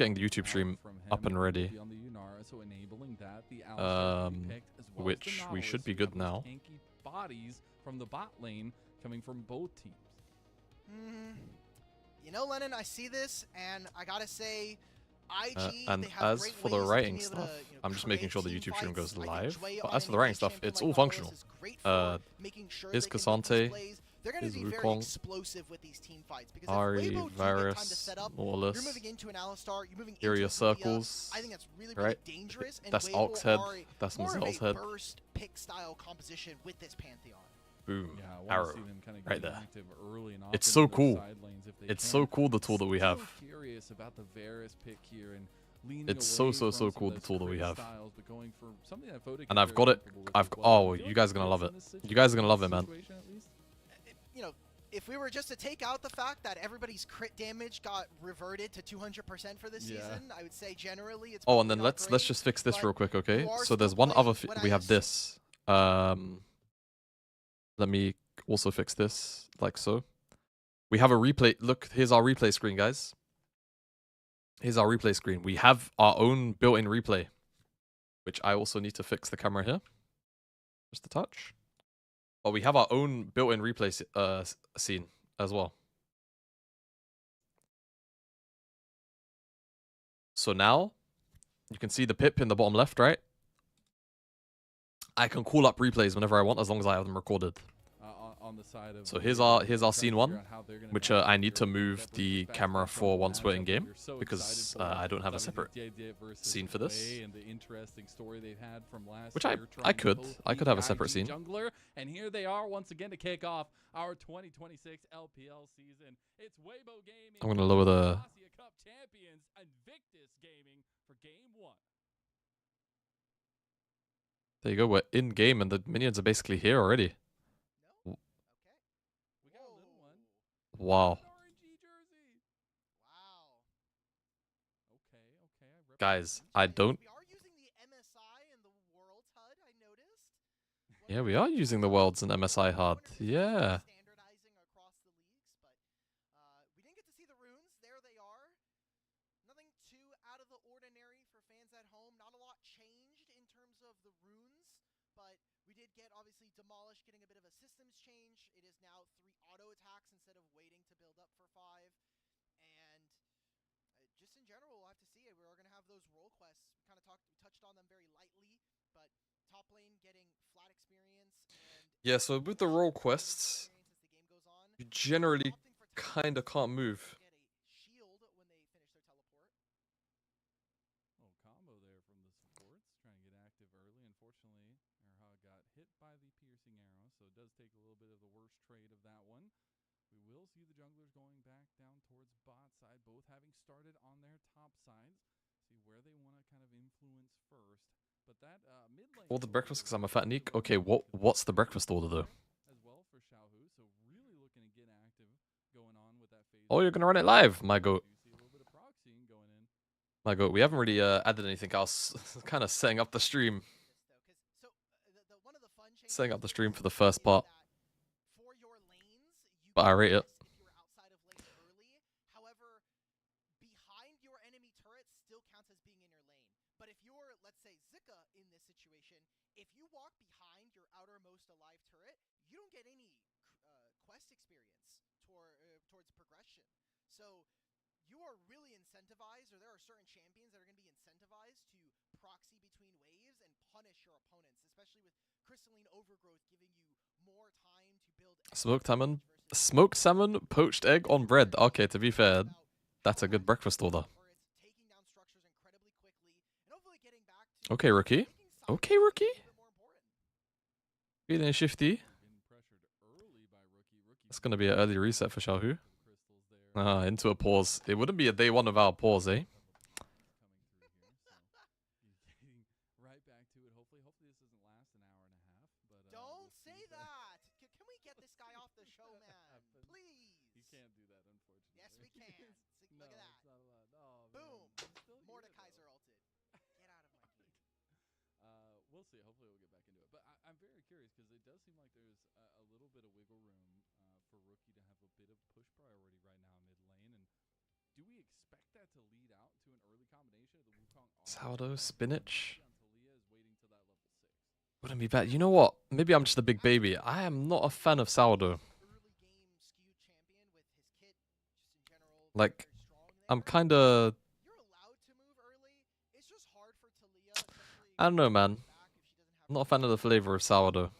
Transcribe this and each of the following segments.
getting the YouTube stream up and ready. Which we should be good now. Bodies from the bot lane coming from both teams. You know, Lennon, I see this, and I gotta say, IG, and they have as great for the ways of writing being able stuff, to, I'm just making sure the create YouTube stream team goes fights. live. I think But Jway as for on the an writing engaged stuff, champion it's like all Nautilus functional. is great for making sure Is they can make these Cassante, plays. They're going is to be very Wukong, explosive with these team fights because Ari, if Weibo do get time to Varus, set up, Nautilus, you're moving into an Alistar, you're moving here are into your a Furia. circles. I think that's really right? dangerous. And That's Weibo Alk's head. are That's more of Mazel's a head. burst pick style composition with this Pantheon. Boom. Yeah, Arrow. Right there. Early and It's so cool. It's so cool, the tool that we have. Curious about the Varus pick here and It's so cool, the tool that we have. Styles, but going for something that Voda And I've got it. Oh, you guys are going to love it. You guys are going to love it, man. You know, if we were just to take out the fact that everybody's crit damage got reverted to 200% for this season, I would say generally it's Oh, and then not let's great, just fix this real quick, okay? you are So there's still one other playing what we I have this. Let me also fix this like so. We have a replay. Look, here's our replay screen, guys. Here's our replay screen. We have our own built-in replay, which I also need to fix the camera here. Just a touch. But we have our own built-in replay scene as well. So now, you can see the pip in the bottom left, right? I can call up replays whenever I want, as long as I have them recorded. On the side of so here's our scene one, which I need to move the camera for once we're in game, because I don't have a separate scene for this. Which I could have a separate scene. And here they are once again to kick off our 2026 LPL season. It's Weibo Gaming. I'm gonna lower the Cup champions Invictus Gaming for game 1. There you go, we're in game and the minions are basically here already. We got a little one. Wow. Okay. Guys, I don't... We are using the MSI and the World's HUD, I noticed. Yeah, we are using the Worlds and MSI HUD. Yeah. Standardizing across the leagues, but we didn't get to see the runes. There they are. Nothing too out of the ordinary for fans at home. Not a lot changed in terms of the runes, but we did get obviously Demolished getting a bit of a systems change. It is now 3 auto attacks instead of waiting to build up for 5. And just in general, we'll have to see it. We are going to have those role quests. We kind of touched on them very lightly, but top lane getting flat experience. And Yeah, so with the role quests, you generally kind of can't move. Combo there from the supports, trying to get active early. Unfortunately, Erha got hit by the piercing arrow, so it does take a little bit of the worst trade of that one. We will see the junglers going back down towards bot side, both having started on their top sides. See where they want to kind of influence first. But that mid lane... All the breakfast because I'm a fat neek? Okay, what's the breakfast order though? As well for Xiaohu, so really looking to get active going on with that phase. Oh, you're going to run it live, my goat. My goat, we haven't really added anything else. Kind of setting up the stream. Setting up the stream for the first part. But I rate it. However, behind your enemy turret still counts as being in your lane. But if you're, let's say, Zika in this situation, if you walk behind your outermost alive turret, you don't get any quest experience towards progression. So you are really incentivized, or there are certain champions that are going to be incentivized to proxy between waves and punish your opponents, especially with Crystalline Overgrowth giving you more time to build... Smoked salmon, poached egg on bread. Okay, to be fair, that's a good breakfast order. Okay, rookie. Okay, rookie. Feeling shifty. It's going to be an early reset for Xiaohu. Into a pause. It wouldn't be a day one without a pause, eh? Right back to it. Hopefully this doesn't last an hour and a half. But don't say that. Can we get this guy off the show, man? Please. You can't do that, unfortunately. Yes, we can. Look at that. It's not allowed. Oh, boom. Mordekaiser ulted. Get out of my game. We'll see. Hopefully we'll get back into it. But I'm very curious because it does seem like there's a little bit of wiggle room for Rookie to have a bit of push priority right now mid lane. And do we expect that to lead out to an early Sourdough, spinach. Wouldn't be bad. You know what? Maybe I'm just a big baby. I am not a fan of sourdough. Like, I'm kind of... I don't know, man. I'm not a fan of the flavor of sourdough.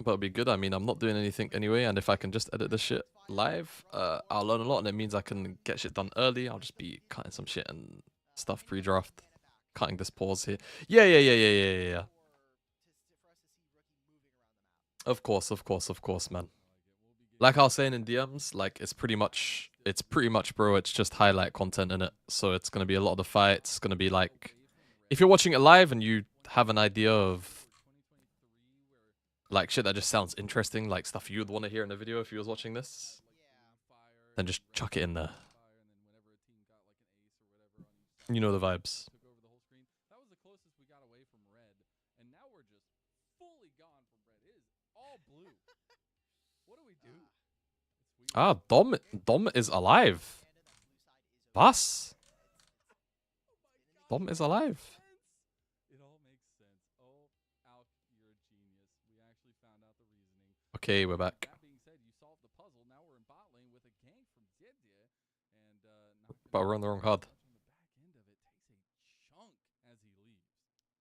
But it'll be good. I mean, I'm not doing anything anyway, and if I can just edit this shit live, I'll learn a lot, and it means I can get shit done early. I'll just be cutting some shit and stuff pre-draft. Cutting this pause here. Yeah. Of course, man. Like I was saying in DMs, like it's pretty much, bro, it's just highlight content in it. So it's gonna be a lot of the fights. It's gonna be like, if you're watching it live and you have an idea of like shit that just sounds interesting, like stuff you'd want to hear in a video if you was watching this, then just chuck it in there. You know the vibes. That was the closest we got away from red, and now we're just fully gone from red. It is all blue. What do we do? Ah, Dom is alive. Was? Dom is alive. It all makes sense. Oh, Alf, you're a genius. We actually found out the reasoning. Okay, we're back. That being said, you solved the puzzle. Now we're in bot lane with a gank from JDG, and But we're on the wrong HUD.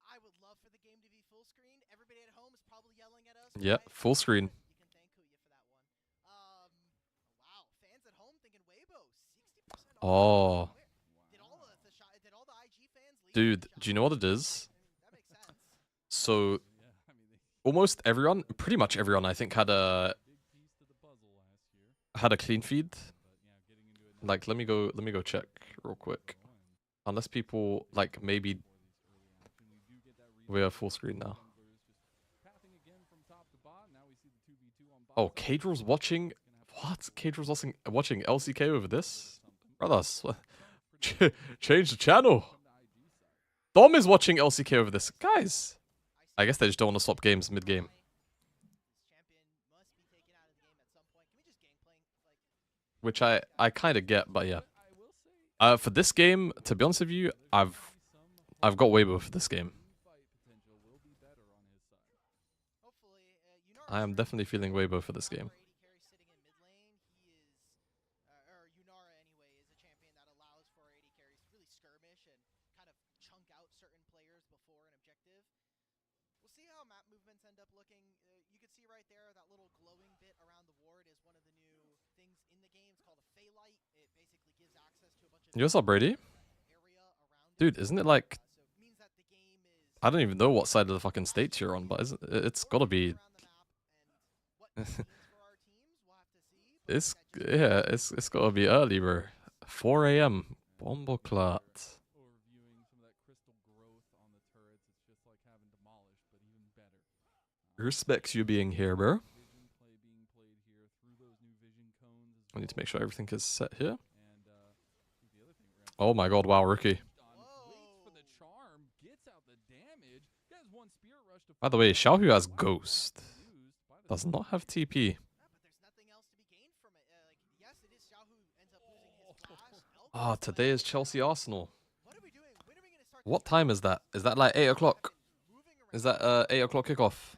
I would love for the game to be full screen. Everybody at home is probably yelling at us. Yep, full screen. You can thank Kuya for that one. Wow, fans at home thinking Weibo 60% Oh. Did all the IG fans leave? Dude, do you know what it is? That makes sense. So, almost everyone, pretty much everyone, I think, had a clean feed. Like, let me go check real quick. Unless people, like, maybe we are full screen now. Oh, Kadrill's watching. What? Kadrill's watching LCK over this? Brothers, change the channel. Dom is watching LCK over this. Guys, I guess they just don't want to swap games mid-game. Which I kind of get, but yeah. For this game, to be honest with you, I've got Weibo for this game. I am definitely feeling Weibo for this game. You what's up, Brady? Dude, isn't it like... I don't even know what side of the fucking states you're on, but it's gotta be... it's gotta be early, bro. 4 AM. Bomboclat. Respects you being here, bro. I need to make sure everything is set here. Oh my god, wow, rookie. By the way, Xiaohu has Ghost. Does not have TP. Ah, today is Chelsea Arsenal. What time is that? Is that like 8 o'clock? Is that 8 o'clock kickoff?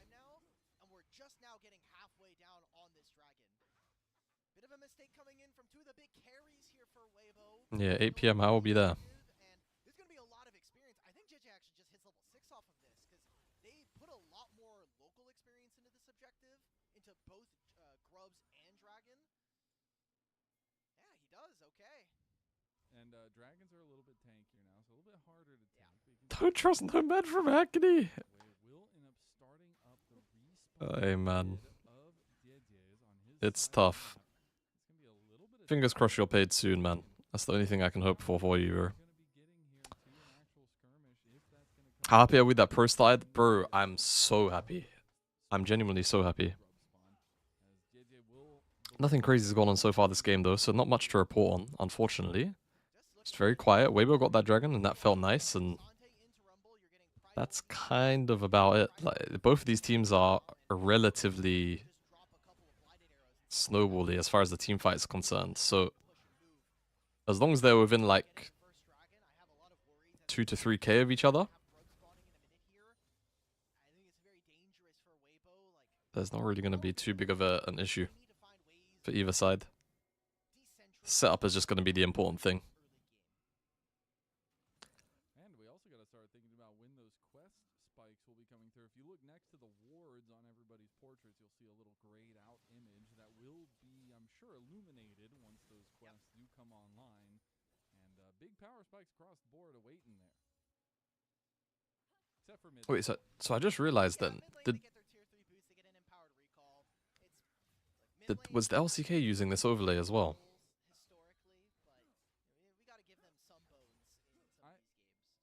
Yeah, 8 PM, I will be there. There's going to be a lot of experience. I think JJ actually just hits level 6 off of this, because they put a lot more local experience into this objective, into both Grubs and Dragon. Yeah, he does, okay. And Dragons are a little bit tankier now, so a little bit harder to tank. Don't trust no man from Hackney. Hey, man. It's tough. Fingers crossed you're paid soon, man. That's the only thing I can hope for you, bro. How happy are we that pro started? Bro, I'm so happy. I'm genuinely so happy. Nothing crazy has gone on so far this game, though, so not much to report on, unfortunately. Just very quiet. Weibo got that dragon, and that felt nice, and that's kind of about it. Like, both of these teams are relatively snowbally as far as the team fight is concerned. So as long as they're within like 2 to 3k of each other, there's not really going to be too big of an issue for either side. Setup is just going to be the important thing. And we also got to start thinking about when those quest spikes will be coming through. If you look next to the wards on everybody's portraits, you'll see a little grayed out image that will be, I'm sure, illuminated once those quests do come online. And big power spikes across the board awaiting there. Except for mid. Wait, so I just realized then, was the LCK using this overlay as well?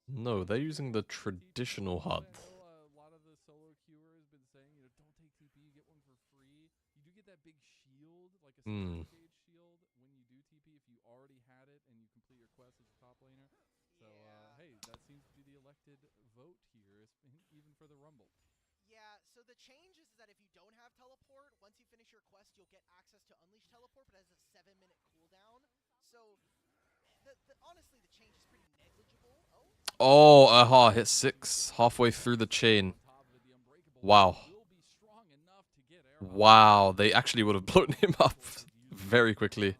No, they're using the traditional HUD. A lot of the solo queuer has been saying, don't take TP, get one for free. You do get that big shield, like a gauge shield, when you do TP if you already had it and you complete your quest as a top laner. So, hey, that seems to be the elected vote here, even for the Rumble. Yeah, so the change is that if you don't have teleport, once you finish your quest, you'll get access to Unleash Teleport, but it has a 7-minute cooldown. So, honestly, the change is pretty negligible. Oh, aha, hit 6 halfway through the chain. Wow. Wow, they actually would have blown him up very quickly.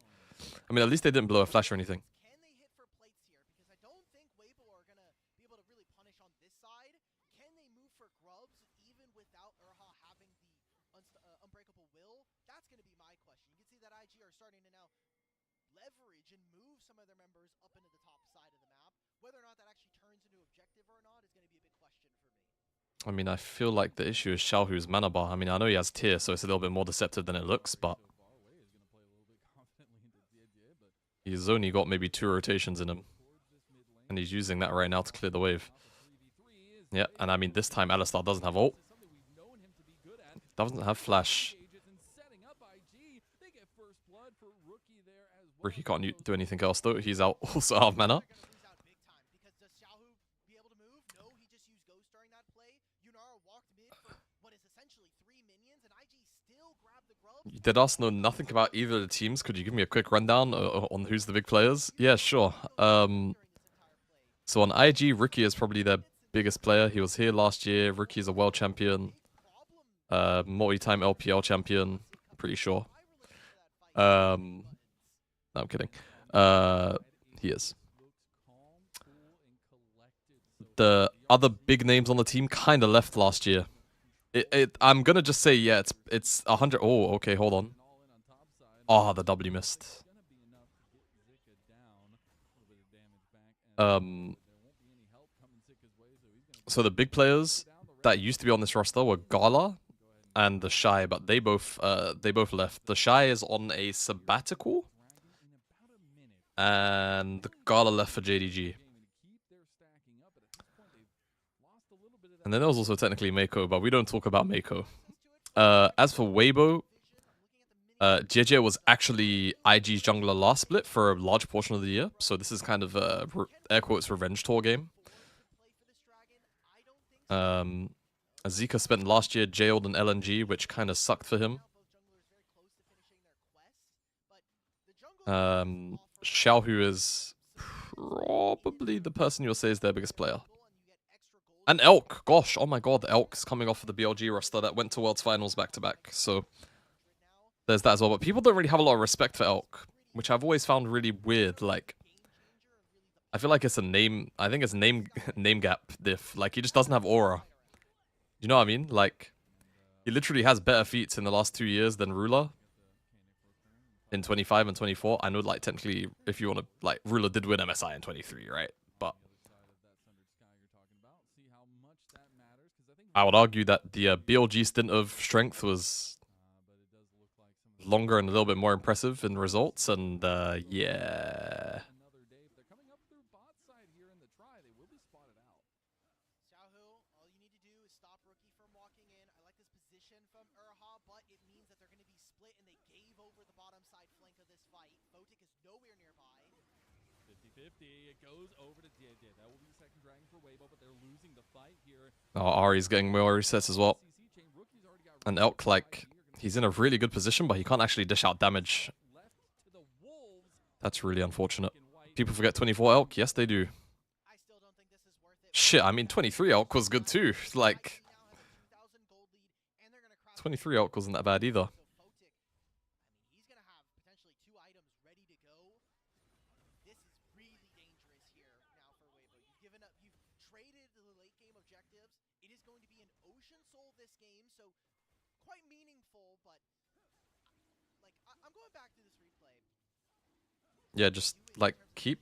I mean, at least they didn't blow a flash or anything. Can they hit for plates here? Because I don't think Weibo are going to be able to really punish on this side. Can they move for grubs even without Urha having the unbreakable will? That's going to be my question. You can see that IG are starting to now leverage and move some of their members up into the top side of the map. Whether or not that actually turns into objective or not is going to be a big question for me. I mean, I feel like the issue is Xiaohu's mana bar. I mean, I know he has tier, so it's a little bit more deceptive than it looks, but he's only got maybe 2 rotations in him. And he's using that right now to clear the wave. Yeah, and I mean, this time Alistar doesn't have ult. Doesn't have flash. Rookie can't do anything else though. He's out also out of mana. You did ask know nothing about either of the teams. Could you give me a quick rundown on who's the big players? Yeah, sure. So on IG, Rookie is probably their biggest player. He was here last year. Rookie is a world champion. Multi-time LPL champion. Pretty sure. No, I'm kidding. He is. The other big names on the team kind of left last year. I'm gonna just say, yeah, it's 100. Oh, okay, hold on. Oh, the W missed. So the big players that used to be on this roster were Gala and the Shy, but they both left. The Shy is on a sabbatical, and the Gala left for JDG. And then there was also technically Mako, but we don't talk about Mako. As for Weibo, JJ was actually IG's jungler last split for a large portion of the year, so this is kind of a air quotes revenge tour game. Azika spent last year jailed in LNG, which kind of sucked for him. Xiaohu is probably the person you'll say is their biggest player. And Elk, gosh, oh my god, Elk's coming off of the BLG roster that went to Worlds Finals back-to-back, so there's that as well. But people don't really have a lot of respect for Elk, which I've always found really weird. Like, I feel like it's a name, I think it's name gap diff. Like, he just doesn't have aura. You know what I mean? Like, he literally has better feats in the last 2 years than Ruler in 25 and 24. I know, like, technically, if you want to, like, Ruler did win MSI in 23, right? But I would argue that the BLG stint of strength was longer and a little bit more impressive in results, and yeah. Oh, Ari's getting more resets as well. And Elk, like, He's in a really good position, but he can't actually dish out damage. Left to the Wolves. That's really unfortunate. People forget 24 elk. Yes, they do. I still don't think this is worth it. Shit, I mean, 23 elk was good too. Like, He now has a 2,000 gold lead, and they're gonna cross 23 elk wasn't that bad either. So Fotic, I mean, he's gonna have potentially 2 items ready to go. This is really dangerous here now for Weibo. You've traded the late game objectives. It is going to be an Ocean Soul this game, so quite meaningful. But like, I'm going back to this replay. Yeah, just like keep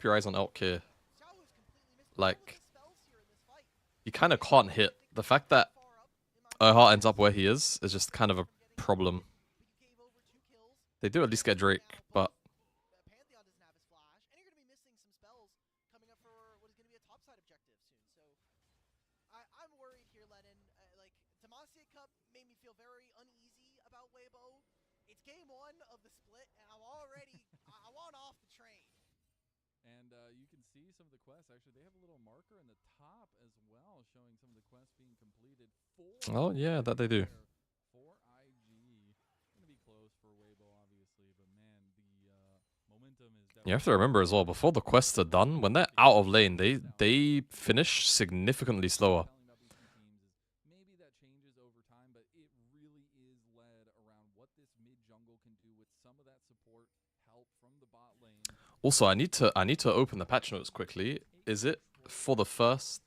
your eyes on elk here. Xiaohu's completely missed all of Like, the spells here in this fight. he kind of can't hit. The fact that Far up, in my Erhard ends up where he is just kind of a problem. but you gave over 2 kills. They do at least get Drake, but Pantheon doesn't have his flash, and you're going to be missing some spells coming up for what is going to be a topside objective soon. So I'm worried here, Lennon. Like, Demacia Cup made me feel very uneasy about Weibo. It's game 1 of the split, and I'm already I want off the train. And you can see some of the quests. Actually, they have a little marker in the top as well, showing some of the quests being completed. oh yeah, that they do. For IG, gonna be close for Weibo, obviously, but man, the momentum is. You have to remember as well, before the quests are done, when they're out of lane, they finish significantly slower. Maybe that changes over time, but it really is led around what this mid jungle can do with some of that support help from the bot lane. Also, I need to open the patch notes quickly. Is it for the first?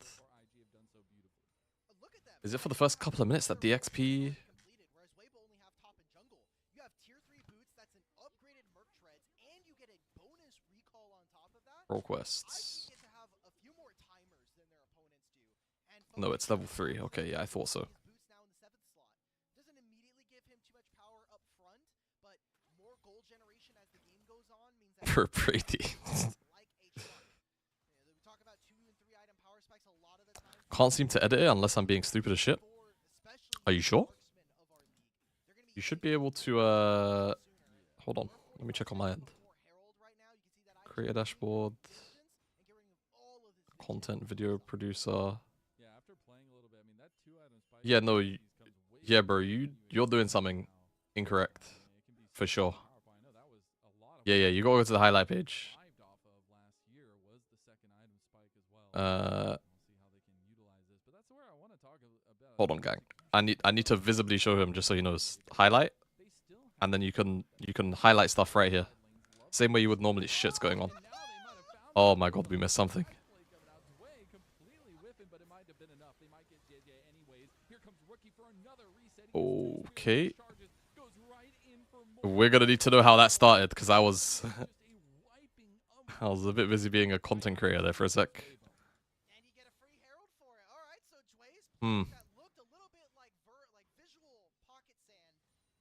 Look at them. Is it for the first couple of minutes that the XP? Completed, whereas Weibo only have top and jungle. You have tier 3 boots, that's an upgraded Merc Treads, and you get a bonus recall on top of that. Pro IG quests. get to have a few more timers than their opponents do. And No, Fotic it's level 3. Okay, yeah, I thought so. his boots now in the 7th slot. Doesn't immediately give him too much power up front, but more gold generation as the game goes on means that For Brady. like a truck. We talk about 2 and 3 item power spikes a lot of the time. Can't seem to edit it unless I'm being stupid as shit. Are you sure? You should be able to, hold on. Let me check on my end. Create a dashboard. Content video producer. Yeah, after playing a little bit, I mean that 2 item spike. Yeah, no, yeah, bro, you're doing something incorrect. For sure. Yeah, yeah, you gotta go to the highlight page. Hold on, gang. I need to visibly show him just so he knows. Highlight, and then you can highlight stuff right here. Same way you would normally. Shit's going on. Oh my god, we missed something. Okay. We're gonna need to know how that started, because I was I was a bit busy being a content creator there for a sec. And you get a free herald for it. All right, so Jway's Hmm. that looked a little bit like visual pocket sand.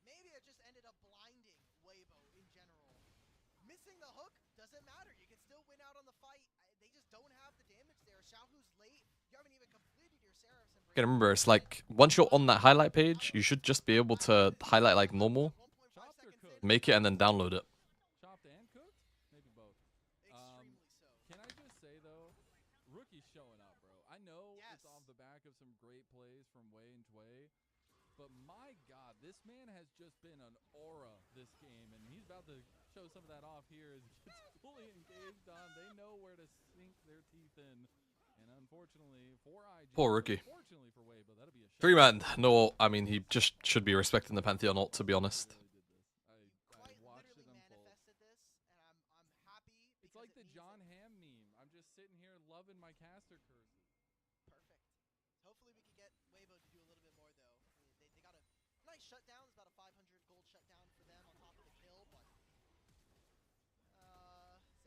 Maybe it just ended up blinding Weibo in general. Missing the hook doesn't matter. You can still win out on the fight. They just don't have the damage there. Xiaohu's late. You haven't even completed your Seraphs. And You gotta remember, it's like once you're on that highlight page, you should just be able to highlight like normal, 1.5 seconds in. make it, and then download it. Chopped and cooked? Maybe both. Extremely so. Can I just say though, Rookie's showing up, bro. I know it's Yes. off the back of some great plays from Wei and Jway, but my God, this man has just been an aura this game, and he's about to show some of that off here as he gets fully engaged on. They know where to sink their teeth in, and unfortunately for IG, Poor Rookie. Fortunately for Wei, but that'll be a shame. 3-man. No, I mean he just should be respecting the Pantheon ult, to be honest. Really did this. I Quite watched it literally unfold. manifested this, and I'm happy. It's because like it the means John Hamm meme. I'm just sitting here loving my caster curses. Perfect. Hopefully we can get Weibo to do a little bit more though. They got a nice shutdown. It's about a 500 gold shutdown for them on top of the kill, but sick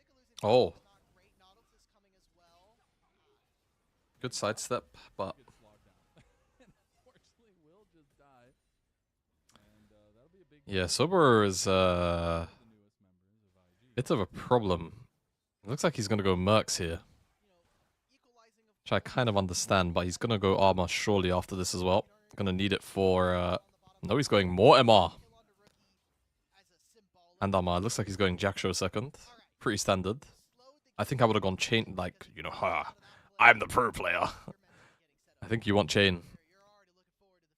of losing. Oh. Not great. Nautilus is coming as well. Good sidestep, but Gets slogged down. And unfortunately, will just die. And that'll be a big yeah, Sober is the newest members of IG. bit of a problem. It looks like he's gonna go Mercs here, Equalizing of which I kind of understand, but he's gonna go armor surely after this as well. Gonna need it for. No, he's going more MR kill onto Rookie as a symbolic. and armor. It looks like he's going Jack Show second. Pretty standard. Slowed the I think I would have gone chain, like, you know, I'm the pro player. I think you want chain. You're already looking forward to the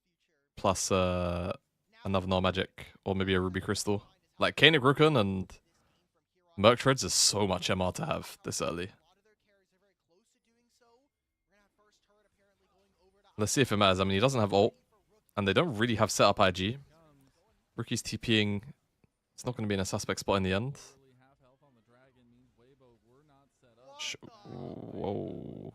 future. plus another null magic or maybe a ruby crystal. Like Kaenic Rukun and Merc Treads is so much MR to have this early. Let's see if it matters. I mean, he doesn't have ult, and they don't really have set up IG. Rookie's TPing. It's not going to be in a suspect spot in the end. Whoa.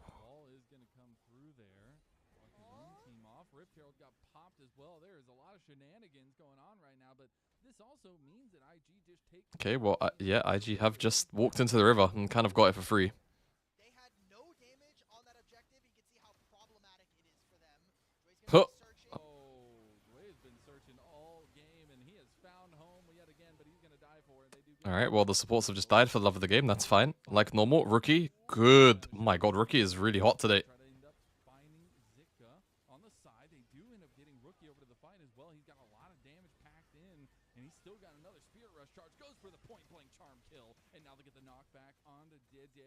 Okay, well, yeah, IG have just walked into the river and kind of got it for free. They had no damage on that objective. You can see how problematic it is for them. Huh. Alright, well, the supports have just died for the love of the game. That's fine. Like normal. Rookie, good. Oh my god, Rookie is really hot today.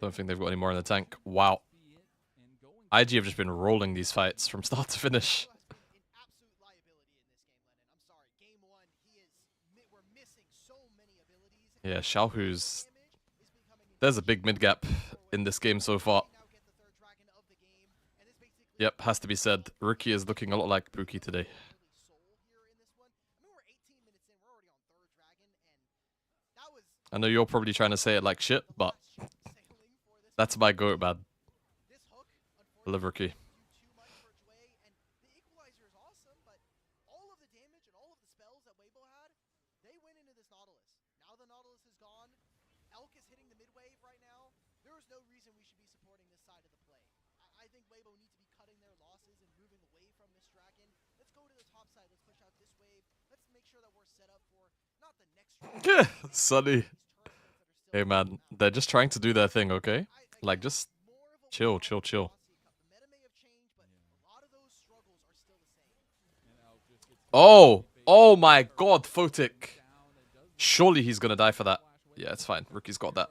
Don't think they've got any more in the tank. Wow. IG have just been rolling these fights from start to finish. Yeah, Xiaohu's... There's a big mid gap in this game so far. Yep, has to be said. Rookie is looking a lot like Pookie today. I know you're probably trying to say it like shit, but that's my goat, man. I love Rookie. Sunny. Hey man, they're just trying to do their thing, okay? Like, just chill, chill, chill. Oh! Oh my god, Photic! Surely he's gonna die for that. Yeah, it's fine. Rookie's got that.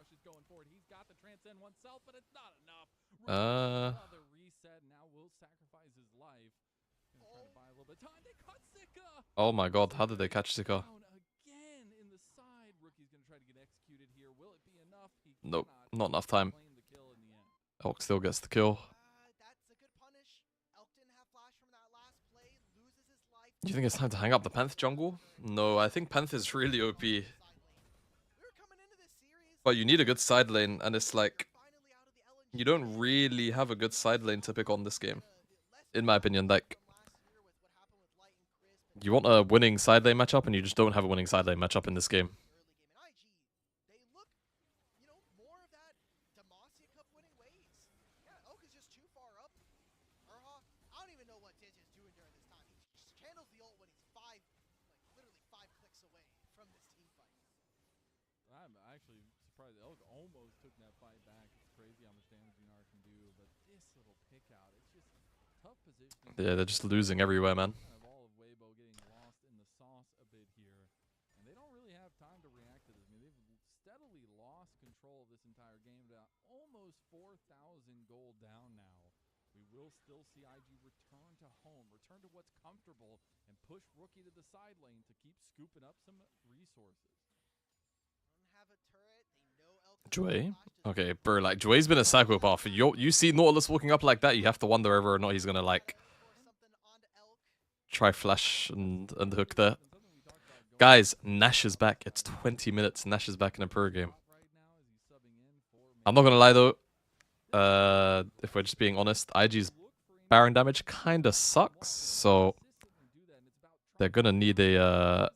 Oh my god, how did they catch Sika? Nope, not enough time. Elk still gets the kill. You think it's time to hang up the Panth jungle? No, I think Panth is really OP. But you need a good side lane, and it's like... You don't really have a good side lane to pick on this game. In my opinion, like... You want a winning side lane matchup, and you just don't have a winning side lane matchup in this game. Yeah, they're just losing everywhere, man. Still see IG return to home, return to what's comfortable, and push Rookie to the side lane to keep scooping up some resources. Jway? Okay, bro, like, Jway's been a psychopath. You see Nautilus walking up like that, you have to wonder whether or not he's gonna, like, try flash and hook there. Guys, Nash is back. It's 20 minutes. Nash is back in a pro game. I'm not gonna lie, though. If we're just being honest, IG's Baron damage kinda sucks, so they're gonna need a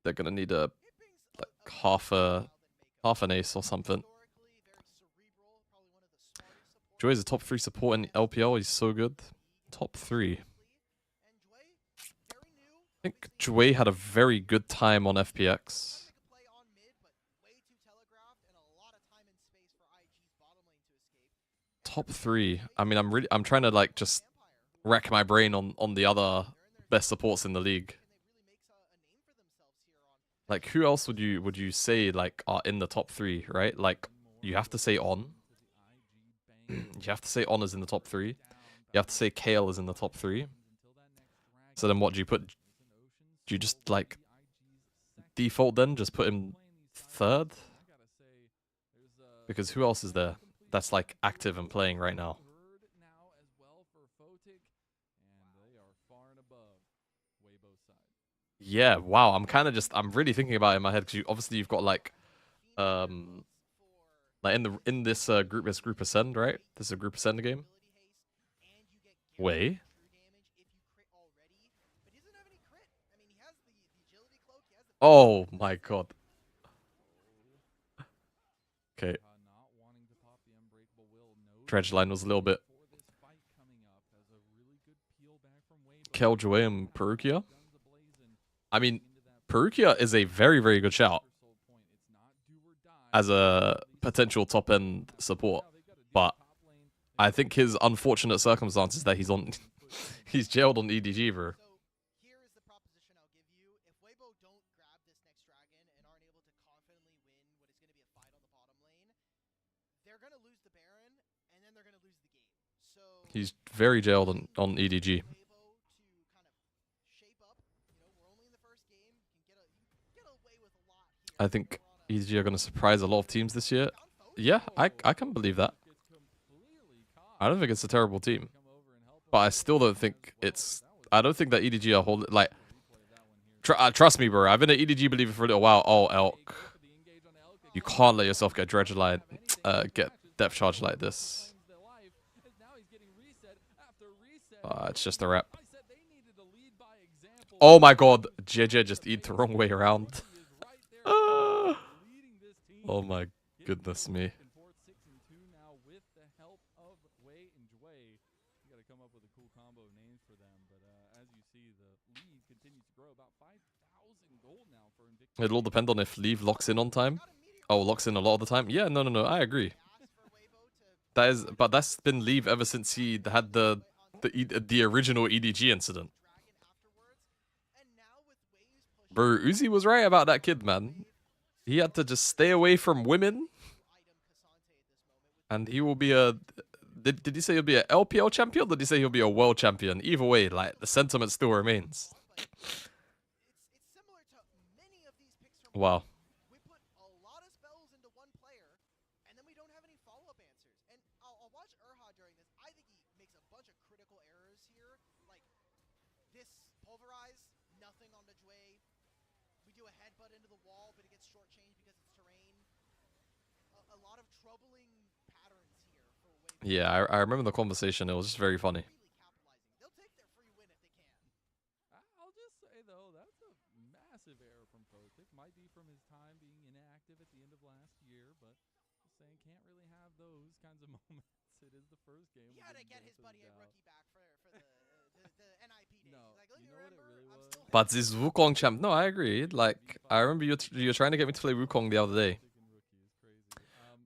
like half an ace or something. Joey's a top 3 support in LPL. He's so good. Top 3. I think Joey had a very good time on FPX. Top 3. I mean, I'm trying to like just rack my brain on the other best supports in the league. Like, who else would you say like are in the top 3, right? Like, you have to say On. You have to say On is in the top 3. You have to say Kale is in the top 3. So then what do you put? Do you just like default then? Just put him 3rd? Because who else is there that's like active and playing right now? Yeah, wow. I'm really thinking about it in my head because obviously you've got like in this group, it's Group Ascend, right? This is a Group Ascend game. Way. Oh my god. Okay. Dredgeline was a little bit. Killjoy and Perukia. I mean, Perukia is a very, very good shout as a potential top end support, but I think his unfortunate circumstance is that he's jailed on EDG, bro. He's very jailed on EDG. I think EDG are going to surprise a lot of teams this year. Yeah, I can believe that. I don't think it's a terrible team, but I still don't think it's. I don't think that EDG are holding like. Trust me, bro. I've been an EDG believer for a little while. Oh, Elk, you can't let yourself get Dredgeline, get depth charge like this. It's just a wrap. Oh my god, JJ just eat the wrong way around. Oh my goodness me. It'll all depend on if Leave locks in on time. Oh, locks in a lot of the time. Yeah, no. I agree. But that's been Leave ever since he had the original EDG incident. Bro, Uzi was right about that kid, man. He had to just stay away from women, and he will be a. Did he say he'll be an LPL champion? Or did he say he'll be a world champion? Either way, like the sentiment still remains. Wow. Yeah, I remember the conversation. It was just very funny. I'll just say, though, that's a massive error from Fotic. Might be from his time being inactive at the end of last year, but just saying can't really have those kinds of moments. It is the first game. He had to get his buddy a rookie back for the NIP days. No, like, you know what it really was? But this Wukong champ, no, I agree. Like, I remember you're trying to get me to play Wukong the other day.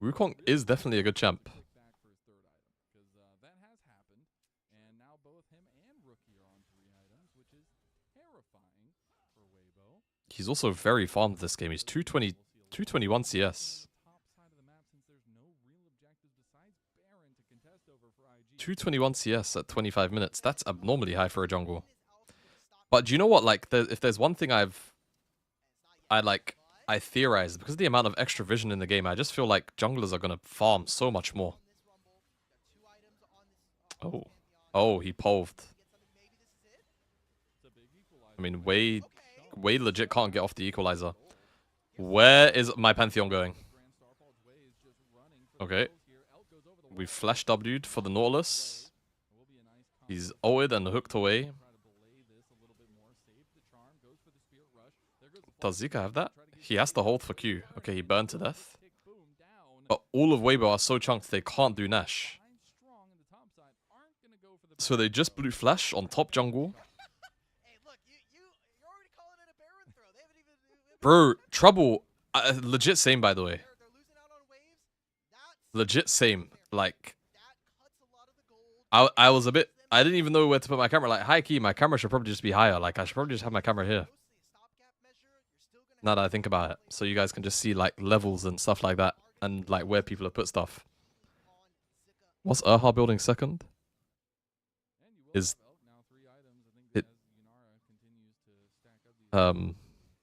Wukong is definitely a good champ. He's also very farmed this game. He's 221 CS. 221 CS at 25 minutes. That's abnormally high for a jungle. But do you know what? Like, if there's one thing I theorize, because of the amount of extra vision in the game, I just feel like junglers are gonna farm so much more. Oh, he poved. I mean, Way legit can't get off the equalizer. Where is my Pantheon going? Okay. We flash W'd for the Nautilus. He's ulted and hooked away. Does Zika have that? He has to hold for Q. Okay, he burned to death. But all of Weibo are so chunked they can't do Nash. So they just blew flash on top jungle. Bro, Trouble, legit same, by the way. Legit same. Like, I was a bit, I didn't even know where to put my camera. Like, high key, my camera should probably just be higher. Like, I should probably just have my camera here. Now that I think about it. So you guys can just see, like, levels and stuff like that. And, like, where people have put stuff. What's Erha building second? Is Now 3 items. I think it as Yunara continues to stack up these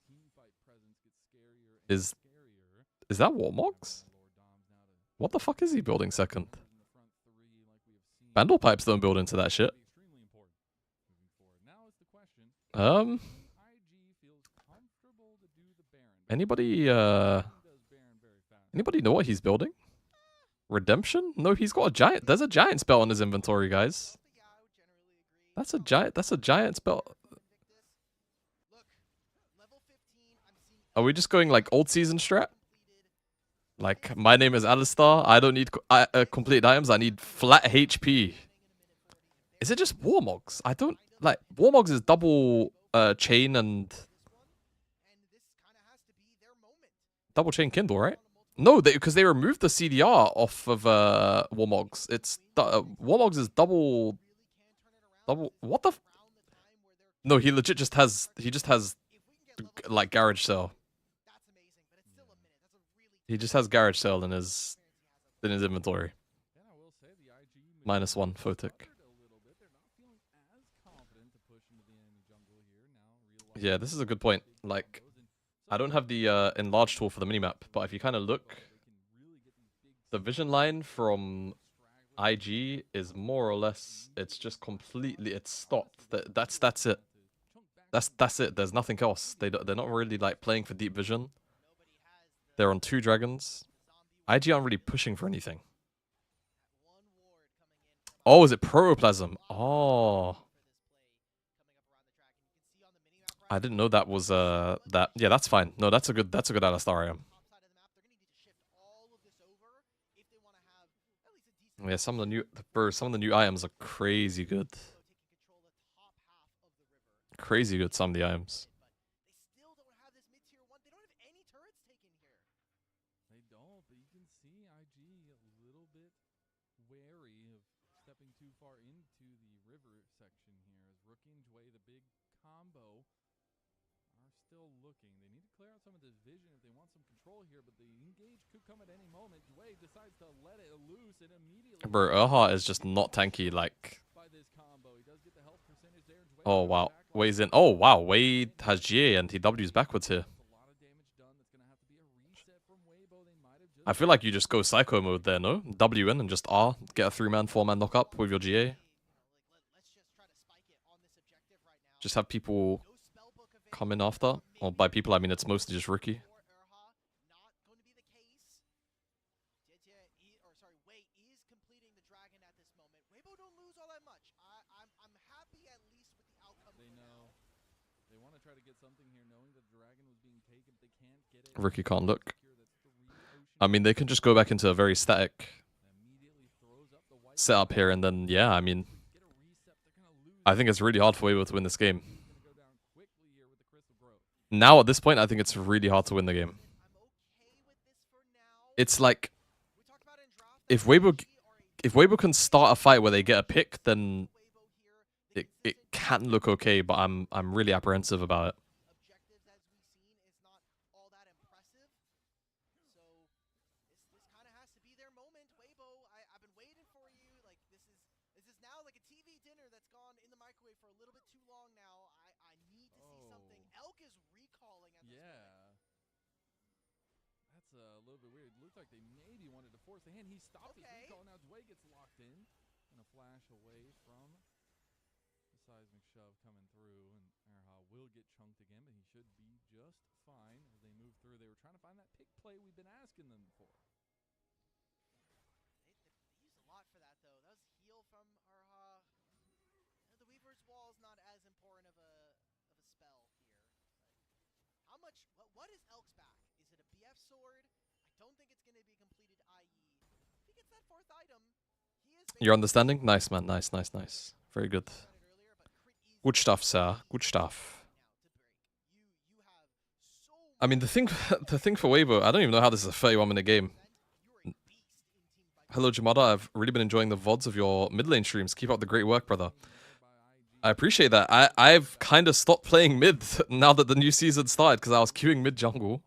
team fight presence gets scarier and is scarier. is that Warmogs? Lord Doms now to What the fuck is he building second? in the front 3 like we have seen. Vandal pipes don't build into that shit. Extremely important moving forward. Now is the question. IG feels comfortable to do the Baron. Anybody Does Baron very fast. anybody know what he's building? Redemption? No, he's got a giant. There's a giant spell in his inventory, guys. Yeah, I would generally agree. That's a giant. That's a giant spell. Invictus. Look, level 15, I'm seeing Are we just going like old season strat? completed. Like my name is Alistar. I don't need complete items. I need flat HP. Is it just Warmogs? I don't like Warmogs is double chain and This one, and this kind of has to be their moment. double chain Kindle, right? No, because they removed the CDR off of Warmogs. It's Warmogs is double. What the? No, he legit just has. He just has like garage sale. That's amazing, but it's still a minute. That's a really He just has garage sale in his inventory. And I will say the IG -1 photic. a little bit. They're not feeling as confident to push into the enemy jungle here now. Yeah, this is a good point. Like, I don't have the enlarge tool for the minimap, but if you kind of look, the vision line from IG is more or less, it's just completely, it's stopped. That's it. That's it. There's nothing else. They're not really like playing for deep vision. They're on 2 dragons. IG aren't really pushing for anything. Oh, is it protoplasm? Oh, I didn't know that was that. Yeah, that's fine. No, that's a good Alistar item. Yeah, some of the new items are crazy good. Crazy good, some of the items. They still don't have this mid-tier 1. They don't have any turrets taken here. They don't, but you can see IG a little bit wary of stepping too far into the river section here as Rookie and Jway, the big combo, are still looking. They need to clear out some of this vision if they want some control here, but the engage could come at any moment. Jway decides to let it loose and immediately Bro, Erha is just not tanky. Like, by this combo. He does get the health percentage there. Jway oh goes wow, back on Way's in. Oh wow, Wade has GA and he W's backwards here. a lot of damage done. That's going to have to be a reset from Weibo. They might have just I feel like you just go psycho mode there, no? W in and just R, get a 3-man, 4-man knock up with your GA. Let's just try to spike it on this objective right now. Just have people No spellbook available. come in after. Or by people, I mean it's mostly just Rookie. For Erha, not going to be the case. Wei is completing the dragon at this moment. Weibo don't lose all that much. I'm happy at least with the outcome. They for know. now. They want to try to get something here, knowing that the dragon was being taken. They can't get it. Rookie can't look. Secure that 3 ocean I mean, they can just go back into a very static immediately throws up the white setup here, and then, yeah, I mean, get a reset. They're gonna lose. I think it's really hard for Weibo to win this game. He's gonna go down quickly here with the crystal growth. Now, at this point, I think it's really hard to win the game. I'm okay with this for now. It's like, We talked about in draft. if Weibo can start a fight where they get a pick, then Weibo here, it can look okay, but I'm really apprehensive about it. objectives as we've seen is not all that impressive. So this kind of has to be their moment. Weibo, I've been waiting for you. Like this is now like a TV dinner that's gone in the microwave for a little bit too long now. I need to see something. Elk is recalling at this moment. Yeah. That's a little bit weird. It looked like they maybe wanted to force the hand. He stopped his Okay. recall. Now Jway gets locked in. And a flash away from the seismic shove coming through. And Erha will get chunked again, but he should be just fine as they move through. They were trying to find that pick play we've been asking them for. They used a lot for that though. That was heal from Erha. The Weaver's Wall is not as important of a spell here. But how much? What is Elk's back? Is it a BF sword? I don't think it's going to be completed. I.e., if he gets that 4th item, he is. You're understanding? Nice, man. Nice, nice, nice. Very good. Earlier, but crit easy Good stuff, sir. Good stuff. now to break. You have so. I mean, the thing for Weibo, I don't even know how this is a 31-minute game. You're a beast in team fight. Hello, Jamada. I've really been enjoying the VODs of your mid lane streams. Keep up the great work, brother. I appreciate that. I've kind of stopped playing mid now that the new season started because I was queuing mid jungle.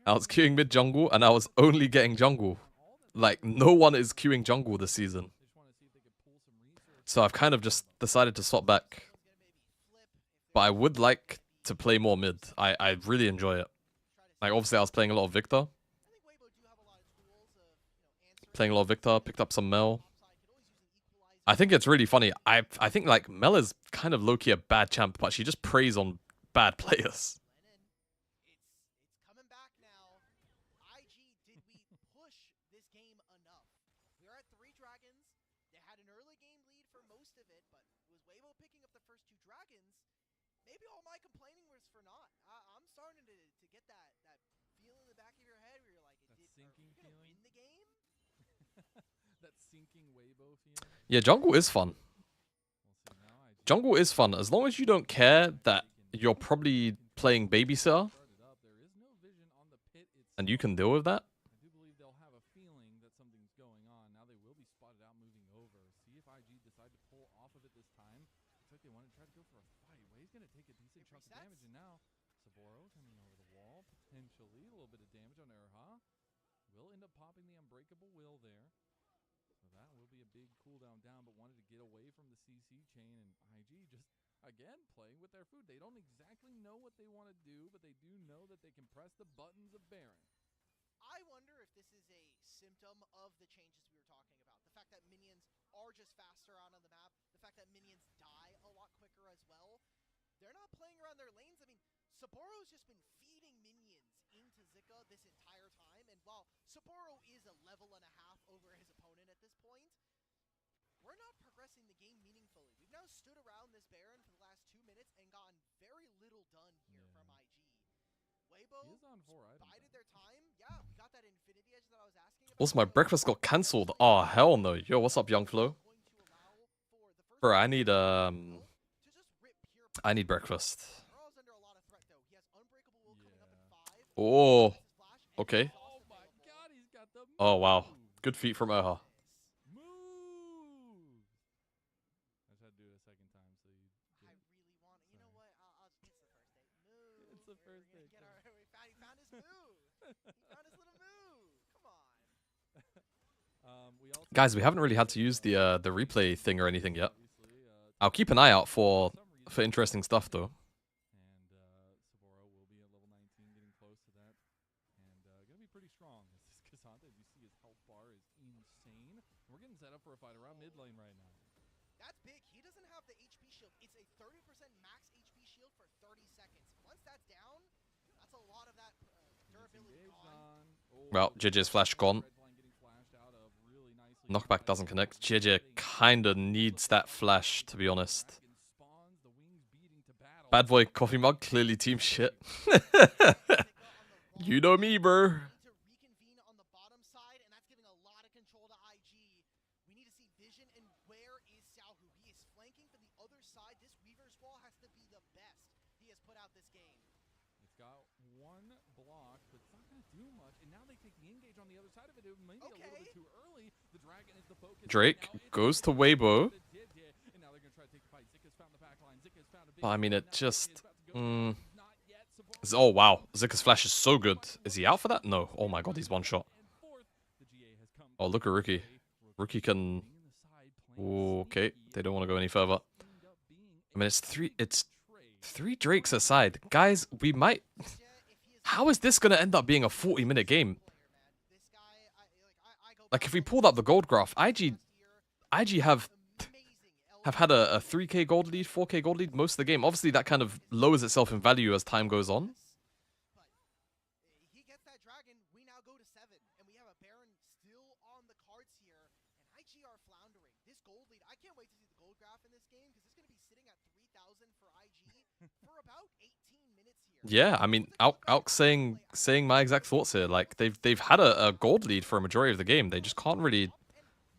I was queuing mid jungle and I was only getting jungle. Like, no one is queuing jungle this season. So I've kind of just decided to swap back. But I would like to play more mid. I really enjoy it. Like, obviously, I was playing a lot of Victor. Playing a lot of Victor, picked up some Mel. I think it's really funny. I think, like, Mel is kind of low-key a bad champ, but she just preys on bad players. It's coming back now. IG, did we push this game enough? We were at 3 dragons. They had an early game lead for most of it, but it was Weibo picking up the first 2 dragons. Maybe all my complaining was for naught. I'm starting to get that feel in the back of your head where you're like, That are sinking we gonna feeling? win the game? That sinking Weibo feeling. Yeah, jungle is fun. We'll see now. IG Jungle is fun, as long as you don't care that you're probably playing babysitter, started up. There is no vision on the pit itself. and you can deal with that. I do believe they'll have a feeling that something's going on. Now they will be spotted out moving over. See if IG decide to pull off of it this time. Looks like they want to try to go for a fight. Wei's going to take a decent chunk of damage, and now Saboro coming over the wall, potentially a little bit of damage on Erha. Will end up popping the unbreakable will there. So that will be a big cooldown down, but wanted to get away from the CC chain, and IG just, again, playing with their food. They don't exactly know what they want to do, but they do know that they can press the buttons of Baron. I wonder if this is a symptom of the changes we were talking about. The fact that minions are just faster out on the map, the fact that minions die a lot quicker as well. They're not playing around their lanes. I mean, Saboro's just been feeding minions into Zika this entire time, and while Saboro is a level and a half over his opponent at this point, we're not progressing the game meaningfully. We've now stood around this Baron for the last 2 minutes and gotten very little done here from IG. Weibo He is on 4 items. bided their time. Yeah, we got that Infinity Edge that I was asking about. Also, my breakfast got cancelled. Oh, hell no. Yo, what's up, Young Flo? Bro, I need breakfast. Oh, okay. Oh my god, he's got the Oh, wow. move. Good feet from Erha. Move! I just had to do it a second time, so you I get really want. You know what? It's It's the first date. Move. the We're first gonna date, get come our. He found his move. He found his little move. Come on. we also Guys, we haven't really had to use the replay thing or anything yet. obviously, I'll keep an eye out for some reason, interesting stuff, though. and Saboro will be at level 19, getting close to that, and gonna be pretty strong. This Cassandra, as you see, his health bar is insane. We're getting set up for a fight around mid lane right now. That's big. He doesn't have the HP shield. It's a 30% max HP shield for 30 seconds. Once that's down, that's a lot of that durability Engaged gone. on. Well, JJ's flash gone. Red line getting flashed out of really nicely. Knockback doesn't connect. JJ kinda needs that flash, to be honest. Dragon spawns, the wings beating to battle. Bad boy coffee mug, clearly team shit. You know me, bro. To reconvene on the bottom side, and that's giving a lot of control to IG. We need to see vision, and where is Xiaohu? He is flanking from the other side. This Weaver's Wall has to be the best he has put out this game. It's got one block, but it's not going to do much. And now they take the engage on the other side of it. It may be a little Okay. bit too early. The dragon is the focus. Drake Now it's goes to the Weibo. And now they're going to try to take the fight. Zika's found the back line. Zika's found a big I mean, now it just. Zika is about to go. He's not yet. Oh, wow. Zika's flash is so good. Is he out for that? No. Oh my god, he's one shot. And fourth, the GA has come Oh, look at Rookie. Rookie can. being in the side, playing Okay, sneaky. they don't want to go any further. End up being I mean, it's three trade. Drakes aside. Guys, we might. How is this going to end up being a 40-minute game? This guy, I go Like, if we pulled up the gold graph, IG have had a 3k gold lead, 4k gold lead most of the game. Obviously, that kind of lowers itself in value as time goes on. But he gets that dragon, we now go to 7, and we have a Baron still on the cards here, and IG are floundering. This gold lead, I can't wait to see the gold graph in this game, because it's going to be sitting at 3,000 for IG for about 18 minutes here. Yeah, I mean, Alk saying my exact thoughts here. Like, they've had a gold lead for a majority of the game. They just can't really And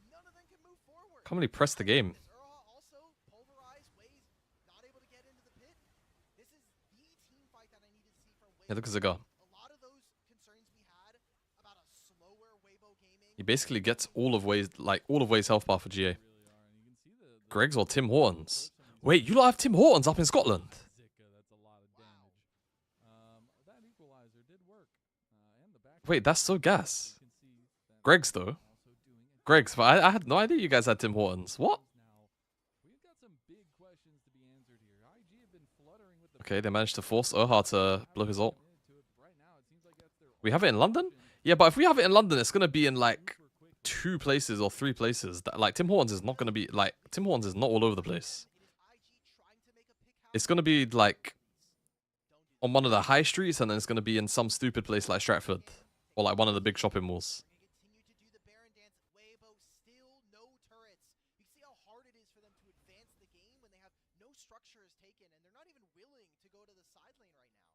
none of them can move forward. can't really press the game. This Erha also pulverized, Waze not able to get into the pit. This is the team fight that I needed to see from Waze. Yeah, look at Ziga. A lot of those concerns we had about a slower Weibo gaming. He basically gets all of Wade's health bar for GA. Really are, and you can see the Greg's or Tim Hortons. Wait, you lot have Tim Hortons up in Scotland? Zika, that's a lot of damage. That equalizer did work. And the back Wait, that's so gas. you can see that Greg's though. also doing it. Greg's, but I had no idea you guys had Tim Hortons. What? Now Okay, they managed to force Oha to blow his ult. Committed to it, but right now it seems like that's their We have it in only London? option. Yeah, but if we have it in London, it's gonna be in like Super quick. 2 places or 3 places. That, like Tim Hortons is not gonna be like Tim Hortons is not all over the place. It is IG trying to make a pick house. It's gonna be like Don't do on one of the high streets, and then it's gonna be in some stupid place like Stratford or like one of the big shopping malls. They're gonna continue to do the Baron dance. Weibo still no turrets. You can see how hard it is for them to advance the game when they have no structures taken, and they're not even willing to go to the side lane right now.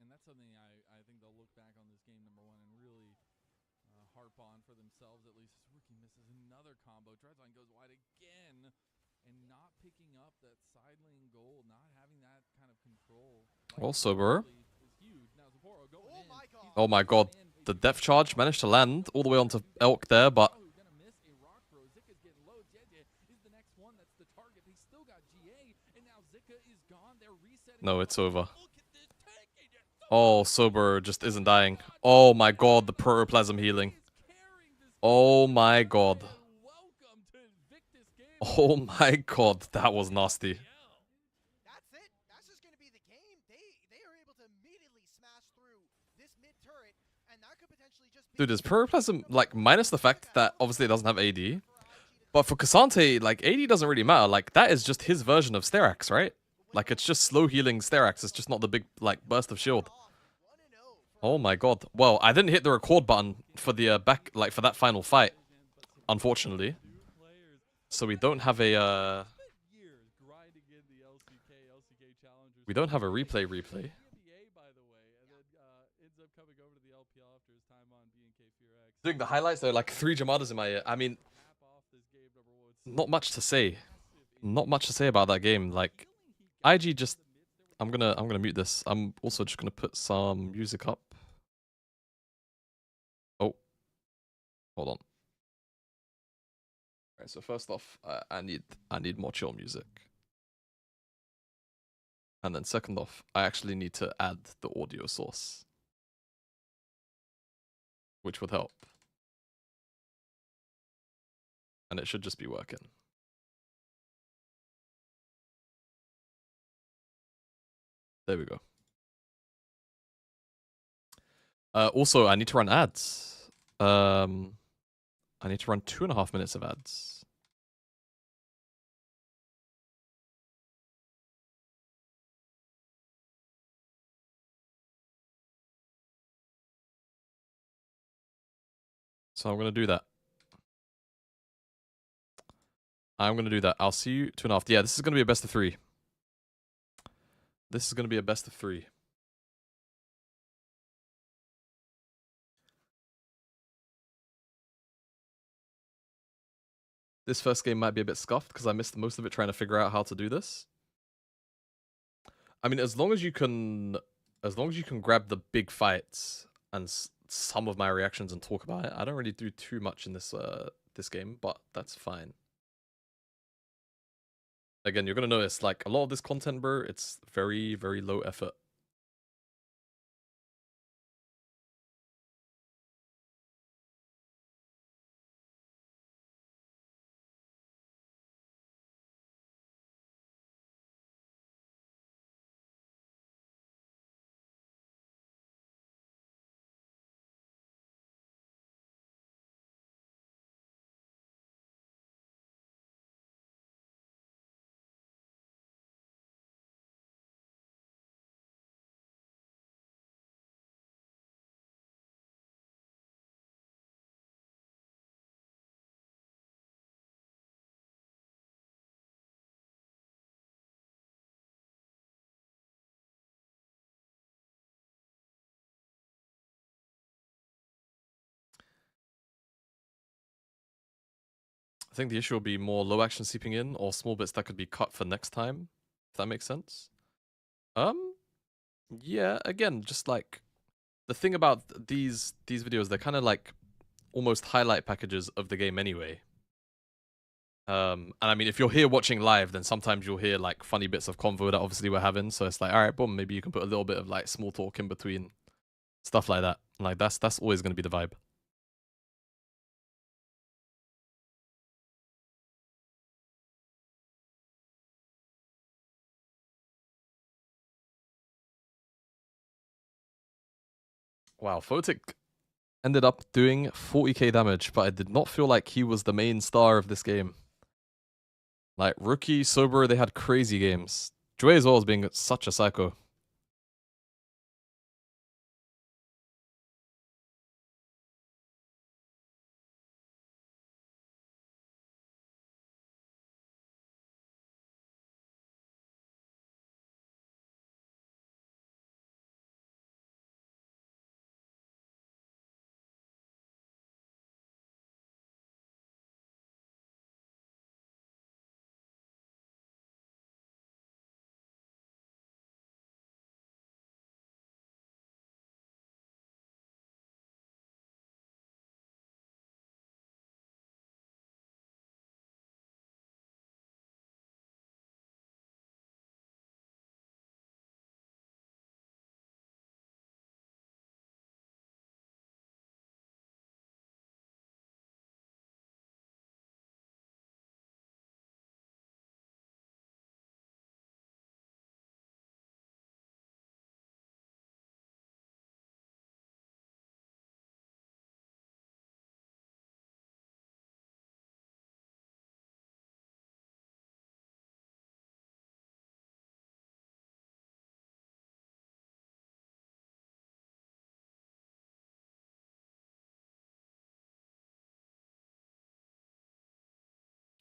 And that's something I think they'll look back on this game, number one, and really harp on for themselves, at least. As Rookie misses another combo. Dreadline goes wide again, and not picking up that side lane goal, not having that kind of control. Also, bro. Is huge. Now Sapporo going Oh in. my god. Oh my god. The depth charge managed to land all the way onto Elk there, but Oh, gonna miss a rock throw. Zika's getting low. JJ is the next one. That's the target. They still got GA, and now Zika is gone. They're resetting. no, it's over. Look at this tank agent. Oh, Sober just isn't dying. Oh my god, the protoplasm healing. Oh my god. Welcome to Invictus Games. Oh my god, that was nasty. That's it. That's just gonna be the game. They are able to immediately smash through this mid turret, and that could potentially just be. Dude, is protoplasm, like, minus the fact that obviously it doesn't have AD, but for Cassante, like, AD doesn't really matter. Like, that is just his version of Sterax, right? Like, it's just slow healing Sterax. It's just not the big, like, burst of shield. Oh my god. Well, I didn't hit the record button for the back, like, for that final fight, unfortunately. So we don't have a, we don't have a replay. By the way, and then ends up coming over to the LPL after his time on BNK Fear X. Doing the highlights, there are like 3 Jamadas in my ear. I mean, Cap off this game, number one. not much to say. Not much to say about that game. Like, IG just, I'm gonna mute this. I'm also just gonna put some music up. Oh, hold on. Alright, so first off, I need more chill music. And then second off, I actually need to add the audio source, which would help. And it should just be working. There we go. Also, I need to run ads. I need to run 2.5 minutes of ads. So I'm going to do that. I'm going to do that. I'll see you 2.5. Yeah, this is going to be a best of 3. This is going to be a best of 3. This first game might be a bit scuffed because I missed most of it trying to figure out how to do this. I mean, as long as you can grab the big fights and some of my reactions and talk about it, I don't really do too much in this this game, but that's fine. Again, you're gonna notice like a lot of this content, bro. It's very, very low effort. I think the issue will be more low action seeping in or small bits that could be cut for next time, if that makes sense. Yeah, again, just like the thing about these videos, they're kind of like almost highlight packages of the game anyway. And I mean, if you're here watching live, then sometimes you'll hear like funny bits of convo that obviously we're having. So it's like, all right, boom, maybe you can put a little bit of like small talk in between, stuff like that. Like that's always going to be the vibe. Wow, Photic ended up doing 40k damage, but I did not feel like he was the main star of this game. Like, Rookie, Sober, they had crazy games. Joy as well as being such a psycho.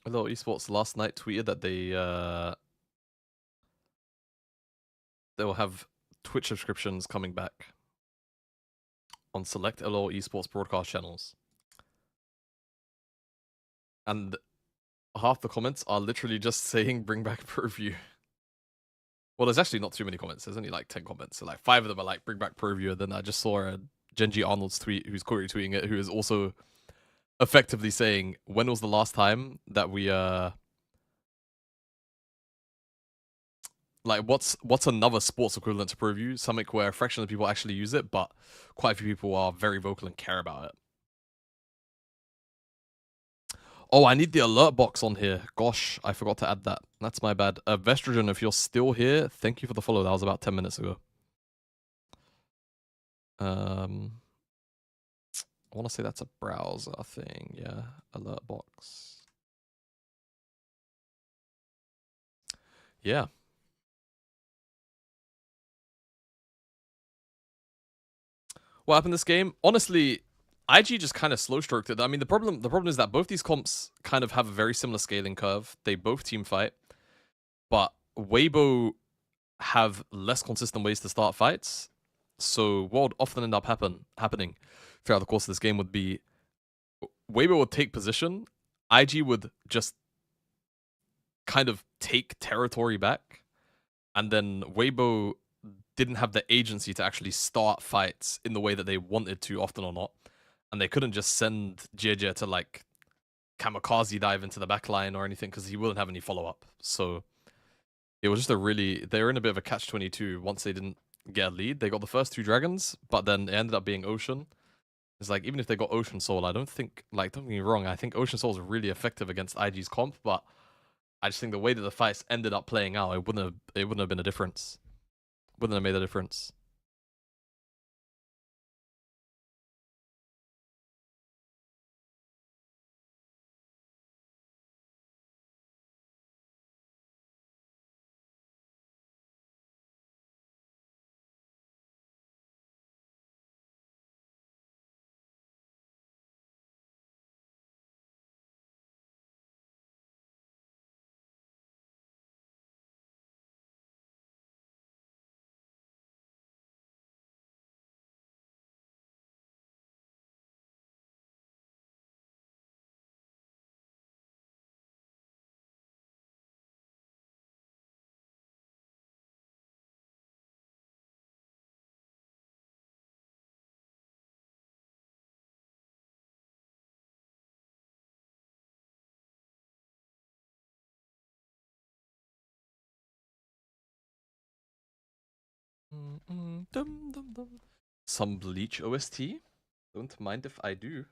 Hello Esports last night tweeted that they will have Twitch subscriptions coming back on select LOL Esports broadcast channels. And half the comments are literally just saying bring back Purview. Well, there's actually not too many comments. There's only like 10 comments. So like 5 of them are like bring back Purview. And then I just saw a Genji Arnold's tweet who's retweeting it, who is also effectively saying, when was the last time that we like what's another sports equivalent to Purview? Something where a fraction of the people actually use it, but quite a few people are very vocal and care about it. Oh, I need the alert box on here. Gosh, I forgot to add that. That's my bad. Vestrogen, if you're still here, thank you for the follow. That was about 10 minutes ago. I want to say that's a browser thing. Yeah, alert box. Yeah. What happened this game? Honestly, IG just kind of slow stroked it. I mean, the problem is that both these comps kind of have a very similar scaling curve. They both team fight, but Weibo have less consistent ways to start fights. So what would often end up happening throughout the course of this game would be Weibo would take position, IG would just kind of take territory back, and then Weibo didn't have the agency to actually start fights in the way that they wanted to, often or not. And they couldn't just send JJ to like kamikaze dive into the backline or anything because he wouldn't have any follow-up. So it was just they were in a bit of a catch-22 once they didn't get a lead. They got the first 2 dragons, but then it ended up being Ocean. It's like, even if they got Ocean Soul, I don't think, like, don't get me wrong, I think Ocean Soul is really effective against IG's comp, but I just think the way that the fights ended up playing out, it wouldn't have been a difference. Wouldn't have made a difference. Some Bleach OST? Don't mind if I do.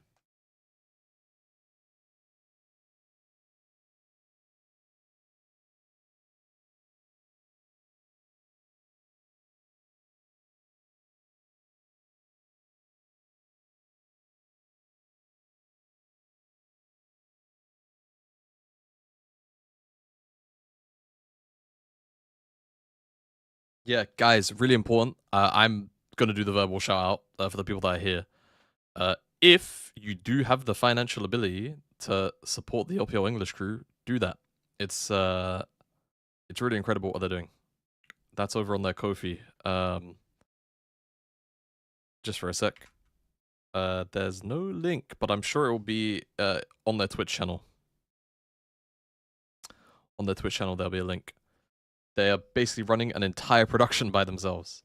Yeah, guys, really important. I'm gonna do the verbal shout out for the people that are here. If you do have the financial ability to support the LPL English crew, do that. It's really incredible what they're doing. That's over on their Ko-fi. Just for a sec. There's no link, but I'm sure it will be on their Twitch channel. On their Twitch channel, there'll be a link. They are basically running an entire production by themselves.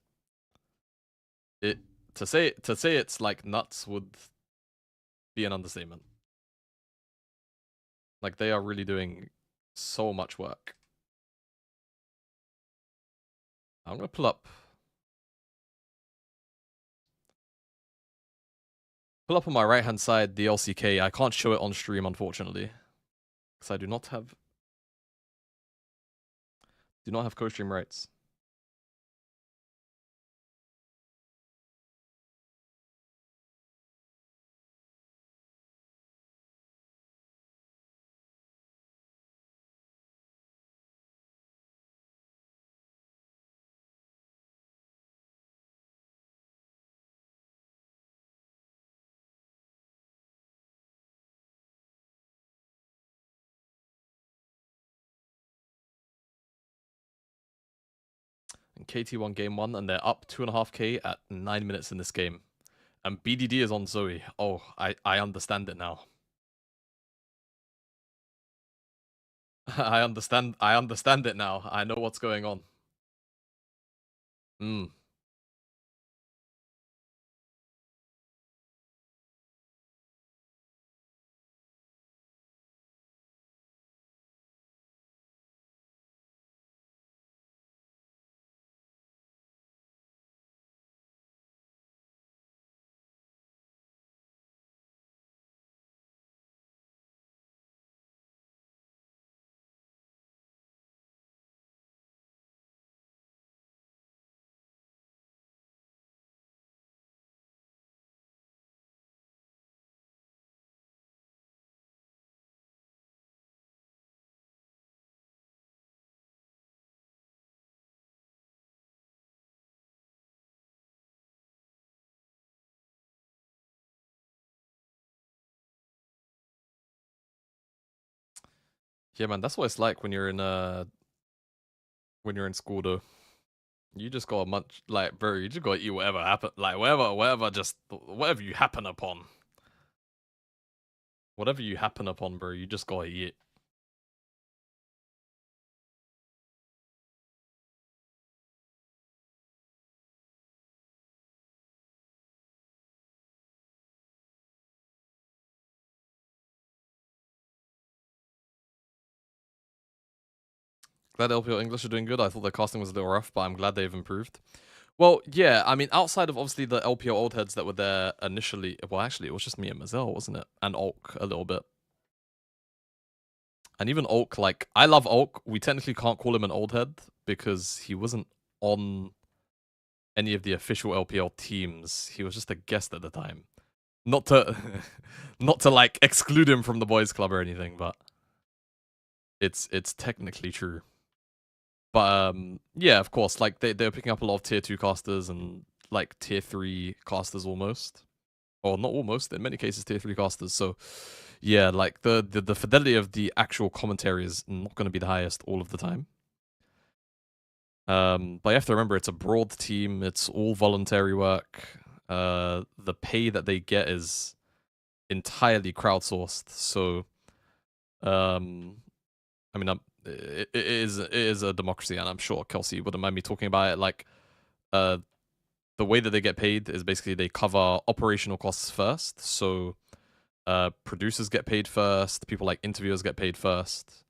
To say it's like nuts would be an understatement. Like, they are really doing so much work. I'm gonna pull up on my right hand side the LCK. I can't show it on stream, unfortunately, because I do not have co-stream rights. And KT won game 1, and they're up 2.5k at 9 minutes in this game. And BDD is on Zoe. Oh, I understand it now. I understand it now. I know what's going on. Yeah, man, that's what it's like when you're in school, though. You just gotta munch, like, bro. You just gotta eat whatever happen, like whatever you happen upon. Whatever you happen upon, bro. You just gotta eat it. Glad LPL English are doing good. I thought their casting was a little rough, but I'm glad they've improved. Well, yeah, I mean, outside of obviously the LPL old heads that were there initially, well, actually, it was just me and Mazel, wasn't it? And Ulk a little bit. And even Ulk, like, I love Ulk. We technically can't call him an old head because he wasn't on any of the official LPL teams. He was just a guest at the time. Not to, not to like exclude him from the boys' club or anything, but it's technically true. But yeah, of course, like they're picking up a lot of tier 2 casters and like tier 3 casters almost, or not almost. In many cases, tier 3 casters. So yeah, like the fidelity of the actual commentary is not going to be the highest all of the time. But you have to remember, it's a broad team. It's all voluntary work. The pay that they get is entirely crowdsourced. So, I mean, it is a democracy, and I'm sure Kelsey wouldn't mind me talking about it. Like, the way that they get paid is basically they cover operational costs first. So, producers get paid first. People like interviewers get paid first.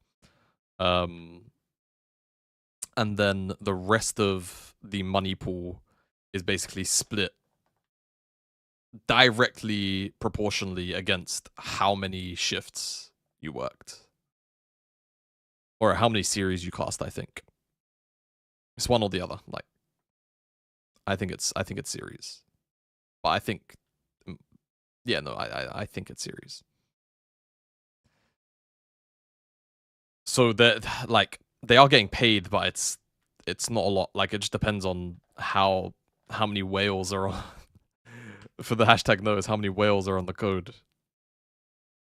And then the rest of the money pool is basically split directly proportionally against how many shifts you worked. Or how many series you cast, I think. It's one or the other. Like, I think it's series. But I think, yeah, no, I think it's series. So that, like, they are getting paid, but it's not a lot. Like, it just depends on how many whales are on. For the hashtag knows how many whales are on the code.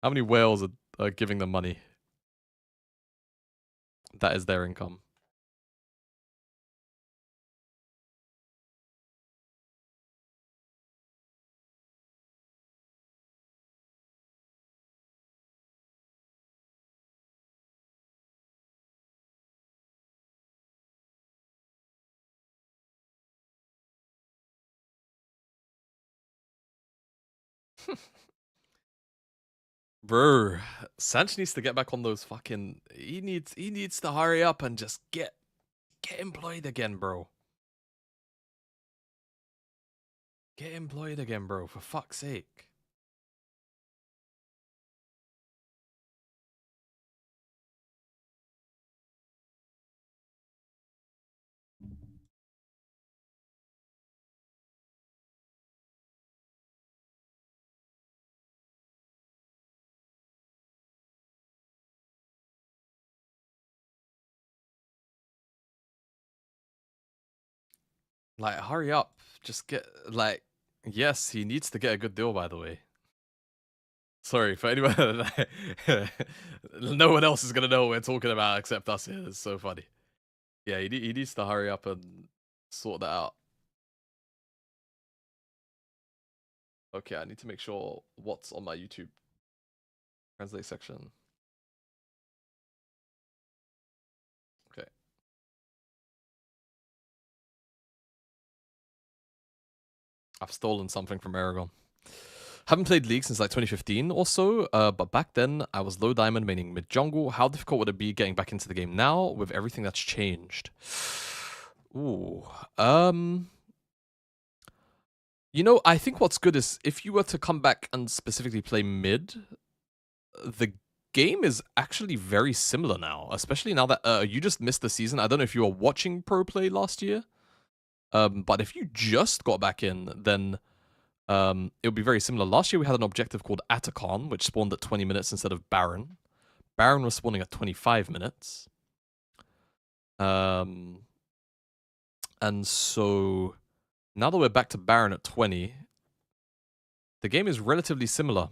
How many whales are giving them money? That is their income. Bro, Sanch needs to get back on those fucking. He needs to hurry up and just get employed again, bro. Get employed again, bro. For fuck's sake. Like, hurry up. Just get, like, yes, he needs to get a good deal, by the way. Sorry, for anyone, no one else is gonna know what we're talking about except us here. It's so funny. Yeah, he needs to hurry up and sort that out. Okay, I need to make sure what's on my YouTube translate section. Okay. I've stolen something from Aragon. Haven't played League since like 2015 or so, but back then I was low diamond, meaning mid jungle. How difficult would it be getting back into the game now with everything that's changed? Ooh, you know, I think what's good is if you were to come back and specifically play mid, the game is actually very similar now, especially now that you just missed the season. I don't know if you were watching pro play last year, but if you just got back in, then it would be very similar. Last year we had an objective called Atacon, which spawned at 20 minutes instead of Baron. Baron was spawning at 25 minutes. And so now that we're back to Baron at 20, the game is relatively similar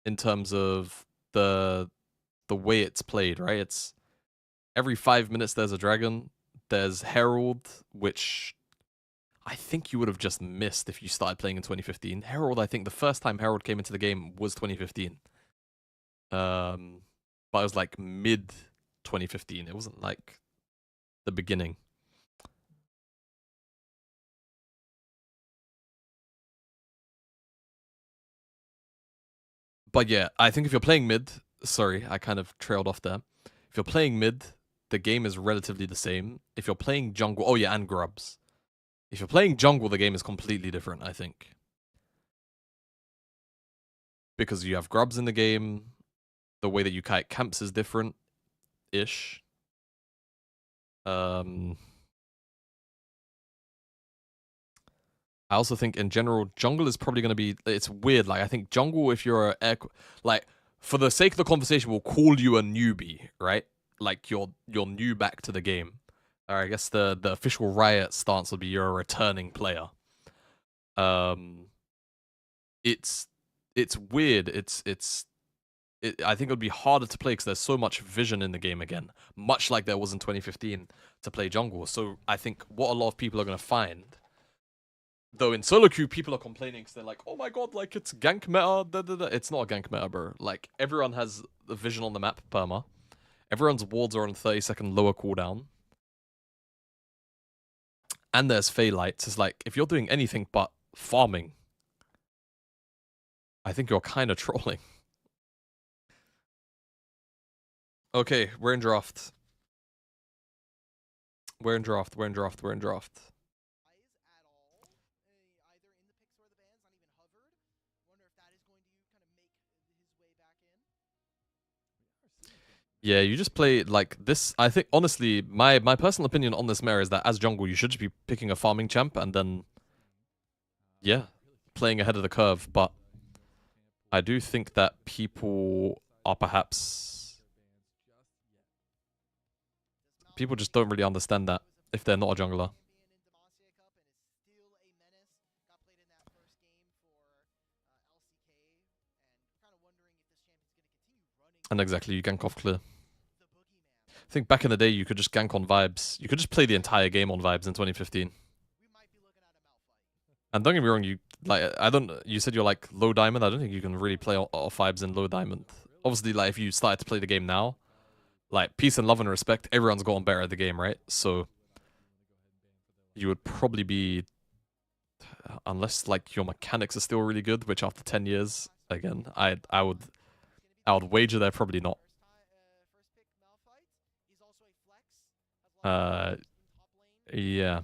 in terms of the way it's played, right? It's every 5 minutes there's a dragon. There's Herald, which I think you would have just missed if you started playing in 2015. Herald, I think the first time Herald came into the game was 2015. But it was like mid 2015. It wasn't like the beginning. But yeah, I think if you're playing mid, sorry, I kind of trailed off there. If you're playing mid, the game is relatively the same. If you're playing jungle, oh yeah, and grubs. If you're playing jungle, the game is completely different, I think. Because you have grubs in the game, the way that you kite camps is different-ish. I also think in general, jungle is probably going to be, it's weird. Like, I think jungle, if you're like, for the sake of the conversation, we'll call you a newbie, right? Like, you're new back to the game. Or I guess the official Riot stance would be you're a returning player. It's weird. I think it would be harder to play because there's so much vision in the game again, much like there was in 2015 to play jungle. So I think what a lot of people are going to find, though in solo queue, people are complaining because they're like, oh my god, like it's gank meta. Da, da, da. It's not a gank meta, bro. Like everyone has the vision on the map perma. Everyone's wards are on 30-second lower cooldown. And there's Fey lights. It's like, if you're doing anything but farming, I think you're kind of trolling. Okay, we're in draft. We're in draft. At all, either in the picks or the bans, not even hovered. Wonder if that is going to kind of make his way back in. Yeah, you just play like this. I think, honestly, my personal opinion on this meta is that as jungle, you should just be picking a farming champ and then, yeah, playing ahead of the curve. But I do think that people are perhaps... People just don't really understand that. if they're not a jungler. And exactly, you gank off clear. I think back in the day, you could just gank on vibes. You could just play the entire game on vibes in 2015. And don't get me wrong, you said you're like low diamond. I don't think you can really play off vibes in low diamond. Obviously, like if you started to play the game now, like peace and love and respect, everyone's gotten better at the game, right? So you would probably be, unless like your mechanics are still really good, which after 10 years, again, I would wager they're probably not. Yeah,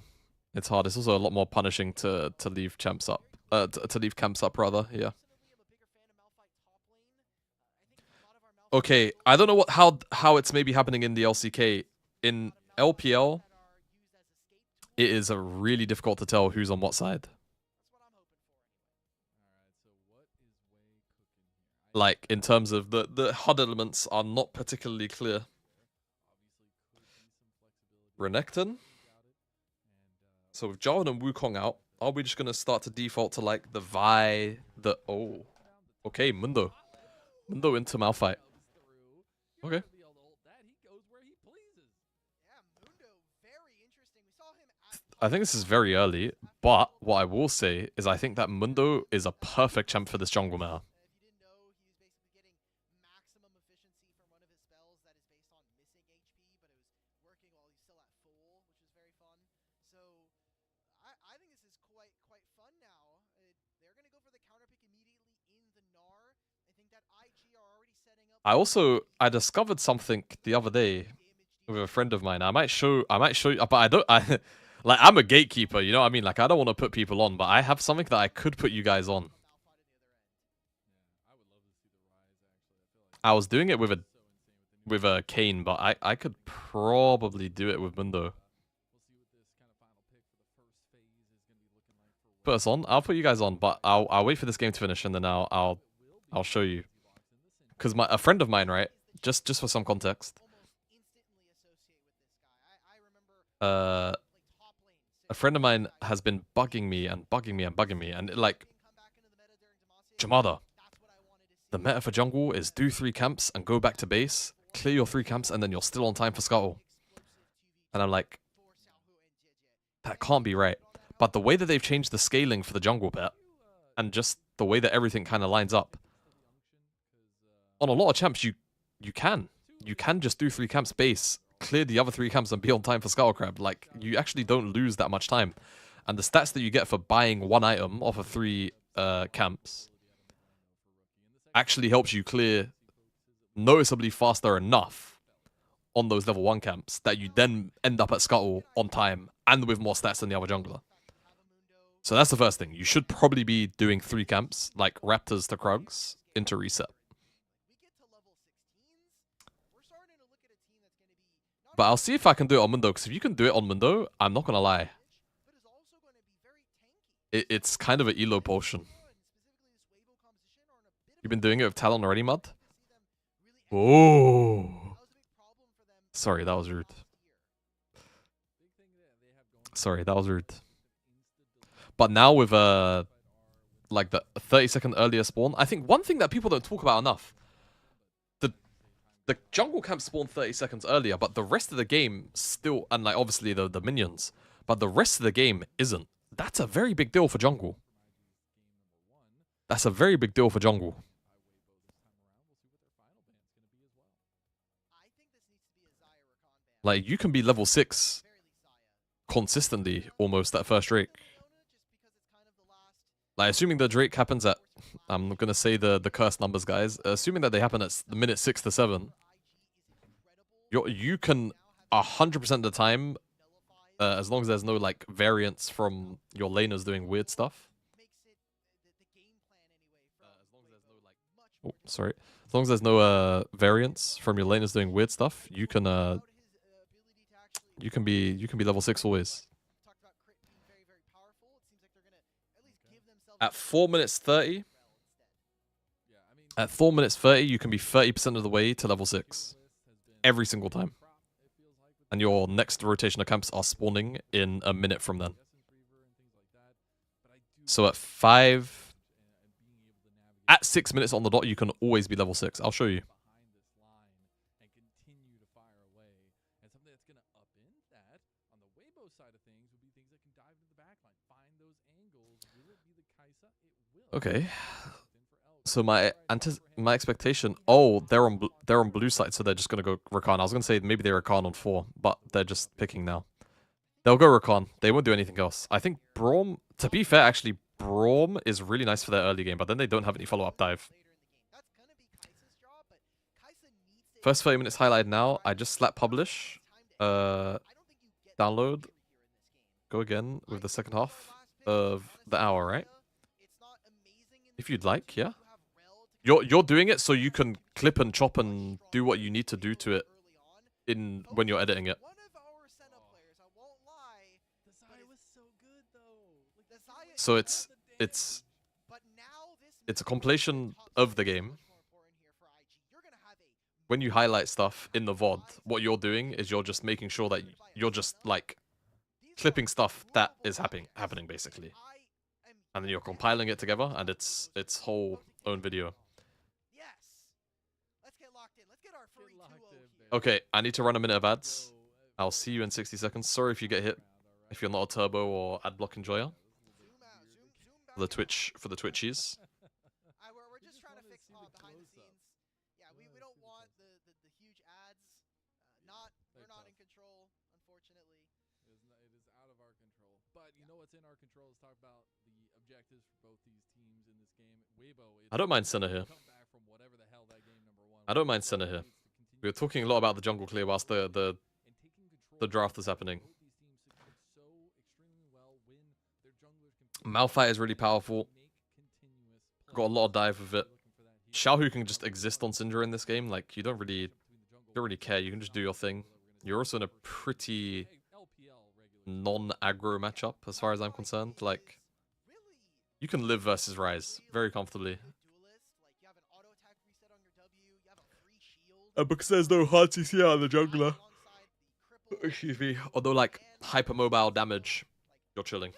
it's hard. It's also a lot more punishing to leave champs up. To leave camps up rather. Yeah. Okay, I don't know how it's maybe happening in the LCK. In LPL, it is really difficult to tell who's on what side. Like in terms of the HUD elements are not particularly clear. Renekton. So with Jarvan and Wukong out, are we just gonna start to default to like the Vi, the okay, Mundo into Malphite. Okay. I think this is very early, but what I will say is I think that Mundo is a perfect champ for this jungle meta. I discovered something the other day with a friend of mine. I might show you, but I'm a gatekeeper, you know what I mean? Like I don't want to put people on, but I have something that I could put you guys on. I was doing it with a Kane, but I could probably do it with Mundo. Put us on. I'll put you guys on, but I'll wait for this game to finish and then I'll show you. Because a friend of mine, right? Just for some context. A friend of mine has been bugging me, and like, Jamada, the meta for jungle is do 3 camps and go back to base, clear your 3 camps, and then you're still on time for scuttle. And I'm like, that can't be right. But the way that they've changed the scaling for the jungle pet, and just the way that everything kind of lines up, on a lot of champs, you can just do 3 camps base, clear the other 3 camps, and be on time for Scuttle Crab. Like, you actually don't lose that much time. And the stats that you get for buying 1 item off of 3 camps actually helps you clear noticeably faster enough on those level 1 camps that you then end up at Scuttle on time and with more stats than the other jungler. So that's the first thing. You should probably be doing 3 camps, like Raptors to Krugs, into reset. But I'll see if I can do it on Mundo, because if you can do it on Mundo, I'm not going to lie. It's kind of an elo potion. You've been doing it with Talon already, Mud? Oh. Sorry, that was rude. Sorry, that was rude. But now with like the 30-second earlier spawn, I think one thing that people don't talk about enough, the jungle camp spawned 30 seconds earlier, but the rest of the game still, and like obviously the minions, but the rest of the game isn't. That's a very big deal for jungle. That's a very big deal for jungle. Like, you can be level 6 consistently almost at first Drake. Like, assuming the Drake happens at, I'm gonna say the cursed numbers, guys. Assuming that they happen at the minute 6 to 7, you can 100% of the time, as long as there's no like variance from your laners doing weird stuff. Oh, sorry. As long as there's no variance from your laners doing weird stuff, you can be level 6 always. At 4 minutes 30, at 4 minutes 30, you can be 30% of the way to level 6 every single time. And your next rotation of camps are spawning in a minute from then. So at 6 minutes on the dot, you can always be level 6. I'll show you. Okay. So my expectation. Oh, they're on blue side, so they're just gonna go Rakan. I was gonna say maybe they Rakan on 4, but they're just picking now. They'll go Rakan. They won't do anything else. I think Braum. To be fair, actually, Braum is really nice for their early game, but then they don't have any follow-up dive. First 30 minutes highlighted now. I just slap publish. Download. Go again with the second half of the hour, right? If you'd like, yeah. You're doing it so you can clip and chop and do what you need to do to it when you're editing it. So it's a compilation of the game. When you highlight stuff in the VOD, what you're doing is you're just making sure that you're just like clipping stuff that is happening basically. And then you're compiling it together, and it's whole own video. Okay, I need to run a minute of ads. I'll see you in 60 seconds. Sorry if you get hit, if you're not a turbo or ad block enjoyer. For the Twitchies. We're just trying to fix behind the scenes. Yeah, we don't want the huge ads. We're not in control, unfortunately. It is out of our control. But you know what's in our control is talk about the objectives for both these teams in this game. Weibo, I don't mind center here. I don't mind center here. We were talking a lot about the jungle clear whilst the draft is happening. Malphite is really powerful. Got a lot of dive with it. Xiaohu can just exist on Syndra in this game. Like, you don't really care. You can just do your thing. You're also in a pretty non-aggro matchup as far as I'm concerned. Like, you can live versus Ryze very comfortably. Because there's no hard CC out of the jungler. Excuse me. Although, like, hypermobile damage, you're chilling.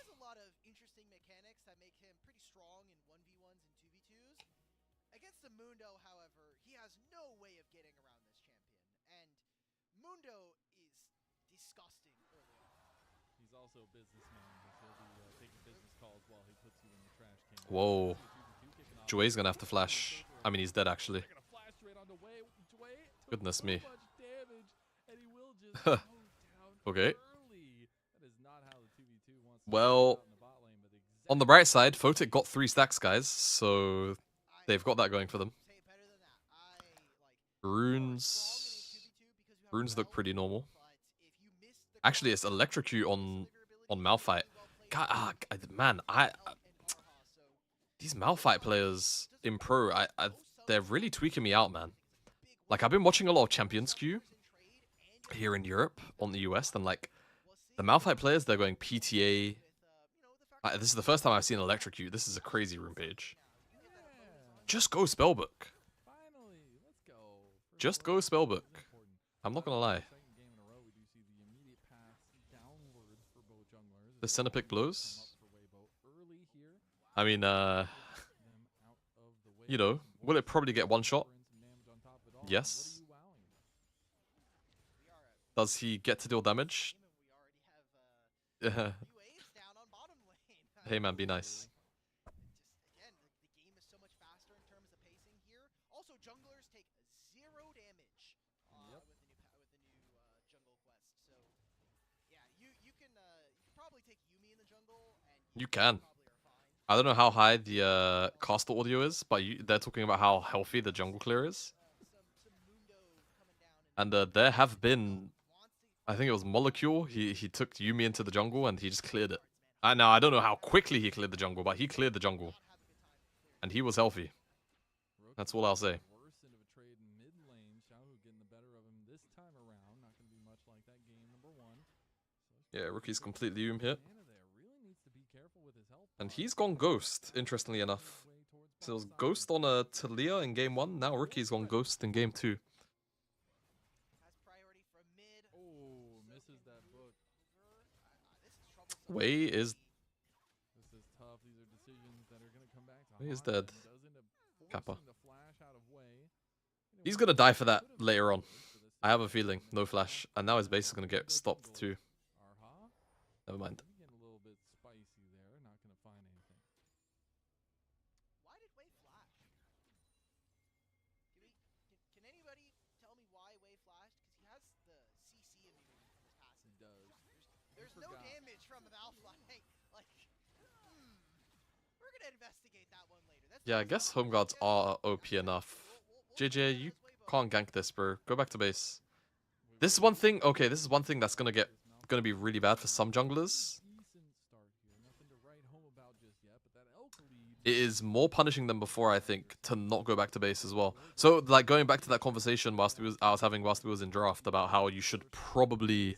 Whoa. Jue's gonna have to flash. I mean, he's dead, actually. Goodness me. Okay. Well, on the bright side, Photic got 3 stacks, guys, so they've got that going for them. Runes look pretty normal. Actually, it's Electrocute on Malphite. God, man, these Malphite players in pro, they're really tweaking me out, man. Like, I've been watching a lot of Champions Queue here in Europe, on the US, and like, the Malphite players, they're going PTA. This is the first time I've seen Electrocute. This is a crazy rune page. Just go Spellbook. Just go Spellbook. I'm not gonna lie. The center pick blows. I mean, you know, will it probably get one shot? Yes. Does he get to deal damage? Hey man, be nice. Again, the game is so much faster in terms of pacing here. Also, junglers take 0 damage with the new jungle quest. So yeah, you can probably take Yumi in the jungle, and you can. I don't know how high the caster audio is, but they're talking about how healthy the jungle clear is. And there have been, I think it was Molecule. He took Yumi into the jungle and he just cleared it. Now I don't know how quickly he cleared the jungle, but he cleared the jungle, and he was healthy. That's all I'll say. Yeah, Rookie's completely here. And he's gone Ghost, interestingly enough. So it was Ghost on a Talia in game 1, now Rookie's gone Ghost in game 2. Wei is This is tough. These are decisions that are going to come back to Wei is haunt him. dead. Does end up Kappa. forcing the flash out of Wei. He's gonna die for that later on. I have a feeling. No flash. And now his base is gonna get stopped too. Arha, Never mind. he's getting a little bit spicy there. Not going to find anything. Why did Wei flash? Can anybody tell me why Wei flashed? Because he has the CC immunity from his passive. He does. There's no damage from an Malfly. Like, we're gonna investigate that one later. That's Yeah, I guess home guards are OP enough. JJ, you can't gank this, bro. Go back to base. This is one thing. Okay, this is one thing that's gonna be really bad for some junglers. Decent start here. Nothing to write home about just yet, but that Elk lead. It is more punishing than before, I think, to not go back to base as well. So, like, going back to that conversation I was having whilst we was in draft about how you should probably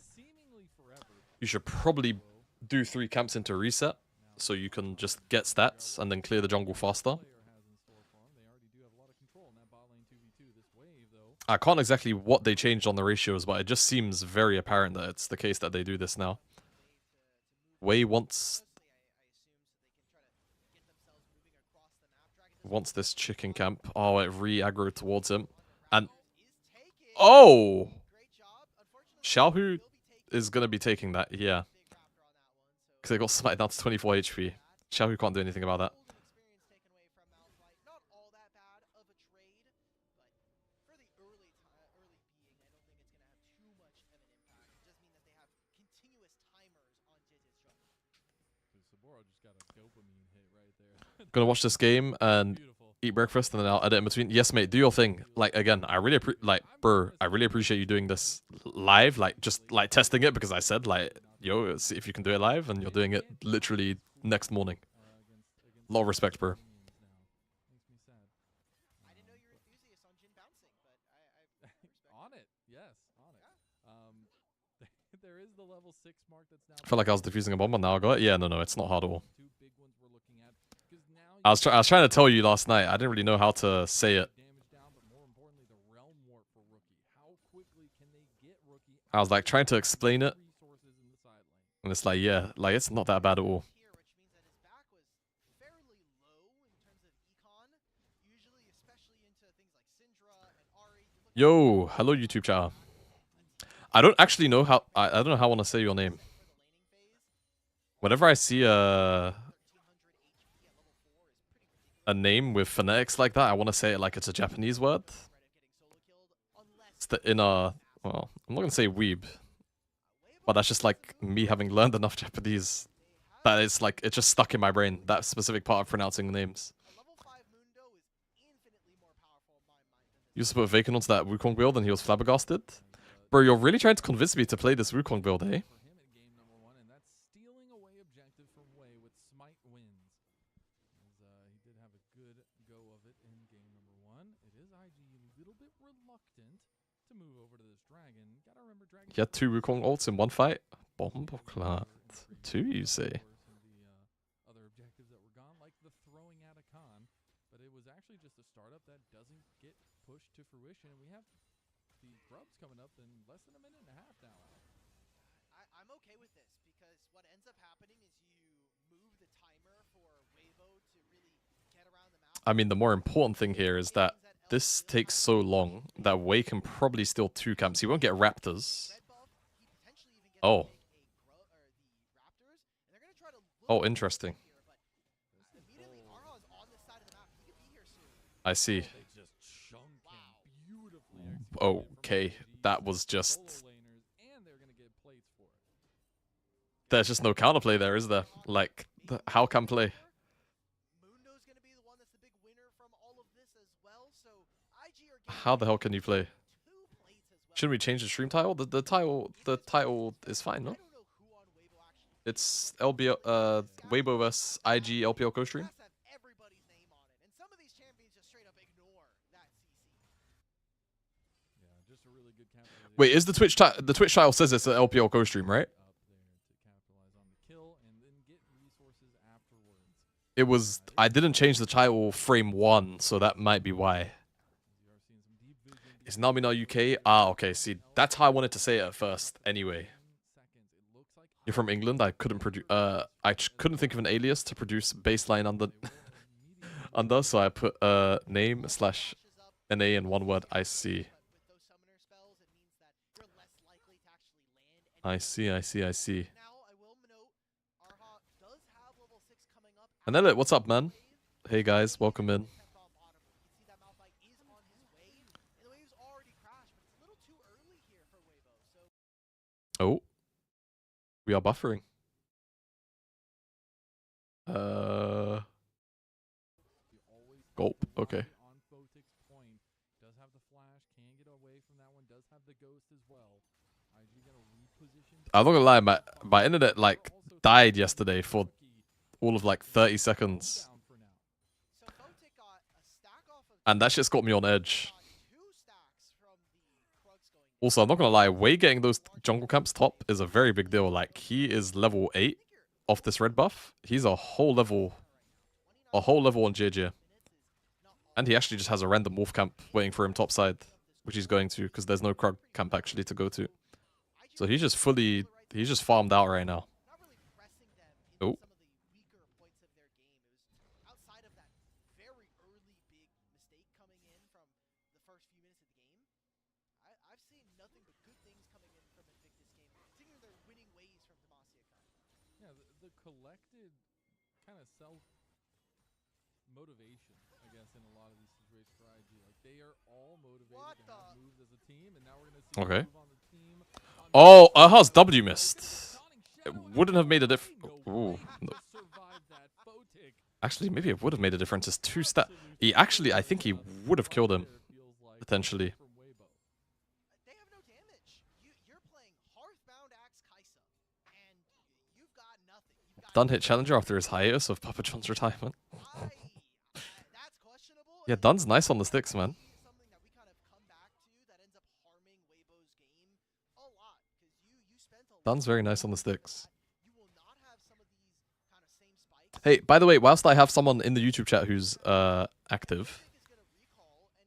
do 3 camps into reset, so you can just get stats and then clear the jungle faster. I can't exactly what they changed on the ratios, but it just seems very apparent that it's the case that they do this now. Wei wants this chicken camp. Oh, it re-aggroed towards him. And oh! Xiaohu is going to be taking that, yeah. Because they got smacked down to 24 HP. Xiaohu can't do anything about that. Gonna watch this game and eat breakfast and then I'll edit in between. Yes, mate, do your thing. Like, again, I really appreciate you doing this live, like, just, like, testing it, because I said, like, yo, see if you can do it live, and you're doing it literally next morning. A lot of respect, bro. On it, yes, on it. There is the level 6 mark that's now. I felt like I was defusing a bomb, and now I got it. Yeah, no, it's not hard at all. I was trying to tell you last night. I didn't really know how to say it. I was like trying to explain it, and it's like, yeah, like it's not that bad at all. Yo, hello YouTube chat. I don't actually know how. I don't know how I want to say your name. Whenever I see a name with phonetics like that, I want to say it like it's a Japanese word. It's the inner. Well, I'm not gonna say weeb, but that's just like me having learned enough Japanese that it's like it's just stuck in my brain. That specific part of pronouncing names. You used to put Vacant onto that Wukong build and he was flabbergasted. Bro, you're really trying to convince me to play this Wukong build, eh? He had 2 Wukong ults in one fight. Bomboclat. 2, you say? Other objectives that were gone, like the throwing at a con, but it was actually just a startup that doesn't get pushed to fruition. And we have the grubs coming up in less than a minute and a half now. I'm okay with this because what ends up happening is you move the timer for Weibo to really get around the map. I mean, the more important thing here is that this takes so long that Wei can probably steal 2 camps. He won't get Raptors. Oh. Oh, interesting. I see. Okay, that was just... There's just no counterplay there, is there? Like, how can play? How the hell can you play? Shouldn't we change the stream title? The title is fine, no? It's LBL Weibo vs IG LPL co-stream. Wait, is the Twitch title says it's an LPL co-stream, right? It was. I didn't change the title frame 1, so that might be why. Is Nami not UK? Ah, okay. See, that's how I wanted to say it at first. Anyway. You're from England. I couldn't produce. Couldn't think of an alias to produce baseline under. Under, so I put name slash NA in one word. I see. I see. I see. I see. And then what's up, man? Hey guys, welcome in. Oh, we are buffering. Gulp. Okay. I'm not gonna lie, my internet like died yesterday for all of like 30 seconds. And that shit's got me on edge. Also, I'm not gonna lie, Wei getting those jungle camps top is a very big deal. Like, he is level 8 off this red buff. He's a whole level on JDG. And he actually just has a random wolf camp waiting for him topside, which he's going to, because there's no Krug camp actually to go to. So he's just farmed out right now. Oh. The collected kind of self-motivation, I guess, in a lot of these situations for IG. Like, they are all motivated to have moves as a team, and now we're going to see Okay. move on the team. Oh, Aha's W missed. It wouldn't have made a difference. Ooh. No. Actually, maybe it would have made a difference. It's 2 stat. I think he would have killed him. Potentially. Dunn hit Challenger after his hiatus of Papa John's retirement. Yeah, Dunn's nice on the sticks, man. Dunn's very nice on the sticks. Hey, by the way, whilst I have someone in the YouTube chat who's active,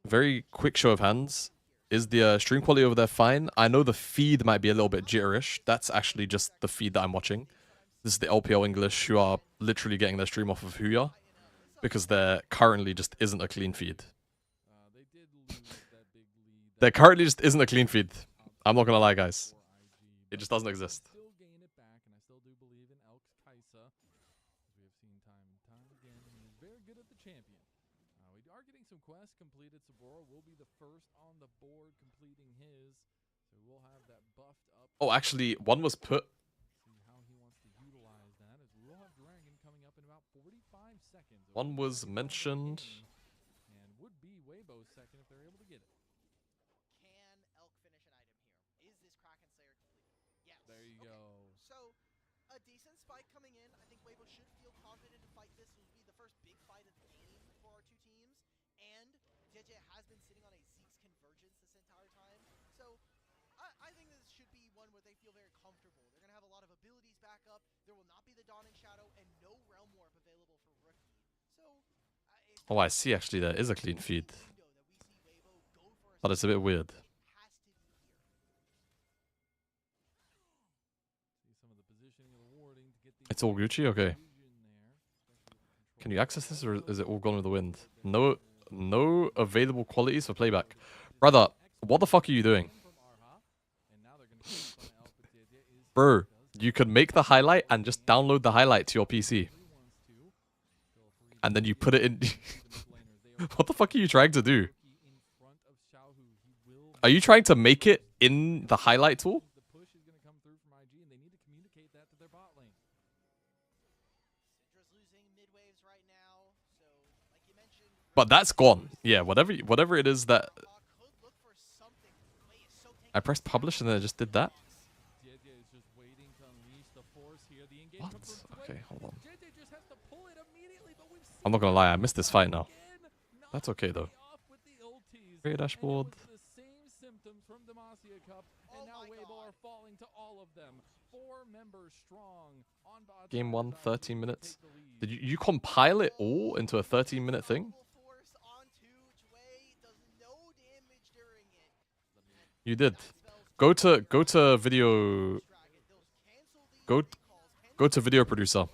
very quick show of hands. Is the stream quality over there fine? I know the feed might be a little bit jitterish. That's actually just the feed that I'm watching. This is the LPL English who are literally getting their stream off of Huya, because there currently just isn't a clean feed. There currently just isn't a clean feed. I'm not gonna lie, guys. It just doesn't exist. Some quests completed. Sabora will be the first on the board completing his. So we'll have that buffed up. Oh, actually, one was put. See how he wants to utilize that, as we will have Dragon coming up in about 45 seconds. One was mentioned. And would be Weibo's second if they're able to get it. Can Elk finish an item here? Is this Kraken Slayer complete? Yes. There you go. So, a decent spike coming in. I think Weibo should feel confident to fight this. This will be the first big fight of the game for our two teams. And JJ has been sitting on a Zeke's convergence this entire time. So I think this should be one where they feel very comfortable. They're going to have a lot of abilities back up. There will not be the Dawning Shadow and no Realm Warp available for Rookie. So oh, I see. Actually, there is a clean feed. But it's a bit weird. It's all Gucci? Okay. Can you access this, or is it all gone with the wind? No available qualities for playback. Brother, what the fuck are you doing? Bro, you could make the highlight and just download the highlight to your PC. And then you put it in... What the fuck are you trying to do? Are you trying to make it in the highlight tool? But that's gone. Yeah, whatever it is that... I pressed publish and then I just did that? What? Okay, hold on. I'm not gonna lie, I missed this fight now. That's okay though. Great dashboard. Game 1, 13 minutes. Did you compile it all into a 13-minute thing? You did. Go to video. Go to video producer.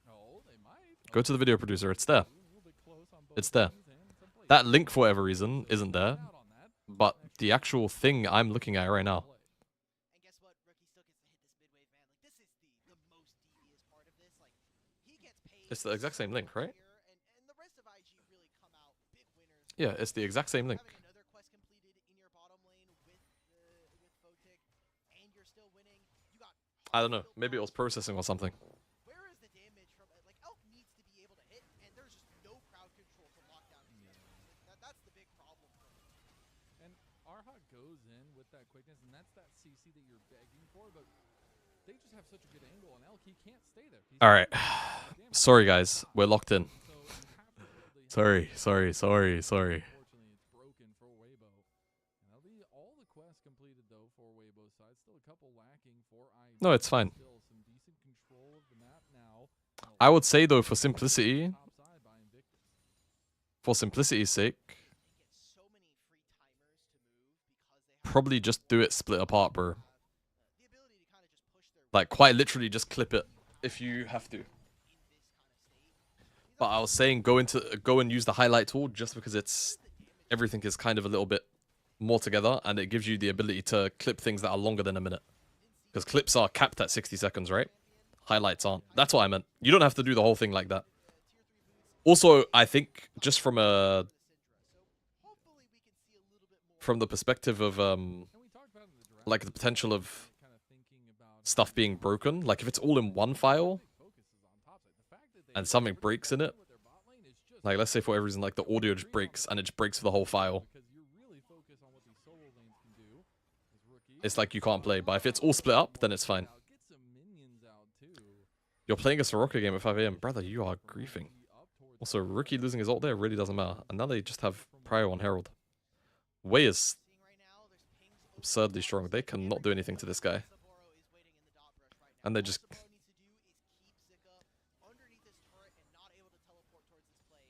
Oh, they might. Go to the video producer. It's there. A little bit close on both It's there. ends, and in some places, That link, for whatever reason, isn't there. out on that. But the actual thing I'm looking at right now. And guess what? Rookie still gets to hit this mid wave, man. Like, this is the most devious part of this. Like, he gets paid. It's the exact same link, right? And the rest of IG really come out big winners. Yeah, it's the exact same link. Having another quest completed in your bottom lane with Photic, and you're still winning. You got. I don't know. Maybe it was processing or something. Where is the damage from? Like, Elk needs to be able to hit, and there's just no crowd control to lock down these enemies. Like, that's the big problem for me. And Arha goes in with that quickness, and that's that CC that you're begging for, but they just have such a good angle on Elk, he can't stay there. He's All right. damage. Sorry, guys. We're locked in. So you have to be able to Sorry. Unfortunately, it's broken for Weibo. And that'll be all the quests completed, though, for Weibo's side. Still a couple lacking for IG. No, it's fine. Still some decent control of the map now. I would say, though, for simplicity, Top side by Invictus. for simplicity's sake, They get so many free timers to move because they have probably just do it split apart, bro. the ability to kind of just push their Like, quite literally, just clip it if you have to. in this kind of state. But I was saying go and use the highlight tool just because it's everything is kind of a little bit more together and it gives you the ability to clip things that are longer than a minute. Because clips are capped at 60 seconds, right? Highlights aren't. That's what I meant. You don't have to do the whole thing like that. Also, I think just from a Hopefully we can see a little bit more. from the perspective of And we talked about it in the draft. like the potential of Kind of thinking about stuff being broken, like if it's all in one file focuses on top side. The fact that they and something breaks in it, with their bot lane is just like let's say for whatever reason like the audio just breaks and it just breaks for the whole file, because you're really focused on what these solo lanes can do as rookie. it's like you can't play. But if it's all split up, then it's fine. Get some minions out too. You're playing a Soroka game at 5 AM. Brother, you are griefing. Also, Rookie losing his ult there really doesn't matter. And now they just have Prio on Herald. Wei is Seeing right now, there's pings over absurdly strong. They cannot do anything to this guy. Saboro is waiting in the dot brush right now. And they All just... Saboro needs to do is keep Zika underneath his turret and not able to teleport towards his play.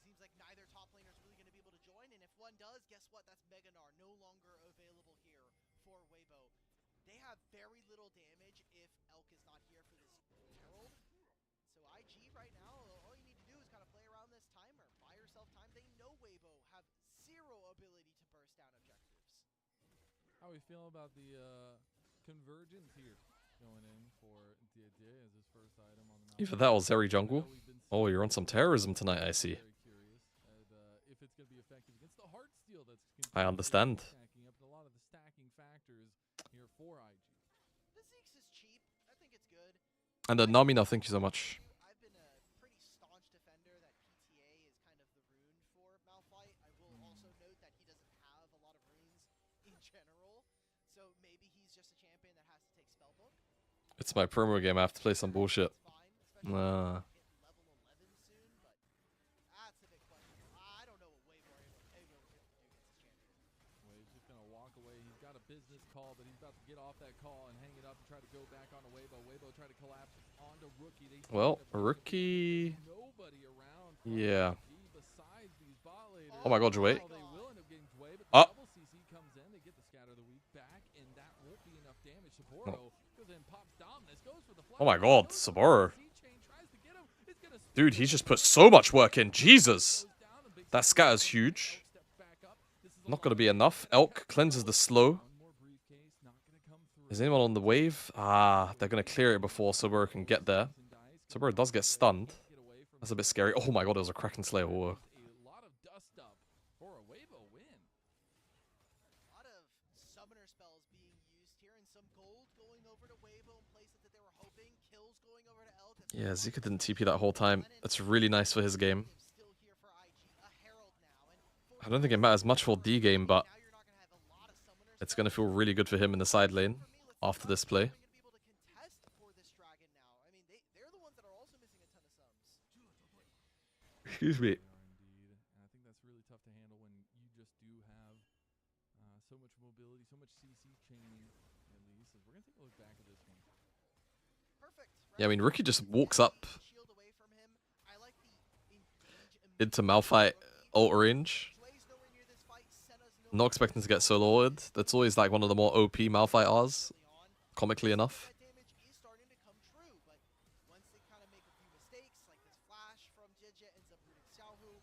Seems like neither top laner is really going to be able to join, and if one does, guess what? That's Meganar, no longer available here for Weibo. They have very little damage if Elk is not here for this Herald. So IG right now, all you need to do is kind of play around this timer, buy yourself time. They know Weibo have zero ability to burst down objectives. How we feel about the convergence here going in for JDG as his first item on the map? Either that or Zeri jungle. Oh, you're on some terrorism tonight, I see. Very curious if it's going to be effective against the Heartsteel that's I understand. stacking up, and a lot of the stacking factors here for IG. The Zeke's is cheap. I think it's good. And Namina, thank you so much. I've been a pretty staunch defender that PTA is kind of the rune for Malphite. I will also note that he doesn't have a lot of runes in general, so maybe he's just a champion that has to take Spellbook. It's my promo game. I have to play some bullshit. That's fine, especially Nah. if he hit level 11 soon, but that's a big question. I don't know what Weibo are able to do against this champion. Wave's just going to walk away. He's got a business call, but he's about to get off that call and hang it up and try to go back onto Weibo. Weibo try to collapse onto Rookie. They Well, find a Rookie... nobody around from Yeah. IG besides these bot laners. Oh my god, Jway. Well, they will end up getting Jway, but Ah. the double CC comes in. They get the Scatter of the Week back, and that won't be enough damage. Saboro goes in, pops Dominus, goes for the Oh my god, Saboro. C-chain tries to get him. It's gonna Dude, he's just put so much work in. Jesus. That scatter's huge. Not going to be enough. Elk cleanses the slow. Is anyone on the wave? Ah, they're going to clear it before Saburo can get there. Saburo does get stunned. That's a bit scary. Oh my god, it was a Kraken Slayer. Whoa. A lot of dust up for a Weibo win. A lot of summoner spells being used here, and some gold going over to Weibo in places that they were hoping. Kills going over to Elk. Yeah, Zika didn't TP that whole time. That's really nice for his game. Still here for IG, a Herald now, and I don't think it matters much for D game, but now you're not gonna have a lot of summoners. it's going to feel really good for him in the side lane after this play. Gonna be able to contest for this dragon now. I mean, they're the ones that are also missing a ton of sums. Excuse me. They are indeed, and I think that's really tough to handle when you just do have so much mobility, so much CC chaining. At least, as we're gonna take a look back at this one. Perfect. Yeah, I mean, Rookie just walks up Shield away from him. I like the engage into Malphite ult range. Jway's nowhere near this fight. Senna's nowhere Not expecting to get soloed. That's always like one of the more OP Malphite Rs, on. comically enough. That damage is starting Jett ends up looting Xiaohu.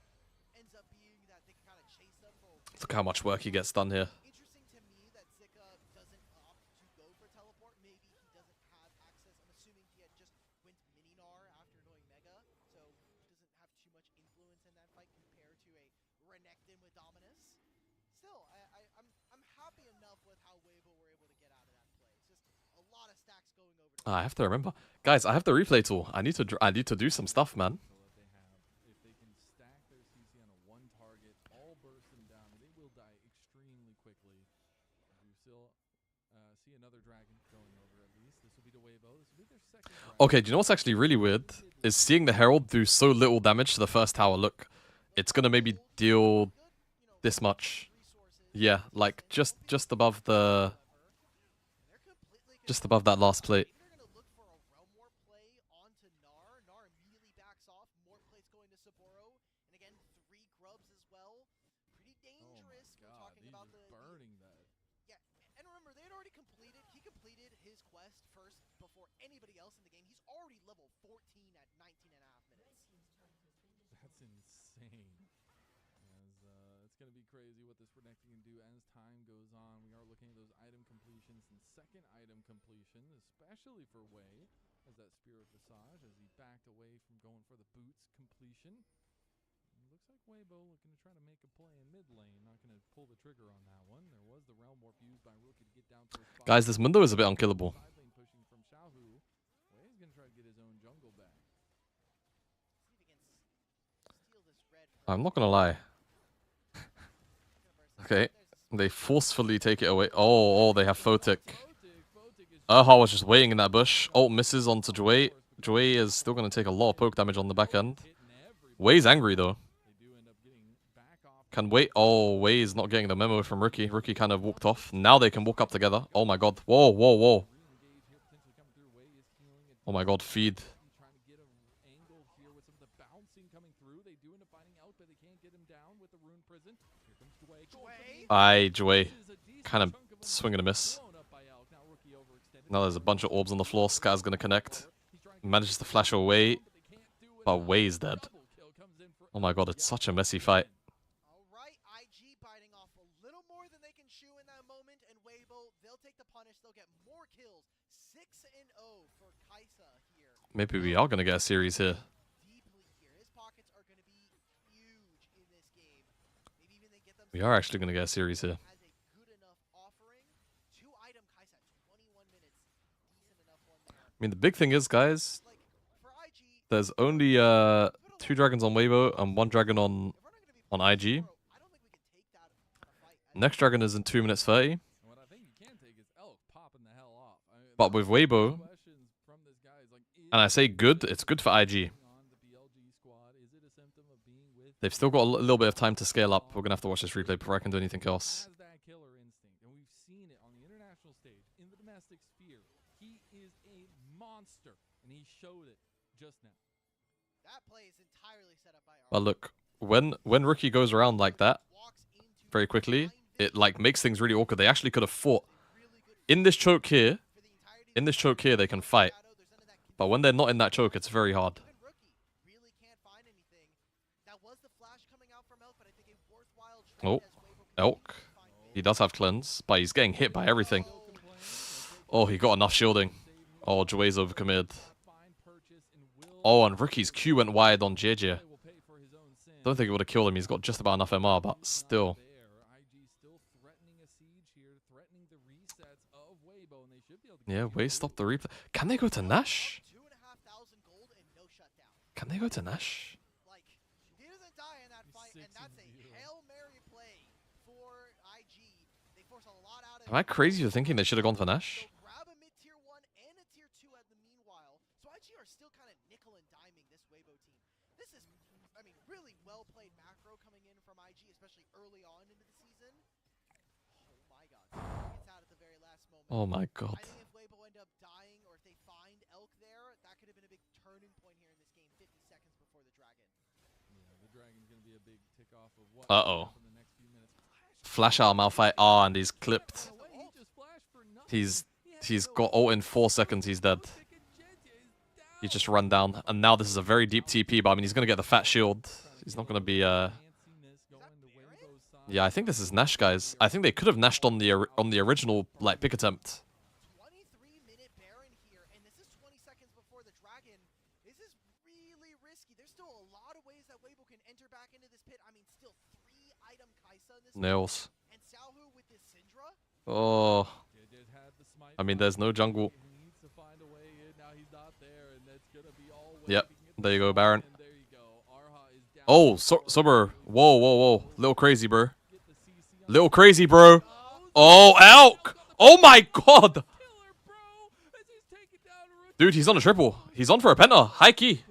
Ends up being that they can kind of chase them for. Look how much work he gets done here. Interesting to me that Zika doesn't opt to go for teleport. Maybe he doesn't have access. I'm assuming he had just went Mini-Gnar after going Mega, so doesn't have too much influence in that fight compared to a Renekton with Dominus. Still, I'm happy enough with how Weibo were able to get out of that play. It's just a lot of stacks going over to I have to remember, guys. I have the replay tool. I need to do some stuff, man. If they can stack their CC on a one target, all burst them down, they will die extremely quickly. We still see another dragon going over at least. This will be the Weibo. This will be their second dragon. Okay, do you know what's actually really weird? Is seeing the Herald do so little damage to the first tower. Look, it's gonna maybe deal this much. Yeah, like just above the, just above that last plate. They're going to look for a Realm War play onto Gnar. Gnar immediately backs off. More plates going to Saburo. And again, 3 grubs as well. Pretty dangerous. We're talking about the burning that. Yeah, and remember, they had already completed. He completed his quest first before anybody else in the game. He's already level 14 at 19 and a half minutes. That's insane. As it's going to be crazy what this Renekton can do as time goes on. We are looking at those item completions and second item completion, especially for Wei, as that Spirit Visage, as he backed away from going for the boots completion. It looks like Weibo looking to try to make a play in mid lane. Not going to pull the trigger on that one. There was the Realm Warp used by Rookie to get down to his Guys, this Mundo is a bit unkillable. side lane pushing from Xiaohu. Wei's going to try to get his own jungle back. See if he can steal this red from I'm not gonna lie. Okay, they forcefully take it away. Oh, they have Photic. Erha was just waiting in that bush. Ult misses onto Jway. Jway is still gonna take a lot of poke damage on the back end. Wei's angry though. Can Wei? Oh, Wei is not getting the memo from Rookie. Rookie kind of walked off. Now they can walk up together. Oh my god. Whoa, whoa, whoa. Oh my god, feed. Trying to get an angle here with some of the bouncing coming through. They do end up finding out, but they can't get him down with the rune prison. Here comes Jway. Aye, Jway. Kind of swing and a miss. Now there's a bunch of orbs on the floor. Skat's gonna connect. Manages to flash away, but Wei's dead. Oh my god, it's such a messy fight. Alright, IG biting off a little more than they can chew in that moment, and Weibo, they'll take the punish, they'll get more kills. 6-0 for Kaisa here. Maybe we are gonna get a series here. Deeply here. His pockets are going to be huge in this game. Maybe even they get them. We are actually gonna get a series here. Has a good enough offering. 2-item Kaisa, 21 minutes. Decent enough one there. I mean, the big thing is, guys, Like, for IG, there's only 2 dragons on Weibo and 1 dragon on if we're not going to be IG. I don't think we can take that on a fight. Next dragon is in 2 minutes 30. And what I think you can take is Elk popping the hell off. I mean, But with Weibo, questions from this guy is like, and I say good, it's good for IG. on the BLG squad, is it a symptom of being with They've still got a little bit of time to scale up. We're gonna have to watch this replay before I can do anything else. has that killer instinct, and we've seen it on the international stage, in the domestic sphere. He is a monster, and he showed it just now. That play is entirely set up by But look, when Rookie goes around like that walks into very quickly, it like makes things really awkward. They actually could have fought really good in this choke here. for the entirety. In this choke here, they can fight. Shadow, there's none of that But when they're not in that choke, it's very hard. even Rookie really can't find anything. That was the flash coming out from Elk, but I think a worthwhile trade Oh, as Weibo Elk. continues to find He does have cleanse, but he's getting hit by everything. Oh, he got enough shielding. Oh, Jway's overcommitted. Fine purchase and will Oh, and Rookie's Q went wide on JJ. will pay for his own sin. Don't think it would have killed him. He's got just about enough MR, but still. There, IG still threatening a siege here, threatening the resets of Weibo, and they should be able to Yeah, get Wei stopped the replay. Can they go to Nash? 2,500 gold and no shutdown. Can they go to Nash? Like, he doesn't die in that fight, and that's a Hail Mary play for IG. They force a lot out of Am I crazy for thinking they should have gone for Nash? So grab a mid-tier 1 and a tier 2 at the meanwhile. So IG are still kind of nickel and diming this Weibo team. This is, I mean, really well-played macro coming in from IG, especially early on into the season. Oh my god. Gets out at the very last moment. Oh my god. I think if Weibo end up dying, or if they find Elk there, that could have been a big turning point here in this game, 50 seconds before the Dragon. Yeah, the Dragon's gonna be a big tick off of what Uh-oh. in the next few minutes. Flash out Malphite. Ah, and he's clipped. By the way, he just flashed for nothing. He's got ult in 4 seconds. He's dead. He just run down, and now this is a very deep TP, but I mean, he's gonna get the fat shield. He's not gonna be, Yeah, I think this is Nash, guys. I think they could have Nashed on the original, like, pick attempt. 23-minute Baron here, and this is 20 seconds before the Dragon. This is really risky. There's still a lot of ways that Weibo can enter back into this pit. I mean, still 3-item Kaisa in this Nails. pit. And Xiaohu with this Syndra. Oh. I mean, there's no jungle. Yep, there you go, Baron. Oh, Sober. Whoa, whoa, whoa. Little crazy, bro. Little crazy, bro. Oh, Elk. Oh my god. Dude, he's on a triple. He's on for a penta. High key.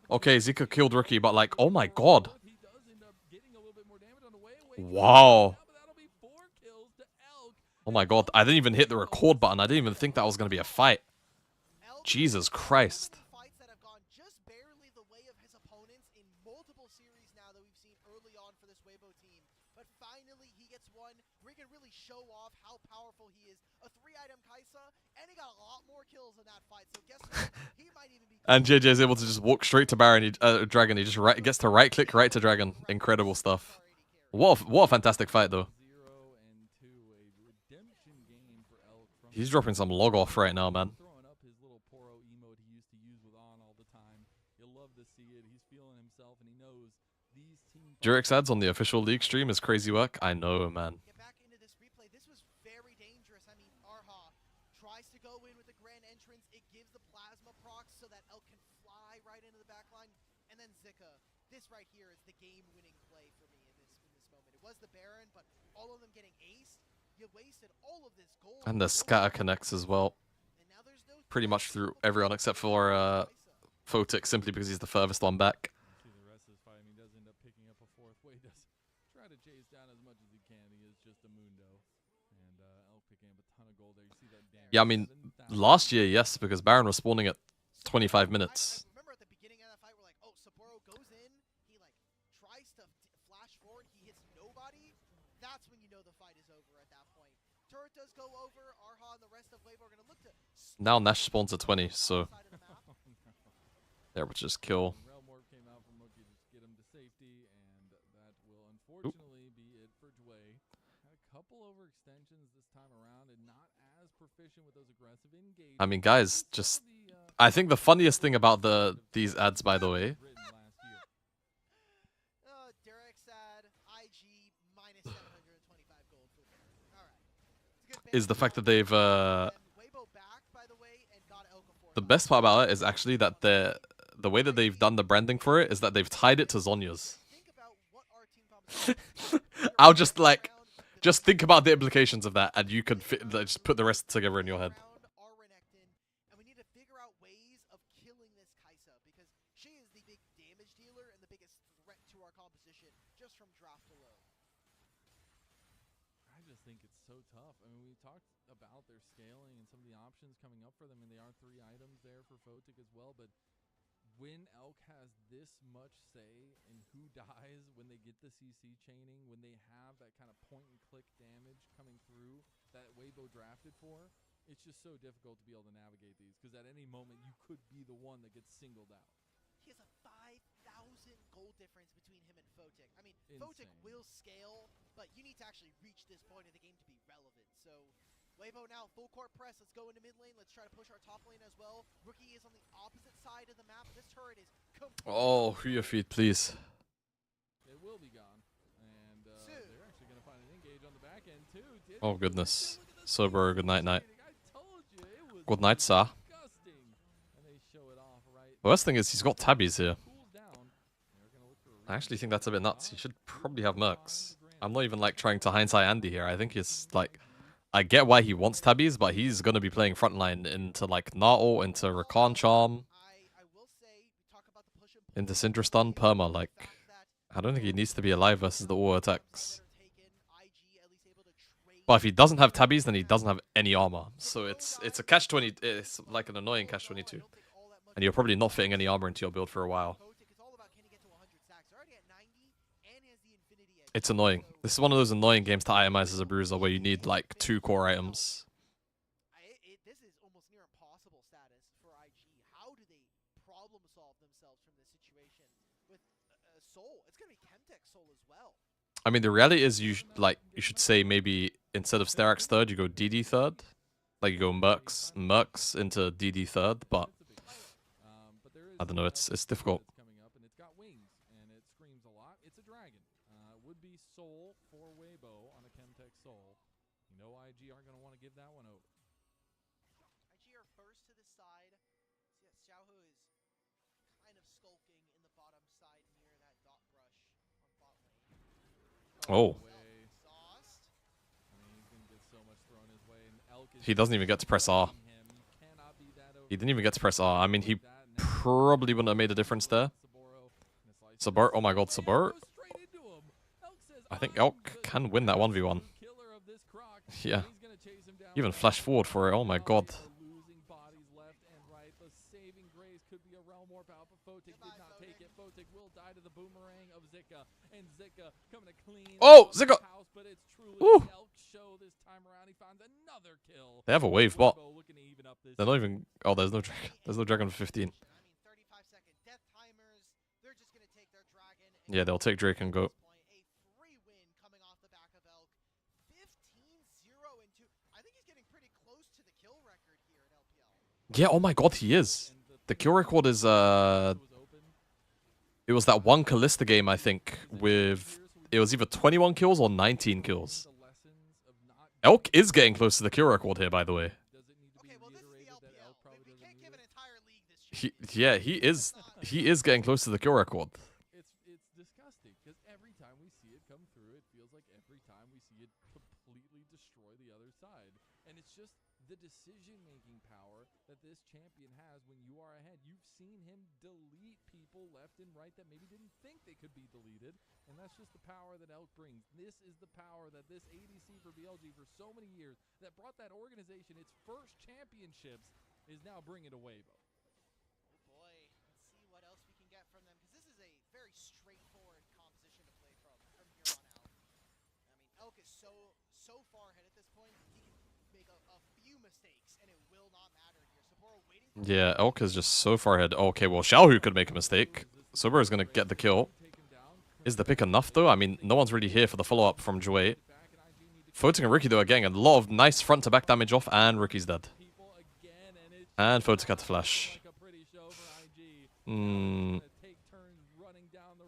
Okay, Zika killed Rookie, but like, oh my god. Wow. Oh my god, I didn't even hit the record button. I didn't even think that was going to be a fight. Jesus Christ. Fights that have gone just barely the way of his opponents in multiple series now that we've seen early on for this Weibo team. But finally, he gets one where he can really show off how powerful he is. A 3-item Kaisa, and he got a lot more kills in that fight. So guess what? He might even be... And JJ is able to just walk straight to Baron, Dragon. He just gets to right-click right to Dragon. Incredible stuff. What a fantastic fight, though. He's dropping some log off right now, man. Jurix ads on the official league stream is crazy work. I know, man. Get back into this replay. This was very dangerous. I mean, Arha tries to go in with a grand entrance. It gives the plasma procs so that Elk can fly right into the backline. And then Zika. This right here is the game-winning play for me in this moment. It was the Baron, but all of them getting aced. You wasted all of this gold. And the scatter connects as well. Pretty much through everyone except for Photic, simply because he's the furthest one back. Yeah, I mean, last year, yes, because Baron was spawning at 25 minutes. Remember at the beginning of that fight, we're like, oh, Saburo goes in, he like tries to flash forward, he hits nobody. That's when you know the fight is over at that point. Turret does go over, Arha and the rest of Weibo are gonna look to... Now Nash spawns at 20, so... There, which is kill. Oop. I mean, guys, just... I think the funniest thing about these ads, by the way... is the fact that they've... The best part about it is actually that the way that they've done the branding for it is that they've tied it to Zhonya's. I'll just, like... Just think about the implications of that, and you can just put the rest together in your head. And we need to figure out ways of killing this Kaisa, because she is the big damage dealer and the biggest threat to our composition, just from draft alone. I just think it's so tough. I mean, we talked about their scaling and some of the options coming up for them, and they are 3 items there for Photic as well, but when Elk has this much say in who dies when they get the CC chaining, when they have that kind of point-and-click damage coming through that Weibo drafted for, it's just so difficult to be able to navigate these, because at any moment you could be the one that gets singled out. He has a 5,000 gold difference between him and Photic. I mean, Photic will scale, but you need to actually reach this point of the game to be relevant. So, Weibo now, full court press. Let's go into mid lane. Let's try to push our top lane as well. Rookie is on the opposite side of the map. This turret is completely... Oh, who your feet, please. It will be gone. And they're actually going to find an engage on the back end, too. Oh, goodness. Sober, good night, night. Good night, sir. The worst thing is he's got tabbies here. I actually think that's a bit nuts. He should probably have mercs. I'm not even like trying to hindsight Andy here. I think it's like, I get why he wants tabbies, but he's going to be playing frontline into like Nato, into Rakan Charm, into Syndra Stun, Perma. Like, I don't think he needs to be alive versus the auto attacks. But if he doesn't have tabbies, then he doesn't have any armor. So it's a catch-20. It's like an annoying catch-22. And you're probably not fitting any armor into your build for a while. It's annoying. This is one of those annoying games to itemize as a bruiser where you need like 2 core items. This is almost near impossible status for IG. How do they problem solve themselves from this situation with Soul. It's gonna be Chemtech Soul as well. I mean, the reality is you should say maybe instead of Sterak's third, you go DD third. Like you go Mercs into DD third, but I don't know. It's difficult. Coming up, and it's got wings, and it screams a lot. It's a dragon. Would be Soul for Weibo on a Chemtech Soul. You know IG aren't going to want to give that one over. IG are first to the side. So yes, Xiaohu is kind of skulking in the bottom side near that dot brush on bot lane. Oh. Exhaust. I mean, he's going to get so much thrown his way, and Elk is He doesn't even get to press R. He didn't even get to press R. I mean, he probably wouldn't have made a difference there. Sabur, oh my god, Sabur. I think Elk can win that 1v1. Yeah. Even flash forward for it, oh my god. Oh, Zika! Ooh. They have a wave bot. They're not even. Oh, there's no dragon. There's no dragon for 15. I mean, 35-second death timers. They're just gonna take their dragon. And Yeah, they'll take Drake and go. a free win coming off the back of Elk. 15-0 and 2. I think he's getting pretty close to the kill record here at LPL. Yeah, oh my god, he is. The kill record is it was that one Callista game, I think, with it was either 21 kills or 19 kills. Elk is getting close to the kill record here, by the way. Okay, well this is the LPL. We can't give an entire league this He is getting close to the kill record. It's disgusting because every time we see it come through, it feels like every time we see it completely destroy the other side. And it's just the decision-making power that this champion has when you are ahead. You've seen him delete people left and right that maybe didn't think they could be deleted. And that's just the power that Elk brings. This is the power that this ADC for BLG for so many years that brought that organization its first championships is now bringing to Weibo. Oh boy, let's see what else we can get from them because this is a very straightforward composition to play from here on out. I mean, Elk is so far ahead at this point. He can make a few mistakes and it will not matter here. Sapporo waiting for Yeah, Elk is just so far ahead. Okay, well, Xiaohu could make a mistake. Sober is going to get the kill. Is the pick enough, though? I mean, no one's really here for the follow-up from Jue. Photic and Rookie, though, are getting a lot of nice front-to-back damage off, and Rookie's dead. And Photic had to flash.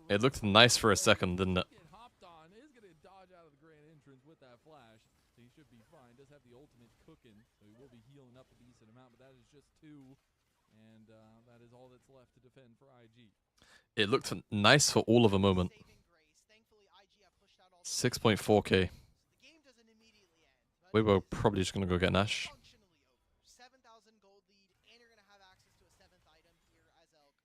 It looked nice for a second, didn't it? It looked nice for all of a moment. 6.4k. Weibo probably just gonna go get Nash. 7,000 gold lead, and you're gonna have access to a 7th item here as Elk.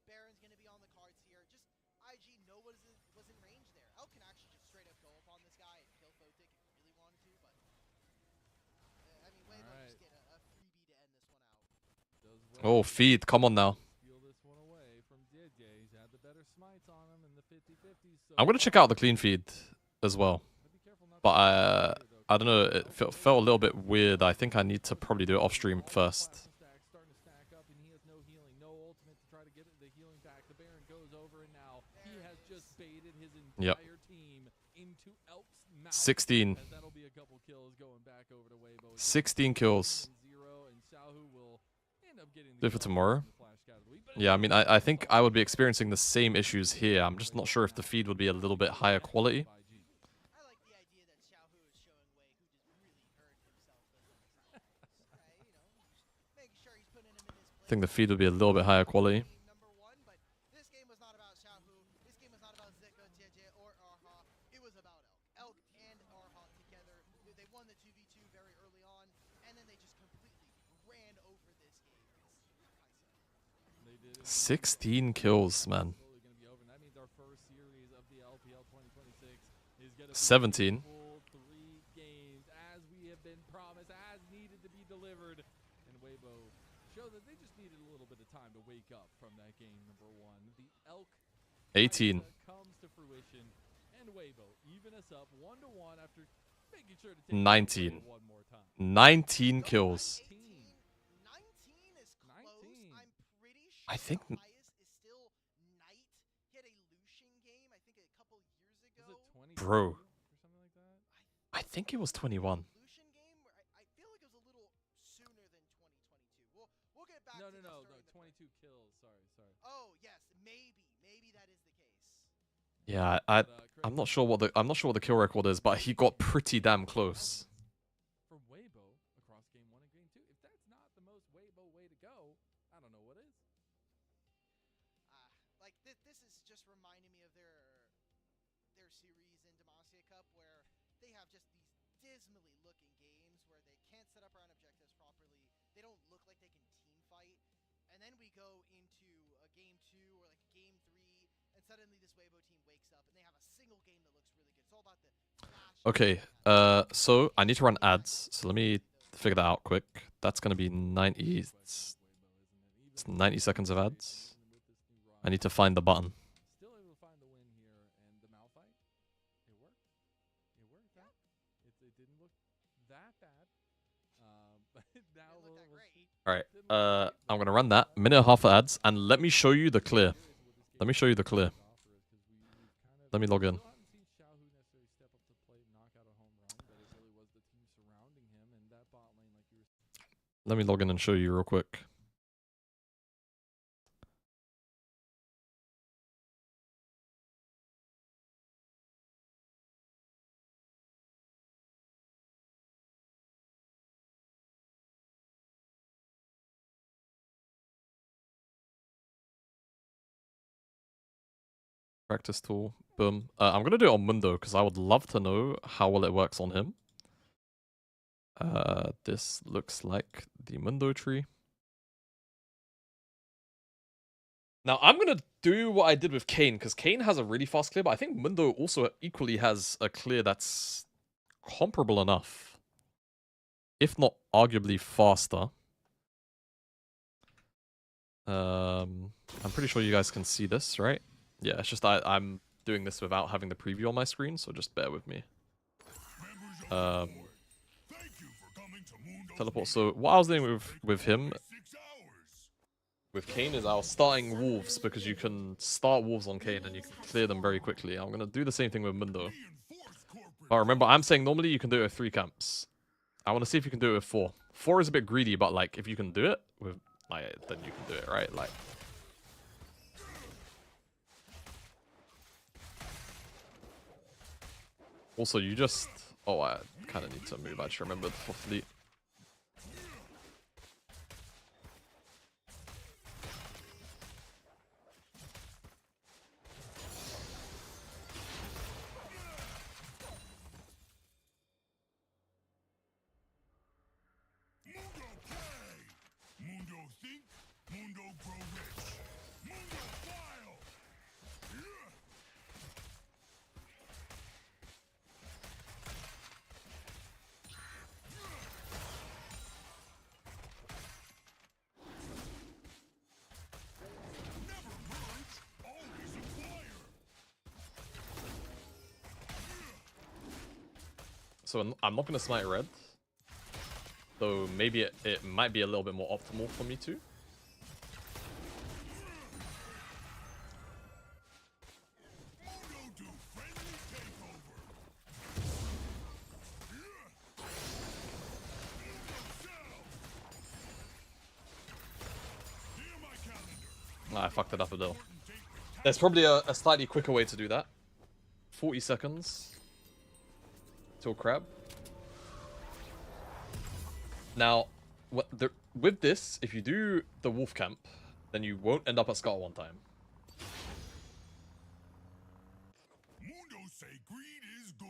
Baron's gonna be on the cards here. Just IG know was in range there. Elk can actually just straight up go up on this guy and kill Photic if he really wanted to, but I mean, Weibo just get a freebie to end this one out. Oh, feed, come on now. I'm gonna check out the clean feed as well, but I don't know. It felt a little bit weird. I think I need to probably do it off stream first. Yep. 16. 16 kills. Do it for tomorrow. Yeah, I mean, I think I would be experiencing the same issues here. I'm just not sure if the feed would be a little bit higher quality. I like the idea that Xiaohu is showing Wei who just really hurt himself making sure he's putting him in his place. I think the feed would be a little bit higher quality. Number one, but this game was not about Xiaohu. This game was not about Zika, JJ, or Arha. It was about Elk. Elk and Arha together. They won the 2v2 very early on, and then they just completely ran over this game. 16 kills, man. 17. As we have been promised, as needed to be delivered, and Weibo showed that they just needed a little bit of time to wake up from that game. Number one, the Elk 18. comes to fruition, and Weibo even us up 1-1 after making sure to take 19. one more time. 19 kills. 19 is close. I'm pretty I think highest is still Knight. He had a Lucian game, I think a couple years ago. Was it 20 Bro. or something like that? I think it was 21. Lucian game where I feel like it was a little sooner than 2022. We'll get back No, to no, this no, during the 22 kills. Sorry. Oh yes, maybe that is the case. Yeah, But, I'm not sure what the kill record is, but he got pretty damn close. for Weibo across game 1 and game 2. If that's not the most Weibo way to go, I don't know what is. Like this is just reminding me of their series in Demacia Cup where they have just these dismally looking games where they can't set up around objectives properly. They don't look like they can team fight. And then we go into a game 2 or like a game 3 and suddenly this Weibo team wakes up and they have a single game that looks really good. It's all about the flash. Okay, so I need to run ads. So let me figure that out quick. That's gonna be 90. It's 90 seconds of ads. I need to find the button. Still able to find the win here, and the Malphite, it worked. It worked. Huh? It didn't look that bad. But now It looked that great. All right. I'm gonna run that minute and a half of ads, and let me show you the clear. Let me show you the clear. Let me log in. Let me log in and show you real quick. Practice tool. Boom. I'm gonna do it on Mundo because I would love to know how well it works on him. This looks like the Mundo tree. Now I'm gonna do what I did with Kane because Kane has a really fast clear, but I think Mundo also equally has a clear that's comparable enough, if not arguably faster. I'm pretty sure you guys can see this, right? Yeah, it's just I'm doing this without having the preview on my screen, so just bear with me. Teleport. So what I was doing with him, with Kane, is I was starting wolves because you can start wolves on Kane and you can clear them very quickly. I'm gonna do the same thing with Mundo. But remember, I'm saying normally you can do it with 3 camps. I want to see if you can do it with 4. 4 is a bit greedy, but like if you can do it with like, then you can do it, right? Like. Also, you just... Oh, I kind of need to move. I just remembered for fleet. So I'm not going to smite red. Though maybe it might be a little bit more optimal for me to. I fucked it up a little. There's probably a slightly quicker way to do that. 40 seconds. Till crab. Now, with this, if you do the wolf camp, then you won't end up at Scar one time.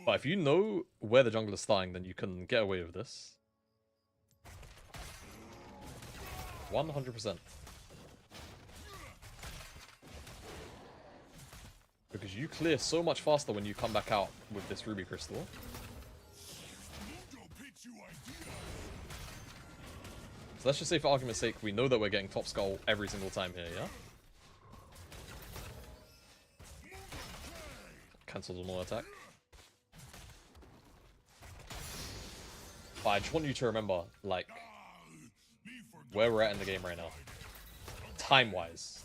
But if you know where the jungle is starting, then you can get away with this. 100%. Because you clear so much faster when you come back out with this ruby crystal. So let's just say, for argument's sake, we know that we're getting top skull every single time here, yeah? Cancels on all attack. But I just want you to remember, like, where we're at in the game right now. time-wise,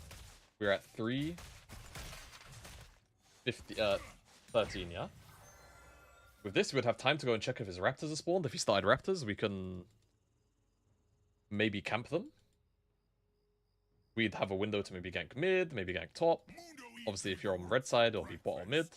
we're at 13, yeah? With this, we'd have time to go and check if his raptors are spawned. If he started raptors, we can maybe camp them. We'd have a window to maybe gank mid, maybe gank top. Obviously, if you're on red side, it'll be bot or mid.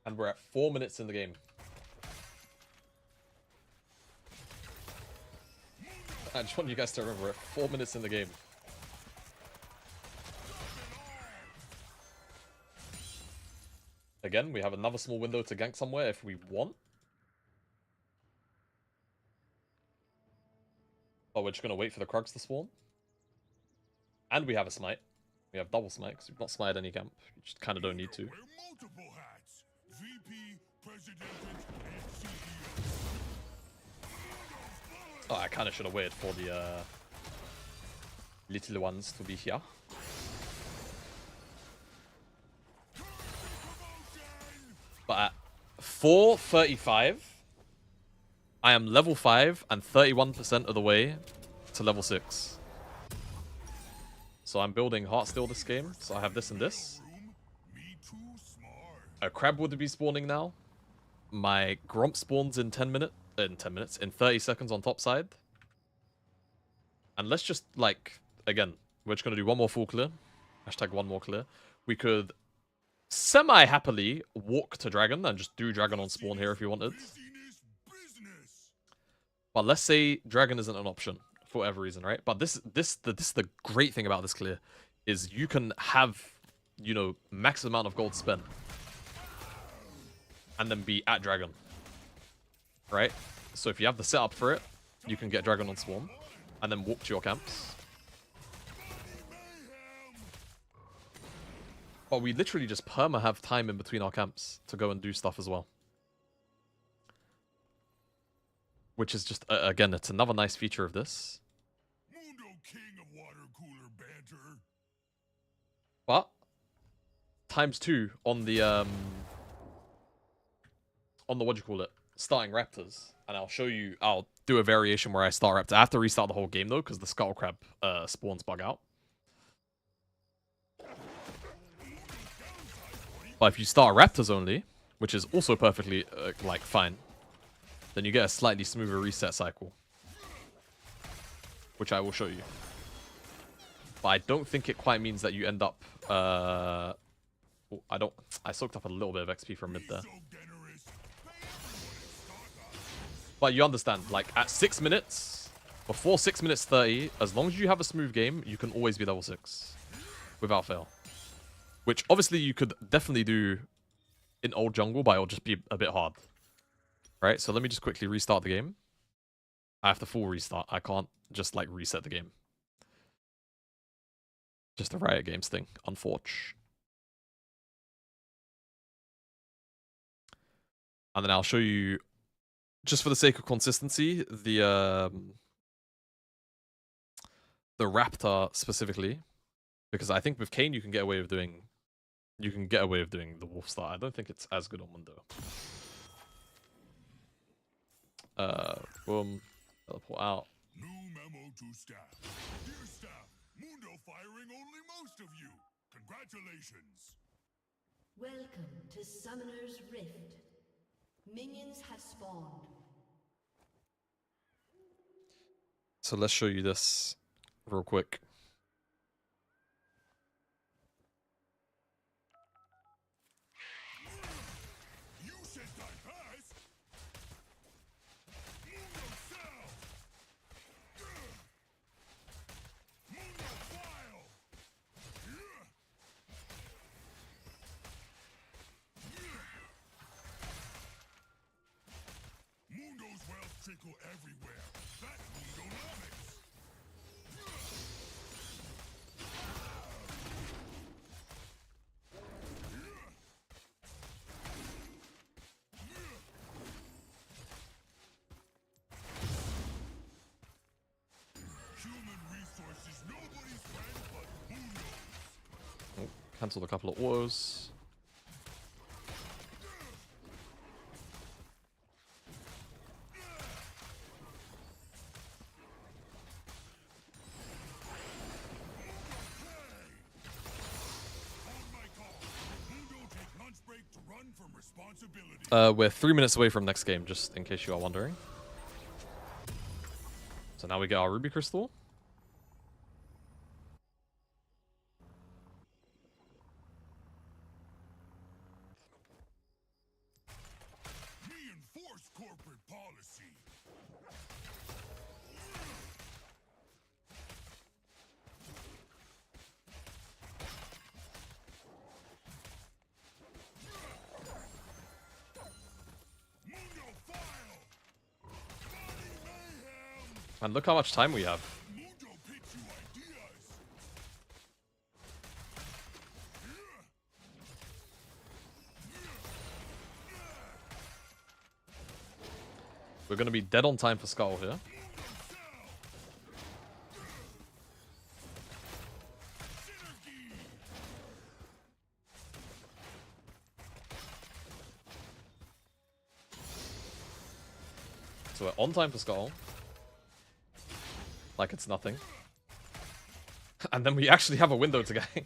And we're at 4 minutes in the game. I just want you guys to remember, we're at 4 minutes in the game. Again, we have another small window to gank somewhere if we want. But we're just going to wait for the Krugs to spawn. And we have a smite. We have double smite, because we've not smited any camp. You just kind of don't need to. Oh, I kind of should have waited for the little ones to be here. But at 4:35, I am level 5 and 31% of the way to level 6. So I'm building Heartsteel this game. So I have this and this. A crab would be spawning now. My Gromp spawns in 30 seconds on top side. And let's just, like, again, we're just going to do one more full clear. Hashtag one more clear. We could semi-happily walk to Dragon and just do Dragon on spawn here if you wanted. But let's say Dragon isn't an option for whatever reason, right? But this is the great thing about this clear is you can have, you know, max amount of gold spent and then be at Dragon, right? So if you have the setup for it, you can get Dragon on spawn and then walk to your camps. But we literally just perma have time in between our camps to go and do stuff as well. Which is just, again, it's another nice feature of this. Mundo king of water cooler banter. But ×2 on the what do you call it? Starting Raptors. And I'll do a variation where I start Raptor. I have to restart the whole game though, because the Scuttle Crab spawns bug out. But if you start Raptors only, which is also perfectly like fine, then you get a slightly smoother reset cycle, which I will show you. But I don't think it quite means that you end up. I soaked up a little bit of XP from mid there. But you understand, like at 6 minutes, before 6 minutes 30, as long as you have a smooth game, you can always be level 6 without fail. Which obviously you could definitely do in old jungle, but it'll just be a bit hard. Right, so let me just quickly restart the game. I have to full restart. I can't just like reset the game. Just a Riot Games thing, unfortunately. And then I'll show you, just for the sake of consistency, the Raptor specifically, because I think with Kayn you can get away with doing the Wolf start. I don't think it's as good on Mundo. Boom. Teleport out. New memo to staff. Dear staff, Mundo firing only most of you. Congratulations. Welcome to Summoner's Rift. Minions have spawned. So let's show you this real quick. You said I pass. Mundo sell. Mundo file. Mundo's wealth trickle everywhere. That's Mundonomics. Cancelled a couple of autos. We're 3 minutes away from next game, just in case you are wondering. So now we get our Ruby Crystal. Reinforce corporate policy. Mundo file. Body mayhem. And look how much time we have. Mundo pitch you ideas. We're going to be dead on time for Skull here. So we're on time for Skull. Like it's nothing. And then we actually have a window to gank.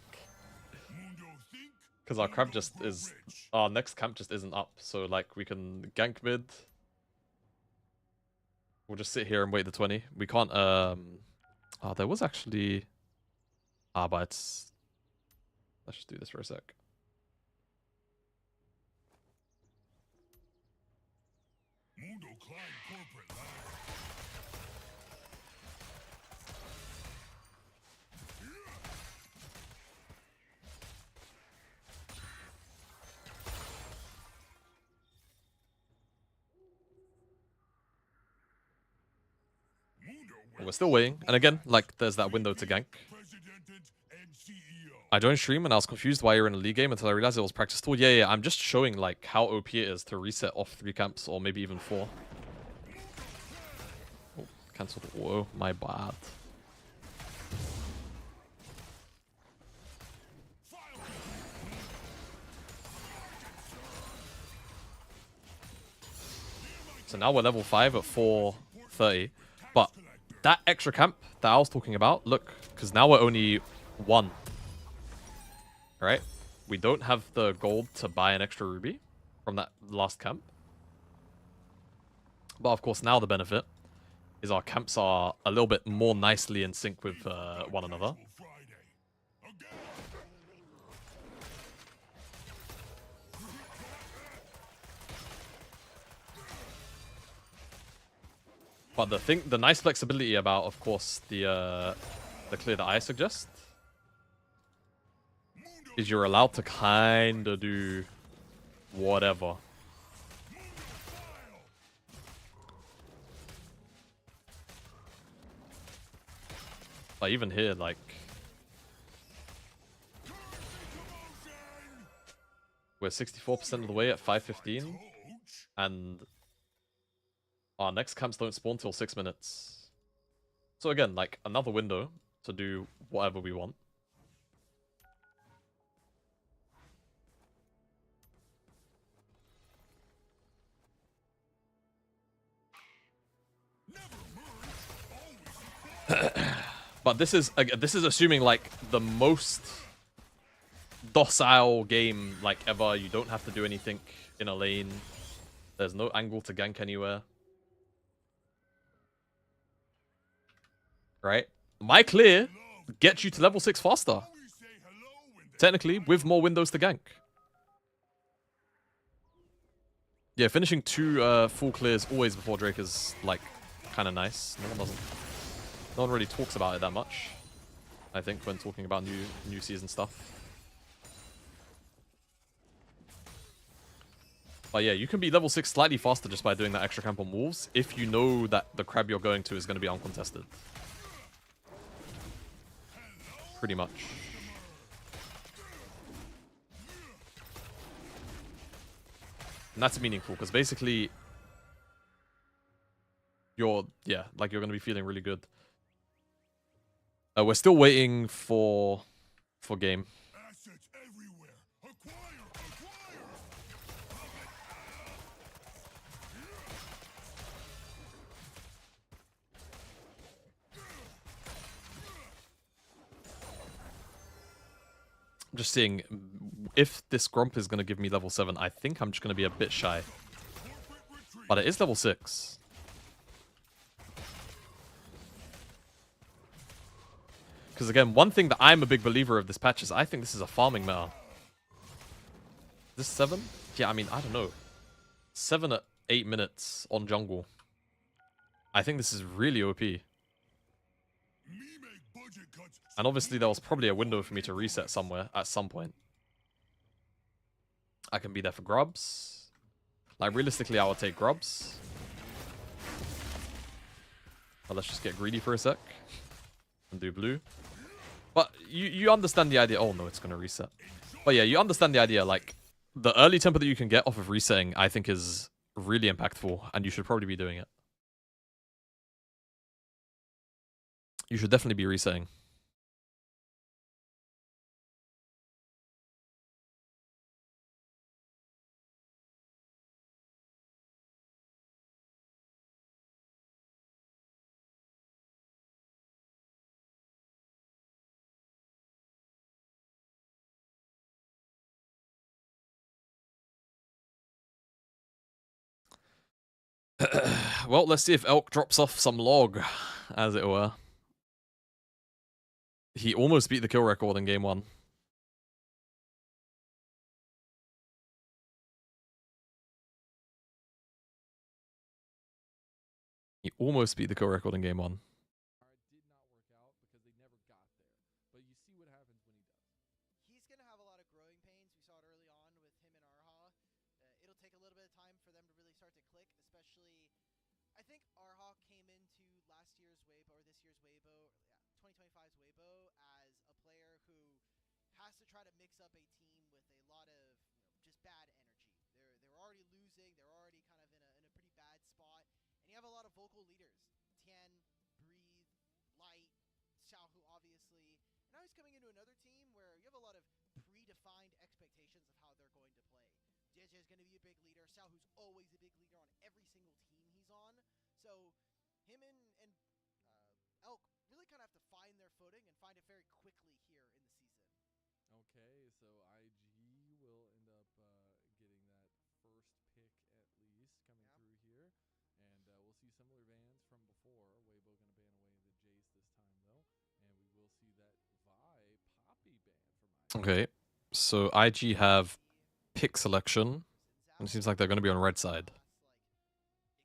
Because our crab just is... Our next camp just isn't up. So like we can gank mid. We'll just sit here and wait the 20. We can't, Oh, there was actually... but it's... Let's just do this for a sec. Mundo climb corporate ladder. We're still waiting. And again, like, there's that window to gank. I joined stream and I was confused why you're in a league game until I realized it was practice tool. Yeah, I'm just showing, like, how OP it is to reset off 3 camps or maybe even 4. Oh, cancelled. Whoa, my bad. So now we're level 5 at 430. But that extra camp that I was talking about, look, because now we're only 1. Right? We don't have the gold to buy an extra ruby from that last camp. But of course, now the benefit is our camps are a little bit more nicely in sync with one another. But the nice flexibility about, of course, the clear that I suggest is you're allowed to kind of do whatever. But even here, like, we're 64% of the way at 5:15, and our next camps don't spawn till 6 minutes. So again, like, another window to do whatever we want. But this is assuming, like, the most docile game, like, ever. You don't have to do anything in a lane. There's no angle to gank anywhere. Right? My clear gets you to level 6 faster. Technically, with more windows to gank. Yeah, finishing 2 full clears always before Drake is, like, kind of nice. No one really talks about it that much, I think, when talking about new season stuff. But yeah, you can be level 6 slightly faster just by doing that extra camp on wolves if you know that the crab you're going to is going to be uncontested. Pretty much. And that's meaningful, because basically you're going to be feeling really good. We're still waiting for game. I'm just seeing if this Grump is going to give me level 7. I think I'm just going to be a bit shy. But it is level 6. Because again, one thing that I'm a big believer of this patch is I think this is a farming meta. Is this 7? Yeah, I mean, I don't know. 7 at 8 minutes on jungle. I think this is really OP. And obviously there was probably a window for me to reset somewhere at some point. I can be there for grubs. Like, realistically, I would take grubs. But let's just get greedy for a sec. And do blue. But you understand the idea. Oh, no, it's going to reset. But yeah, you understand the idea. Like, the early tempo that you can get off of resetting, I think is really impactful. And you should probably be doing it. You should definitely be resetting. Well, let's see if Elk drops off some log, as it were. He almost beat the kill record in game 1. He almost beat the kill record in game 1. Did not work out because they never got there. But you see what happens when he does. He's going to have a lot of growing pains. We saw it early on with him and Arha. It'll take a little bit of time for them to really start to click, especially... I think Arha came into last year's Weibo, or this year's Weibo, 2025's Weibo, as a player who has to try to mix up a team with a lot of just bad energy. They're already losing. They're already kind of in a pretty bad spot. And you have a lot of vocal leaders. Tian, Breathe, Light, Xiaohu, obviously. And now he's coming into another team where you have a lot of predefined expectations of how they're going to play. JDG is going to be a big leader. Xiaohu's always a big leader on every single team he's on. So him and Elk really kind of have to find their footing and find it very quickly here in the season. Okay, so IG will end up getting that first pick at least coming through here. And we'll see similar bans from before. Weibo going to ban away the Jace this time, though. And we will see that Vi Poppy ban from IG. Okay, so IG have pick selection. And it seems like they're going to be on red side.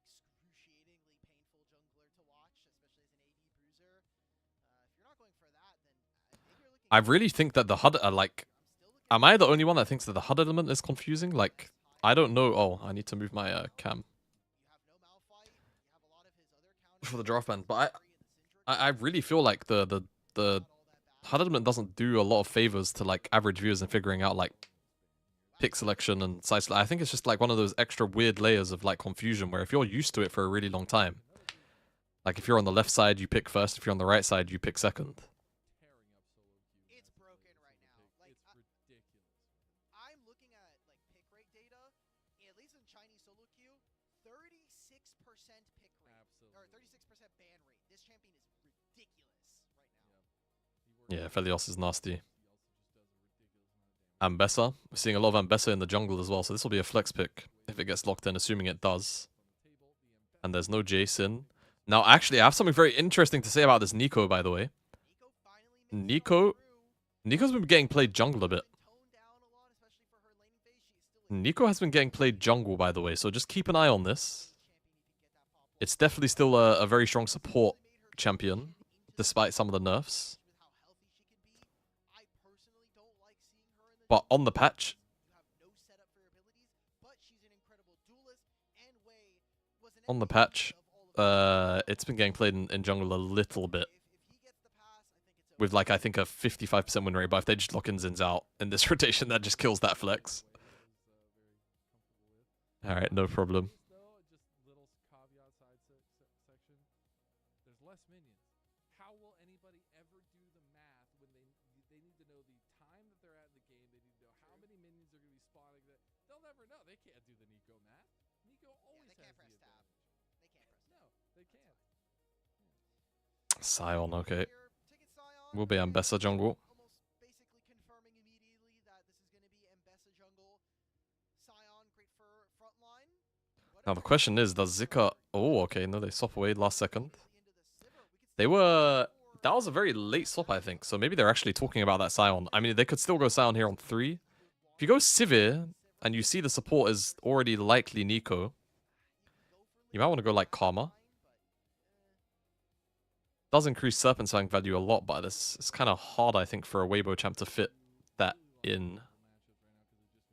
Excruciatingly painful jungler to watch, especially as an AD bruiser. If you're not going for that, then maybe you're looking... I really think that the HUD are like... Am I the only one that thinks that the HUD element is confusing? Like, I don't know. Oh, I need to move my cam. For the draft ban. But I really feel like the HUD element doesn't do a lot of favors to like average viewers in figuring out like pick selection and size. I think it's just like one of those extra weird layers of like confusion where if you're used to it for a really long time, like if you're on the left side, you pick first. If you're on the right side, you pick second. It's broken right now. Like, It's ridiculous. I'm looking at like pick rate data, at least in Chinese solo queue, 36% pick rate. Absolutely. Or 36% ban rate. This champion is ridiculous right now. Yeah, Felios is nasty. Ambessa. We're seeing a lot of Ambessa in the jungle as well, so this will be a flex pick if it gets locked in, assuming it does. And there's no Jason. Now, actually, I have something very interesting to say about this Nico, by the way. Nico's been getting played jungle a bit. Nico has been getting played jungle, by the way, so just keep an eye on this. It's definitely still a very strong support champion, despite some of the nerfs. But on the patch, it's been getting played in jungle a little bit. With like, I think a 55% win rate, but if they just lock in Zins out in this rotation, that just kills that flex. Alright, no problem. Just little caveat side section. There's less minions. How will anybody ever do the math when they need to know the time that they're at in the game? They need to know how many minions are going to be spawning. They'll never know. They can't do the Nico math. Nico always They can't has press the tab. advantage. They can't press tab. No, they can't. Sion, okay. Will be Ambessa jungle. Almost basically confirming immediately Now the question is, does Zika... Oh, okay, no, they swap away last second. Into the Sivir. We could They see were... four. That was a very late swap, I think. So maybe they're actually talking about that Scion. I mean, they could still go Scion here on 3. If you go Sivir, and you see the support is already likely Nico, you might want to go like Karma. Does increase Serpent Fang value a lot, but it's kind of hard, I think, for a Weibo champ to fit that in.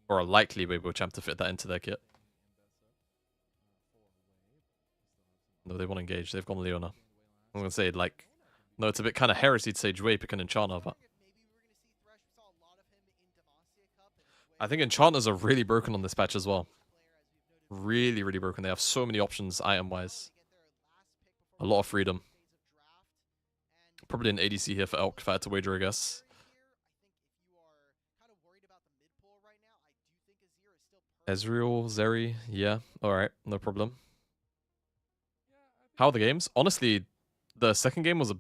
Or a likely Weibo champ to fit that into their kit. No, they want to engage. They've gone Leona. I'm going to say, like... No, it's a bit kind of heresy to say Jue pick an Enchanter, but... I think Enchanters are really broken on this patch as well. Really, really broken. They have so many options item-wise. A lot of freedom. Probably an ADC here for Elk if I had to wager, I guess. Ezreal, Zeri, yeah. Alright, no problem. How are the games? Honestly, the second game was a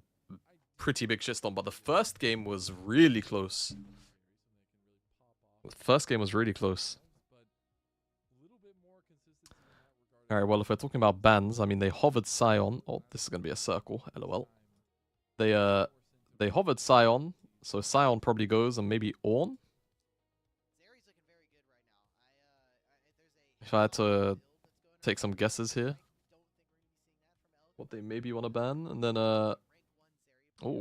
pretty big shitstorm, but the first game was really close. The first game was really close. Alright, well, if we're talking about bans, I mean, they hovered Scion. Oh, this is going to be a circle, lol. They hovered Scion, so Scion probably goes, and maybe Ornn? If I had to take some guesses here. What they maybe want to ban, and then, oh,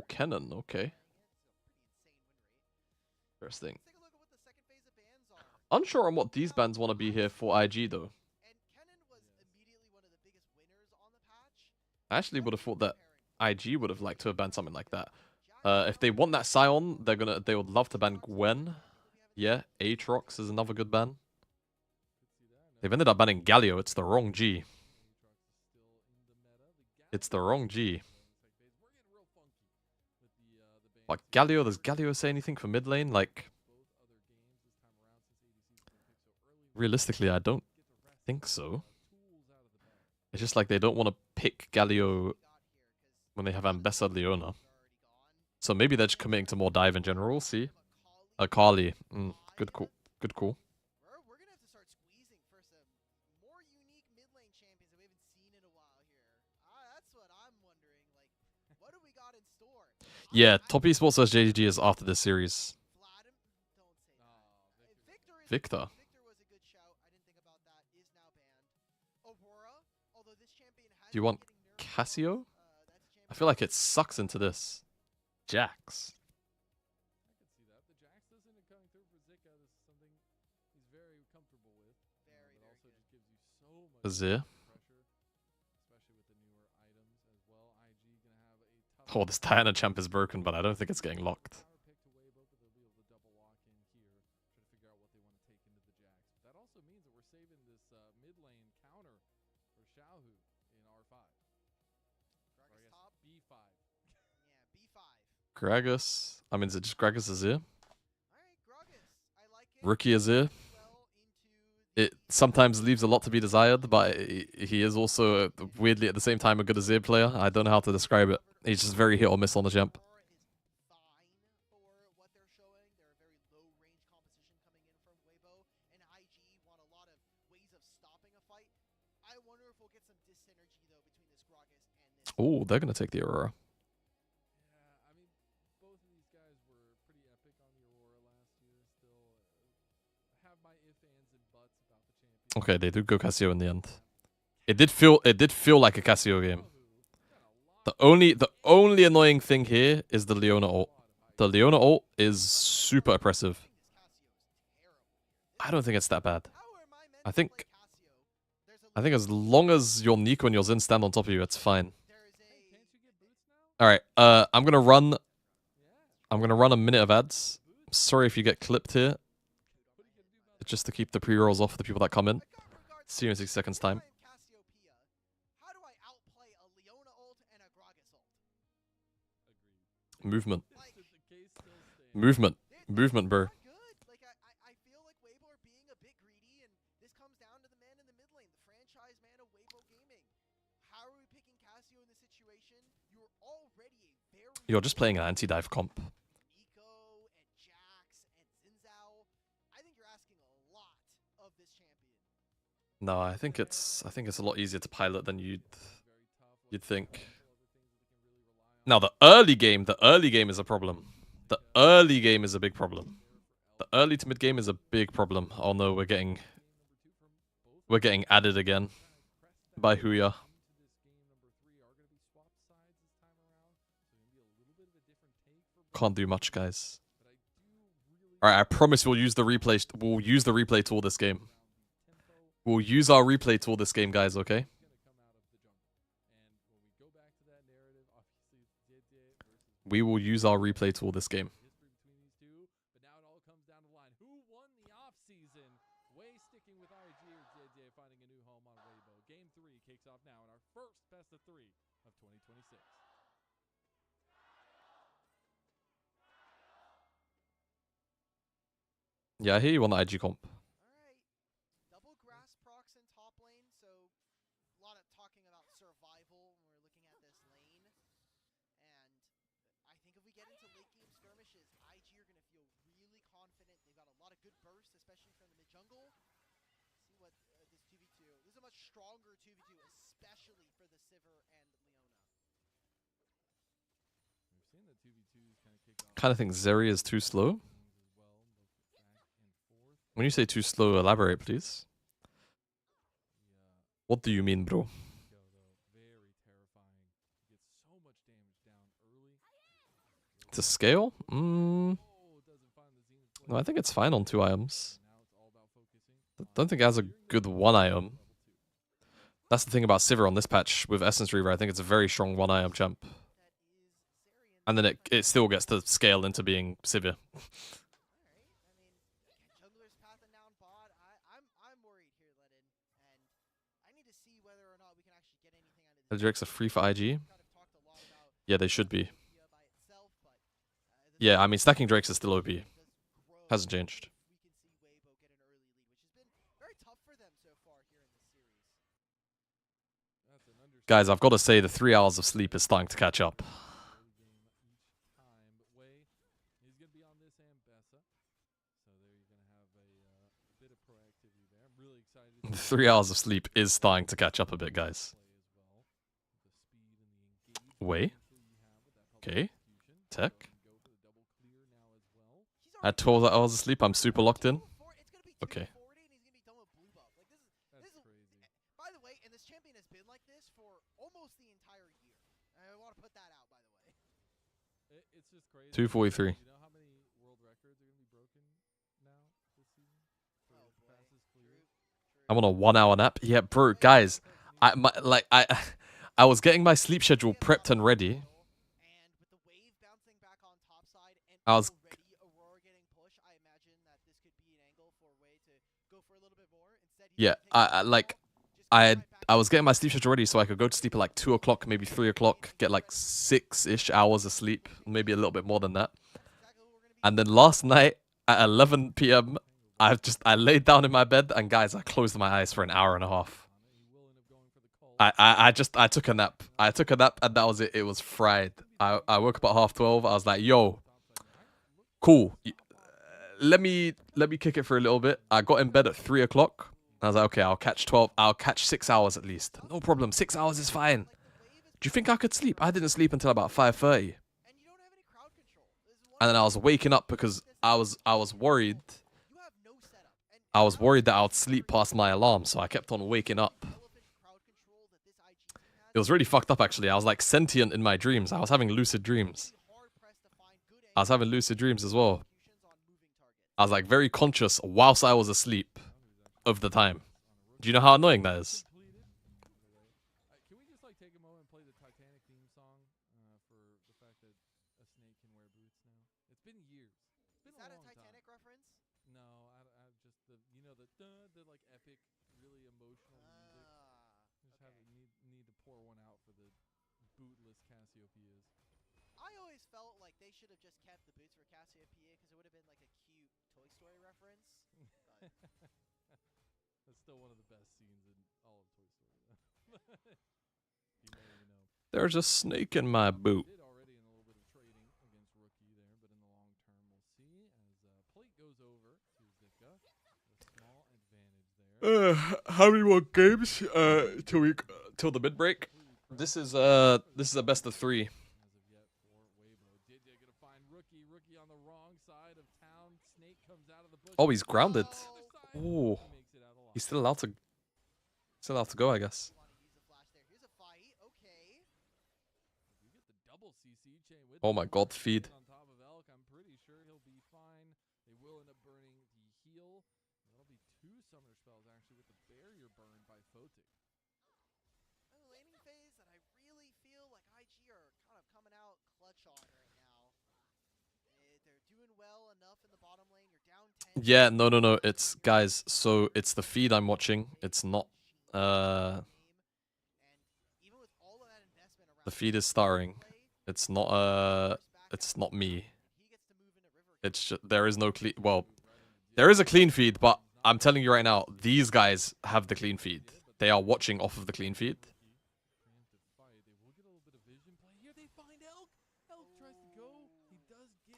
Kennen, okay. Interesting. Unsure on what these bans want to be here for IG, though. I actually would have thought that IG would have liked to have banned something like that. If they want that Scion, they would love to ban Gwen. Yeah, Aatrox is another good ban. They've ended up banning Galio. It's the wrong G. It's the wrong G. Like Galio, does Galio say anything for mid lane? Like, realistically, I don't think so. It's just like they don't want to pick Galio when they have Ambessa Leona. So maybe they're just committing to more dive in general. We'll see. Akali. Good call. Good call. We're gonna have to start squeezing for some more unique mid lane champions that we haven't seen in a while here. That's what I'm wondering. Like, what do we got in store? Yeah, Top Esports vs JDG is after this series. Victor. Victor was a good shout. I didn't think about that. Is now banned. Aurora, although this champion has Do you want Cassio? I feel like it sucks into this. Jax. Azir. Oh, this Diana champ is broken, but I don't think it's getting locked. Gragas. I mean, is it just Gragas Azir? Rookie Azir. It sometimes leaves a lot to be desired, but he is also, weirdly, at the same time, a good Azir player. I don't know how to describe it. He's just very hit or miss on the jump. Oh, they're going to take the Aurora. Okay, they do go Cassio in the end. It did feel like a Cassio game. The only annoying thing here is the Leona ult. The Leona ult is super oppressive. I don't think it's that bad. I think as long as your Nico and your Xin stand on top of you, it's fine. Alright, I'm gonna run a minute of ads. Sorry if you get clipped here. Just to keep the pre-rolls off for the people that come in. See you in 60 seconds time. Movement. Movement. Movement, bro. Like, I feel like Weibo are being a bit greedy, and this comes down to the man in the mid lane, the franchise man of Weibo Gaming. How are we picking Cassio in this situation? You're already a very... You're just playing an anti-dive comp. Nico and Jax and Xin Zhao. I think you're asking a lot of this champion. No, I think it's a lot easier to pilot than you'd think. Now the early game is a problem. The early game is a big problem. The early to mid game is a big problem. Oh no, we're getting added again by Huya. Can't do much, guys. All right, I promise we'll use the replay. We'll use the replay tool this game. We'll use our replay tool this game, guys. Okay. We will use our replay tool this game. But now it all comes down to the line. Who won the offseason? Way sticking with IG or JDG finding a new home on Weibo. Game 3 kicks off now in our first best of 3 of 2026. Yeah, I hear you on the IG comp. Alright. Double grass procs in top lane, so a lot of talking about survival when we're looking at this lane. And I think if we get into late game skirmishes, IG are going to feel really confident. They've got a lot of good bursts, especially from the mid jungle. See what this 2v2. This is a much stronger 2v2, especially for the Sivir and Leona. We've seen the 2v2s kind of kick off. Kind of think Zeri is too slow. When you say too slow, elaborate, please. What do you mean, bro? Very terrifying. Gets so much damage down early. To scale? No, I think it's fine on 2 items. Don't think it has a good 1 item. That's the thing about Sivir on this patch with Essence Reaver. I think it's a very strong 1 item champ. And then it still gets to scale into being Sivir. The Drake's are free for IG? Yeah, they should be. Yeah, I mean, stacking Drakes is still OP. Hasn't changed. Guys, I've got to say the 3 hours of sleep is starting to catch up. 3 hours of sleep is starting to catch up a bit, guys. Wait. Okay. Tech. At 12 hours of sleep, I'm super locked in. Okay. By the way, and this champion has been like this for almost the entire year. I want to put that out, by the way. It's just crazy. 243. You know how many world records are going to be broken now this season? I'm on a 1 hour nap. Yeah, bro, guys. I was getting my sleep schedule prepped and ready. I was Yeah, I was getting my sleep schedule ready so I could go to sleep at like 2 o'clock, maybe 3 o'clock, get like 6-ish hours of sleep, maybe a little bit more than that. And then last night at 11 p.m., I laid down in my bed and guys, I closed my eyes for an hour and a half. I took a nap. I took a nap and that was it. It was fried. I woke up at 12:30. I was like, yo, cool. Let me kick it for a little bit. I got in bed at 3 o'clock. I was like, okay, I'll catch 6 hours at least. No problem. 6 hours is fine. Do you think I could sleep? I didn't sleep until about 5:30. And then I was waking up because I was worried. I was worried that I would sleep past my alarm, so I kept on waking up. It was really fucked up, actually. I was like sentient in my dreams. I was having lucid dreams. I was having lucid dreams as well. I was like very conscious whilst I was asleep of the time. Do you know how annoying that is? Can we just like take a moment and play the Titanic theme song for the fact that a snake can wear boots now? It's been years. It's been Is that a Titanic reference? No, I just the like epic, really emotional music. Just need to pour one out for the bootless Cassiopeias. I always felt like they should have just kept the boots for Cassiopeia because it would have been like a cute Toy Story reference. But that's still one of the best scenes in all of Toy Story. You know. There's a snake in my boot. Did already in a little bit of trading against Rookie there, but in the long term we'll see as Plate goes over to Zika. A small advantage there. How many more games? Till the mid break. This is a best of 3. As of yet for Weibo. JJ gonna find Rookie. Rookie on the wrong side of town. Snake comes out of the bush. Oh, he's grounded. He Oh, makes it out alive. he's still allowed to go, I guess. Want to use the flash there. Here's a fight. Okay. You get the double CC chain with Oh the my God, flash feed. on top of Elk. I'm pretty sure he'll be fine. They will end up burning the heal. That'll be 2 summoner spells actually with the barrier burn by Photic. A laning phase that I really feel like IG are kind of coming out clutch on right now. They're doing well enough in the bottom lane. You're down 10. Yeah, no. It's guys. So it's the feed I'm watching. It's not. And even with all of that investment around The feed is starring. It's not. It's not me. he gets to move into river. It's just, there is no clean. Well, there is a clean feed, but I'm telling you right now, these guys have the clean feed. They are watching off of the clean feed.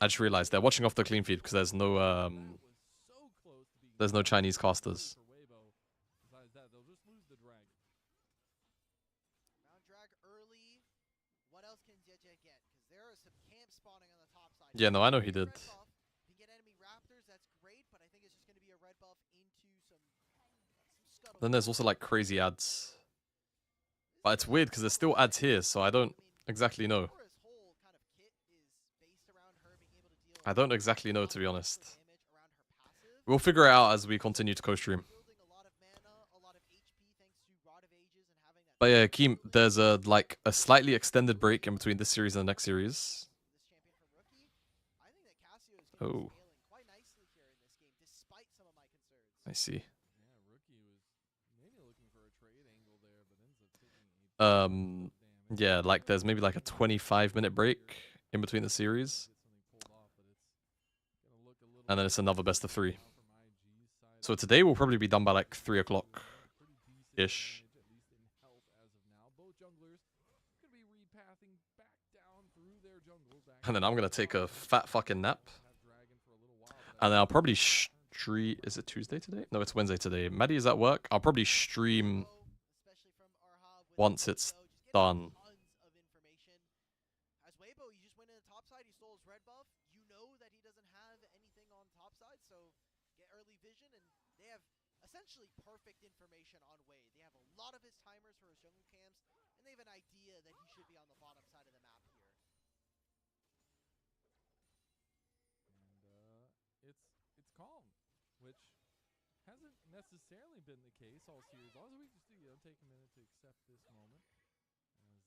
I just realized they're watching off the clean feed because there's no Chinese casters. Round drag early. What else can JJ get? Because there are some camp spawning on the top side. Yeah, no, I know he did. Red buff. Can get enemy raptors. That's great, but I think it's just going to be a red buff into some scuttle. Then there's also like crazy ads. But it's weird because there's still ads here, so I don't exactly know. Aura's whole kind of kit is based around her being able to deal I don't exactly know, to be honest. damage around her passive. We'll figure it out as we continue to co-stream. Building a lot of mana, a lot of HP thanks to Rod of Ages and having that. But yeah, Keem, there's a slightly extended break in between this series and the next series. This champion from Rookie. I think that Cassio is going to Oh. be scaling quite nicely here in this game, despite some of my concerns. I see. Yeah, Rookie was maybe looking for a trade angle there, but ends up taking a Um, yeah, like there's maybe like a 25-minute break in between the series, and then it's another best of 3. So today will probably be done by like 3 o'clock ish. And then I'm gonna take a fat fucking nap, and then I'll probably stream. Is it Tuesday today? No, it's Wednesday today. Maddie is at work. I'll probably stream Especially from Arha with once it's Weibo, just getting done. Tons of information. As Weibo, he just went in the top side. He stole his red buff. You know that he doesn't have anything on top side, so get early vision, and they have essentially perfect information on Wade. They have a lot of his timers for his jungle camps, and they have an idea that he should be on the bottom side of the map here. And it's calm, which hasn't necessarily been the case all series. As long as we just take a minute to accept this moment, as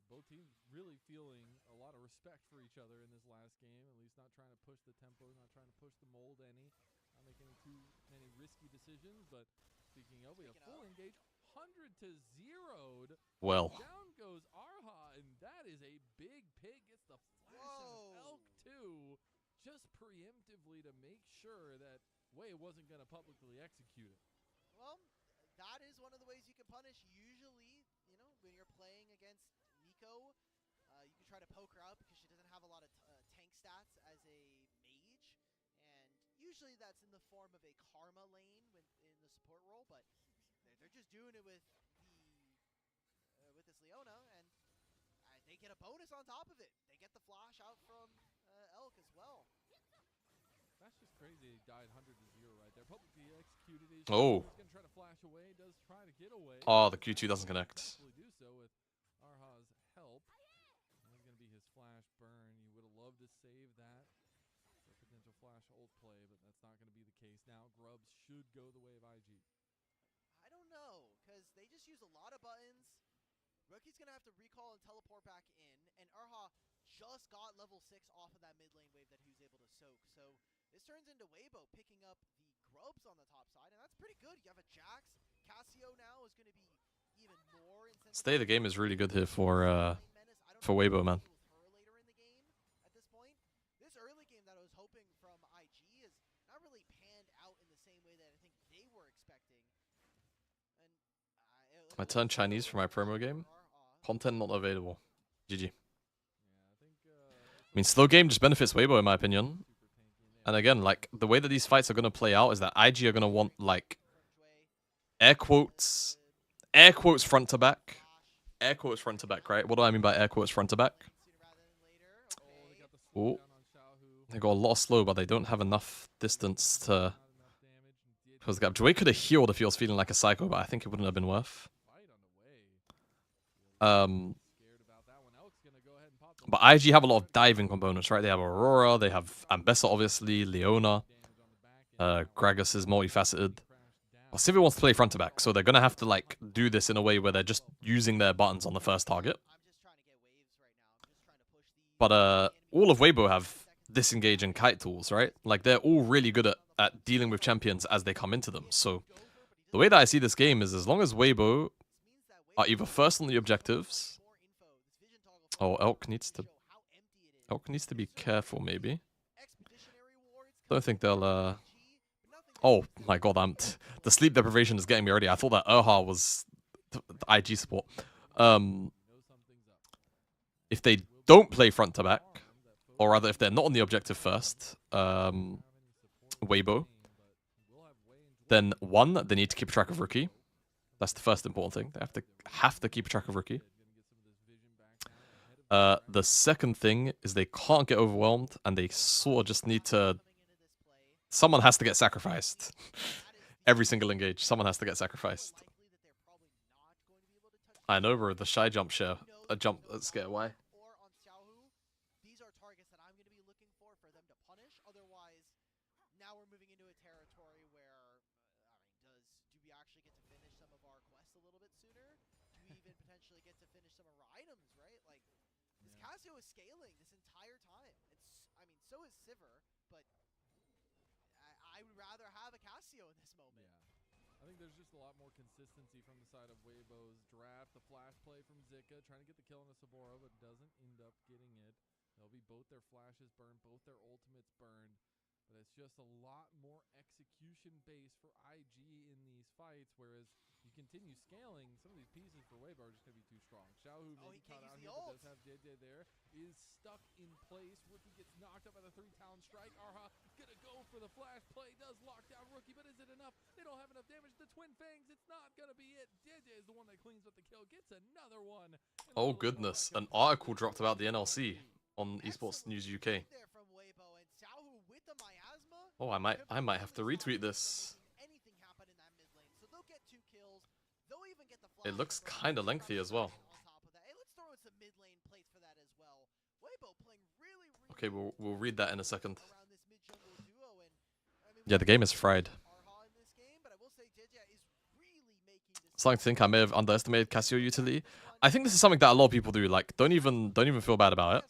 both teams really feeling a lot of respect for each other in this last game. At least not trying to push the tempo, not trying to push the mold any, not making too many risky decisions. But speaking of, we have full engage, 100-0'd. Well, Down goes Arha, and that is a big pig. Gets the flash Whoa. of Elk too, just preemptively to make sure that Wei wasn't going to publicly execute it. Well, that is one of the ways you can punish. Usually, when you're playing against Nico, you can try to poke her out because she doesn't have a lot of tank stats as a mage, and usually that's in the form of a karma lane in the support role. But they're just doing it with this Leona, and they get a bonus on top of it. They get the flash out from Elk as well. That's just crazy. He died 100-0 right there. Publicly executed. He's Oh. going to try to flash away. Does try to get away. Oh, the Q2 doesn't connect. Successfully do so with Arha's help. That's going to be his flash burn. You would have loved to save that for a potential flash ult play, but that's not going to be the case now. Grubs should go the way of IG. I don't know, because they just use a lot of buttons. Rookie's going to have to recall and teleport back in, and Arha just got level 6 off of that mid lane wave that he was able to soak. So this turns into Weibo picking up the grubs on the top side, and that's pretty good. You have a Jax. Cassio now is going to be even more incentivized. Stay the game is really good here for Weibo, man. Later in the game at this point. This early game that I was hoping from IG is not really panned out in the same way that I think they were expecting. And I turned Chinese for my promo game. Content not available. GG. I mean, slow game just benefits Weibo in my opinion. And again, like, the way that these fights are going to play out is that IG are going to want, like, air quotes front to back. Air quotes front to back, right? What do I mean by air quotes front to back? Oh, they got a lot of slow, but they don't have enough distance to close the gap. Joey could have healed if he was feeling like a psycho, but I think it wouldn't have been worth. But IG have a lot of diving components, right? They have Aurora, they have Ambessa, obviously, Leona. Gragas is multifaceted. Well, Sivir wants to play front to back, so they're gonna have to like do this in a way where they're just using their buttons on the first target. But all of Weibo have disengage and kite tools, right? Like they're all really good at dealing with champions as they come into them. So the way that I see this game is as long as Weibo are either first on the objectives. Oh, Elk needs to be careful, maybe. Don't think they'll oh my god, the sleep deprivation is getting me already. I thought that Erha was the IG support. If they don't play front to back, or rather if they're not on the objective first, Weibo, then one, they need to keep track of Rookie. That's the first important thing. They have to keep track of Rookie. The second thing is they can't get overwhelmed, and they sort of just need to... Someone has to get sacrificed. Every single engage, someone has to get sacrificed. I know, bro, the shy jump share. A jump scare, why? Casio is scaling this entire time. I mean, so is Sivir, but I would rather have a Casio in this moment. Yeah. I think there's just a lot more consistency from the side of Weibo's draft. The flash play from Zika, trying to get the kill on the Sabora, but doesn't end up getting it. They'll be both their flashes burned, both their ultimates burned. But it's just a lot more execution-based for IG in these fights, whereas you continue scaling, some of these pieces for Weibo are just going to be too strong. Xiaohu maybe caught out here, but does have JJ there. Is stuck in place. Rookie gets knocked up by the 3-town strike. Arha gonna go for the flash play. Does lock down Rookie, but is it enough? They don't have enough damage. The Twin Fangs, it's not gonna be it. JJ is the one that cleans up the kill. Gets another one. Oh goodness, an article dropped about the NLC on Esports News UK. Oh, I might have to retweet this. It looks kind of lengthy as well. Okay, we'll read that in a second. Yeah, the game is fried. Starting to think I may have underestimated Casio utility. I think this is something that a lot of people do. Like, don't even feel bad about it.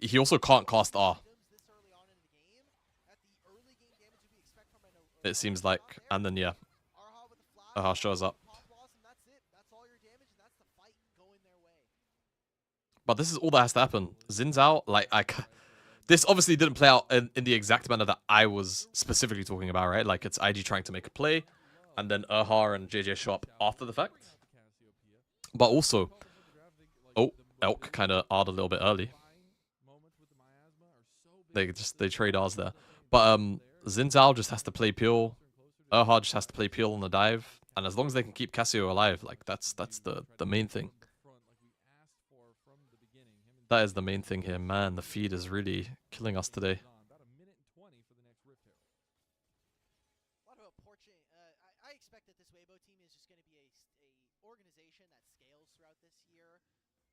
He also can't cast R. It seems like, and then yeah, Aha shows up. But this is all that has to happen. Zin's out. Like this obviously didn't play out in the exact manner that I was specifically talking about, right? Like it's IG trying to make a play, and then Erha and JJ show up after the fact. But also, oh, Elk kind of R'd a little bit early. They trade R's there. But Xin Zhao just has to play Peel. Erha just has to play Peel on the dive. And as long as they can keep Casio alive, like that's the main thing. That is the main thing here. Man, the feed is really killing us today. I expect that this Weibo team is just going to be a organization that scales throughout this year.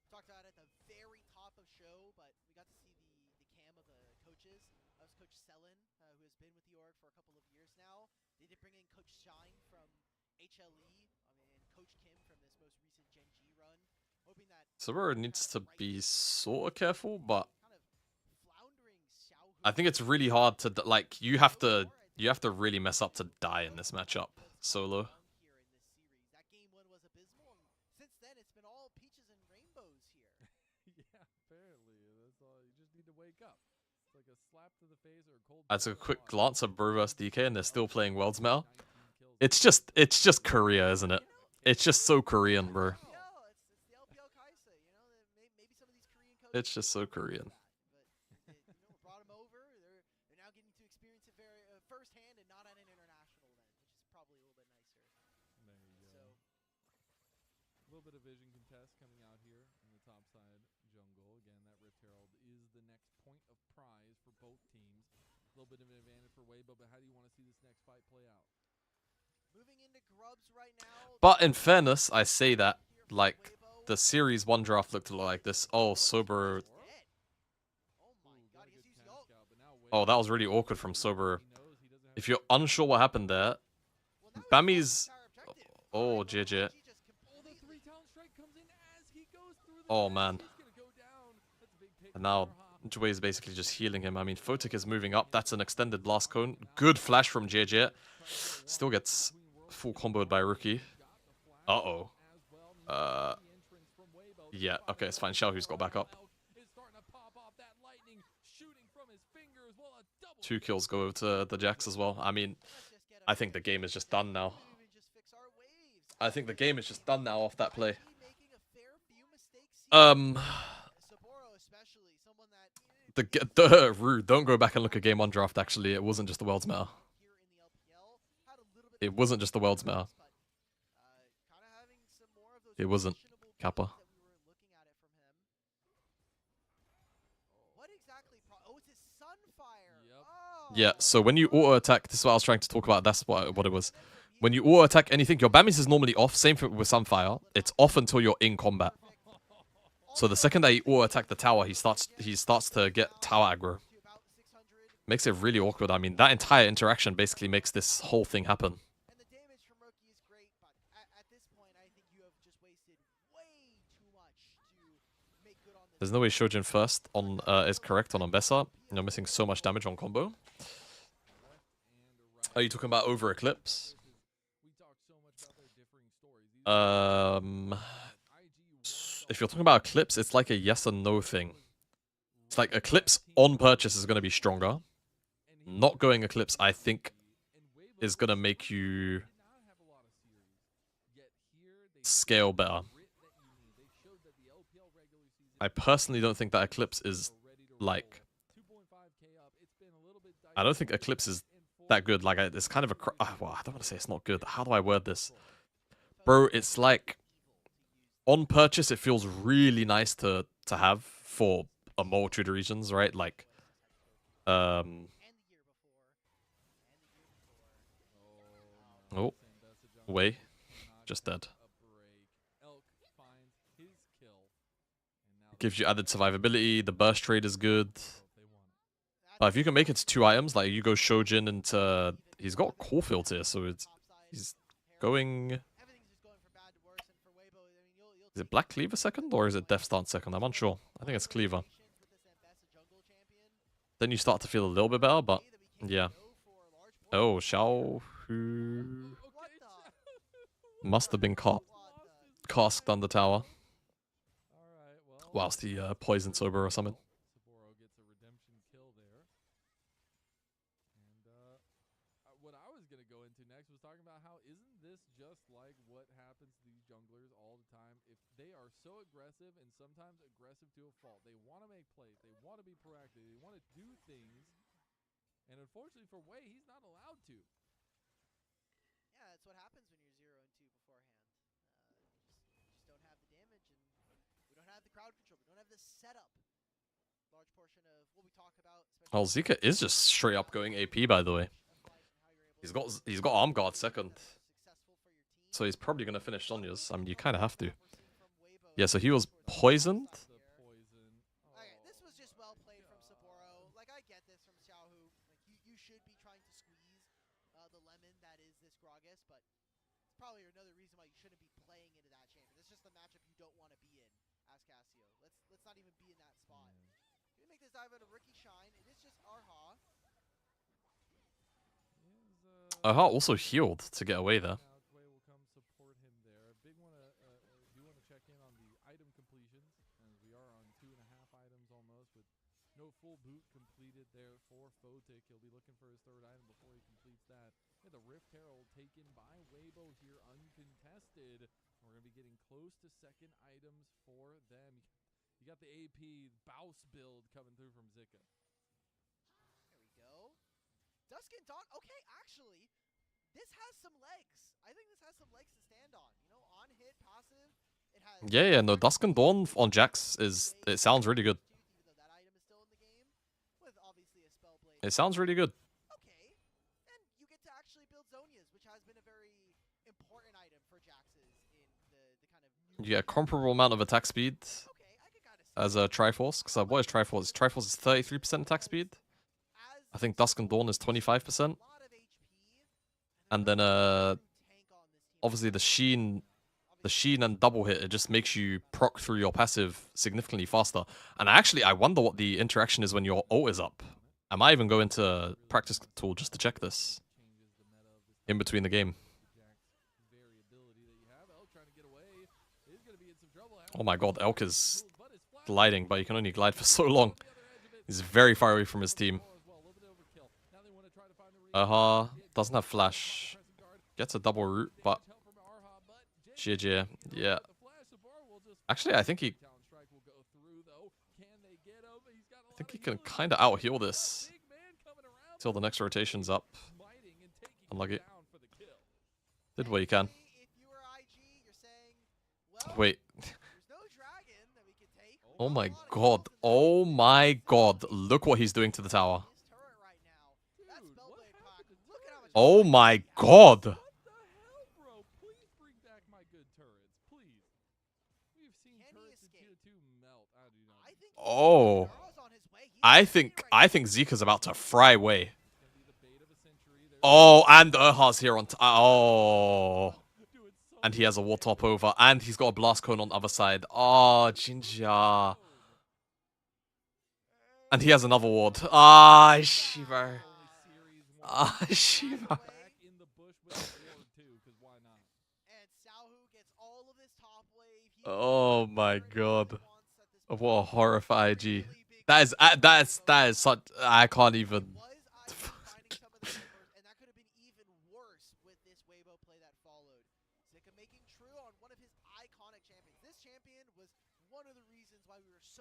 Talked about it at the very top of show, but we got to see the cam of the coaches. That was Coach Selen, who has been with the org for a couple of years now. They did bring in Coach Shine from HLE, and Coach Kim from this most recent Gen G run. Hoping that Sabura needs to be sort of careful, but I think it's really hard to like. You have to really mess up to die in this matchup solo. That game one was abysmal, and since then it's been all peaches and rainbows here. Yeah, apparently that's all. You just need to wake up. It's like a slap to the face or a cold. That's a quick glance at Bro vs DK, and they're still playing Worlds Mail. It's just Korea, isn't it? It's just so Korean, bro. It's the LPL Kaisa, you know. Maybe some of these Korean coaches. It's just so Korean. But brought them over. They're now getting to experience it very firsthand and not at an international event, which is probably a little bit nicer. both teams. A little bit of an advantage for Weibo, but how do you want to see this next fight play out? Moving into Grubs right now. But in fairness, I say that, like, the Series 1 draft looked a lot like this. Oh, Sober. Oh my god, he has used the ult. Oh, that was really awkward from Sober. If you're unsure what happened there, Well, now he's Bammy's... lost his entire objective. Oh, Alright, JJ. WBG just Oh, the completely- 3-talent strike comes in as he goes through the Oh, net. man. He's gonna go down. That's a big pick And for now Arha. Jway is basically just healing him. I mean, Photic is moving up. That's an extended last cone. Good flash from JJ. Still gets full comboed by Rookie. Uh-oh. Yeah, okay, it's fine. Xiaohu's got back up. 2 kills go over to the Jax as well. I mean, Let's just get a I think the game is just done now. We didn't even just fix our waves. I think the game is just done now off that play. IG making a fair few mistakes here. Saburo especially, someone that Rude. Don't go back and look at game 1 draft, actually. It wasn't just the World's Meta. here in the LPL had a little bit It wasn't just the World's Meta. but kind of having some more of those It wasn't, questionable Kappa. games that we were looking at it from him. What exactly oh, it's his Sunfire. Yep. Oh. Yeah, so when you auto-attack, this is what I was trying to talk about. That's what it was. When you auto-attack anything, your Bamis is normally off. Same thing with Sunfire. It's off until you're in combat. So the second that you auto-attack the tower, he starts to get tower aggro. To about 600. Makes it really awkward. I mean, that entire interaction basically makes this whole thing happen. And the damage from Rookie is great, but at this point, I think you have just wasted way too much to make good on this. There's no way Shojin first on is correct on Ambessa. You're missing so much damage on combo. Are you talking about over Eclipse? We talked so much about their differing stories. If you're talking about Eclipse, it's like a yes and no thing. It's like Eclipse on purchase is going to be stronger. Not going Eclipse, I think, is going to make you scale better. I personally don't think that Eclipse is, like... I don't think Eclipse is that good. Like, it's kind of a... well, I don't want to say it's not good. How do I word this? Bro, it's like... On purchase, it feels really nice to have for a multitude of reasons, right? Like... And the year before. Oh. Way. Just dead. Gives you added survivability. The burst trade is good. If you can make it to 2 items, like you go Shojin into... He's got Caulfield here, so he's going... Everything's just going from bad to worse, and for Weibo, I mean, you'll Is it Black Cleaver second, or is it Death Stance second? I'm unsure. I think it's Cleaver. with this Ambessa jungle champion. Then you start to feel a little bit better, but... That we can't Yeah. go for a large portion. Oh, Xiao... What the? Must have been What the? casked under tower. Alright, well, Whilst he poisoned Sober or something. Saburo gets a redemption kill there. And what I was going to go into next was talking about how isn't this just like what happens to these junglers all the time? If they are so aggressive and sometimes aggressive to a fault, they want to make plays, they want to be proactive, they want to do things, and unfortunately for Wei, he's not allowed to. Yeah, that's what happens when you're 0-2 beforehand. You just don't have the damage, and we don't have the crowd control. We don't have the setup. Large portion of what we talk about. Oh, Zika is just straight up going AP, by the way. He's got arm guard second. So he's probably going to finish Sonya's. I mean, you kind of have to. Yeah, so he was poisoned. The poison. Okay, this was just well played from Saburo. Like, I get this from Xiaohu. Like, you should be trying to squeeze the lemon that is this Gragas, but it's probably another reason why you shouldn't be playing into that champion. It's just the matchup you don't want to be in as Casio. Let's not even be in that spot. Gonna make this dive out of Rookie Shine. It is just Arha. Aha also healed to get away there. Now Wei will come support him there. Big want to do want to check in on the item completions, as we are on 2.5 items almost, with no full boot completed there for Photic. He'll be looking for his 3rd item before he completes that. Yeah, the Rift Herald taken by Weibo here uncontested. We're gonna be getting close to 2nd items for them. You got the AP Bouse build coming through from Zika. There we go. Dusk and Dawn. Okay, actually, this has some legs. I think this has some legs to stand on. You know, on hit, passive. It has. Yeah, no, Dusk and Dawn on Jax is... It sounds really good. Even though that item is still in the game. with obviously a Spellblade. It sounds really good. Okay, and you get to actually build Zonias, which has been a very important item for Jax's in the kind of new You get a comparable amount of attack speed Okay, I could kind of as a Triforce. Because what is Triforce? Triforce is 33% attack speed. I think Dusk and Dawn is 25%. And then obviously the Sheen and double hit, it just makes you proc through your passive significantly faster. And actually, I wonder what the interaction is when your ult is up. I might even go into practice tool just to check this in between the game. Oh my god, Elk is gliding, but he can only glide for so long. He's very far away from his team. Doesn't have flash. Gets a double root, but JJ, yeah. Actually, I think he can kind of out heal this till the next rotation's up. Unlucky. Did what he can. Wait. Oh my god. Oh my god. Look what he's doing to the tower. Oh my god. Oh. I think Zika's about to fry Wei. Oh, and Urha's here on oh. And he has a wall top over, and he's got a blast cone on the other side. Oh, Jinja. And he has another ward. Ah, Shiva. Ah, Shiva. Oh my god. What a horrifying IG. That is such, I can't even.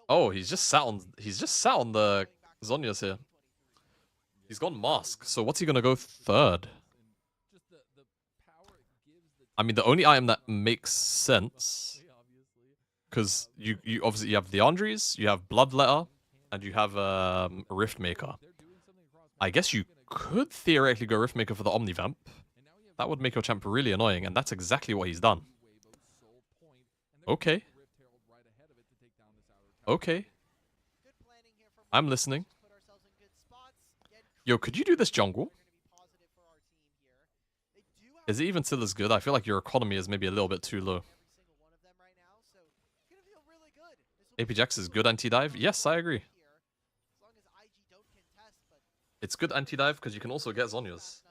Oh, he's just sat on the Zhonya's here. He's gone Mask. So what's he gonna go third? I mean, the only item that makes sense, because you obviously you have the Andres, you have Bloodletter, and you have Riftmaker. I guess you could theoretically go Riftmaker for the Omnivamp. That would make your champ really annoying, and that's exactly what he's done. Okay. Okay. I'm listening. Yo, could you do this jungle? Is it even still as good? I feel like your economy is maybe a little bit too low. AP Jax is good anti-dive? Yes, I agree. It's good anti-dive because you can also get Zhonya's,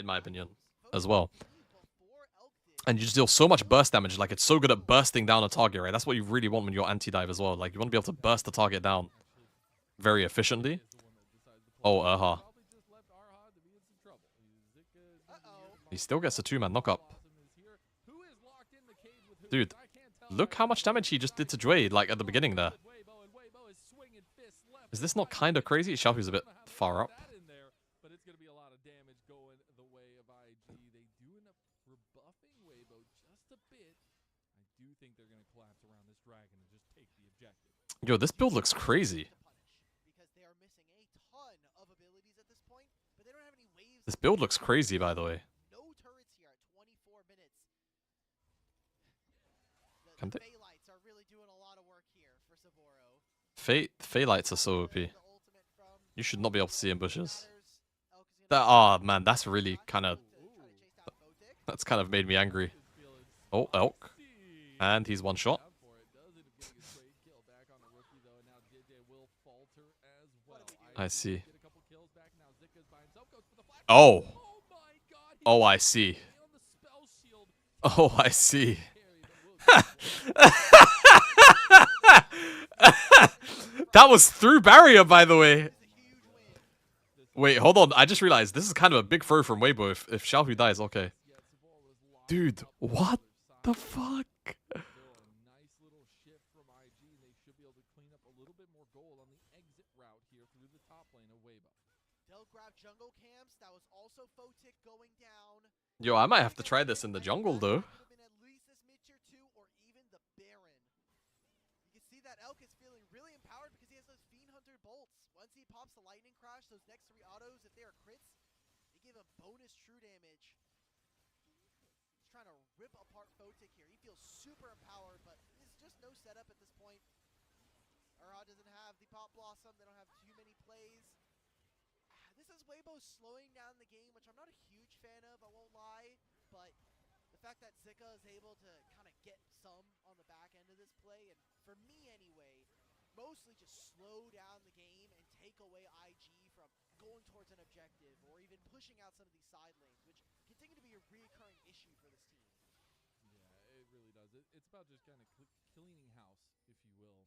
in my opinion, as well. And you just deal so much burst damage, like it's so good at bursting down a target, right? That's what you really want when you're anti-dive as well. Like you want to be able to burst the target down very efficiently. Oh, He still gets a 2-man knockup. Dude, look how much damage he just did to Dwayne, like at the beginning there. Is this not kind of crazy? Xiaohu's a bit far up. Yo, this build looks crazy. This build looks crazy, by the way. Can they? Phaelites are so OP. You should not be able to see in bushes. That, oh man, that's really kind of... That's kind of made me angry. Oh, Elk. And he's one shot. I see. Oh. Oh, I see. Oh, I see. That was through barrier, by the way. Wait, hold on. I just realized this is kind of a big throw from Weibo if Xiaohu dies. Okay. Dude, what the fuck? Yo, I might have to try this in the jungle, though. once he pops the lightning crash, those next 3 autos, if they are crits, they give him bonus true damage. He's trying to rip apart Photic here. He feels super empowered, but there's just no setup at this point. Urha doesn't have the Pop Blossom. They don't have too many plays. This is Weibo slowing down the game, which I'm not a huge fan of, I won't lie. But the fact that Zika is able to kind of get some on the back end of this play, and for me anyway, mostly just slow down the game and take away IG from going towards an objective or even pushing out some of these side lanes, which continue to be a reoccurring issue for this team. Yeah, it really does. It's about just kind of cleaning house, if you will.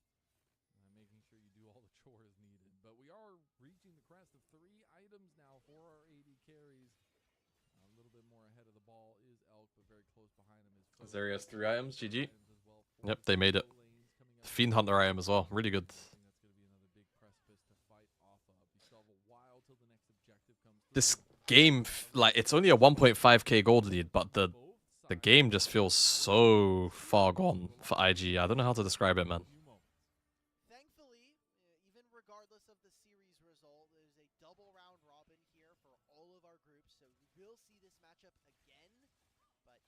Making sure you do all the chores needed. But we are reaching the crest of 3 items now for our AD carries. A little bit more ahead of the ball is Elk, but very close behind him is Photic. Zeri has 3 items, GG. Well. Yep, they made it. Fiend Hunter item as well, really good. That's going to be another big precipice to fight off of. You still have a while till the next objective comes through. This game, like, it's only a 1.5k gold lead, but the game just feels so far gone for IG. I don't know how to describe it, man. Thankfully, even regardless of the series result, there's a double round robin here for all of our groups, so we will see this matchup again. But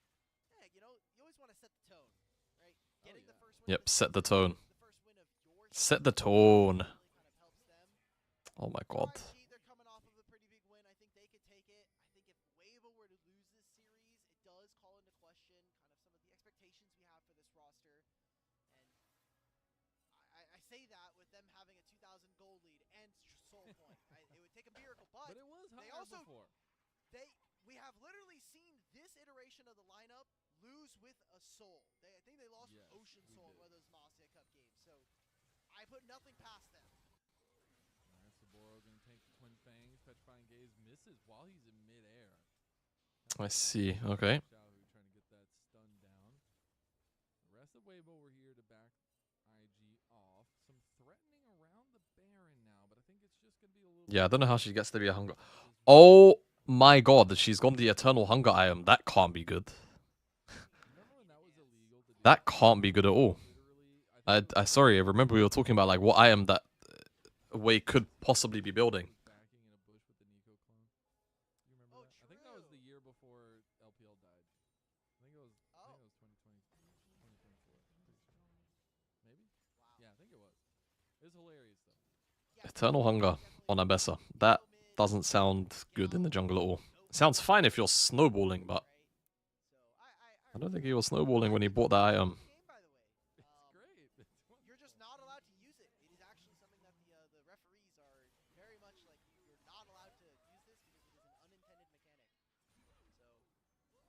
yeah, you know, you always want to set the tone, right? Getting the first win. Yep, set the tone. The first win of your Set the tone. really kind of helps them. Oh my god. IG, they're coming off of a pretty big win. I think they could take it. I think if Weibo were to lose this series, it does call into question kind of some of the expectations we have for this roster. And I say that with them having a 2,000 gold lead and soul point. It would take a miracle, but it was they higher also before. we have literally seen this iteration of the lineup lose with a soul. I think they lost with Yes, Ocean we Soul in did. one of those Mazda Cup games. So I put nothing past them. All right, Saboro going to tank the Twin Fangs. Petrifying Gaze misses while he's in midair. I see, okay. Xiaohu trying to get that stun down. The rest of Weibo were here to back IG off. Some threatening around the Baron now, but I think it's just going to be a little. Yeah, I don't know how she gets to be a hunger. Oh my god, she's gone the Eternal Hunger item. That can't be good. Remember when that was illegal to do? That can't be good at all. Literally, I sorry, I remember we were talking about like what item that Wei could possibly be building. was backing in a bush with the Nico clone. You remember Oh, that? I think that was true. the year before LPL died. I think it was. Oh. I think it was 2020, 2024. Pretty sure. Maybe. Wow. Yeah, I think it was. It was hilarious though. Yeah, Eternal Hunger on Abessa. That doesn't sound good in the jungle at all. It sounds fine if you're snowballing, but I don't think he was snowballing when he bought that item. Game, by the way. It's great. It's wonderful. You're just not allowed to use it. It is actually something that the referees are very much like, you're not allowed to use this because it is an unintended mechanic. So,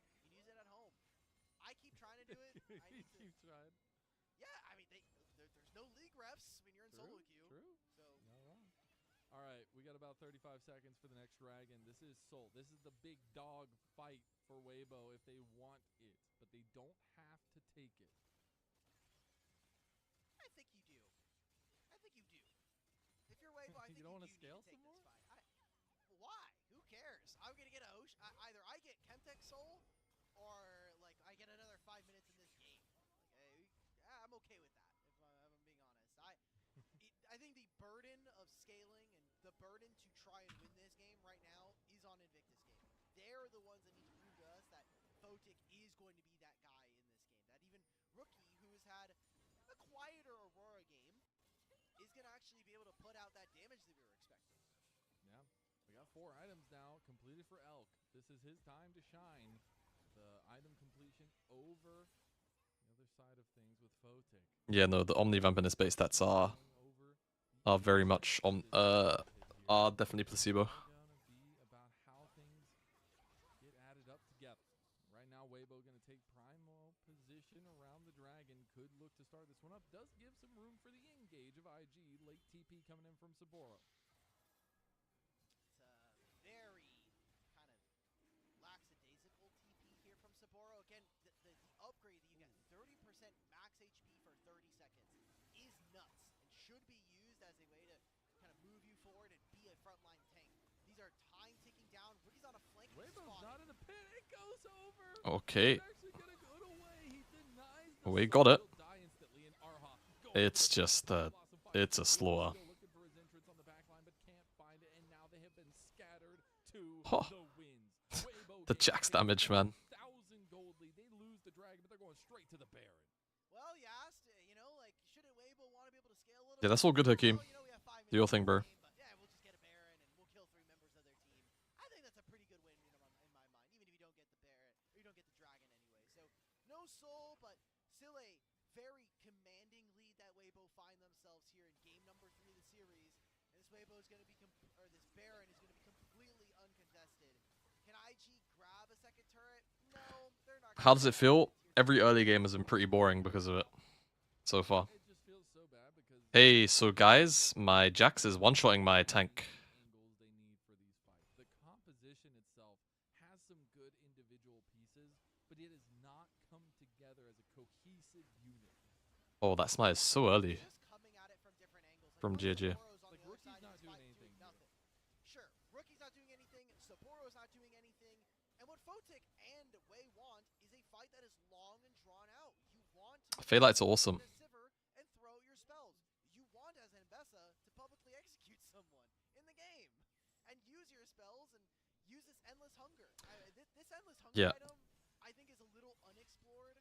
you can use it at home. I keep trying to do it. I You need to, keep trying. yeah, I mean, there's no league refs when you're in solo queue. True. So, Not wrong. All right, we got about 35 seconds for the next dragon. This is Soul. This is the big dog fight for Weibo if they want it, but they don't have to take it. I think you do. I think you do. If you're Weibo, I You think don't you wanna do scale need to some take more? this fight. Why? Who cares? I'm gonna get a either I get Chemtech Soul, or like I get another 5 minutes in this game. Like, I'm okay with that. If I'm being honest, I think the burden of scaling and the burden to try and win this game right now is on Invictus Game. They're the ones that need to prove to us that Photic is going to be that guy in this game. That even Rookie, who has had a quieter Aurora game, is going to actually be able to put out that damage that we were expecting. Yeah, we got 4 items now completed for Elk. This is his time to shine. The item completion over the other side of things with Photic. Yeah, no, the Omni Vamp and his base stats are very much on are definitely placebo. Gonna be about how things get added up together. Right now, Weibo gonna take primal position around the dragon. Could look to start this one up. Does give some room for the engage of IG. Late TP coming in from Saboro. It's a very kind of lackadaisical TP here from Saboro. Again, the upgrade that you get, 30% max HP for 30 seconds, is nuts and should be used as a way to kind of move you forward and be a frontline tank. These are time ticking down. Rookie's on a flank. Weibo's not in the pit. It goes over. Okay. He's actually gonna go away. He denies the We soul. got it. He'll die instantly, and Arha goes It's for the just Blossom fight. it's a slaughter. Still looking for his entrance on the Oh, the wins. Weibo the takes Jax a damage, man. 1,000 gold lead. They lose the dragon, but they're going straight to the Baron. Well, you asked, you know, like, shouldn't Weibo want to be able to scale a little Yeah, bit? that's all good, Hakeem. Well, you know, we have 5 Do your minutes thing, in the bro. game, but yeah, we'll just get a Baron and we'll kill 3 members of their team. I think that's a pretty good win, you know, in my mind, even if you don't get the Baron, or you don't get the dragon anyway. So, no soul, but still a very commanding lead that Weibo find themselves here in game number 3 of the series. And this Weibo is going to be, or this Baron is going to be completely uncontested. Can IG grab a second turret? No, they're not. How does it feel? Every early game has been pretty boring because of it so far. It just feels so bad because Hey, so guys, my Jax is one-shotting my tank. angles they need for these fights. The composition itself has some good individual pieces, but it has not come together as a cohesive unit. Oh, that smite is so early Just coming at it from different angles. from Like, JJ. Sapporo's on Like, the other Rookie's side not of this doing fight anything here. nothing. Sure, Rookie's not doing anything. Sapporo's not doing anything. And what Photic and Wei want is a fight that is long and drawn out. You want to Phaelites are awesome. a Sivir and throw your spells. You want as Ambessa to publicly execute someone in the game and use your spells and use this endless hunger. This endless hunger Yeah. item, I think, is a little unexplored.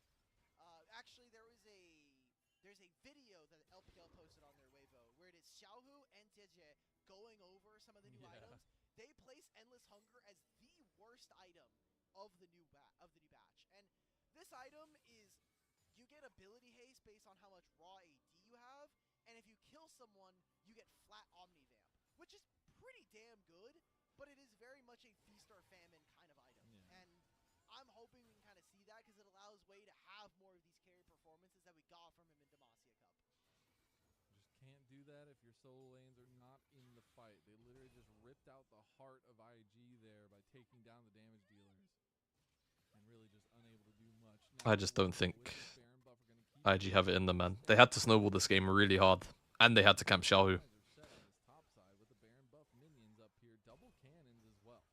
Actually, there's a video that LPL posted on their Weibo where it is Xiaohu and JDG going over some of the new items. They place endless hunger as the worst item of the new batch. And this item is, you get ability haste based on how much raw AD you have, and if you kill someone, you get flat Omnivamp, which is pretty damn good, but it is very much a feast or famine kind of item. Yeah. And I'm hoping we can kind of see that because it allows Wei to have more of these carry performances that we got from him in Demacia Cup. Just can't do that if your solo lanes are not in the fight. They literally just ripped out the heart of IG there by taking down the damage dealers. And really just unable to do much. I just don't think With this Baron buff, we're gonna keep IG have it in them, man. They had to snowball this game really hard, and they had to camp Xiaohu. guys are set on this top side with the Baron buff minions up here, double cannons as well.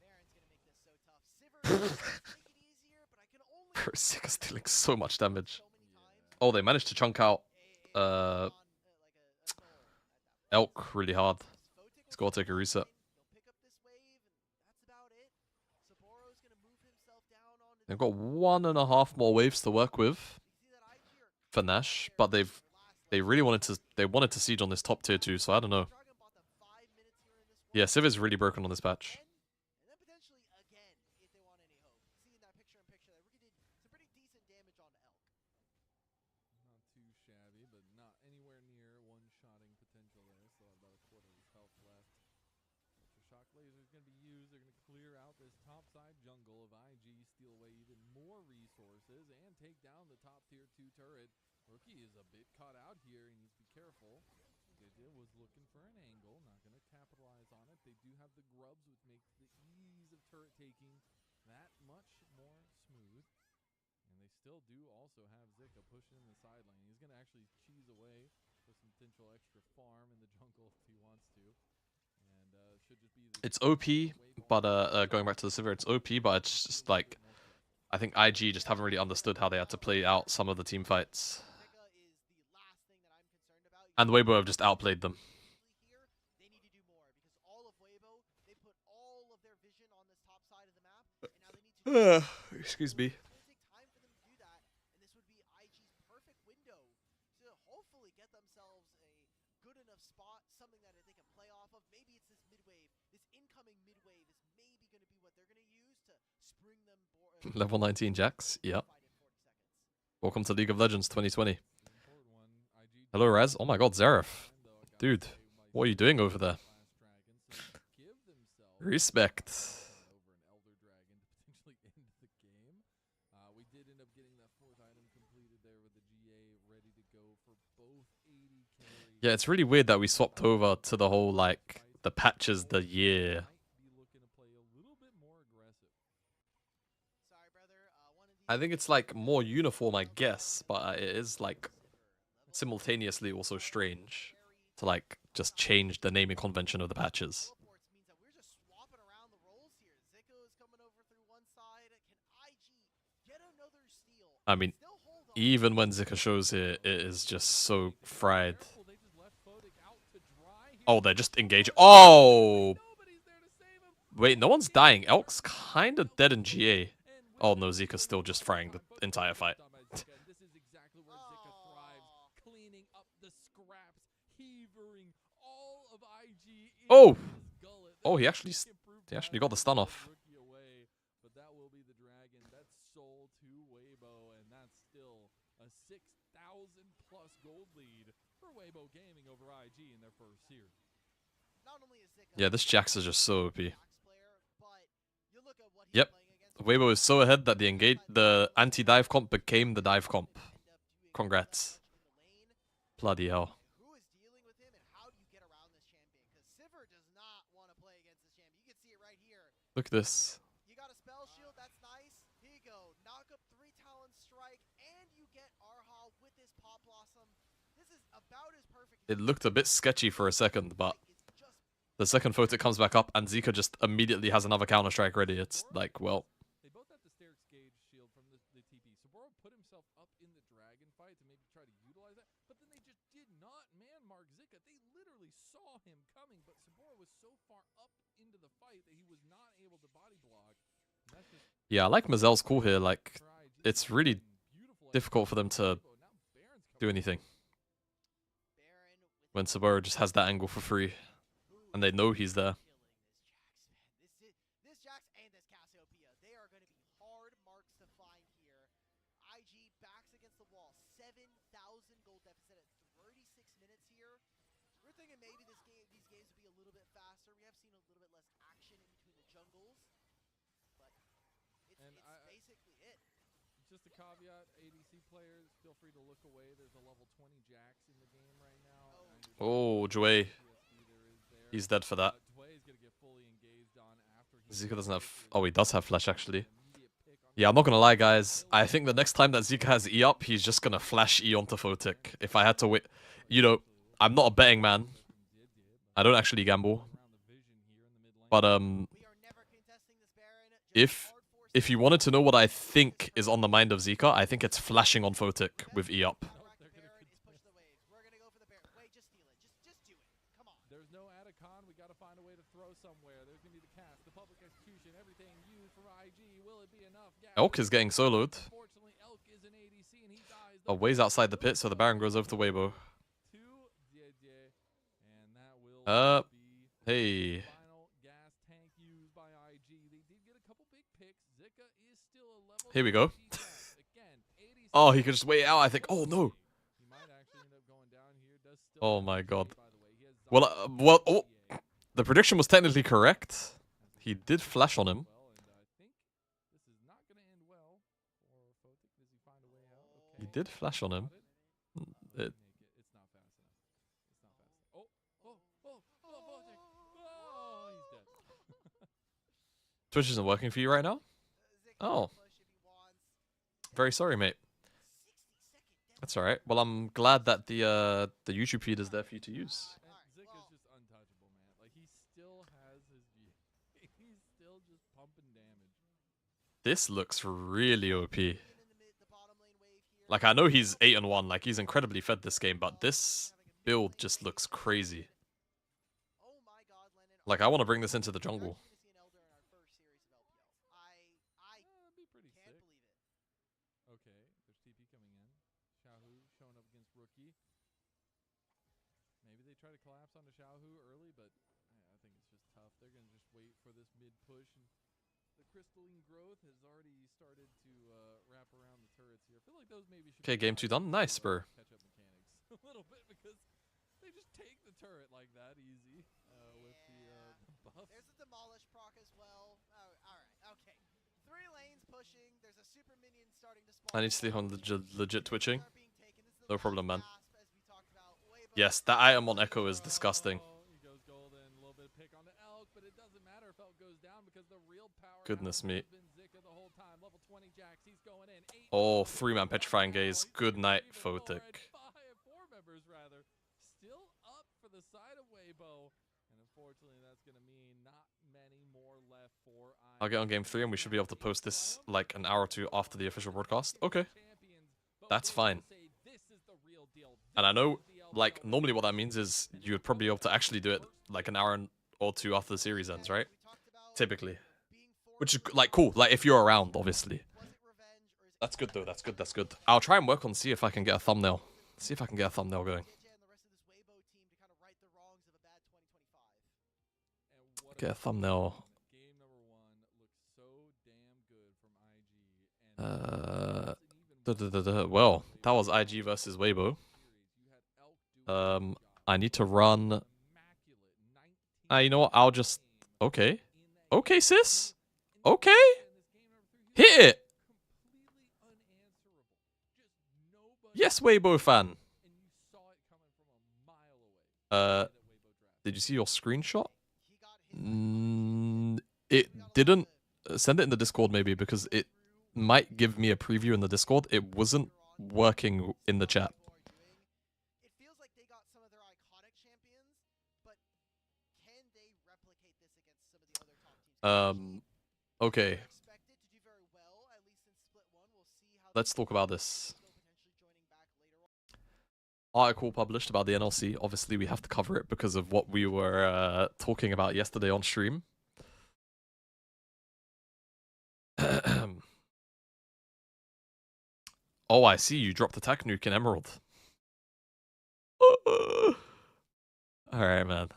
Baron's gonna make this so tough. Sivir does make it easier, but I can only Kurosika's dealing so much damage. so many times. Oh, they managed to chunk out A uh, soul at that point. Elk really hard. Photic Let's go take a reset. He'll pick up this wave, and that's about it. Sapporo's gonna move himself down onto They've got 1.5 more waves to work with you see that IG are for Nash, but they really wanted to siege on this top tier too. So I don't know. Dragon bought them 5 minutes here in this Yeah, one. Civ is really broken on this patch. And then potentially again, if they want any hope. Seeing that picture-in-picture, that Rookie did some pretty decent damage onto Elk. Not too shabby, but not anywhere near one-shotting potential there. Still have about a quarter of his health left. Ultra shock laser is going to be used. They're going to clear out this topside jungle of IG, steal away even more resources, and take down the top tier 2 turret. Rookie is a bit caught out here. He needs to be careful. JJ was looking for an angle, not going to capitalize on it. They do have the grubs, which makes the ease of turret taking that much more smooth. And they still do also have Zika pushing in the side lane. He's going to actually cheese away for some potential extra farm in the jungle if he wants to. And should just be the It's OP, but going back to the Sivir, it's OP, but it's just like I think IG just haven't really understood how they had to play out some of the team fights, Zika is the last thing that I'm concerned about. and Weibo have just outplayed them. Here, they need to do more because all of Weibo, they put all of their vision on this top side of the map, and now they need to Excuse me. It's going to take time for them to do that, and this would be IG's perfect window to hopefully get themselves a good enough spot, something that they can play off of. Maybe it's this mid-wave, this incoming mid-wave is maybe going to be what they're going to use to spring them Level 19 Jax. Yep. fight in 40 seconds. Welcome to League of Legends 2020. important one. IG Hello, Raz. Oh my God, Zareth. though, it got Dude, away by what are you doing over there? last dragon, so give themselves Respect. over an elder dragon to potentially end the game. We did end up getting that 4th item completed there with the GA ready to go for both 80 carries. Yeah, it's really weird that we swapped over to the whole like the patches the year. Might be looking to play a little bit more aggressive. Sorry, brother. One of these I think it's like more uniform, I guess, but it is like simultaneously also strange to like just change the naming convention of the patches. teleports means that we're just swapping around the roles here. Zika is coming over through one side. Can IG get another steal? I mean, Still hold on. even when Zika shows here, it is just so fried. Careful, they just left Photic out to dry Oh, they're just engaging. Oh! Wait, no one's dying. Elk's kind of dead in GA. Oh no, Zika's still just frying the entire fight. This is exactly where Zika thrives, cleaning up the scraps, heavering all of IG Oh! into his gullet. Oh, he actually got the stun off. Rookie away, but that will be the dragon. That's sold to Weibo, and that's still a 6,000 plus gold lead for Weibo Gaming over IG in their first series. Not only is Zika Yeah, this Jax is just so OP. Jax player, but you look at what he's Yep. playing against. Weibo is so ahead that the anti-dive comp became the dive comp. End up doing Congrats. much in the lane. Bloody hell. Who is dealing with him, and how do you get around this champion? Because Sivir does not want to play against this champion. You can see it right here. Look at this. You got a spell shield, that's nice. Here you go. Knock up 3 Talon Strike, and you get Arha with this Pop Blossom. This is about as perfect. It looked a bit sketchy for a second, but It's just the second Photic comes back up and Zika just immediately has another Counter-Strike ready. It's like, well, They both have the Sterix Gauge shield from the TP. Saburo put himself up in the dragon fight to maybe try to utilize that, but then they just did not man-mark Zika. They literally saw him coming, but Saburo was so far up into the fight that he was not able to body block. And that's just yeah, I like Mazel's call here. Like, for IG. it's really Beautiful difficult for them to Weibo. Now Baron's do coming anything Baron with when Saburo just has that angle for free and they know he's there. This Jax and this Cassiopeia, they are going to be hard marks to find here. IG backs against the wall, 7,000 gold deficit at 36 minutes here. We're thinking maybe these games would be a little bit faster. We have seen a little bit less action in between the jungles, but And it's basically it. Just a caveat, ADC players, feel free to look away. There's a level 20 Jax in the game right now. Oh, Jue. He's dead for that. Dway's gonna get fully engaged on after he Zika doesn't have... gets Oh, he does have flash, actually. immediate pick on Yeah, I'm not gonna lie, guys. I think the next time that Zika has E up, he's just gonna flash E onto Photic. If I had to wait... You know, I'm not a betting man. I don't actually gamble. around the vision here in the mid lane. But, We are never contesting this Baron. Just if you wanted to know what I think is on the mind of Zika, I think it's flashing on Photic with E up. Baron is push the waves. We're gonna go for the Baron. Wait, just steal it. Just do it. Come on. There's no Atacon. We got to find a way to throw somewhere. There's going to be the cast, the public execution, everything used from IG. Will it be enough? Elk is getting soloed. Unfortunately, Elk is an ADC and he dies. Oh, ways outside the pit, so the Baron goes over to Weibo. To JDG, and that will Uh, be Hey. final gas tank used by IG. They did get a couple big picks. Zika is still a level Here we go. 3 Jax. Again, 80 Oh, he could just wait it out, I think. Oh, no. He might actually end up going down here. Does still Oh, have my GA, God. by the way. He has Well, Zarya oh. GA. The prediction was technically correct. He did flash on him. Well, and I think this is not going to end well for Photic. Does he find a way out? Okay. He did flash on him. Got it. It- It's not fast enough. It's not fast enough. Photic. Oh, he's dead. Twitch isn't working for you right now? Zika Oh. push if he wants. Very sorry, mate. 60-second That's alright. Well, I'm glad that the YouTube feed is there for you to use. And Alright, Zika's well- just untouchable, man. Like, he still has his G. He's still just pumping damage. This looks really OP. in the bottom lane wave here. Like, I know he's 8-1. Like, he's incredibly fed this game, but this build just looks crazy. Oh my God, Lennon. Like, I want to bring this into the jungle. We're actually gonna see an Elder in our first series of LPL. I That'd be pretty can't sick. believe it. Okay, there's TP coming in. Xiaohu showing up against Rookie. Maybe they try to collapse onto Xiaohu early, but I think it's just tough. They're going to just wait for this mid push. And the crystalline growth has already started to wrap around the turrets here. I feel like those maybe should Okay, be game 2 tied done. to, Nice, Spur. catch-up mechanics a little bit because they just take the turret like that easy with the buff. There's a demolish proc as well. Oh, all right, okay. 3 lanes pushing. There's a super minion starting to spawn. I need to see on legit twitching. Are being taken. This is the No last problem, man. gasp, as we talked about. Weibo Yes, that item on Echo is disgusting. He goes golden, a little bit of pick on the Elk, but it doesn't matter if Elk goes down because the real power Goodness me. has been Zika the whole time. Level 20 Jax, he's going in. 8 Oh, members. 3-man petrifying gaze. He's Good going night, even more Photic. at 4 members rather. Still up for the side of Weibo. And unfortunately, that's going to mean not many more left for I'll get on game 3 and we should be able to post this like an hour or two after the official broadcast. Okay. That's fine. And I know like normally what that means is you would probably be able to actually do it like an hour or two after the series ends, right? Typically. Which is like cool, like if you're around, obviously. That's good though, that's good, that's good. I'll try and work on see if I can get a thumbnail. See if I can get a thumbnail going. Get a thumbnail. Game number 1 looked so damn good from IG. Well, that was IG versus Weibo. I need to run. You know what? I'll just. Okay. Okay, sis. Okay. Hit it. Yes, Weibo fan. Did you see your screenshot? It didn't. Send it in the Discord maybe because it might give me a preview in the Discord. It wasn't working in the chat. It feels like they got some of their iconic champions, but can they replicate this against some of the other top teams? Okay. Expected to do very well, at least in split 1. We'll see how Let's talk about this. potentially joining back later on. Article published about the NLC. Obviously, we have to cover it because of what we were talking about yesterday on stream. Oh, I see. You dropped attack nuke in Emerald. Alright, man.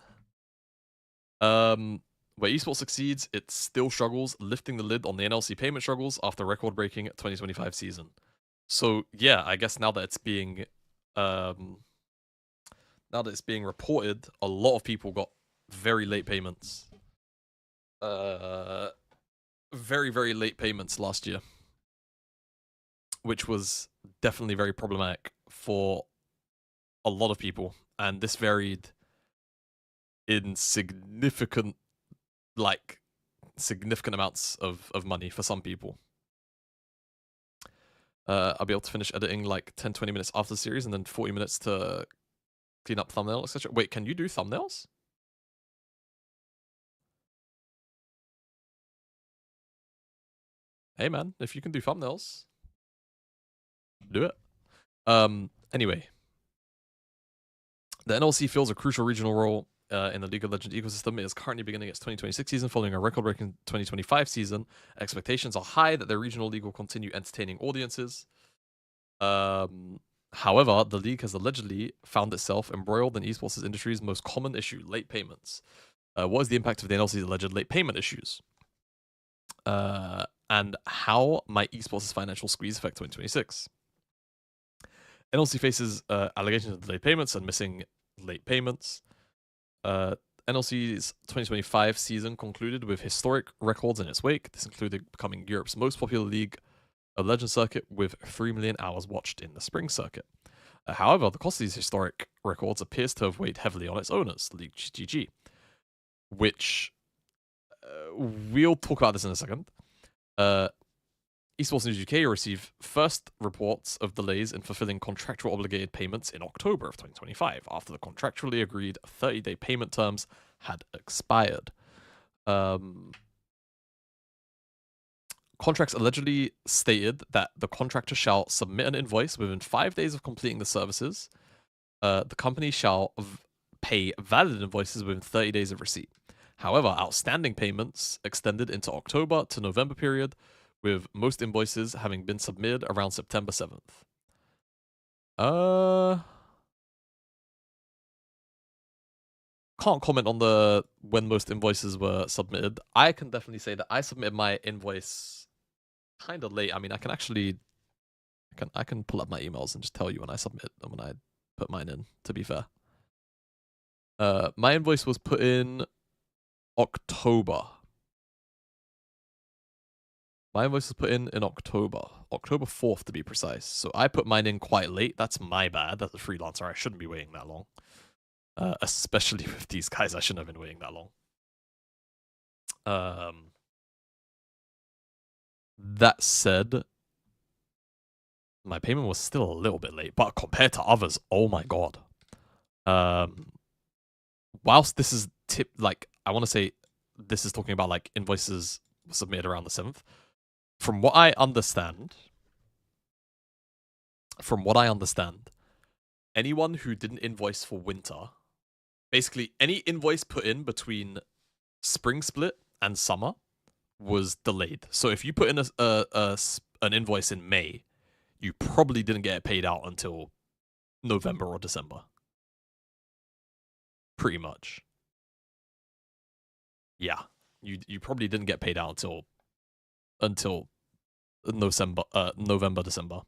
Where esports succeeds, it still struggles, lifting the lid on the NLC payment struggles after record-breaking 2025 season. So, yeah, I guess now that it's being reported, a lot of people got very late payments. Very, very late payments last year. Which was definitely very problematic for a lot of people. And this varied in significant amounts of money for some people. I'll be able to finish editing like 10-20 minutes after the series and then 40 minutes to clean up thumbnail, etc. Wait, can you do thumbnails? Hey man, if you can do thumbnails, do it. Anyway. The NLC fills a crucial regional role in the League of Legends ecosystem. It is currently beginning its 2026 season following a record-breaking 2025 season. Expectations are high that the regional league will continue entertaining audiences. However, the league has allegedly found itself embroiled in esports industry's most common issue, late payments. What is the impact of the NLC's alleged late payment issues? And how might esports' financial squeeze affect 2026? NLC faces allegations of delayed payments and missing late payments. NLC's 2025 season concluded with historic records in its wake. This included becoming Europe's most popular League of Legends circuit with 3 million hours watched in the spring circuit. However, the cost of these historic records appears to have weighed heavily on its owners, League JDG, which we'll talk about this in a second. Esports News UK received first reports of delays in fulfilling contractual obligated payments in October of 2025, after the contractually agreed 30-day payment terms had expired. Contracts allegedly stated that the contractor shall submit an invoice within 5 days of completing the services. The company shall pay valid invoices within 30 days of receipt. However, outstanding payments extended into October to November period, with most invoices having been submitted around September 7th. Can't comment on when most invoices were submitted. I can definitely say that I submitted my invoice kind of late. I mean, I can pull up my emails and just tell you when I submit and when I put mine in, to be fair. My invoice was put in October. My invoice was put in October. October 4th, to be precise. So I put mine in quite late. That's my bad. That's a freelancer. I shouldn't be waiting that long. Especially with these guys, I shouldn't have been waiting that long. That said, my payment was still a little bit late. But compared to others, oh my god. Whilst this is I want to say this is talking about like invoices submitted around the 7th. From what I understand, anyone who didn't invoice for winter, basically any invoice put in between spring split and summer was delayed. So if you put in an invoice in May, you probably didn't get it paid out until November or December. Pretty much. Yeah. You probably didn't get paid out until November, December.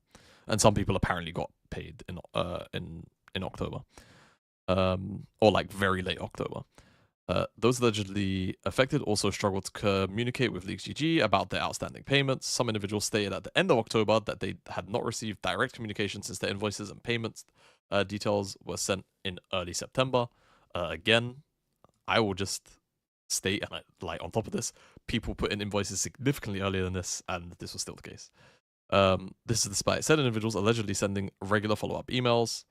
And some people apparently got paid in October. Or like very late October. Those allegedly affected also struggled to communicate with LeagueGG about their outstanding payments. Some individuals stated at the end of October that they had not received direct communication since their invoices and payments details were sent in early September. Again, I will just state, and like on top of this, people put in invoices significantly earlier than this, and this was still the case. This is despite said individuals allegedly sending regular follow-up emails.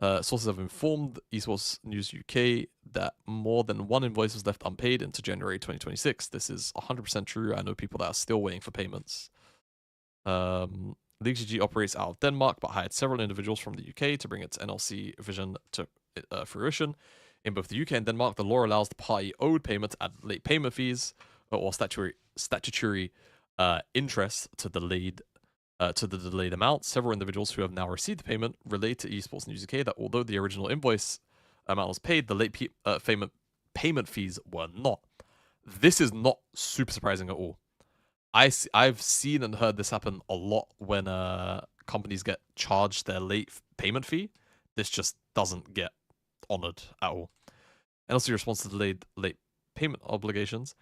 Sources have informed Esports News UK that more than one invoice was left unpaid into January 2026. This is 100% true. I know people that are still waiting for payments. LeagueGG operates out of Denmark, but hired several individuals from the UK to bring its NLC vision to fruition. In both the UK and Denmark, the law allows the party owed payment to add late payment fees or statutory interest to the delayed amount. Several individuals who have now received the payment relate to Esports News UK that although the original invoice amount was paid, the late payment fees were not. This is not super surprising at all. I've seen and heard this happen a lot when companies get charged their late payment fee. This just doesn't get honored at all. NLC response to delayed late payment obligations.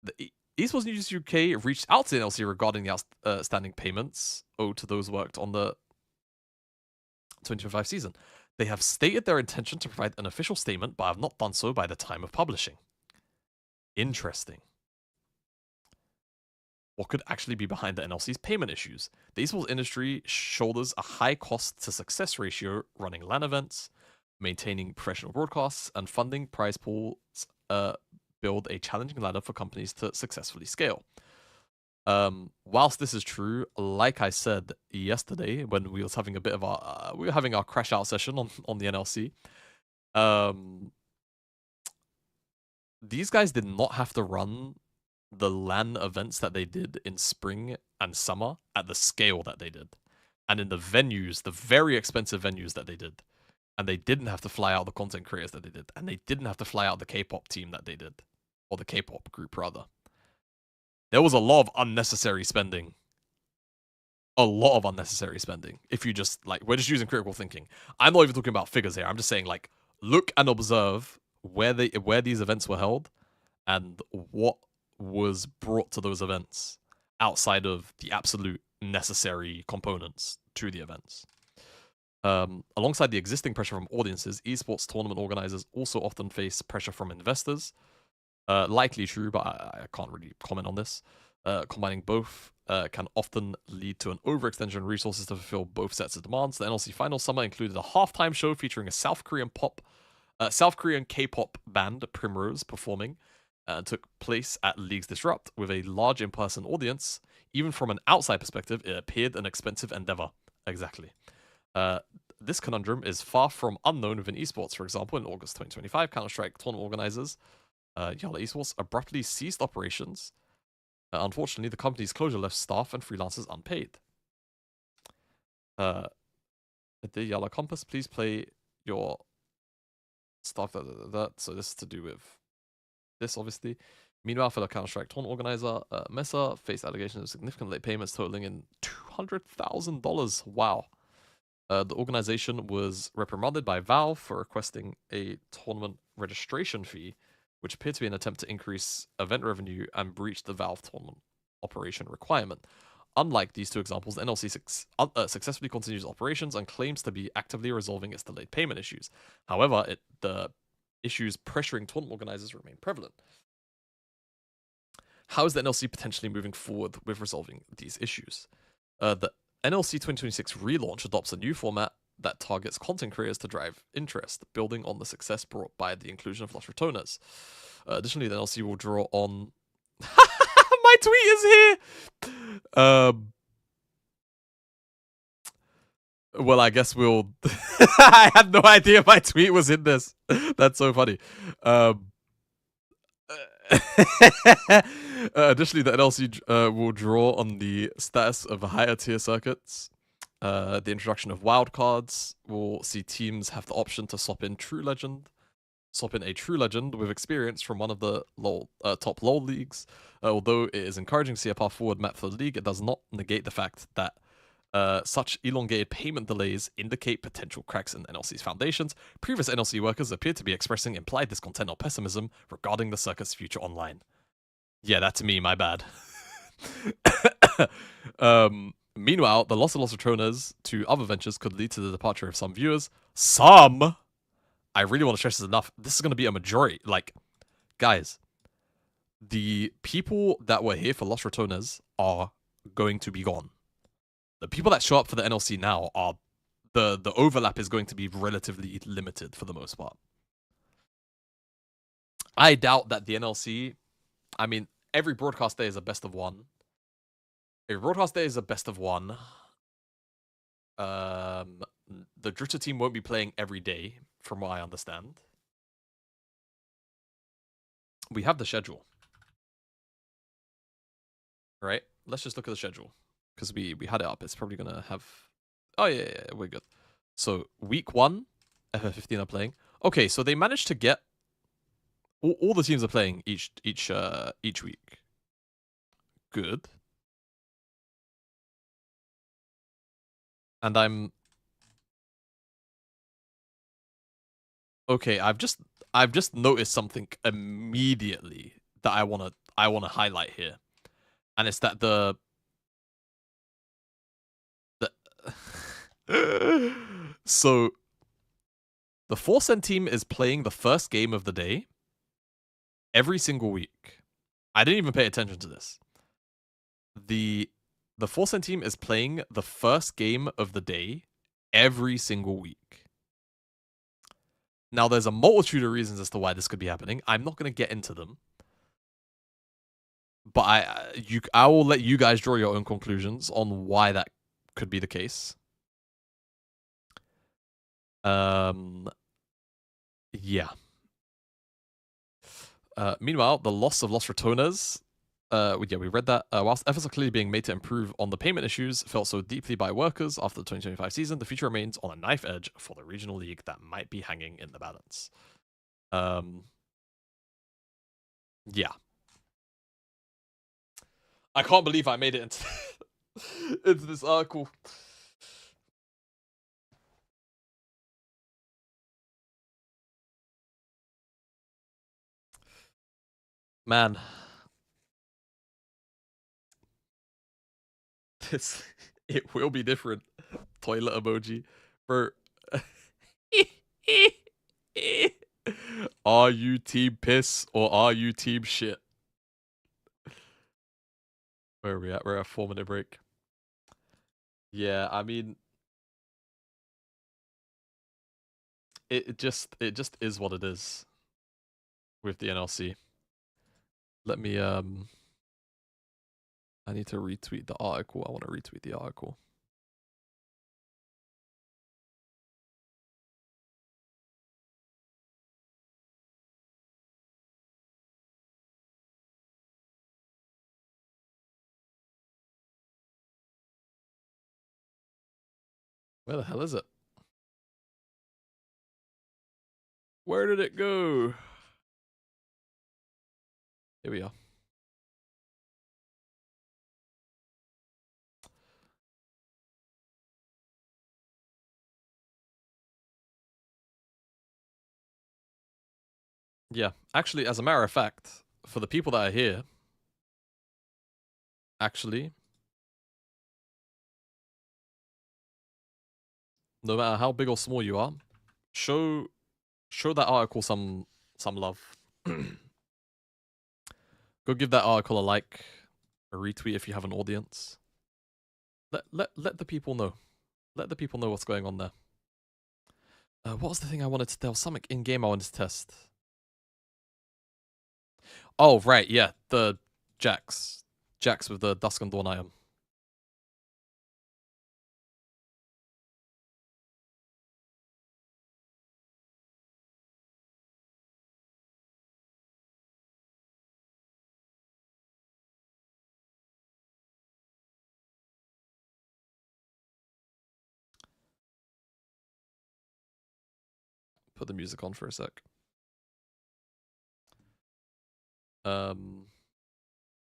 The Esports News UK reached out to the NLC regarding the outstanding payments owed to those worked on the 2025 season. They have stated their intention to provide an official statement, but have not done so by the time of publishing. Interesting. What could actually be behind the NLC's payment issues? The esports industry shoulders a high cost to success ratio running LAN events, maintaining professional broadcasts, and funding prize pools build a challenging ladder for companies to successfully scale. Whilst this is true, like I said yesterday when we was having a bit of our crash out session on the NLC, these guys did not have to run the LAN events that they did in spring and summer at the scale that they did, and in the venues, the very expensive venues that they did. And they didn't have to fly out the content creators that they did. And they didn't have to fly out the K-pop team that they did. Or the K-pop group, rather. There was a lot of unnecessary spending. A lot of unnecessary spending. If you just, like, we're just using critical thinking. I'm not even talking about figures here. I'm just saying, like, look and observe where these events were held and what was brought to those events outside of the absolute necessary components to the events. Alongside the existing pressure from audiences, esports tournament organizers also often face pressure from investors. Likely true, but I can't really comment on this. Combining both can often lead to an overextension of resources to fulfill both sets of demands. The NLC Final Summer included a halftime show featuring a South Korean K-pop band, Primrose, performing, and took place at Leagues Disrupt with a large in-person audience. Even from an outside perspective, it appeared an expensive endeavor. Exactly. This conundrum is far from unknown within esports. For example, in August 2025, Counter-Strike tournament organizers, Yalla Esports, abruptly ceased operations. Unfortunately, the company's closure left staff and freelancers unpaid. The Yalla Compass, please play your stuff. So this is to do with this, obviously. Meanwhile, fellow Counter-Strike tournament organizer Mesa faced allegations of significant late payments totaling in $200,000. Wow. The organization was reprimanded by Valve for requesting a tournament registration fee, which appeared to be an attempt to increase event revenue and breach the Valve tournament operation requirement. Unlike these two examples, the NLC successfully continues operations and claims to be actively resolving its delayed payment issues. However, the issues pressuring tournament organizers remain prevalent. How is the NLC potentially moving forward with resolving these issues? The NLC 2026 relaunch adopts a new format that targets content creators to drive interest, building on the success brought by the inclusion of Lost Returners. Additionally, the NLC will draw on... My tweet is here! Well, I guess we'll. I had no idea my tweet was in this. That's so funny. Additionally, the NLC will draw on the status of higher tier circuits. The introduction of wildcards will see teams have the option to swap in a true legend with experience from one of the top LoL leagues. Although it is encouraging to see a path forward map for the league, it does not negate the fact that such elongated payment delays indicate potential cracks in NLC's foundations. Previous NLC workers appear to be expressing implied discontent or pessimism regarding the circuit's future online. Yeah, that's me, my bad. Meanwhile, the loss of Los Patronas to other ventures could lead to the departure of some viewers. Some! I really want to stress this enough. This is going to be a majority. Like, guys, the people that were here for Los Ratonas are going to be gone. The people that show up for the NLC now are the overlap is going to be relatively limited for the most part. I doubt that the NLC, I mean, every broadcast day is a best of one. Every broadcast day is a best of one. The Drifter team won't be playing every day, from what I understand. We have the schedule. Right? Let's just look at the schedule. Because we had it up. It's probably going to have... Oh, yeah, we're good. So, week 1, FF15 are playing. Okay, so they managed to get... All the teams are playing each week. Good. And I'm... Okay, I've just noticed something immediately that I wanna highlight here. And it's that so the 4cent team is playing the first game of the day every single week. I didn't even pay attention to this. The 4cent team is playing the first game of the day every single week. Now, there's a multitude of reasons as to why this could be happening. I'm not going to get into them. But I will let you guys draw your own conclusions on why that could be the case. Yeah. Meanwhile, the loss of Los Ratonas. We read that. Whilst efforts are clearly being made to improve on the payment issues felt so deeply by workers after the 2025 season, the future remains on a knife edge for the regional league that might be hanging in the balance. Yeah. I can't believe I made it into, into this article. Man. It will be different. Toilet emoji. Bro. Are you team piss or are you team shit? Where are we at? We're at a 4-minute break. Yeah, I mean, it just is what it is with the NLC. Let me I need to retweet the article. I want to retweet the article. Where the hell is it? Where did it go? Here we are. Yeah, actually, as a matter of fact, for the people that are here, actually, no matter how big or small you are, show that article some love. Go give that article a like, a retweet if you have an audience. Let the people know. Let the people know what's going on there. What was the thing I wanted to... There was something in-game I wanted to test. Oh, right, yeah. The Jax. Jax with the Dusk and Dawn item. put the music on for a sec. And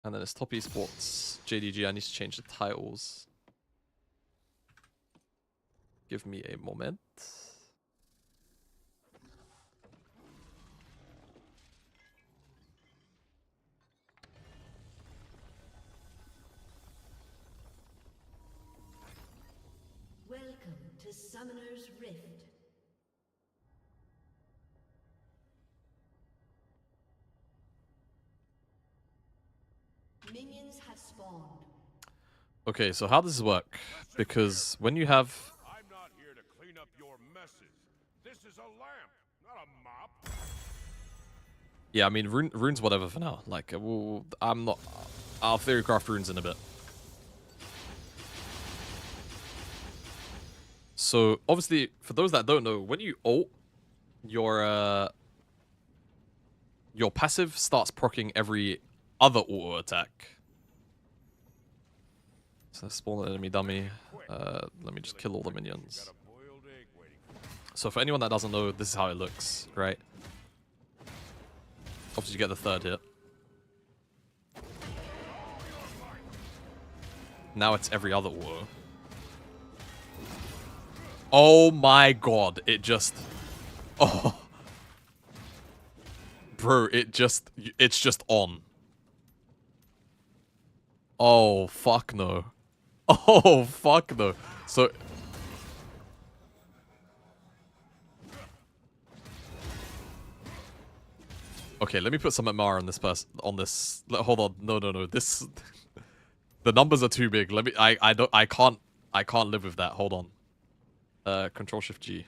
then it's Top Esports JDG. I need to change the titles. Give me a moment. Welcome to Summoner's Rift. Minions have spawned. Okay, so how does this work? Because when you have... I'm not here to clean up your messes. This is a lamp, not a mop. Yeah, I mean, runes whatever for now. Like, I'm not... I'll theorycraft runes in a bit. So, obviously, for those that don't know, when you ult, your passive starts proccing every other auto attack. So spawn an enemy dummy. Let me just kill all the minions. So for anyone that doesn't know, this is how it looks, right? Obviously you get the third hit. Now it's every other auto. Oh my god, it just... Oh. Bro, it's just on. Oh, fuck no. Oh, fuck no. So... Okay, let me put some MR on this person. On this... Hold on. No. This... The numbers are too big. Let me... I can't live with that. Hold on. Control-Shift-G.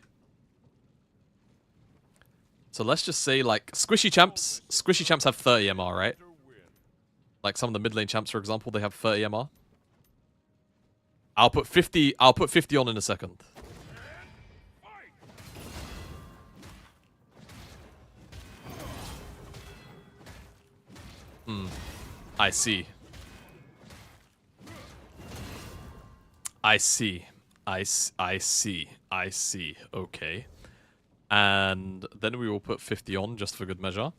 So let's just say, like, Squishy Champs have 30 MR, right? Like some of the mid lane champs, for example, they have 30 MR. I'll put 50 on in a second. I see. I see. Okay. And then we will put 50 on just for good measure.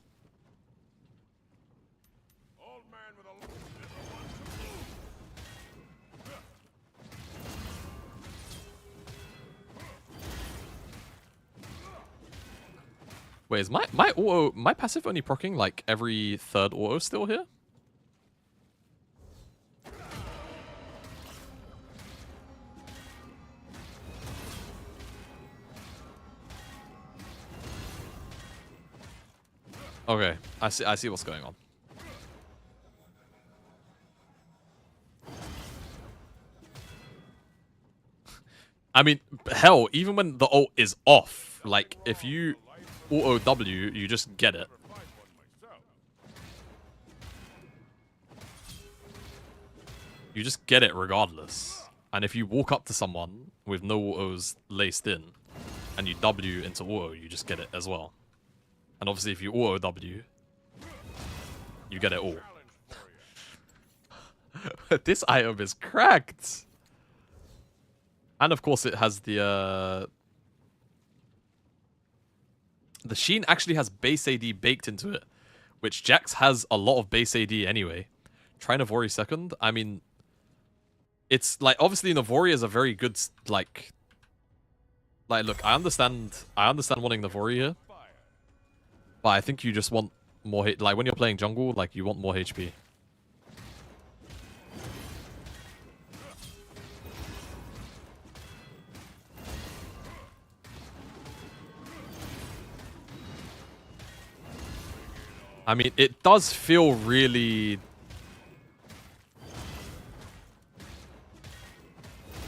Wait, is my passive only proccing like every third auto still here? Okay, I see what's going on. I mean, hell, even when the ult is off, like if you auto W, you just get it. You just get it regardless. And if you walk up to someone with no autos laced in, and you W into auto, you just get it as well. And obviously if you auto W, you get it all. This item is cracked! And of course it has the Sheen actually has base AD baked into it, which Jax has a lot of base AD anyway. Try Navori second. I mean, it's like obviously Navori is a very good like look, I understand wanting Navori here, but I think you just want more like when you're playing jungle, like you want more HP. I mean, it does feel really...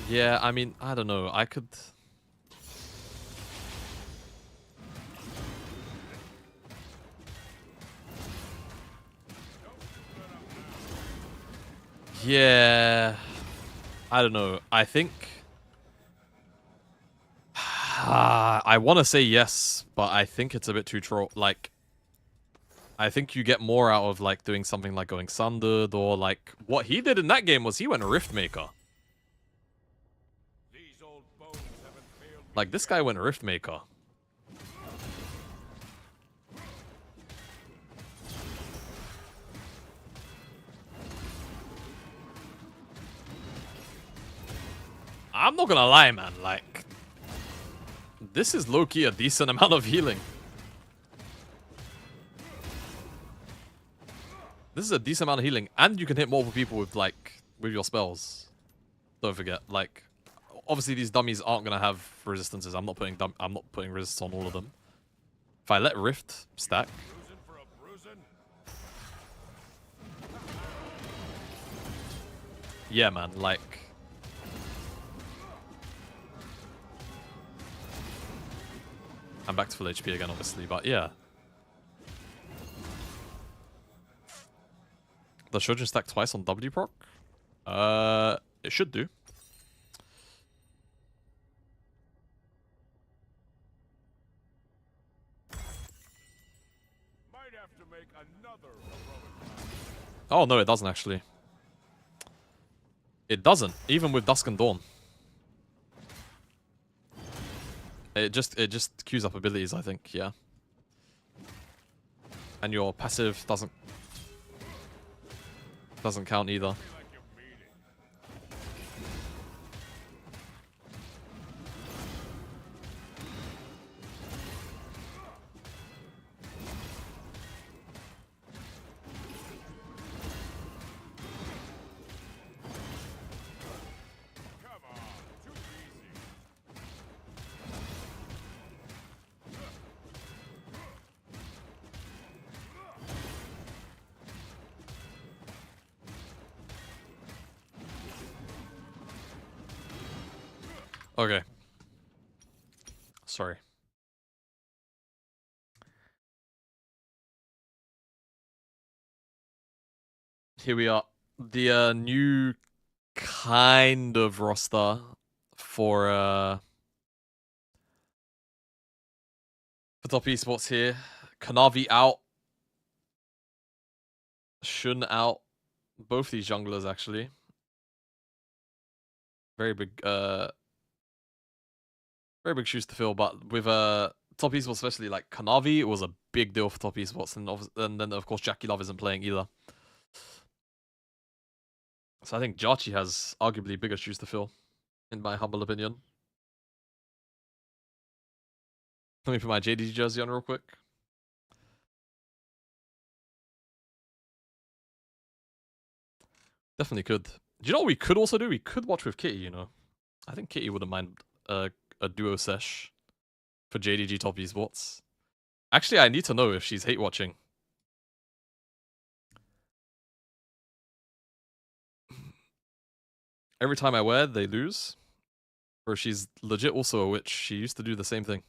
Yeah, I mean, I don't know. I could... Yeah... I don't know. I think... I want to say yes, but I think it's a bit too troll. Like... I think you get more out of like doing something like going Sundered, or like what he did in that game was he went Riftmaker. Like this guy went Riftmaker. I'm not gonna lie, man. Like, this is low-key a decent amount of healing. This is a decent amount of healing, and you can hit multiple people with your spells. Don't forget, like, obviously these dummies aren't gonna have resistances. I'm not putting resist on all of them. If I let Rift stack, yeah, man, like. I'm back to full HP again, obviously, but yeah. Does Shojin stack twice on W proc? It should do. Might have to make another Oh no, it doesn't actually. It doesn't, even with Dusk and Dawn. It just queues up abilities, I think, yeah. And your passive doesn't count either. Okay. Sorry. Here we are. The new kind of roster for top esports here. Kanavi out. Shun out. Both these junglers actually. Very big shoes to fill, but with top esports, especially like Kanavi, it was a big deal for top esports, and then of course Jackie Love isn't playing either. So I think Jarchi has arguably bigger shoes to fill, in my humble opinion. Let me put my JDG jersey on real quick. Definitely could. Do you know what we could also do? We could watch with Kitty, you know. I think Kitty wouldn't mind a duo sesh for JDG top esports. Actually, I need to know if she's hate watching. Every time I wear, they lose. Or she's legit also a witch. She used to do the same thing.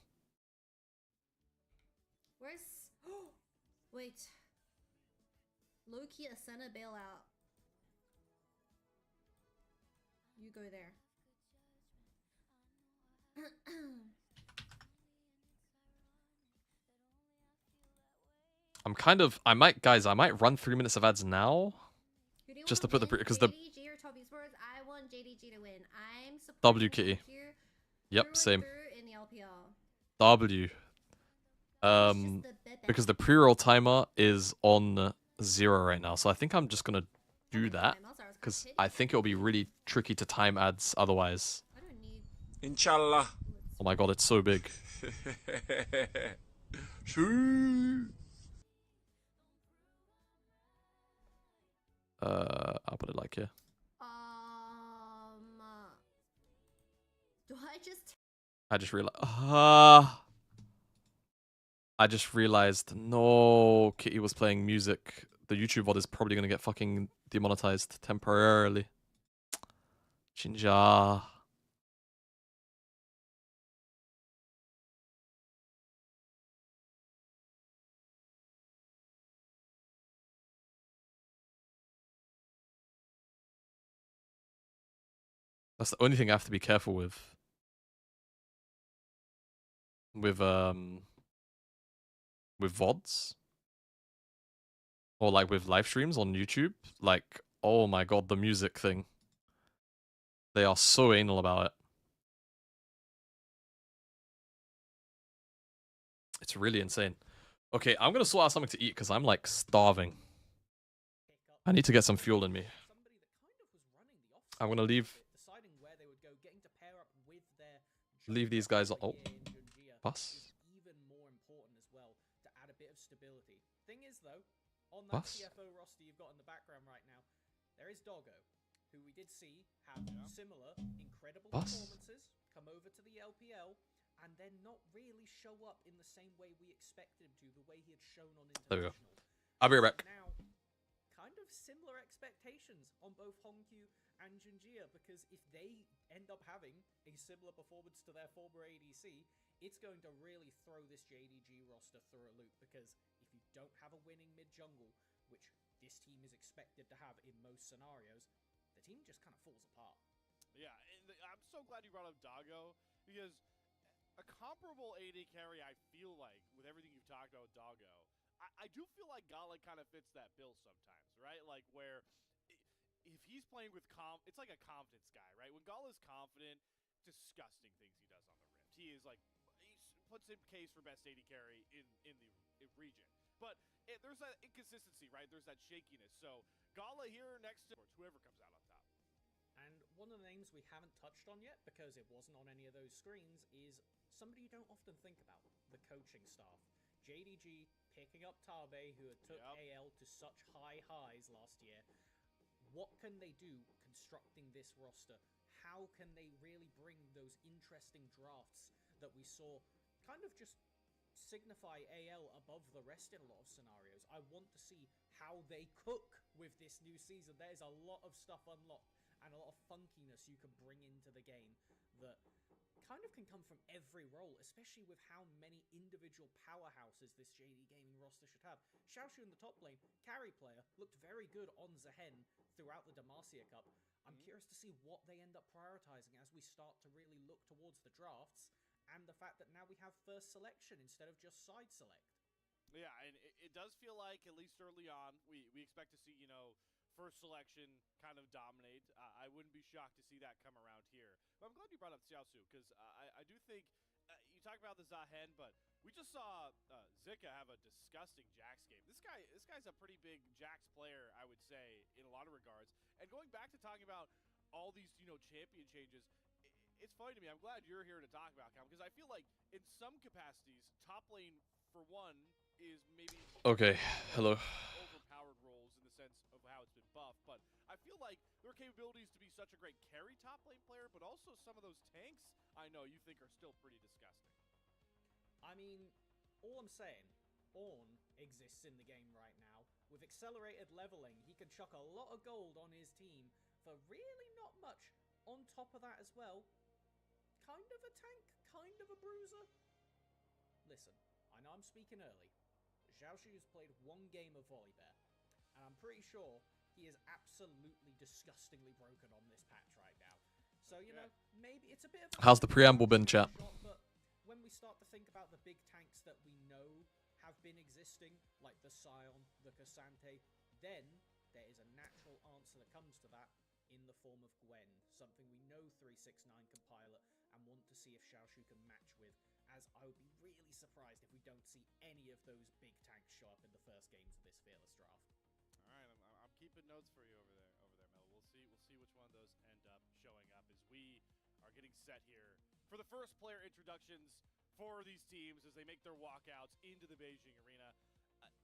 Where's... Wait. Low-key Ascena bailout. You go there. I might run 3 minutes of ads now. Just to put the because the JDG or top esports, I want JDG to win. I'm W Kitty. Yep, same. In the LPL. W. Because the pre-roll timer is on 0 right now, so I think I'm just gonna do that because I think it'll be really tricky to time ads otherwise. I don't need... Inshallah. Oh my god, it's so big. I'll put it like here. Do I just... I just realized, no, Kitty was playing music. The YouTube VOD is probably gonna get fucking demonetized temporarily. Chinja. That's the only thing I have to be careful with. With VODs. Or like with live streams on YouTube. Like, oh my god, the music thing. They are so anal about it. It's really insane. Okay, I'm gonna sort out something to eat because I'm like starving. I need to get some fuel in me. I'm gonna leave. Leave these guys. Oh, pass. Even more important as well to add a bit of stability. Thing is though, on that Pass. CFO roster you've got in the background right now, there is Doggo, who we did see have similar incredible Pass. performances, come over to the LPL, and then not really show up in the same way we expected him to, the way he had shown on There we go. international. I'll be right back. Now, kind of similar expectations on both Hongkyu and Junjia, because if they end up having a similar performance to their former ADC, it's going to really throw this JDG roster through a loop, because if you don't have a winning mid-jungle, which this team is expected to have in most scenarios, the team just kind of falls apart. Yeah, and I'm so glad you brought up Doggo, because a comparable AD carry, I feel like, with everything you've talked about with Doggo, I do feel like Gala kind of fits that bill sometimes, right? Like, where if he's playing with it's like a confidence guy, right? When Gala's confident, disgusting things he does on the Rift. He is like, he puts in case for best AD carry in the region. But there's that inconsistency, right? There's that shakiness. So Gala here next to whoever comes out on top. And one of the names we haven't touched on yet, because it wasn't on any of those screens, is somebody you don't often think about, the coaching staff. JDG picking up Tabe, who had took AL to such high highs last year. What can they do constructing this roster? How can they really bring those interesting drafts that we saw kind of just signify AL above the rest in a lot of scenarios? I want to see how they cook with this new season. There's a lot of stuff unlocked and a lot of funkiness you can bring into the game that kind of can come from every role, especially with how many individual powerhouses this JD Gaming roster should have. Xiaoshu in the top lane, carry player, looked very good on Zehen throughout the Demacia Cup. I'm curious to see what they end up prioritizing as we start to really look towards the drafts, and the fact that now we have first selection instead of just side select. Yeah, and it does feel like, at least early on, we expect to see, first selection kind of dominate. I wouldn't be shocked to see that come around here. But I'm glad you brought up Xiaosu, because I do think, you talk about the Zahen, but we just saw Zika have a disgusting Jax game. This guy's a pretty big Jax player, I would say, in a lot of regards. And going back to talking about all these, champion changes, it's funny to me. I'm glad you're here to talk about, Cam, because I feel like in some capacities, top lane, for one, is maybe Okay, hello. overpowered roles in the sense of how it's been buffed, but I feel like there are capabilities to be such a great carry top lane player, but also some of those tanks I know you think are still pretty disgusting. I mean, all I'm saying, Ornn exists in the game right now. With accelerated leveling, he can chuck a lot of gold on his team for really not much. On top of that as well, kind of a tank, kind of a bruiser. Listen, I know I'm speaking early. Xiaoshu's played one game of Volibear, and I'm pretty sure he is absolutely disgustingly broken on this patch right now. So, maybe it's a bit of a... How's the preamble been, chat? But when we start to think about the big tanks that we know have been existing, like the Scion, the Cassante, then there is a natural answer that comes to that in the form of Gwen, something we know 369 can pilot and want to see if Xiaoshu can match with, as I would be really surprised if we don't see any of those big tanks show up in the first games of this Fearless draft. All right, I'm keeping notes for you over there, Mel. We'll see which one of those end up showing up as we are getting set here for the first player introductions for these teams as they make their walkouts into the Beijing arena.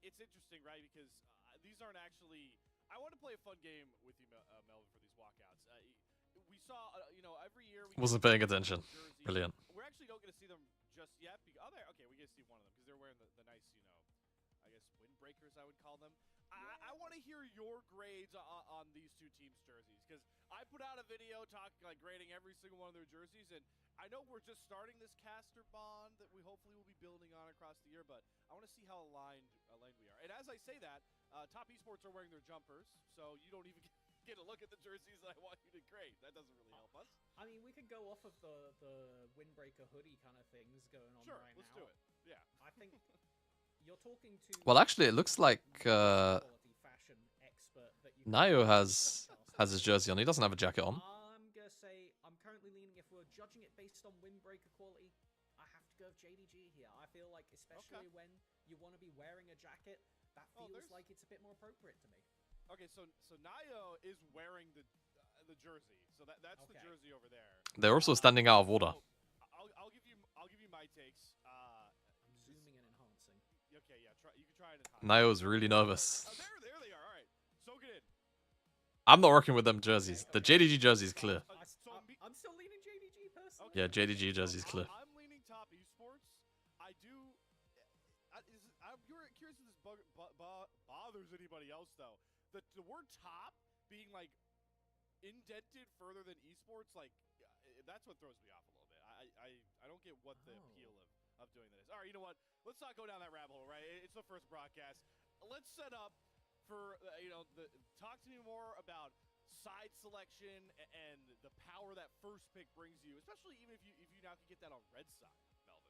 It's interesting, right? Because these aren't actually... I want to play a fun game with you, Melvin, for these walkouts. We saw, every year... Wasn't paying attention. Brilliant. We're actually not going to see them just yet. Okay, we get to see one of them because they're wearing the nice, I guess windbreakers, I would call them. I want to hear your grades on these two teams' jerseys, because I put out a video grading every single one of their jerseys, and I know we're just starting this caster bond that we hopefully will be building on across the year, but I want to see how aligned we are. And as I say that, Top Esports are wearing their jumpers, so you don't even get a look at the jerseys that I want you to grade. That doesn't really help us. I mean, we could go off of the windbreaker hoodie kind of things going on right now. Sure, let's do it. Yeah. I think you're talking to... Well, actually, it looks like fashion expert that you Nayo has his jersey on. He doesn't have a jacket on. I'm going to say, I'm currently leaning, if we're judging it based on windbreaker quality, I have to go with JDG here. I feel like, especially when you want to be wearing a jacket, that feels like it's a bit more appropriate to me. Okay, so Nayo is wearing the jersey, so that's the jersey over there. They're also standing out of order. I'll my takes. I'm zooming and enhancing. Okay, yeah, you can try it. Nio's really nervous. There they are. All right, soak it in. I'm not working with them jerseys. The JDG jersey is clear. I'm still leaning JDG personally. Yeah, JDG jersey is clear. I'm leaning top esports. I do. I'm curious if this bothers anybody else though. The word top being like indented further than esports, like that's what throws me off a little bit. I don't get what the appeal of doing that is. All right, you know what? Let's not go down that rabbit hole, right? It's the first broadcast. Let's set up for talk to me more about side selection and the power that first pick brings you, especially even if you now can get that on red side, Melvin.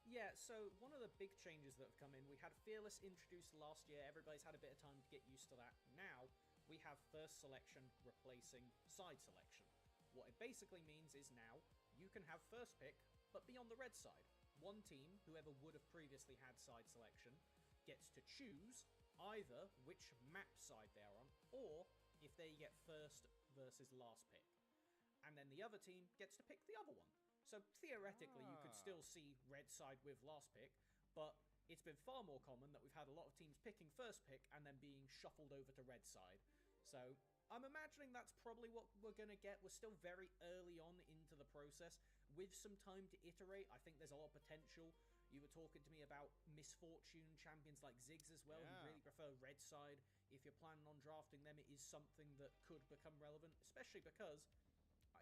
Yeah, so one of the big changes that have come in, we had Fearless introduced last year. Everybody's had a bit of time to get used to that. Now we have first selection replacing side selection. What it basically means is now you can have first pick, but be on the red side. One team, whoever would have previously had side selection, gets to choose either which map side they're on, or if they get first versus last pick. And then the other team gets to pick the other one. So theoretically, you could still see red side with last pick, but it's been far more common that we've had a lot of teams picking first pick and then being shuffled over to red side. So I'm imagining that's probably what we're going to get. We're still very early on into the process. With some time to iterate, I think there's a lot of potential. You were talking to me about Misfortune champions like Ziggs as well, who really prefer red side. If you're planning on drafting them, it is something that could become relevant, especially because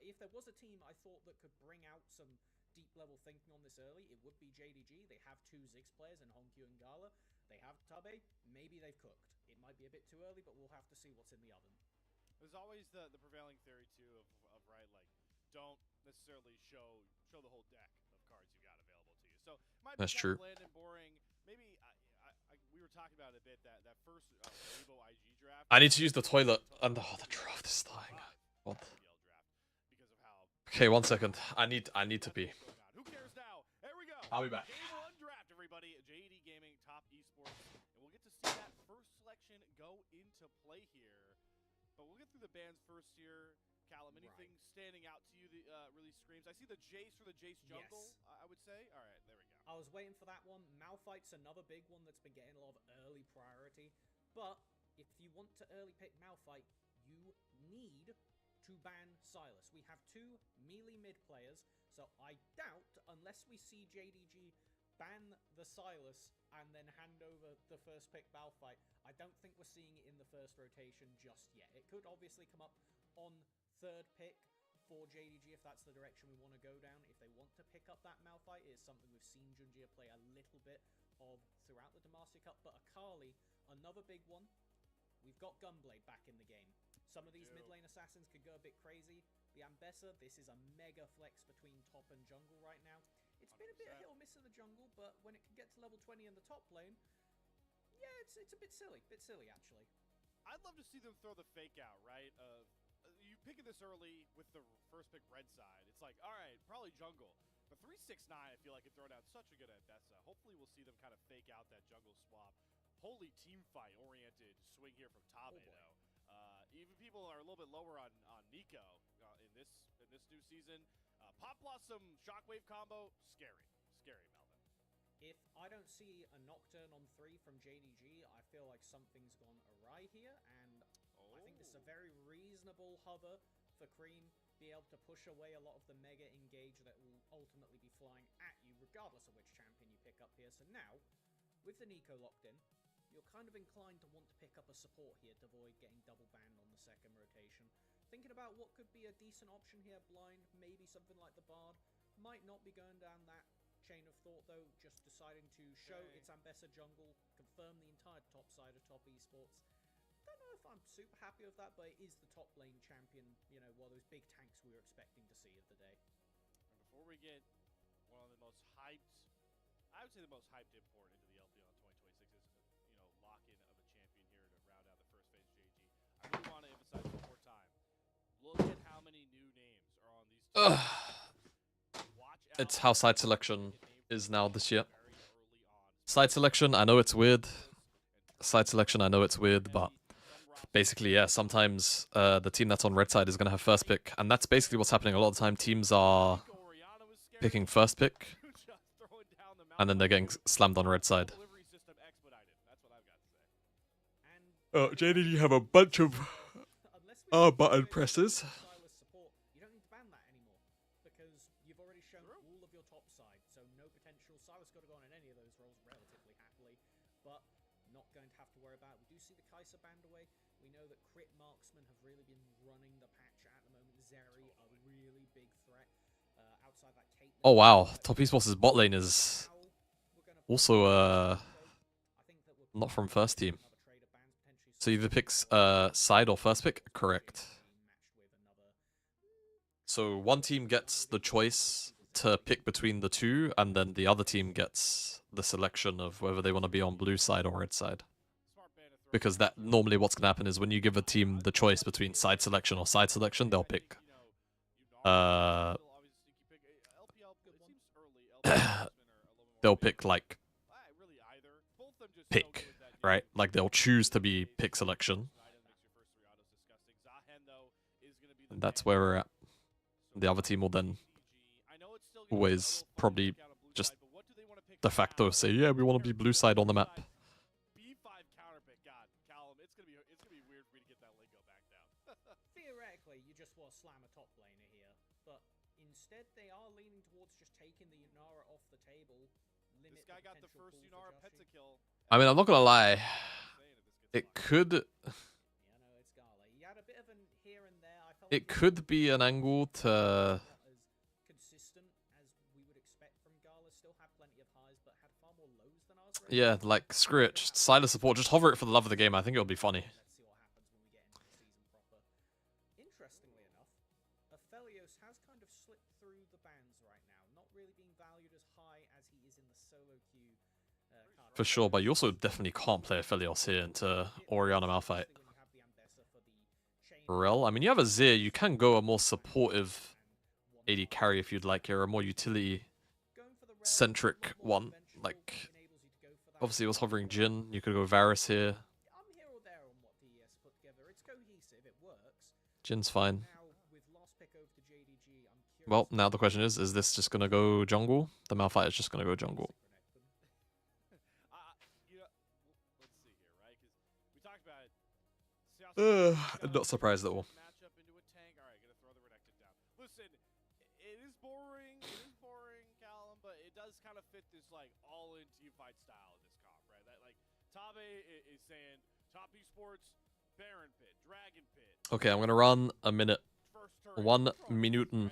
if there was a team I thought that could bring out some deep level thinking on this early, it would be JDG. They have 2 Ziggs players in Honkyu and Gala. They have Tabe. Maybe they've cooked. It might be a bit too early, but we'll have to see what's in the oven. There's always the prevailing theory too of right, like don't necessarily show the whole deck of cards you got available to you. So might That's be true. bland and boring. Maybe we were talking about it a bit that first Evo IG draft. I need to use the toilet. And the draft is dying. What? LPL draft because of how. Okay, 1 second. I need to pee. Who cares now? Here we go. I'll be back. Game 1 draft, everybody. JD Gaming, top esports, and we'll get to see that first selection go into play here. But we'll get through the bands first here. Callum, anything standing out to you that really screams? I see the Jace for the Jace jungle, Yes. I would say. All right, there we go. I was waiting for that one. Malphite's another big one that's been getting a lot of early priority. But if you want to early pick Malphite, you need to ban Sylas. We have 2 melee mid players, so I doubt, unless we see JDG ban the Sylas and then hand over the first pick Malphite, I don't think we're seeing it in the first rotation just yet. It could obviously come up on third pick for JDG if that's the direction we want to go down. If they want to pick up that Malphite, it is something we've seen Junjia play a little bit of throughout the Demacia Cup. But Akali, another big one. We've got Gunblade back in the game. Some of these mid lane assassins could go a bit crazy. The Ambessa, this is a mega flex between top and jungle right now. It's been a bit hit or miss in the jungle, but when it can get to level 20 in the top lane, yeah, it's a bit silly. Actually. I'd love to see them throw the fake out, right? You picking this early with the first pick red side. It's like, all right, probably jungle. But 369, I feel like can throw down such a good Ambessa. Hopefully we'll see them kind of fake out that jungle swap. Holy team fight oriented swing here from Tabe, though. Even people are a little bit lower on Nico in this new season. Pop Blossom Shockwave combo, scary, Melvin. If I don't see a Nocturne on 3 from JDG, I feel like something's gone awry here, and I think this is a very reasonable hover for Cream. Be able to push away a lot of the mega engage that will ultimately be flying at you, regardless of which champion you pick up here. So now, with the Nico locked in, you're kind of inclined to want to pick up a support here to avoid getting double banned on the second rotation. Thinking about what could be a decent option here, Blind, maybe something like the Bard. Might not be going down that chain of thought though, just deciding to show its Ambessa jungle, confirm the entire top side of top esports. Don't know if I'm super happy with that, but it is the top lane champion, you know, one of those big tanks we were expecting to see of the day. And before we get one of the most hyped, I would say the most hyped import into the LPL in 2026 is, lock-in of a champion here to round out the first phase JG. I really want to emphasize one more time. Look at how many new names are on these teams. Watch out. It's how side selection is now this year. Side selection, I know it's weird. Side selection, I know it's weird, but basically, yeah, sometimes the team that's on red side is going to have first pick, and that's basically what's happening a lot of the time. Teams are picking first pick, And then they're getting slammed on red side. Delivery system expedited. That's what I've got to say. And JDG have a bunch of unless we button get presses. Silas support, you don't need to ban that anymore because you've already shown all of your top side, so no potential. Silas got to go on in any of those roles relatively happily, but not going to have to worry about it. We do see the Kai'Sa band away. We know that crit marksmen have really been running the patch at the moment. Zeri, a really big threat. Outside that Caitlyn. Oh wow, Top Esports' bot lane is also not from first team. So either picks side or first pick? Correct. So one team gets the choice to pick between the two, and then the other team gets the selection of whether they want to be on blue side or red side. Because that normally what's gonna happen is when you give a team the choice between side selection or side selection, they'll pick they'll pick like pick, right? Like they'll choose to be pick selection. And that's where we're at. The other team will then always probably just de facto say, yeah, we want to be blue side on the map. Theoretically, you just want to slam a top laner here, but instead they are leaning towards just taking the Yunara off the table. This guy got the first Yunara pentakill. I mean, I'm not gonna lie. It could it could be an angle to yeah, like screw it, just Silas support, just hover it for the love of the game. I think it'll be funny. Interestingly enough, Aphelios has kind of slipped through the bands right now, not really being valued as high as he is in the solo queue. For sure, but you also definitely can't play Aphelios here into Orianna Malphite. Rel, I mean, you have a Zir, you can go a more supportive AD carry if you'd like, here, a more utility-centric one. Like, obviously it was hovering Jhin, you could go Varus here. Jin's fine. Well, now the question is this just gonna go jungle? The Malphite is just gonna go jungle. Not surprised at all. Listen, it is boring, Callum, but it does kind of fit this like all-in team fight style of this comp, right? That like Tabe is saying top esports, Baron Pit, Dragon Pit. Okay, I'm gonna run a minute, 1 minute of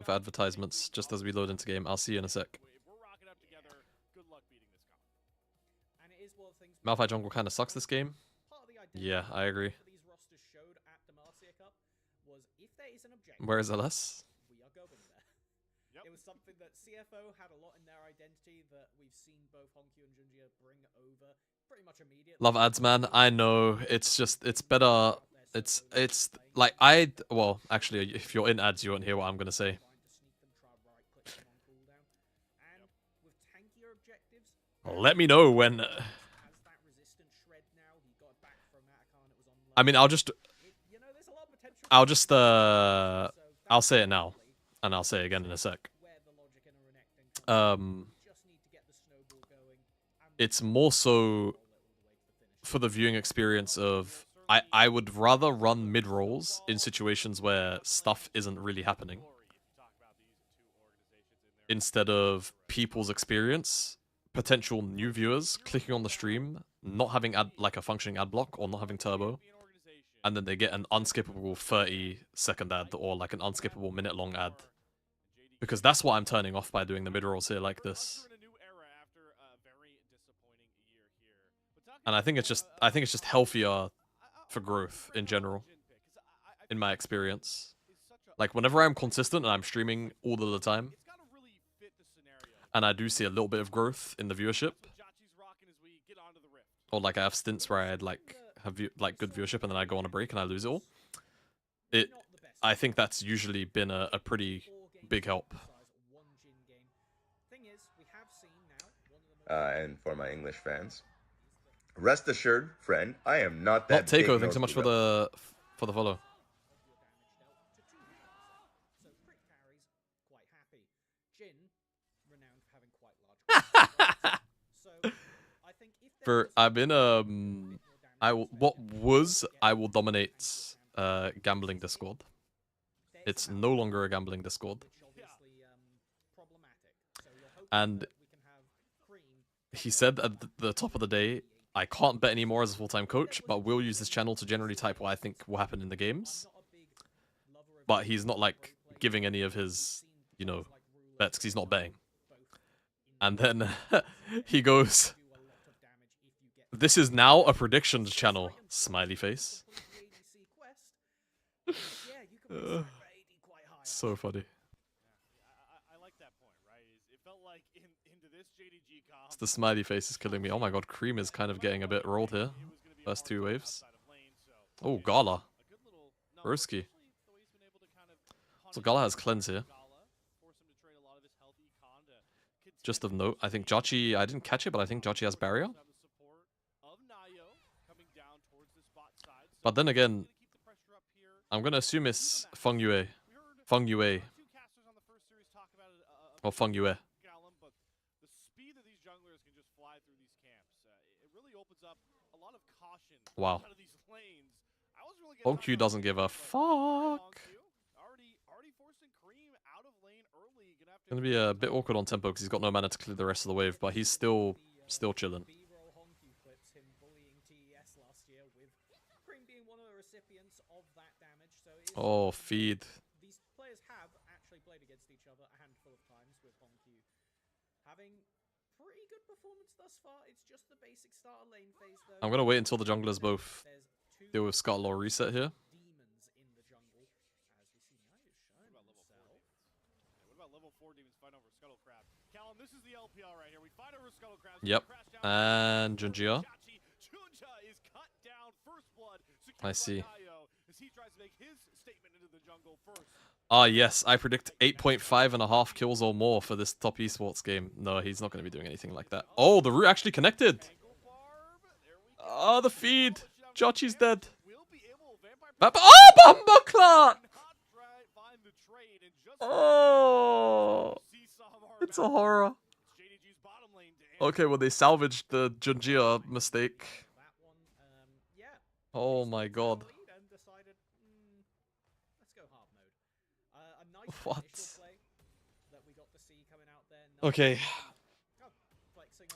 advertisements just as we load into game. I'll see you in a sec. If we're rocking up together, good luck beating this comp. And it is one of the things Malphite jungle kind of sucks this game. Yeah, I agree. these rosters showed at the Marcia Cup was if there is an objective, Where is LS? we are going there. Yep. It was something that CFO had a lot in their identity that we've seen both Honky and Junjia bring over pretty much immediately. Love ads, man. I know. It's just, it's better. It's like, well, actually, if you're in ads, you won't hear what I'm gonna say. Let me know when. I mean, I'll say it now, and I'll say it again in a sec. It's more so for the viewing experience of I would rather run mid rolls in situations where stuff isn't really happening, instead of people's experience, potential new viewers clicking on the stream, not having like a functioning ad block or not having turbo, and then they get an unskippable 30-second ad or like an unskippable minute-long ad. Because that's what I'm turning off by doing the mid-rolls here like this. And I think it's just healthier for growth in general, in my experience. Like, whenever I'm consistent and I'm streaming all of the time, and I do see a little bit of growth in the viewership, or like I have stints where I'd like have good viewership and then I go on a break and I lose it all. I think that's usually been a pretty big help. And for my English fans, rest assured, friend, I am not that. Not Takeo, big thanks so much for the follow. I'm in I will dominate gambling Discord. It's no longer a gambling Discord. And he said at the top of the day, I can't bet anymore as a full-time coach, but will use this channel to generally type what I think will happen in the games. But he's not like giving any of his, you know, bets because he's not betting. And then he goes, "This is now a predictions channel." Smiley face. So funny. I like that point, right? It felt like into this JDG comp, The smiley face is killing me. Oh my god, Cream is kind of getting a bit rolled here. First two waves. Oh, Gala. Broski. So Gala has cleanse here. Just of note, I think Jotchi, I didn't catch it, but I think Jotchi has barrier. But then again, I'm gonna assume it's Feng Yue. Feng Yue. Or Feng Yue. Wow. Feng Q doesn't give a fuck. Gonna be a bit awkward on tempo because he's got no mana to clear the rest of the wave, but he's still chilling. B-roll Honku clips him bullying TES last year with Cream being one of the recipients of that damage. So it is Oh, feed. these players have actually played against each other a handful of times with Honku having pretty good performance thus far. It's just the basic starter lane phase though. I'm gonna wait until the junglers both deal with Scott Law reset here. Demons in the jungle as we see Naya shine himself. What about level 4 demons fight over Scuttle Crab? Callum, this is the LPL right here. We fight over Scuttle Crab. Yep. And Junjia. Junjia is cut down. First blood. I see. As he tries to make his statement into the jungle first. Ah, yes, I predict 8.5.5 kills or more for this top esports game. No, he's not going to be doing anything like that. Oh, the root actually connected. Oh, the feed. Jotchi's dead. Oh, Bumbleclot! Oh, it's a horror. Okay, well, they salvaged the Junjia mistake. Oh my god. What? Okay.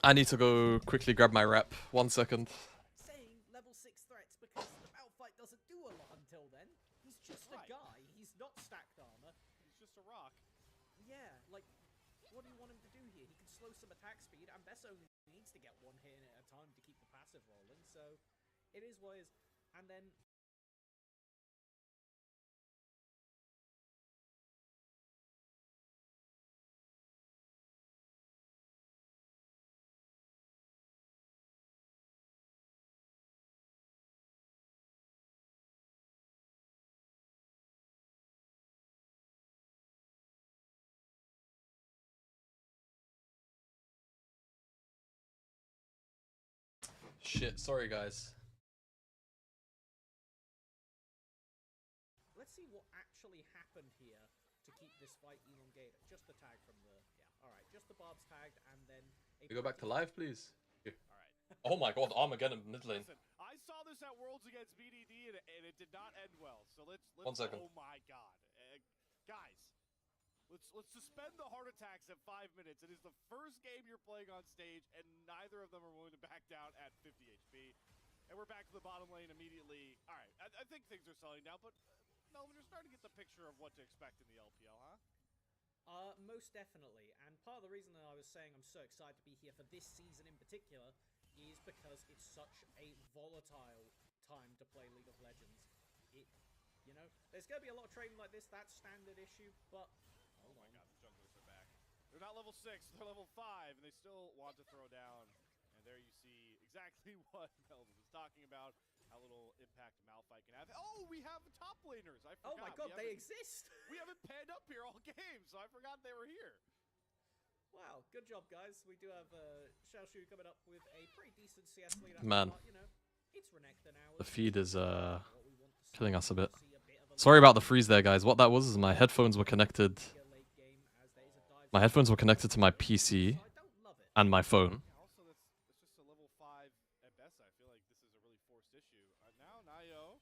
I need to go quickly grab my rep. 1 second. Saying level 6 threats because the Malphite doesn't do a lot until then. He's just a guy. He's not stacked armor. He's just a rock. Yeah, like, what do you want him to do here? He can slow some attack speed, and Bess only needs to get one hit at a time to keep the passive rolling, so it is what it is. And then Shit, sorry guys. let's see what actually happened here to keep this fight elongated. Just the tag from the... Yeah, alright. Just the Barb's tagged, and then... We go back to live, please. Alright. Oh my god, Armageddon mid lane. Listen, I saw this at Worlds against BDD, and it did not end well. So let's 1 second. Oh my god. Guys, let's suspend the heart attacks at 5 minutes. It is the first game you're playing on stage, and neither of them are willing to back down at 50 HP. And we're back to the bottom lane immediately. Alright, I think things are selling now, but... Melvin, you're starting to get the picture of what to expect in the LPL, huh? Most definitely. And part of the reason that I was saying I'm so excited to be here for this season in particular is because it's such a volatile time to play League of Legends. You know, there's going to be a lot of trading like this, that's standard issue, but... Oh my god, the junglers are back. They're not level 6, they're level 5, and they still want to throw down. And there you see exactly what Melvin was talking about. How little impact Malphite can have. Oh, we have top laners. I forgot. Oh my god, they exist! We haven't panned up here all game, so I forgot they were here. Wow, good job, guys. We do have Xiaoshu coming up with a pretty decent CS lead. Man. But, you know, it's Renekton now. The feed is killing us a bit. Sorry about the freeze there, guys. What that was is my headphones were connected. My headphones were connected to my PC and my phone. 5 at best. I feel like this is a really forced issue. Now Nayo,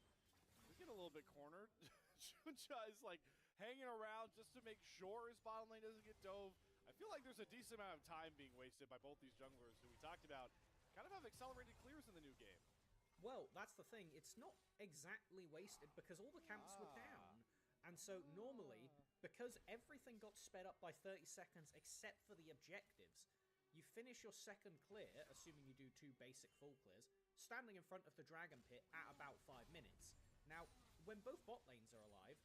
we get a little bit cornered. Junja is like hanging around just to make sure his bottom lane doesn't get dove. I feel like there's a decent amount of time being wasted by both these junglers who we talked about kind of have accelerated clears in the new game. Well, that's the thing. It's not exactly wasted because all the camps were down. And so normally, because everything got sped up by 30 seconds except for the objectives, you finish your second clear, assuming you do 2 basic full clears, standing in front of the Dragon Pit at about 5 minutes. Now, when both bot lanes are alive,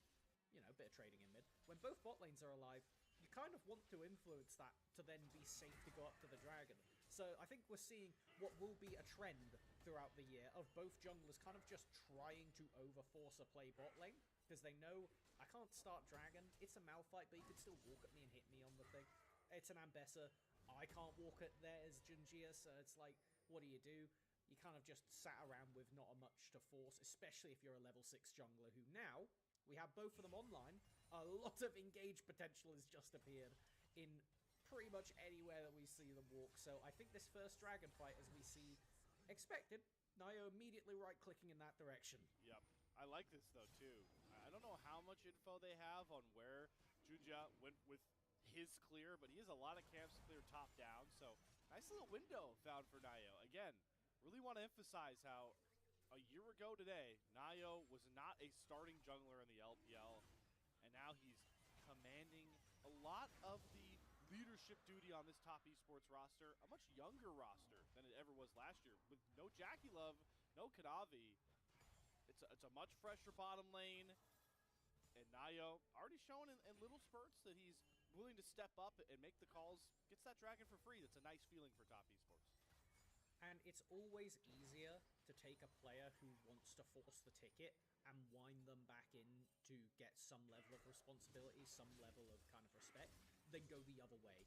you know, a bit of trading in mid, when both bot lanes are alive, you kind of want to influence that to then be safe to go up to the dragon. So I think we're seeing what will be a trend throughout the year of both junglers kind of just trying to overforce a play bot lane, because they know, I can't start dragon, it's a Malphite, but you can still walk at me and hit me on the thing. It's an Ambessa, I can't walk at theirs, Junjia, so it's like, what do? You kind of just sat around with not much to force, especially if you're a level 6 jungler who now, we have both of them online. A lot of engage potential has just appeared in pretty much anywhere that we see them walk. So I think this first dragon fight, as we see expected, Nayo immediately right-clicking in that direction. Yep. I like this, though, too. I don't know how much info they have on where Junja went with his clear, but he has a lot of camps to clear top down. So nice little window found for Nayo. Again, really want to emphasize how a year ago today, Nayo was not a starting jungler in the LPL, and now he's commanding a lot of the leadership duty on this top esports roster, a much younger roster than it ever was last year. With no Jackie Love, no Kadavi, it's a much fresher bottom lane, and Nayo already showing in little spurts that he's willing to step up and make the calls, gets that dragon for free. That's a nice feeling for top esports. And it's always easier to take a player who wants to force the ticket and wind them back in to get some level of responsibility, some level of kind of respect, than go the other way.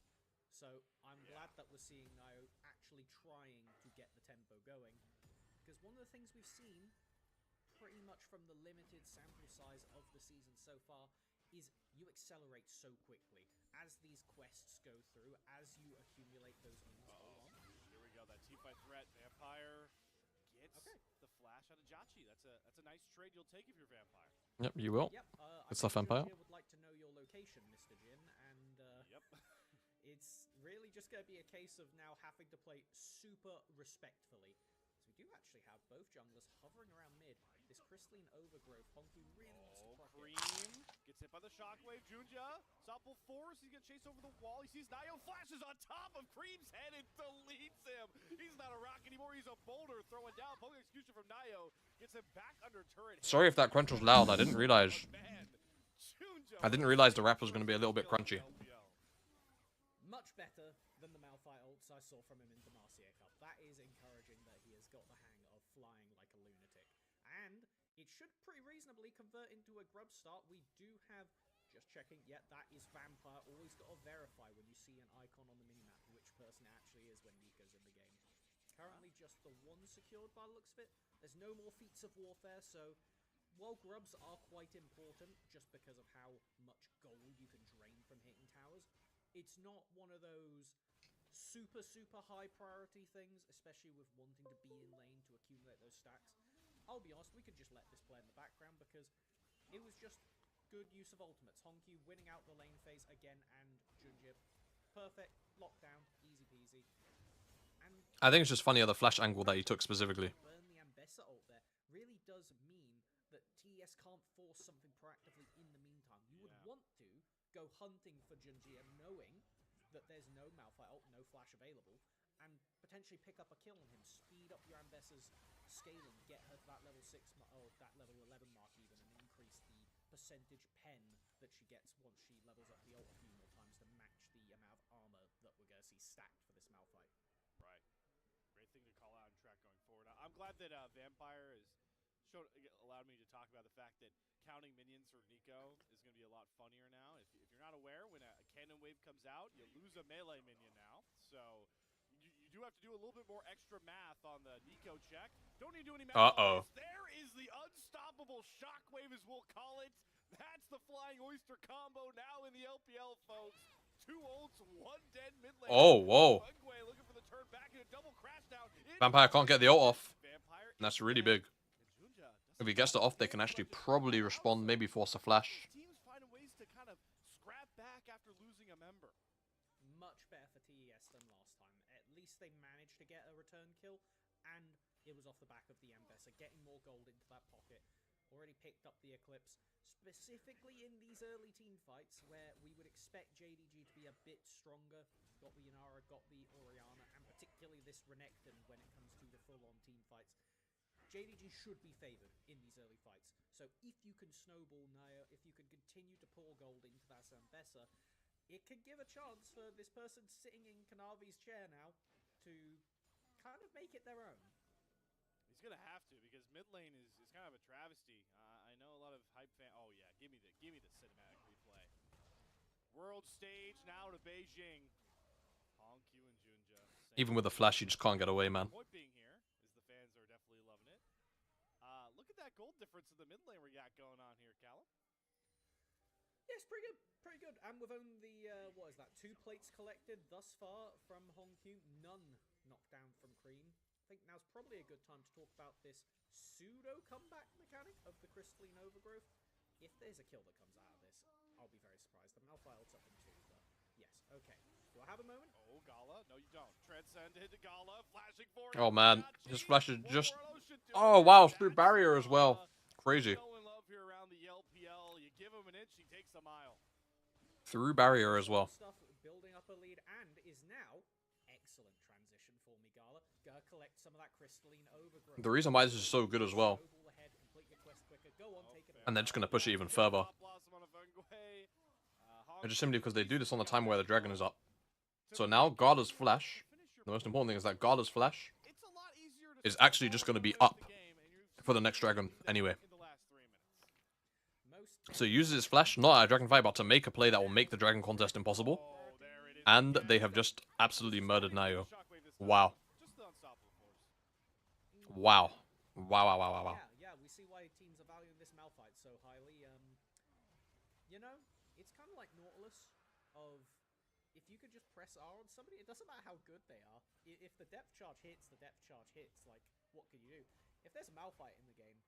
So I'm glad that we're seeing Nayo actually trying to get the tempo going, because one of the things we've seen pretty much from the limited sample size of the season so far is you accelerate so quickly as these quests go through, as you accumulate those wins. Here we go, that teamfight threat. Vampire gets the flash out of Jachi. That's a nice trade you'll take if you're Vampire. Yep, you will. Yep, Good stuff, Vampire. I would like to know your location, Mr. Jin, and yep. It's really just going to be a case of now having to play super respectfully. So we do actually have both junglers hovering around mid. This crystalline overgrowth, Honky really wants to proc Cream gets hit by the shockwave. Junja, Soppel force, he's gonna chase over the wall. He sees Nayo, flashes on top of Cream's head and deletes him. He's not a rock anymore, he's a boulder throwing down. Poking execution from Nayo gets him back under turret. Sorry if that crunch was loud. I didn't realize. I didn't realize the rap was going to be a little bit crunchy. Much better than the Malphite ults I saw from him in the Marcia Cup. That is encouraging that he has got the hang of flying like a lunatic. And it should pretty reasonably convert into a grub start. We do have, just checking, yeah, that is Vampire. Always got to verify when you see an icon on the minimap which person it actually is when Nico's in the game. Currently just the one secured by the looks of it. There's no more feats of warfare, so while grubs are quite important just because of how much gold you can drain from hitting towers, it's not one of those super high priority things, especially with wanting to be in lane to accumulate those stacks. I'll be honest, we could just let this play in the background because it was just good use of ultimates. Honky winning out the lane phase again, and Junjib. Perfect, lockdown, easy peasy. And I think it's just funny the flash angle that he took specifically. Burn the Ambessa ult there really does mean that TES can't force something proactively in the meantime. You would want to go hunting for Junjia knowing that there's no Malphite ult, no flash available, and potentially pick up a kill on him, speed up your Ambessa's scaling, get her to that level 6 or that level 11 mark even, and increase the percentage pen that she gets once she levels up the ult a few more times to match the amount of armor that we're going to see stacked for this Malphite. Right. Great thing to call out and track going forward. I'm glad that Vampire has allowed me to talk about the fact that counting minions for Nico is going to be a lot funnier now. If you're not aware, when a cannon wave comes out, you lose a melee minion now. So you do have to do a little bit more extra math on the Nico check. Don't need to do any math. There is the unstoppable shockwave, as we'll call it. That's the Flying Oyster combo now in the LPL, folks. 2 ults, 1 dead mid laner. Oh, whoa. Fungue looking for the turn back and a double crash down. Vampire can't get the ult off. Vampire And that's is really dead. big. And Junja If he doesn't gets it have off, they the can actually collective probably power respond, also. maybe force a flash. Teams finding ways to kind of scrap back after losing a member. Much better for TES than last time. At least they managed to get a return kill, and it was off the back of the Ambessa, getting more gold into that pocket. Already picked up the Eclipse, specifically in these early team fights where we would expect JDG to be a bit stronger. Got the Inara, got the Orianna, and particularly this Renekton when it comes to the full-on team fights. JDG should be favored in these early fights. So if you can snowball Naya, if you can continue to pour gold into that Zambessa, it could give a chance for this person sitting in Kanavi's chair now to kind of make it their own. He's going to have to, because mid lane is kind of a travesty. I know a lot of hype fan. Oh yeah, give me the cinematic replay. World stage now to Beijing. Hongq and Junja. Even with a flash, you just can't get away, man. Point being here is the fans are definitely loving it. Look at that gold difference in the mid lane we got going on here, Callum. Yes, pretty good. Pretty good. And with only, what is that, 2 plates collected thus far from Hongq, none knocked down from Cream. I think now's probably a good time to talk about this pseudo comeback mechanic of the Crystalline Overgrowth. If there's a kill that comes out of this, I'll be very surprised. The Malphite ult's up in 2, but yes, okay. Do I have a moment? Oh, Gala. No, you don't. Transcended Gala, flashing forward. Oh, man. His flash is just... Oh, Oh, wow. Through barrier as well. Crazy. No one love here around the LPL. You give him an inch, he takes a mile. Through barrier as well. Stuff building up a lead and is now excellent transition for me, Gala. Gotta collect some of that Crystalline Overgrowth. The reason why this is so good as well, and they're just going to push it even further, it's just simply because they do this on the time where the dragon is up. So now Gala's flash, the most important thing is that Gala's flash is actually just going to be up for the next dragon anyway. So he uses his flash, not at a dragon fight, but to make a play that will make the dragon contest impossible. And they have just absolutely murdered Nayo. Wow. Wow. Wow, wow, wow, wow, wow. Yeah, we see why teams are valuing this Malphite so highly. You know, it's kind of like Nautilus of if you could just press R on somebody, it doesn't matter how good they are. If the depth charge hits, the depth charge hits. Like, what can you do? If there's a Malphite in the game,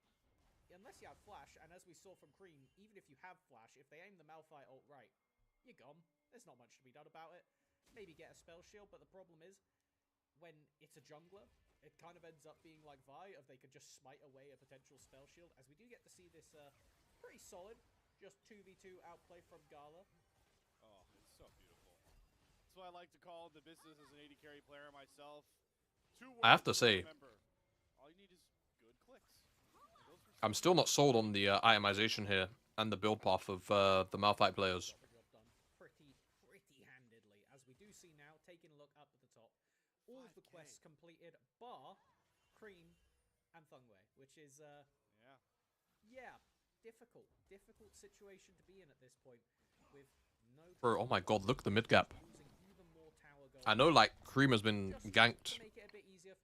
unless you have Flash, and as we saw from Cream, even if you have Flash, if they aim the Malphite ult right, you're gone. There's not much to be done about it. Maybe get a spell shield, but the problem is, when it's a jungler, it kind of ends up being like Vi, of they could just smite away a potential spell shield, as we do get to see this pretty solid, just 2v2 outplay from Gala. Oh, it's so beautiful. That's what I like to call the business as an AD carry player myself. I have to say, all you need is good clicks. I'm still not sold on the itemization here and the build path of the Malphite players. Pretty handedly, as we do see now, taking a look up at the top. All of the quests completed, bar Cream and Fungue, which is, yeah, difficult situation to be in at this point. With no Bro, oh my god, look at the mid gap. I know, like, Cream has been ganked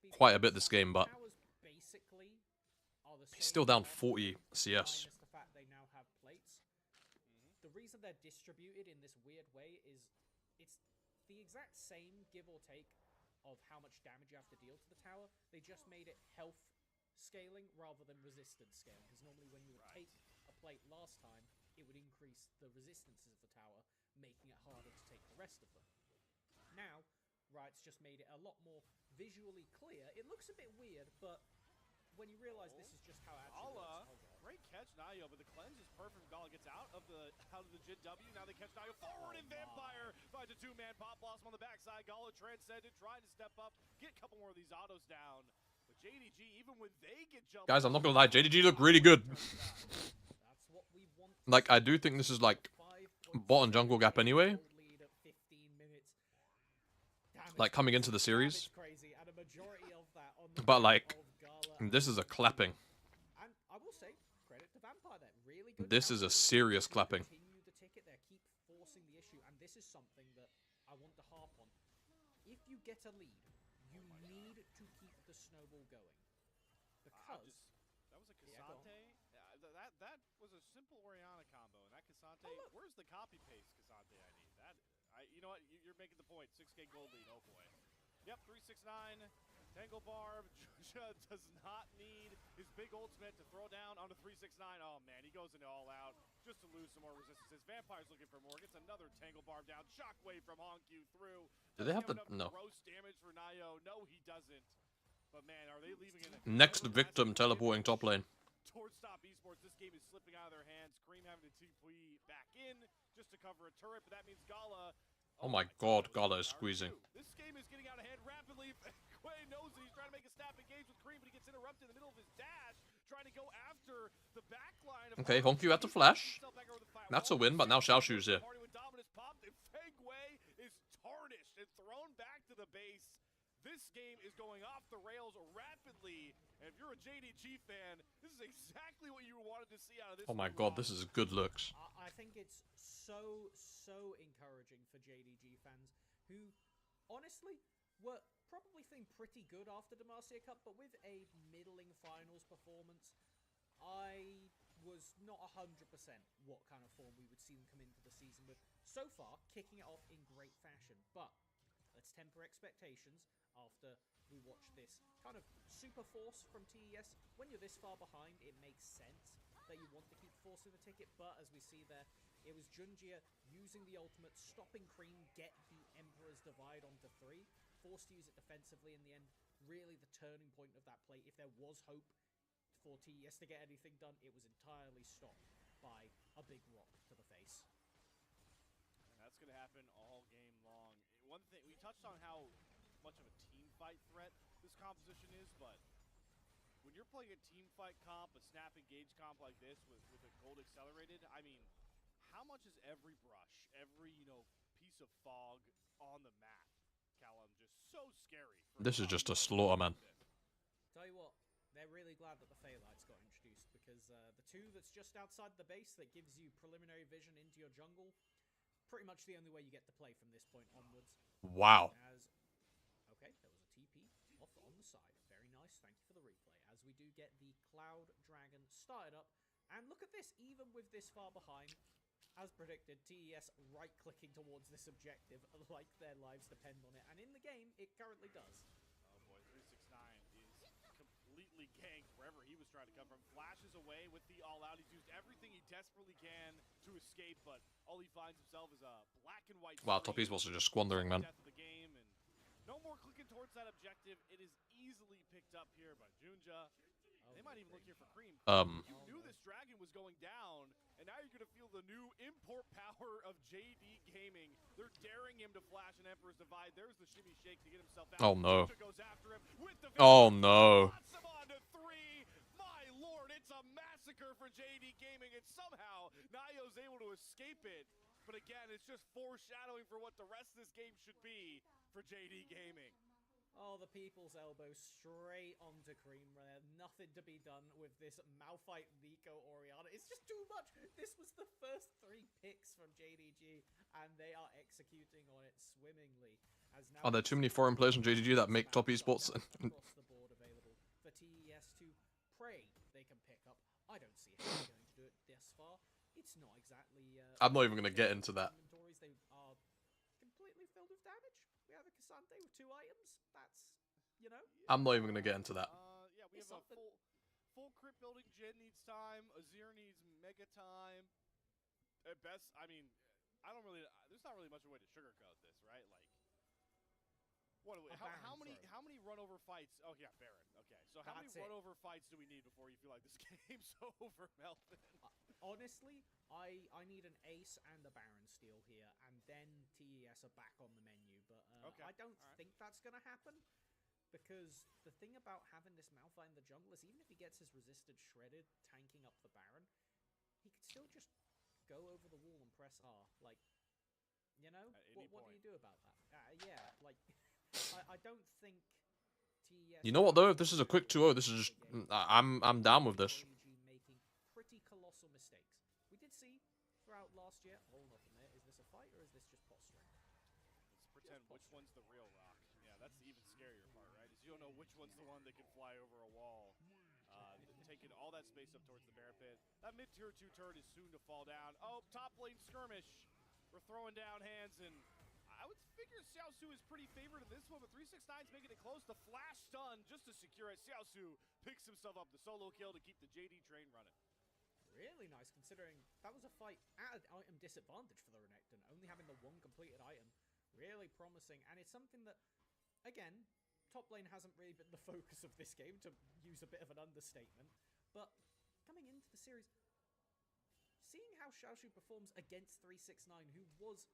quite a bit this game, but he's still down 40 CS. The reason they're distributed in this weird way is it's the exact same, give or take, of how much damage you have to deal to the tower. They just made it health scaling rather than resistance scaling, because normally when you would take a plate last time, it would increase the resistances of the tower, making it harder to take the rest of them. Now, Riot's just made it a lot more visually clear. It looks a bit weird, but when you realize this is just how it actually works. Great catch, Nayo, but the cleanse is perfect. Gala gets out of the JW. Now they catch Nayo forward, and Vampire finds a 2-man pop blossom on the backside. Gala transcended, trying to step up, get a couple more of these autos down. But JDG, even when they get jumped, Guys, I'm not gonna lie, JDG look really good. Like, I do think this is like bot and jungle gap anyway. Like, coming into the series. But like, this is a clapping. And I will say, credit to Vampire there. Really good. This is a serious clapping. Continue the ticket there, keep forcing the issue, and this is something that I want to harp on. If you get a lead, you need to keep the snowball going. Because that was a Cassante. That was a simple Orianna combo, and that Cassante. Where's the copy paste Cassante I need? That You know what? You're making the point. 6K gold lead. Oh boy. Yep, 369. Tangle Barb. Junja does not need his big ultimate to throw down onto 369. Oh man, he goes into all out just to lose some more resistances. Vampire's looking for more. Gets another Tangle Barb down. Shockwave from Honkyu through. Do they have the no? Gross damage for Nayo. No, he doesn't. But man, are they leaving in Next victim teleporting top lane. Towards Stop Esports? This game is slipping out of their hands. Cream having to TP back in just to cover a turret, but that means Gala. Oh my god, Gala is squeezing. This game is getting out of hand rapidly. Quay knows it. He's trying to make a snap engage with Cream, but he gets interrupted in the middle of his dash, trying to go after the back line. Okay, Honkyu had to flash. That's a win, but now Xiaoshu's here. Fengwei is tarnished and thrown back to the base. This game is going off the rails rapidly, and if you're a JDG fan, this is exactly what you wanted to see out of this. Oh my god, this is good looks. I think it's so encouraging for JDG fans who, honestly, were probably feeling pretty good after the Demacia Cup, but with a middling finals performance, I was not 100% what kind of form we would see them come into the season with. So far, kicking it off in great fashion, but let's temper expectations after we watch this kind of super force from TES. When you're this far behind, it makes sense that you want to keep forcing the ticket, but as we see there, it was Junjia using the ultimate, stopping Cream, get the Emperor's Divide onto 3, forced to use it defensively in the end. Really the turning point of that play. If there was hope for TES to get anything done, it was entirely stopped by a big rock to the face. And that's going to happen all game long. One thing, we touched on how much of a team fight threat this composition is, but when you're playing a team fight comp, a snap engage comp like this with a gold accelerated, I mean, how much is every brush, every, piece of fog on the map, Callum, just so scary? This is just a slaughter, man. Tell you what, they're really glad that the Phaelites got introduced, because the two that's just outside the base that gives you preliminary vision into your jungle, pretty much the only way you get to play from this point onwards. Wow. Okay, there was a TP off on the side. Very nice, thank you for the replay. As we do get the Cloud Dragon started up, and look at this, even with this far behind, as predicted, TES right-clicking towards this objective like their lives depend on it, and in the game, it currently does. Oh boy, 369 is completely ganked wherever he was trying to come from. Flashes away with the all-out. He's used everything he desperately can to escape, but all he finds himself is a black and white. Wow, Top Esports are just squandering, man. Death of the game, and no more clicking towards that objective. It is easily picked up here by Junja. They might even look here for Cream. You knew this dragon was going down, and now you're going to feel the new import power of JD Gaming. They're daring him to flash an Emperor's Divide. There's the shimmy shake to get himself out. Oh no. Goes after him with the oh no. on to 3. My lord, it's a massacre for JD Gaming, and somehow Nayo's able to escape it. But again, it's just foreshadowing for what the rest of this game should be for JD Gaming. Oh, the people's elbow straight onto Cream Rare. Nothing to be done with this Malphite Nico Oriana. It's just too much. This was the first 3 picks from JDG, and they are executing on it swimmingly. As now Are there too many foreign players in JDG that make Top Esports? across the board available for TES to pray they can pick up. I don't see how they're going to do it this far. It's not exactly... I'm not even going to get into that. Inventories, they are completely filled with damage. We have a Cassante with 2 items. That's, I'm not even going to get into that. Yeah, we have a full crypt building. Jin needs time. Azir needs mega time. At best, I mean, there's not really much of a way to sugarcoat this, right? Like, how many run over fights? Oh yeah, Baron. Okay, so how many run over fights do we need before you feel like this game's over, Melvin? Honestly, I need an ace and a Baron steal here, and then TES are back on the menu. But I don't think that's gonna happen, because the thing about having this Malphite in the jungle is even if he gets his resistance shredded, tanking up the Baron, he could still just go over the wall and press R. Like, what do you do about that? Yeah, like. I don't think TES... You know what though? If this is a quick 2-0, this is just... I'm down with this. Making pretty colossal mistakes. We did see throughout last year... Hold up a minute. Is this a fight or is this just posturing? Let's pretend which one's the real rock. Yeah, that's the even scarier part, right? Is you don't know which one's the one that can fly over a wall. Taking all that space up towards the bear pit. That mid-tier 2 turret is soon to fall down. Oh, top lane skirmish. We're throwing down hands, and I would figure Xiaosu is pretty favored in this one, but 369's making it close. The flash stun just to secure it. Xiaosu picks himself up the solo kill to keep the JD train running. Really nice, considering that was a fight at an item disadvantage for the Renekton, only having the one completed item. Really promising, and it's something that, again, top lane hasn't really been the focus of this game, to use a bit of an understatement. But coming into the series, seeing how Xiaoshu performs against 369, who was,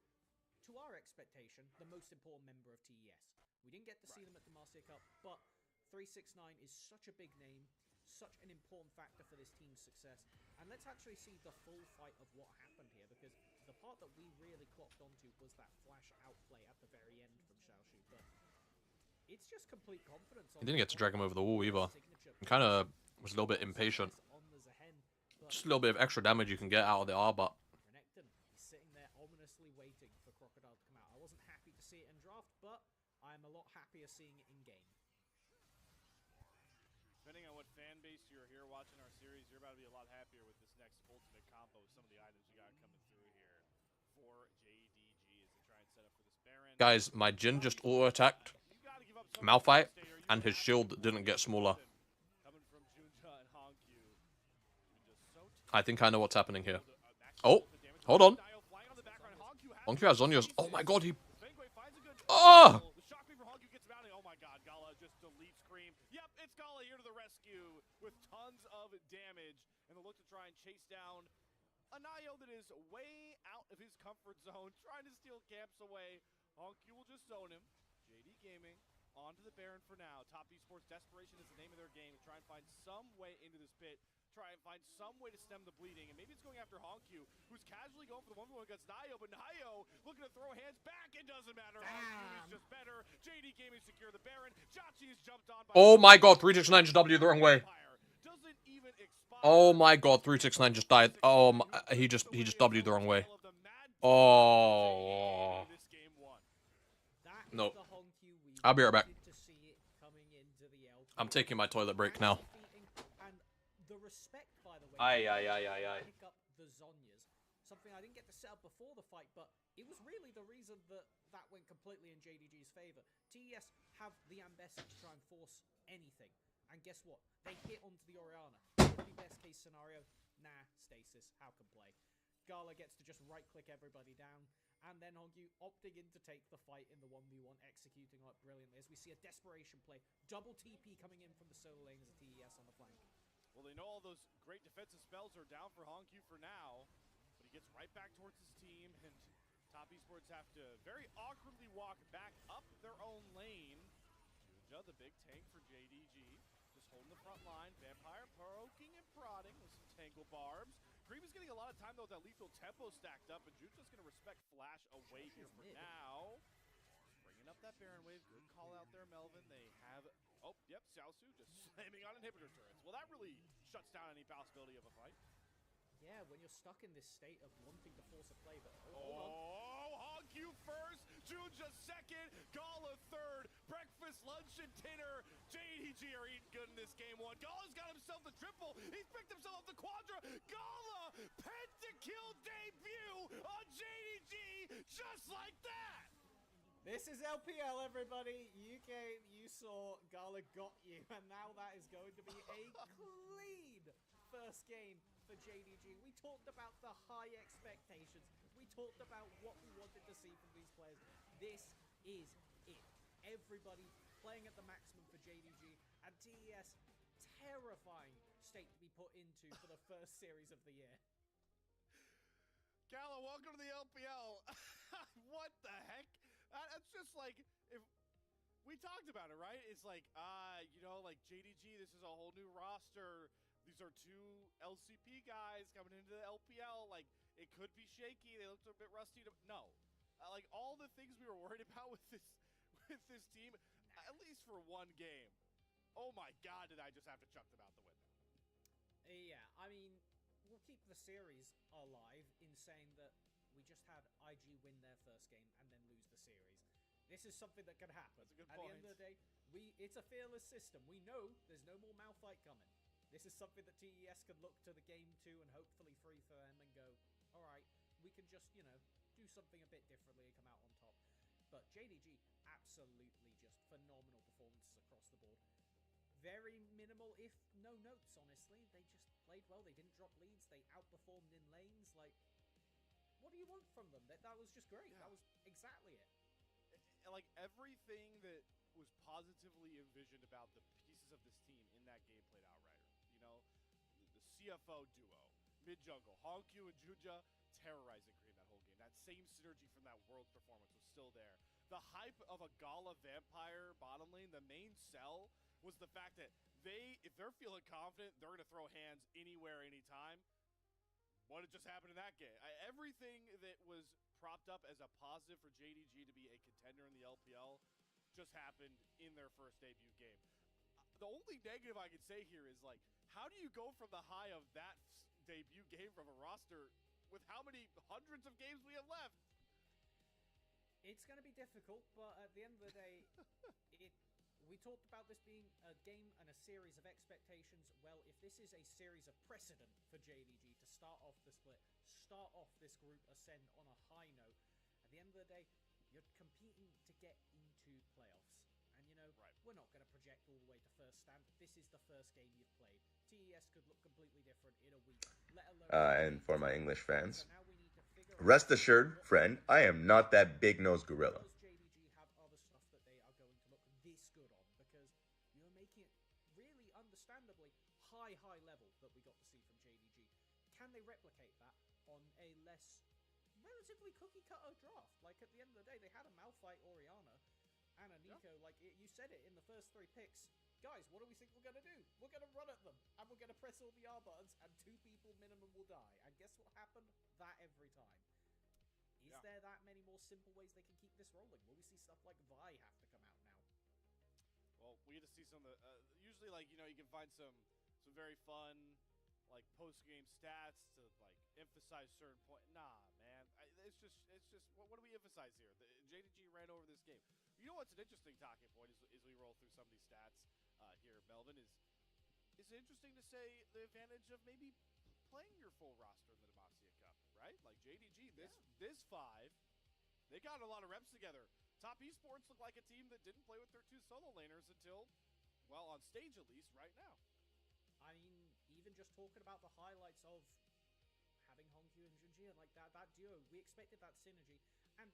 to our expectation, the most important member of TES. We didn't get to see them at the Marcia Cup, but 369 is such a big name, such an important factor for this team's success. And let's actually see the full fight of what happened here, because the part that we really clocked onto was that flash outplay at the very end from Xiaoshu. But it's just complete confidence. He didn't get to drag him over the wall either. He kind of was a little bit impatient. Just a little bit of extra damage you can get out of the R, but Renekton is sitting there ominously waiting for Crocodile to come out. I wasn't happy to see it in draft, but I'm a lot happier seeing it in game. Depending on what fan base you're here watching our series, you're about to be a lot happier with this next ultimate combo with some of the items you got coming through here for JDG as they try and set up for this Baron. guys, my Jin just auto-attacked Malphite, and his shield didn't get smaller. Coming from Junja and Hongyu. I think I know what's happening here. Oh, hold on. Hongyu has Zonya's. Oh my god, he... Oh! The shock for Hongyu gets him out. Oh my god, Gala just deletes Cream. Yep, it's Gala here to the rescue with tons of damage. And the look to try and chase down a Nayo that is way out of his comfort zone, trying to steal camps away. Hongyu will just zone him. JD Gaming onto the Baron for now. Top Esports, desperation is the name of their game. To try and find some way into this pit. Try and find some way to stem the bleeding. And maybe it's going after Hongyu, who's casually going for the 1v1 against Nayo. But Nayo looking to throw hands back. It doesn't matter. Hongyu is just better. JD Gaming secure the Baron. Chachi is jumped on by... Oh my god, 369 just W the wrong way. Doesn't even expire. Oh my god, 369 just died. Oh, my, he just W the wrong way. Oh. No. I'll be right back. I'm taking my toilet break now. The respect, by the way, Aye. pick up the Zonyas. Something I didn't get to set up before the fight, but it was really the reason that that went completely in JDG's favor. TES have the ambassador to try and force anything. And guess what? They hit onto the Orianna. Could be best case scenario. Nah, stasis. How can play? Gala gets to just right-click everybody down. And then Hongyu opting in to take the fight in the 1v1, executing it brilliantly. As we see a desperation play. Double TP coming in from the solo lanes of TES on the flank. Well, they know all those great defensive spells are down for Hongyu for now, but he gets right back towards his team, and Top Esports have to very awkwardly walk back up their own lane. Junja, the big tank for JDG, just holding the front line. Vampire poking and prodding with some tangle barbs. Cream is getting a lot of time, though, with that lethal tempo stacked up, and Junja's going to respect Flash away here for now. Bringing up that Baron wave. Good call out there, Melvin. They have... Oh, yep, Xiaosu just slamming on inhibitor turrets. Well, that really shuts down any possibility of a fight. Yeah, when you're stuck in this state of wanting to force a play, but Hongyu first, Junja second, Gala third, breakfast, lunch, and dinner. JDG are eating good in this game one. Gala's got himself the triple. He's picked himself up the quadra. Gala, pentakill debut on JDG, just like that. this is LPL, everybody. You came, you saw, Gala got you, and now that is going to be a clean first game for JDG. We talked about the high expectations. We talked about what we wanted to see from these players. This is it. Everybody playing at the maximum for JDG, and TES, terrifying state to be put into for the first series of the year. Gala, welcome to the LPL. What the heck? That's just like, if we talked about it, right? It's like, you know, like JDG, this is a whole new roster. These are two LCP guys coming into the LPL. Like, it could be shaky. They looked a bit rusty. No. Like, all the things we were worried about with this team, at least for one game. Oh my god, did I just have to chuck them out the window. Yeah, I mean, we'll keep the series alive in saying that we just had IG win their first game and then lose the series. This is something that can happen. That's a good At point. the end of the day, it's a fearless system. We know there's no more Malphite coming. This is something that TES can look to the game 2 and hopefully free for them and go, all right, we can just, you know, do something a bit differently and come out on top. but JDG absolutely just phenomenal performances across the board. Very minimal, if no notes, honestly. They just played well. They didn't drop leads. They outperformed in lanes. Like, what do you want from them? That was just great. Yeah. That was exactly it. Like everything that was positively envisioned about the pieces of this team in that game played out, Ryder. You know, the CFO duo, mid jungle, Honkyu and Junja terrorizing Green that whole game. That same synergy from that Worlds performance was still there. The hype of a Gala Vampire bottom lane, the main sell was the fact that if they're feeling confident, they're going to throw hands anywhere, anytime. What had just happened in that game? Everything that was propped up as a positive for JDG to be a contender in the LPL just happened in their first debut game. The only negative I could say here is, like, how do you go from the high of that debut game from a roster with how many hundreds of games we have left? It's going to be difficult, but at the end of the day, we talked about this being a game and a series of expectations. Well, if this is a series of precedent for JDG to start off the split, start off this group ascend on a high note, at the end of the day, you're competing to get into playoffs. And, you know, we're not going to project all the way to first stand. This is the first game you've played. TES could look completely different in a week, let alone... And for my English fans, So now we need to figure rest assured, friend, I am not that big-nosed gorilla. Does JDG have other stuff that they are going to look this good on? Because you're making it really understandably high level that we got to see from JDG. Can they replicate that on a less relatively cookie-cutter draft? Like, at the end of the day, they had a Malphite Orianna and a Nico. Yeah. Like, you said it in the first 3 picks. Guys, what do we think we're going to do? We're going to run at them, and we're going to press all the R buttons, and 2 people minimum will die. And guess what happened? That every time. Is there that many more simple ways they can keep this rolling? Will we see stuff like Vi have to come out now? Well, we get to see some of the... usually, like, you know, you can find some very fun, like, post-game stats to, like, emphasize certain point. Nah, man. It's just what do we emphasize here? JDG ran over this game. You know what's an interesting talking point as we roll through some of these stats here, Melvin, is it interesting to say the advantage of maybe playing your full roster in the Demacia Cup, right? Like JDG, this 5, they got a lot of reps together. Top Esports look like a team that didn't play with their 2 solo laners until, well, on stage at least, right now. I mean, even just talking about the highlights of having Honkyu and Junji, like that duo, we expected that synergy, and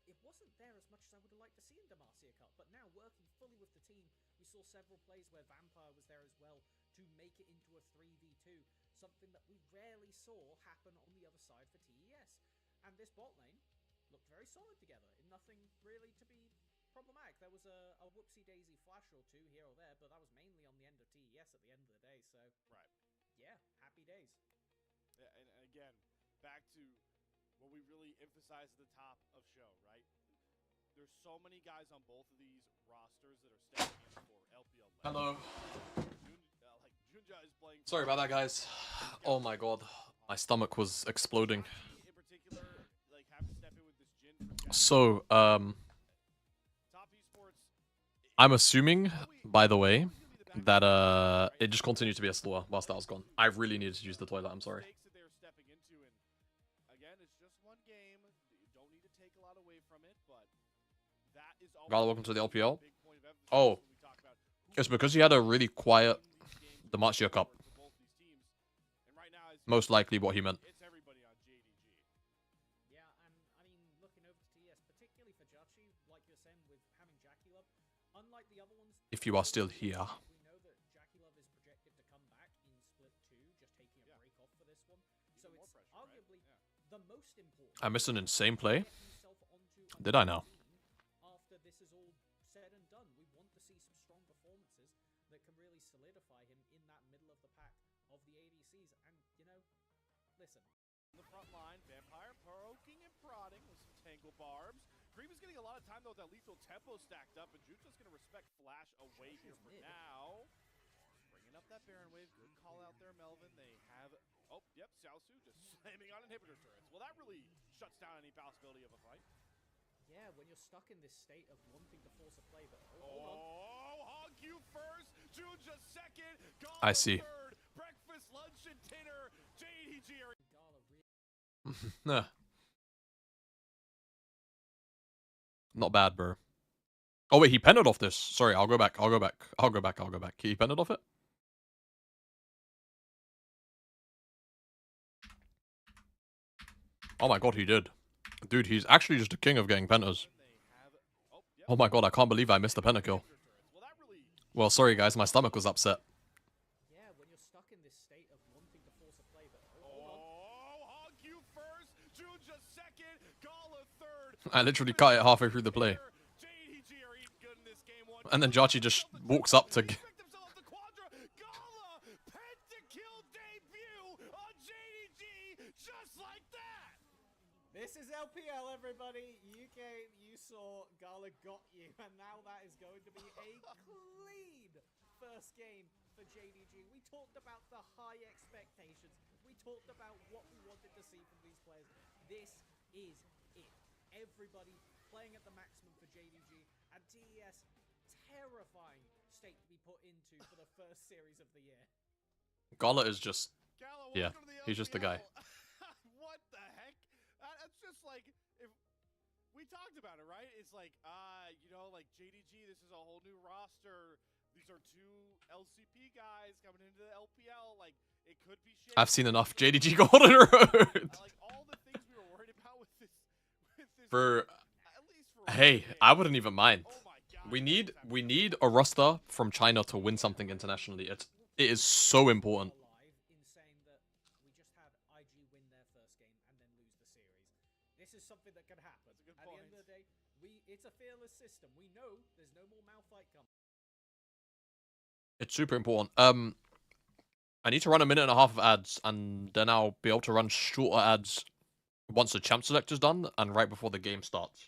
it wasn't there as much as I would have liked to see in Demacia Cup, but now working fully with the team, we saw several plays where Vampire was there as well to make it into a 3v2, something that we rarely saw happen on the other side for TES. And this bot lane looked very solid together, in nothing really to be problematic. There was a whoopsie-daisy flash or 2 here or there, but that was mainly on the end of TES at the end of the day, so... Yeah, happy days. Yeah, and again, back to what we really emphasize at the top of show, right? There's so many guys on both of these rosters that are stepping in for LPL. Hello. Junja is playing. Sorry about that, guys. Oh my god, my stomach was exploding. In particular, like, have to step in with this Jin for So, Top Esports. I'm assuming, by the way, that it just continued to be a slower whilst that was gone. I really needed to use the toilet. I'm sorry. Gala, welcome to the LPL. Oh, it's because he had a really quiet Demacia Cup. Most likely what he meant. Yeah, and I mean, looking over to TES, particularly for Jachi, like you're saying with having Jackie Love, unlike the other ones, If you are still here. we know that Jackie Love is projected to come back in Split 2, just taking a break off for this one. So it's arguably the most important. I missed an insane play. Did I now? After this is all said and done, we want to see some strong performances that can really solidify him in that middle of the pack of the ADCs. And, you know, listen. On the front line, Vampire poking and prodding with some tangle barbs. Cream is getting a lot of time, though, with that lethal tempo stacked up, and Junja's going to respect Flash away here for now. Bringing up that Baron wave. Good call out there, Melvin. They have... Oh, yep, Xiaosu just slamming on inhibitor turrets. Well, that really shuts down any possibility of a fight. Yeah, when you're stuck in this state of wanting to force a play, but Honkyu first, Junja second, Gala I see. third, breakfast, lunch, and dinner. JDG are... Gala really... Not bad, bro. Oh wait, he penned off this. Sorry, I'll go back. He penned off it? Oh my god, he did. Dude, he's actually just a king of getting pentas. Oh my god, I can't believe I missed the pentakill. Well, sorry guys, my stomach was upset. Yeah, when you're stuck in this state of wanting to force a play, but Hog first, Juja second, Gala third. I literally cut it halfway through the play. JDG are eating good in this game. And then Jachi just walks up to... Gala, pentakill debut on JDG, just like that. this is LPL, everybody. You came, you saw, Gala got you, and now that is going to be a clean first game for JDG. We talked about the high expectations. We talked about what we wanted to see from these players. This is it. Everybody playing at the maximum for JDG, and TES, terrifying state to be put into for the first series of the year. Gala is just... Gala, yeah, welcome to the he's just the guy. What the heck? That's just like, if we talked about it, right? It's like, you know, like JDG, this is a whole new roster. These are two LCP guys coming into the LPL. Like, it could be shit. I've seen enough JDG Golden Road. Like, all the things we were worried about with this For... at least for Hey, I wouldn't even mind. oh my god. We need a roster from China to win something internationally. It is so important. Alive in saying that we just had IG win their first game and then lose the series. This is something that can happen. That's a good At the end point. of the day, it's a fearless system. We know there's no more Malphite coming. It's super important. I need to run a minute and a half of ads, and then I'll be able to run shorter ads once the champ select is done and right before the game starts.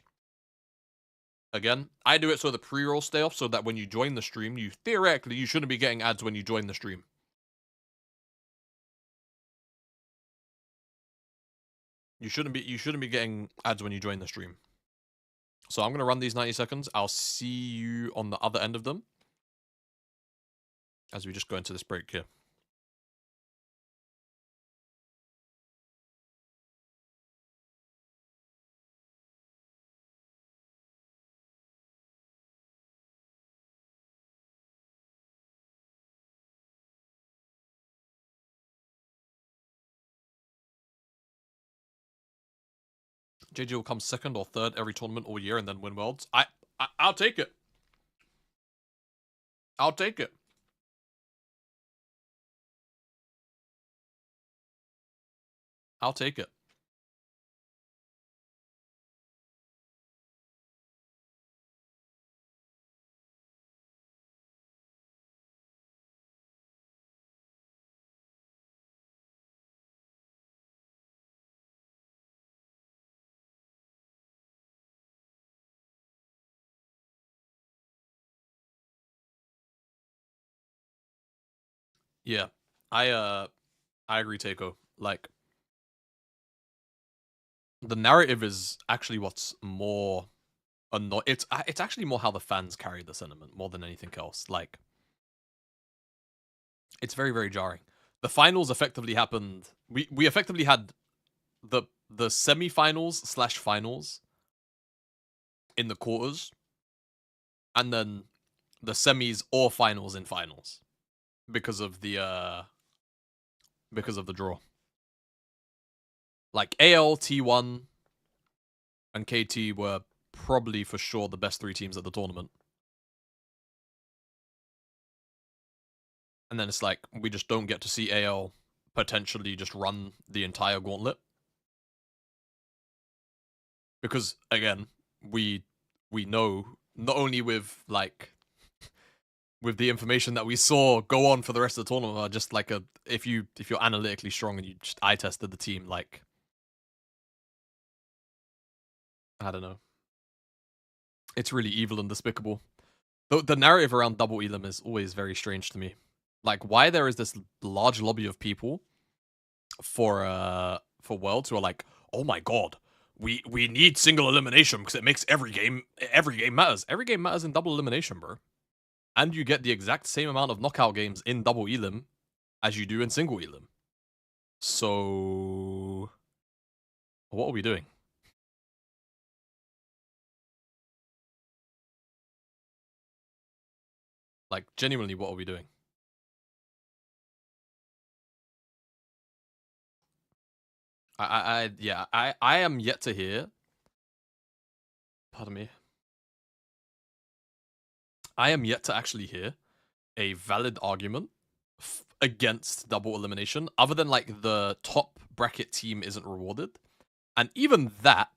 Again, I do it so the pre-rolls stay off, so that when you join the stream, you shouldn't be getting ads when you join the stream. You shouldn't be getting ads when you join the stream. So I'm gonna run these 90 seconds. I'll see you on the other end of them as we just go into this break here. JJ will come second or third every tournament all year and then win worlds. I'll take it. I'll take it. I'll take it. Yeah, I agree, Takeo. Like, the narrative is actually what's more annoying. It's actually more how the fans carry the sentiment more than anything else. Like, it's very, very jarring. The finals effectively happened. We effectively had the semi-finals / finals in the quarters, and then the semis or finals in finals because of the draw. Like AL, T1, and KT were probably for sure the best 3 teams at the tournament. And then it's like, we just don't get to see AL potentially just run the entire gauntlet. Because, again, we know, not only with, like, with the information that we saw go on for the rest of the tournament, just like if you're analytically strong and you just eye tested the team, like, I don't know. It's really evil and despicable. The narrative around double elim is always very strange to me. Like, why there is this large lobby of people for Worlds who are like, oh my god, we need single elimination because it makes every game matters. Every game matters in double elimination, bro. And you get the exact same amount of knockout games in double elim as you do in single elim. So, what are we doing? Like, genuinely, what are we doing? I am yet to hear. Pardon me. I am yet to actually hear a valid argument against double elimination, other than like the top bracket team isn't rewarded, and even that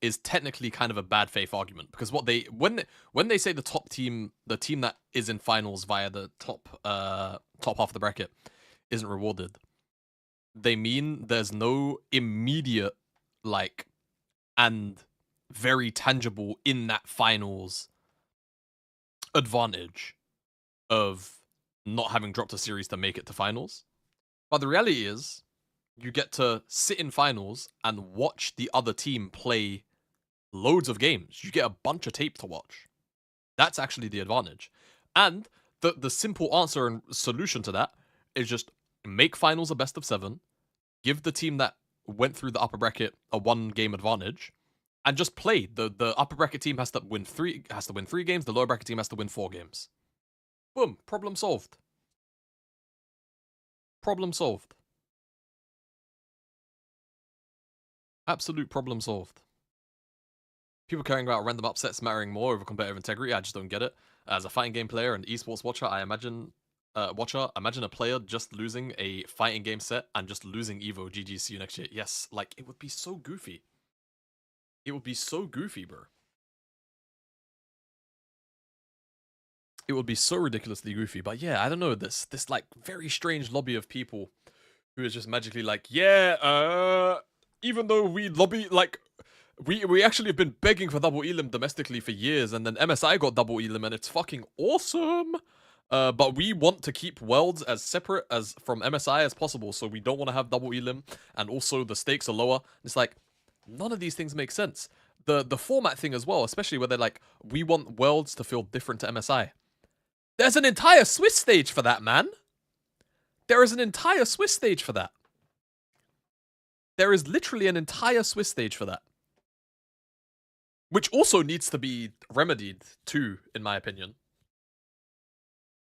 is technically kind of a bad faith argument, because what they when they say the top team, the team that is in finals via the top half of the bracket isn't rewarded, they mean there's no immediate like and very tangible in that finals advantage of not having dropped a series to make it to finals. But the reality is, you get to sit in finals and watch the other team play loads of games. You get a bunch of tape to watch. That's actually the advantage. And the simple answer and solution to that is just make finals a best of 7, give the team that went through the upper bracket a 1-game advantage, and just play. The upper bracket team has to win 3 games, the lower bracket team has to win 4 games. Boom, problem solved. Problem solved. Absolute problem solved. People caring about random upsets mattering more over competitive integrity, I just don't get it. As a fighting game player and esports watcher, imagine a player just losing a fighting game set and just losing Evo. GG, see you next year. Yes, like, it would be so goofy. It would be so goofy, bro. It would be so ridiculously goofy. But yeah, I don't know, this like very strange lobby of people who is just magically like, yeah, even though we lobby, like, we actually have been begging for double elim domestically for years, and then MSI got double elim, and it's fucking awesome. But we want to keep Worlds as separate as from MSI as possible, so we don't want to have double elim, and also the stakes are lower. It's like, none of these things make sense. The format thing as well, especially where they're like, we want Worlds to feel different to MSI. There's an entire Swiss stage for that, man. There is an entire Swiss stage for that. There is literally an entire Swiss stage for that. Which also needs to be remedied too, in my opinion.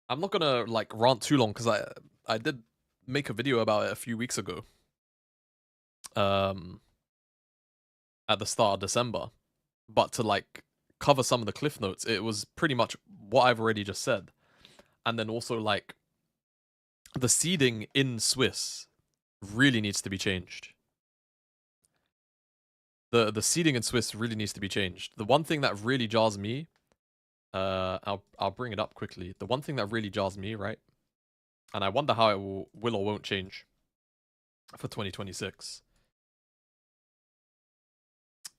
I'm not gonna like rant too long, because I did make a video about it a few weeks ago. At the start of December. But to like cover some of the cliff notes, it was pretty much what I've already just said. And then also like the seeding in Swiss really needs to be changed. The seeding in Swiss really needs to be changed. The one thing that really jars me, I'll bring it up quickly. The one thing that really jars me, right? And I wonder how it will or won't change for 2026.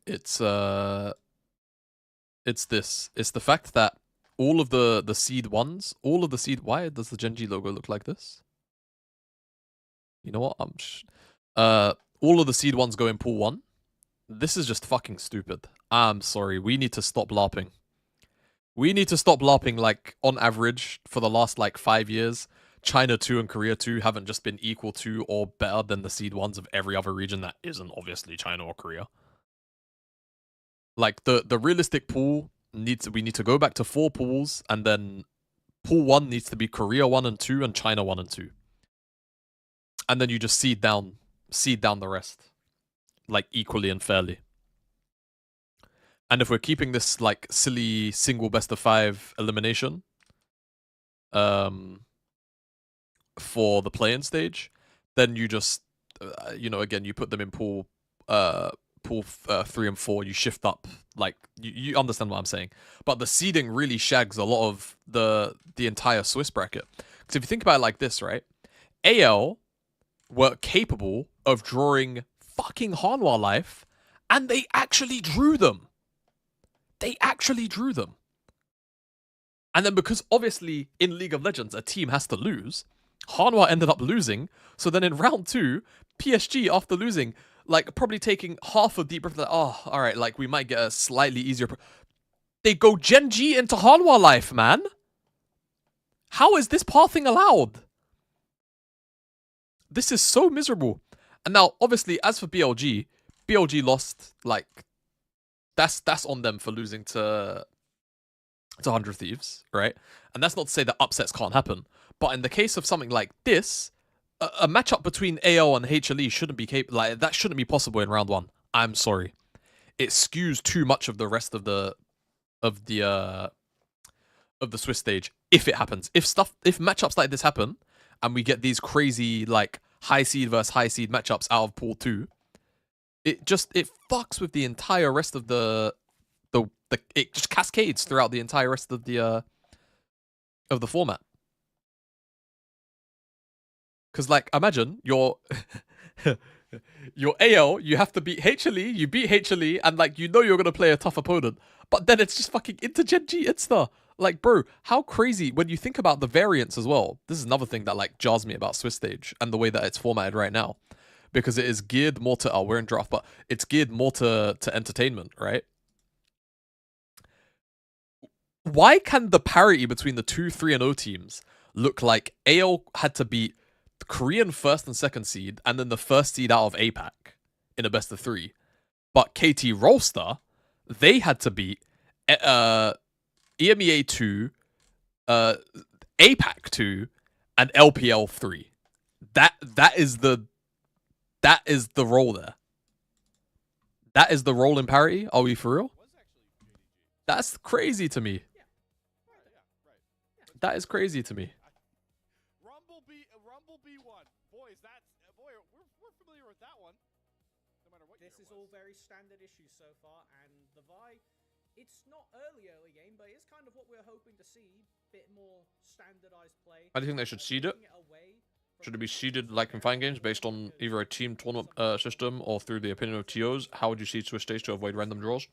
It's this. It's the fact that all of the seed ones, why does the Gen G logo look like this? You know what? All of the seed ones go in pool 1. This is just fucking stupid. I'm sorry. We need to stop LARPing. We need to stop LARPing. Like, on average, for the last, like, 5 years, China 2 and Korea 2 haven't just been equal to or better than the seed ones of every other region that isn't obviously China or Korea. Like, the realistic pool we need to go back to 4 pools, and then pool 1 needs to be Korea 1 and 2 and China 1 and 2. And then you just seed down the rest, like, equally and fairly. And if we're keeping this like silly single best of 5 elimination for the play-in stage, then you just again, you put them in pool 3 and 4, you shift up, like, you understand what I'm saying. But the seeding really shags a lot of the entire Swiss bracket. Because if you think about it like this, right? AL were capable of drawing fucking Hanwha Life, and they actually drew them. And then because obviously in League of Legends a team has to lose, Hanwha ended up losing. So then in round 2, PSG, after losing, like, probably taking half a deep breath, like, oh, alright, like, we might get a slightly easier... They go Gen G into Hanwha Life, man! How is this pathing allowed? This is so miserable. And now, obviously, as for BLG lost, like, that's on them for losing to to 100 Thieves, right? And that's not to say that upsets can't happen. But in the case of something like this, a matchup between AL and HLE shouldn't be like that shouldn't be possible in round 1. I'm sorry. It skews too much of the rest of the Swiss stage if it happens. If matchups like this happen and we get these crazy like high seed versus high seed matchups out of pool 2, it fucks with the entire rest of it just cascades throughout the entire rest of the format. Cause like imagine your AL, you have to beat HLE, you beat HLE, and like you know you're gonna play a tough opponent, but then it's just fucking Intergen G Insta. Like, bro, how crazy when you think about the variants as well. This is another thing that like jars me about Swiss stage and the way that it's formatted right now. Because it is geared more to we're in draft, but it's geared more to entertainment, right? Why can the parity between the 2, 3, and 0 teams look like AL had to beat the Korean first and second seed and then the first seed out of APAC in a best of 3, but KT Rolster, they had to beat EMEA 2, APAC 2, and LPL 3. That is the role there. That is the role in parity. Are we for real? That's crazy to me. That is crazy to me. Rumble B1. Boys, we're familiar with that one. No matter what. This is all very standard issues so far, and the Vi, it's not early game, but it's kind of what we're hoping to see. Bit more standardized play. I think they should seed it. Should it be seeded like in fine games based on either a team tournament system or through the opinion of TOs? How would you seed Swiss stage to avoid random draws?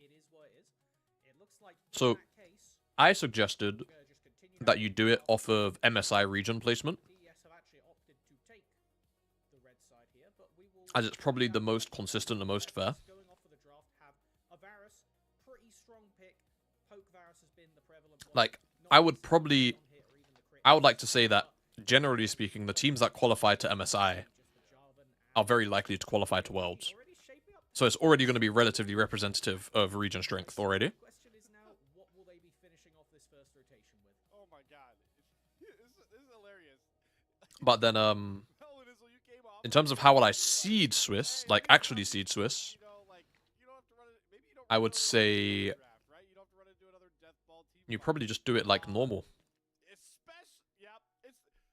It is what it is. It looks like so I suggested that you do it off of MSI region placement, as it's probably the most consistent and most fair. Like, I would like to say that, generally speaking, the teams that qualify to MSI are very likely to qualify to Worlds. So it's already going to be relatively representative of region strength already. But then, in terms of how would I seed Swiss, like actually seed Swiss, I would say you probably just do it like normal.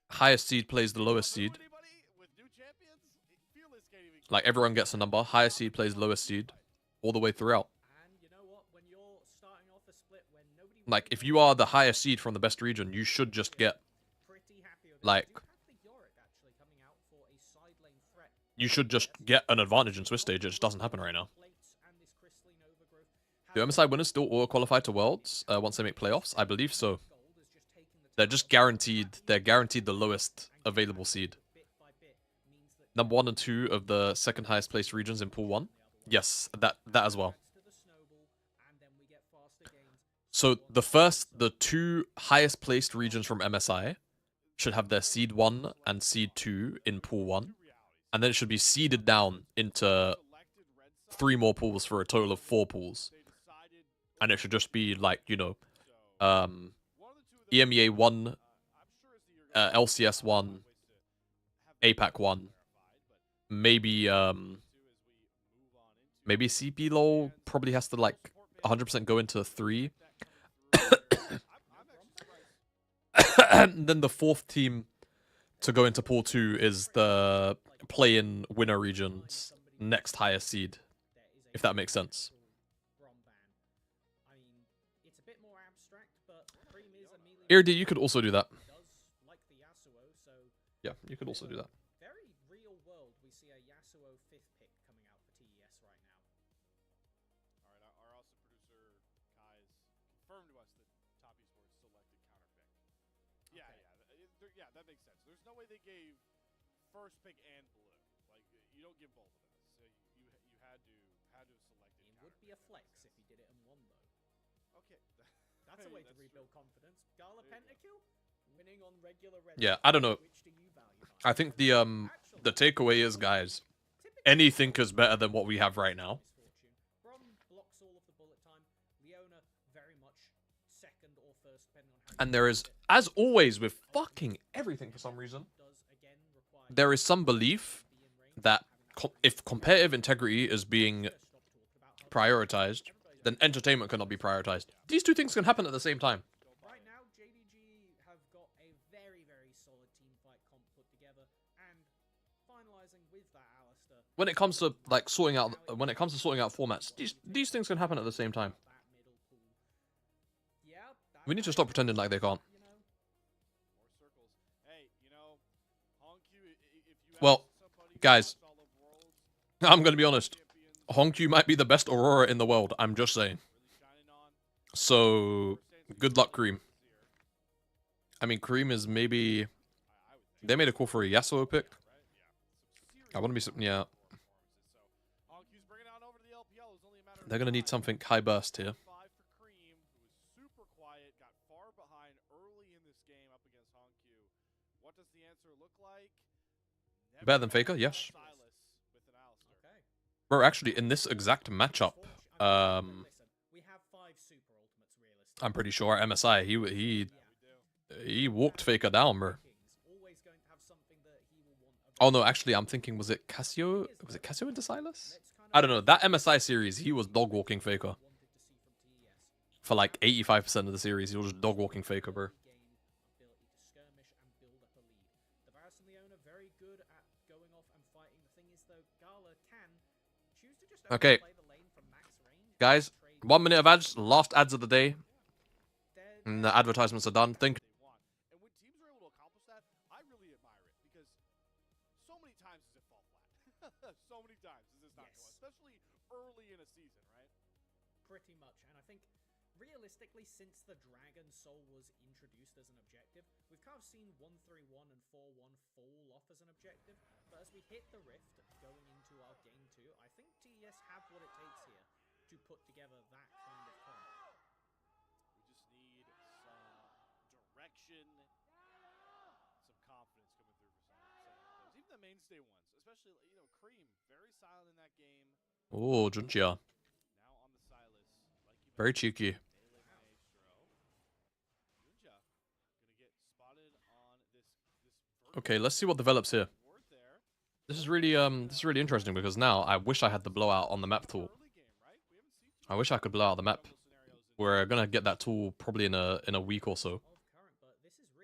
Highest seed plays the lowest seed. Like, everyone gets a number. Highest seed plays lowest seed all the way throughout. Like, if you are the highest seed from the best region, you should just get, like, you should just get an advantage in Swiss stage. It just doesn't happen right now. Do MSI winners still auto-qualify to Worlds once they make playoffs? I believe so. They're just guaranteed. They're guaranteed the lowest available seed. Number 1 and 2 of the second highest placed regions in Pool 1. Yes, that as well. So the 2 highest placed regions from MSI should have their seed 1 and seed 2 in Pool 1. And then it should be seeded down into 3 more pools for a total of 4 pools. And it should just be like, you know, EMEA 1, LCS 1, APAC 1, maybe CP LOL probably has to like 100% go into 3. And then the 4th team to go into Pool 2 is the play-in winner region's next highest seed, if that makes sense. Ird, you could also do that. Yeah, you could also do that. Very real world, we see a Yasuo 5th pick coming out for TES right now. Alright, our also producer Kai has confirmed to us that Top Esports selected counterpick. Yeah, yeah, that makes sense. There's no way they gave first pick and blue. Like, you don't give both of them. So you had to have selected. It would be a flex if you did it in 1 though. Okay. That's a way to rebuild confidence. Gala Pentakill, winning on regular red. Yeah, I don't know. I think the takeaway is, guys, anything is better than what we have right now. Brom blocks all of the bullet time. Leona very much second And there is, as always, with fucking everything for some reason, there is some belief that if competitive integrity is being prioritized, then entertainment cannot be prioritized. These two things can happen at the same time. Right now, JDG have got a very, very solid team fight comp put together, and finalizing with that, Alistair. When it comes to like sorting out formats, these things can happen at the same time. We need to stop pretending like they can't. Well, guys, I'm gonna be honest. Hongq might be the best Aurora in the world. I'm just saying. So, good luck, Cream. I mean, Cream is maybe... They made a call for a Yasuo pick. I want to be... Yeah. They're going to need something high burst here. Better than Faker, yes. Bro, actually, in this exact matchup, I'm pretty sure MSI, he walked Faker down, bro. Oh no, actually, I'm thinking, was it Cassio? Was it Cassio into Silas? I don't know. That MSI series, he was dog walking Faker. For like 85% of the series, he was just dog walking Faker, bro. Okay. Guys, 1 minute of ads, last ads of the day. And the advertisements are done. Think. And when teams are able to accomplish that, I really admire it because so many times does it fall flat. So many times does this not go, especially early in a season, right? Pretty much, and I think realistically, since the Dragon Soul was introduced as an objective, we've kind of seen 1-3-1 and 4-1 fall off as an objective, but as we hit the Rift going into our game 2, I think TES have what it takes here to put together that kind of comp. We just need some direction, some confidence coming through for some of those. Even the mainstay ones, especially, you know, Cream, very silent in that game. Oh, Junjia. Now on the Silas. Like Very cheeky. Okay, let's see what develops here. This is really interesting because now I wish I had the blowout on the map tool. I wish I could blow out the map. We're gonna get that tool probably in a week or so.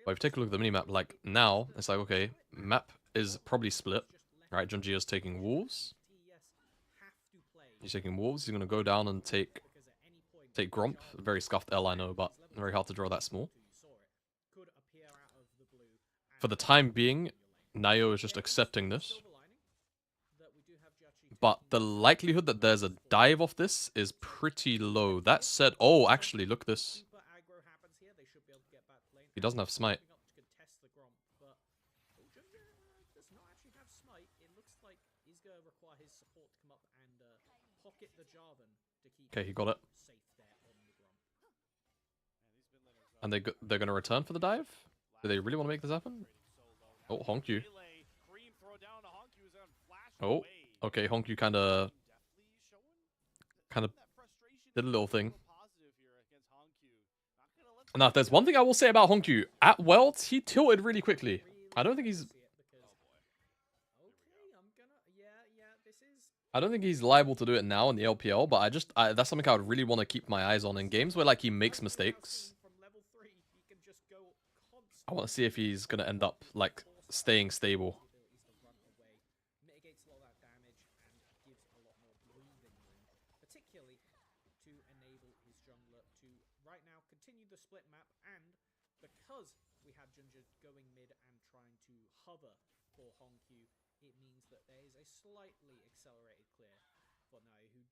But if you take a look at the minimap, like now, it's like okay, map is probably split. Right, Junjia's taking wolves. He's taking wolves, he's gonna go down and take Gromp. Very scuffed L, I know, but very hard to draw that small. For the time being, Nayo is just accepting this. But the likelihood that there's a dive off this is pretty low. That said, oh, actually, look at this. He doesn't have smite. Okay, he got it. And they're going to return for the dive? Do they really want to make this happen? Oh, Hongq. Oh, okay, Hongq kind of did a little thing. Now, if there's one thing I will say about Hongq, at Worlds, he tilted really quickly. I don't think he's liable to do it now in the LPL, but that's something I would really want to keep my eyes on in games where like he makes mistakes. I want to see if he's going to end up like staying stable. Split map, and because we have Junja going mid and trying to hover for Hongq, it means that there is a slightly accelerated clear for Nai, who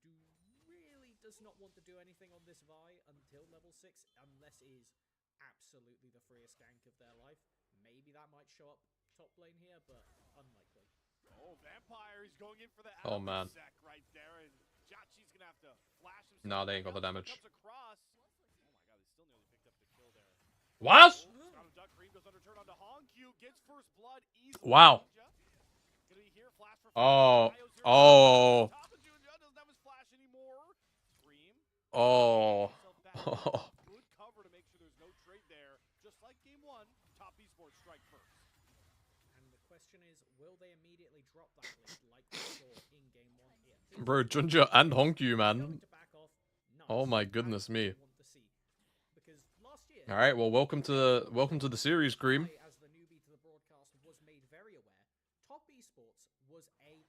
really does not want to do anything on this Vi until level 6, unless it is absolutely the freest gank of their life. Maybe that might show up top lane here, but unlikely. Oh, Vampire is going in for the sec right there, and Jachi's gonna have to flash himself. No, they ain't got the damage. What? Wow. Oh. Oh. Oh. question is, will they immediately drop that lead like we saw in game 1 here? Bro, Junja and Honkyu, man. Going to back off. Nice. Oh my That's goodness what we me. want to see. Because last year, All right, well, welcome to the series, Cream. I, as the newbie to the broadcast, was made very aware. Top Esports was a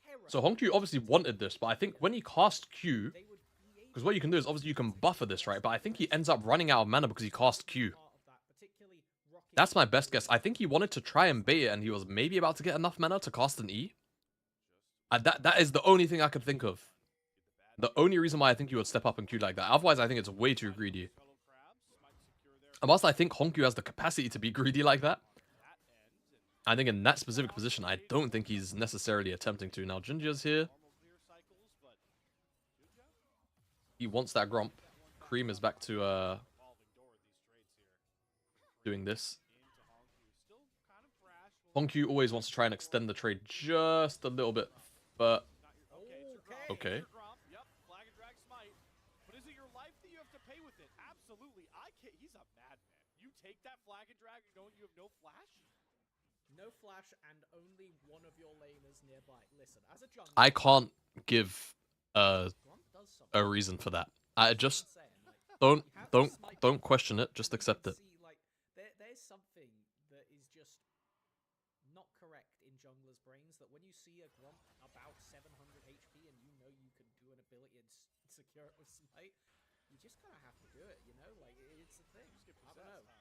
terror. So Honkyu obviously wanted this, but I think when he cast Q, They would be able because what you can do is obviously you can buffer this, right? But I think he ends up running out of mana because he cast Q. part of that, particularly Rocket That's my best guess. I think he wanted to try and bait it, and he was maybe about to get enough mana to cast an E. That is the only thing I could think of. The only reason why I think he would step up and Q like that. Otherwise, I think it's way too greedy. And whilst I think Honkyu has the capacity to be greedy like that, I think in that specific position, I don't think he's necessarily attempting to. Now, Junjia's here. He wants that Gromp. Cream is back to doing this. Honkyu always wants to try and extend the trade just a little bit, but okay. Yep, flag and drag smite. But is it your life that you have to pay with it? Absolutely. I can't. He's a madman. You take that flag and drag knowing you have no flash? No flash and only one of your laners nearby. Listen, as a jungler, I can't give Gromp does something. a reason for that. I just I'm saying, like, don't you have the smite don't question it. Just you accept can it. see, like, there's something that is just not correct in junglers' brains that when you see a Gromp about 700 HP and you know you can do an ability and secure it with smite, you just kind of have to do it, you know? Like, it's a thing. I don't know.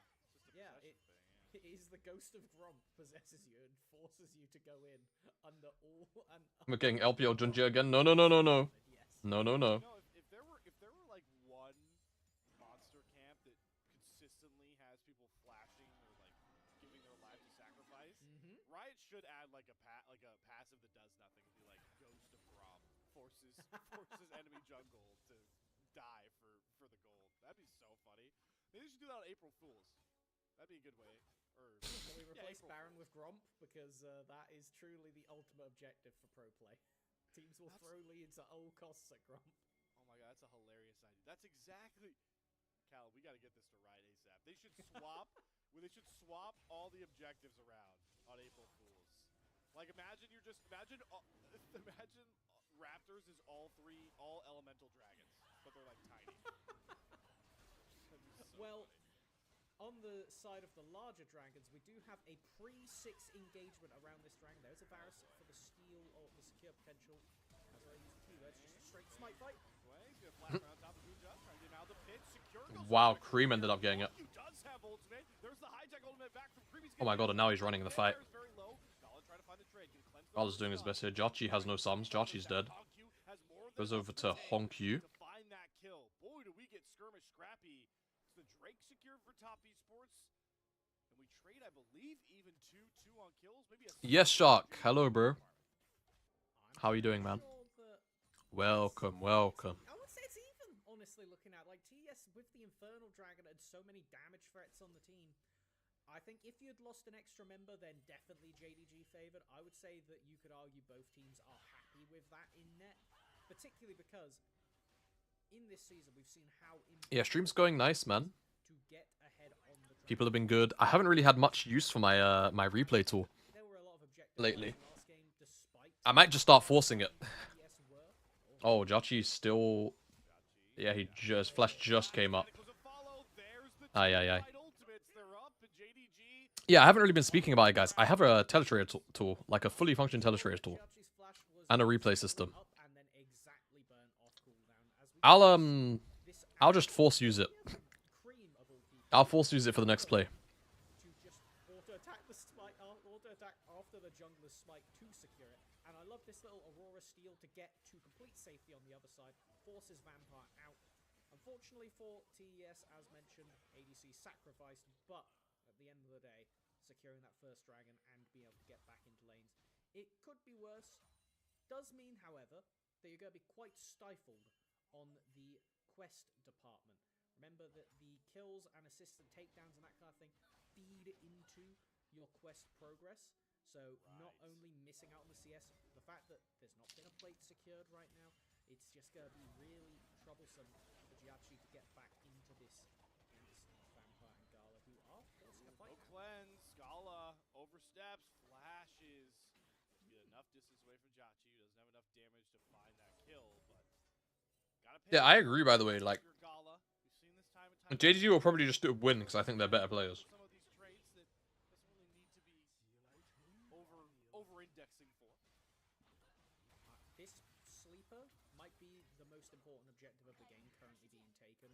Yeah, it is the ghost of Gromp possesses you and forces you to go in under all and We're getting LPL Junjia again. No, no, no, no, no. yes. No, no, no. No, if there were like one monster camp that consistently has people flashing or like giving their life to sacrifice, Riot should add like a passive that does nothing and be like Ghost of Grom forces enemy jungle to die for the gold. That'd be so funny. Maybe they should do that on April Fools. That'd be a good way. Or Can we replace April Baron Fools. with Gromp? Because that is truly the ultimate objective for pro play. Teams will throw leads at all costs at Gromp. Oh my god, that's a hilarious idea. That's exactly. Cal, we got to get this to Riot ASAP. They should swap. They should swap all the objectives around on April Fools. Like imagine Raptors is all elemental dragons, but they're like tiny. That'd be so Well, funny. on the side of the larger dragons, we do have a pre-6 engagement around this dragon. There's a Varus for the steal or the secure potential. As I use keywords, just a straight smite fight. He's gonna flash around top of Guja, trying to get him out of the pit. Secure goes Wow, for the Cream clear. ended up getting it. Honkyu does have ultimate. There's the hijack ultimate back from Cream. He's Oh my god, and now he's running the fight. Very low. Gala trying to find the trade. Can cleanse the Gala's doing his best here. Jachi has no sums. Jachi's dead. Honkyu has more than Goes enough over to to take Honkyu. to find that kill. Boy, do we get skirmish scrappy. Is the Drake secured for top esports? And we trade, I believe, even 2-2 on kills. Maybe a Yes, Shark. Hello, bro. I'm How are you doing, man? sure that Welcome, welcome. I would say it's even, honestly, looking at like TES with the Infernal Dragon and so many damage threats on the team. I think if you'd lost an extra member, then definitely JDG favored. I would say that you could argue both teams are happy with that in net, particularly because in this season we've seen how Yeah, stream's going nice, man. to get ahead on the dragon. People have been good. I haven't really had much use for my my replay tool There were a lot of objectives lately. last game, despite I might just start forcing it. TES were. Oh, Jachi's still. Yeah, Flash just came up. Aye, aye, aye. Yeah, I haven't really been speaking about it, guys. I have a teletrader tool, like a fully functioning teletrader tool, Judge's flash was and a replay system. up and then exactly burn off cooldown. As we this I'll just force use it. cream of all people I'll force use it for the next play. to just auto attack the smite, auto attack after the jungler's smite to secure it. And I love this little Aurora steal to get to complete safety on the other side, forces Vampire out. Unfortunately for TES, as mentioned, ADC sacrificed, but at the end of the day, securing that first dragon and being able to get back into lanes. It could be worse. Does mean, however, that you're going to be quite stifled on the quest department. Remember that the kills and assistant takedowns and that kind of thing feed into your quest progress. So not only missing out on the CS, the fact that there's not been a plate secured right now, it's just going to be really troublesome for Jiachi to get back into this against Vampire and Gala, who are forcing a fight. No cleanse. Gala oversteps, flashes. distance away from Jachi, who doesn't have enough damage to find that kill, but gotta Yeah, I agree, by the way. Like, your Gala. We've seen this time and time JDG will probably just win because I think they're better players. some of these traits that doesn't really need to be over-indexing for. This sleeper might be the most important objective of the game currently being taken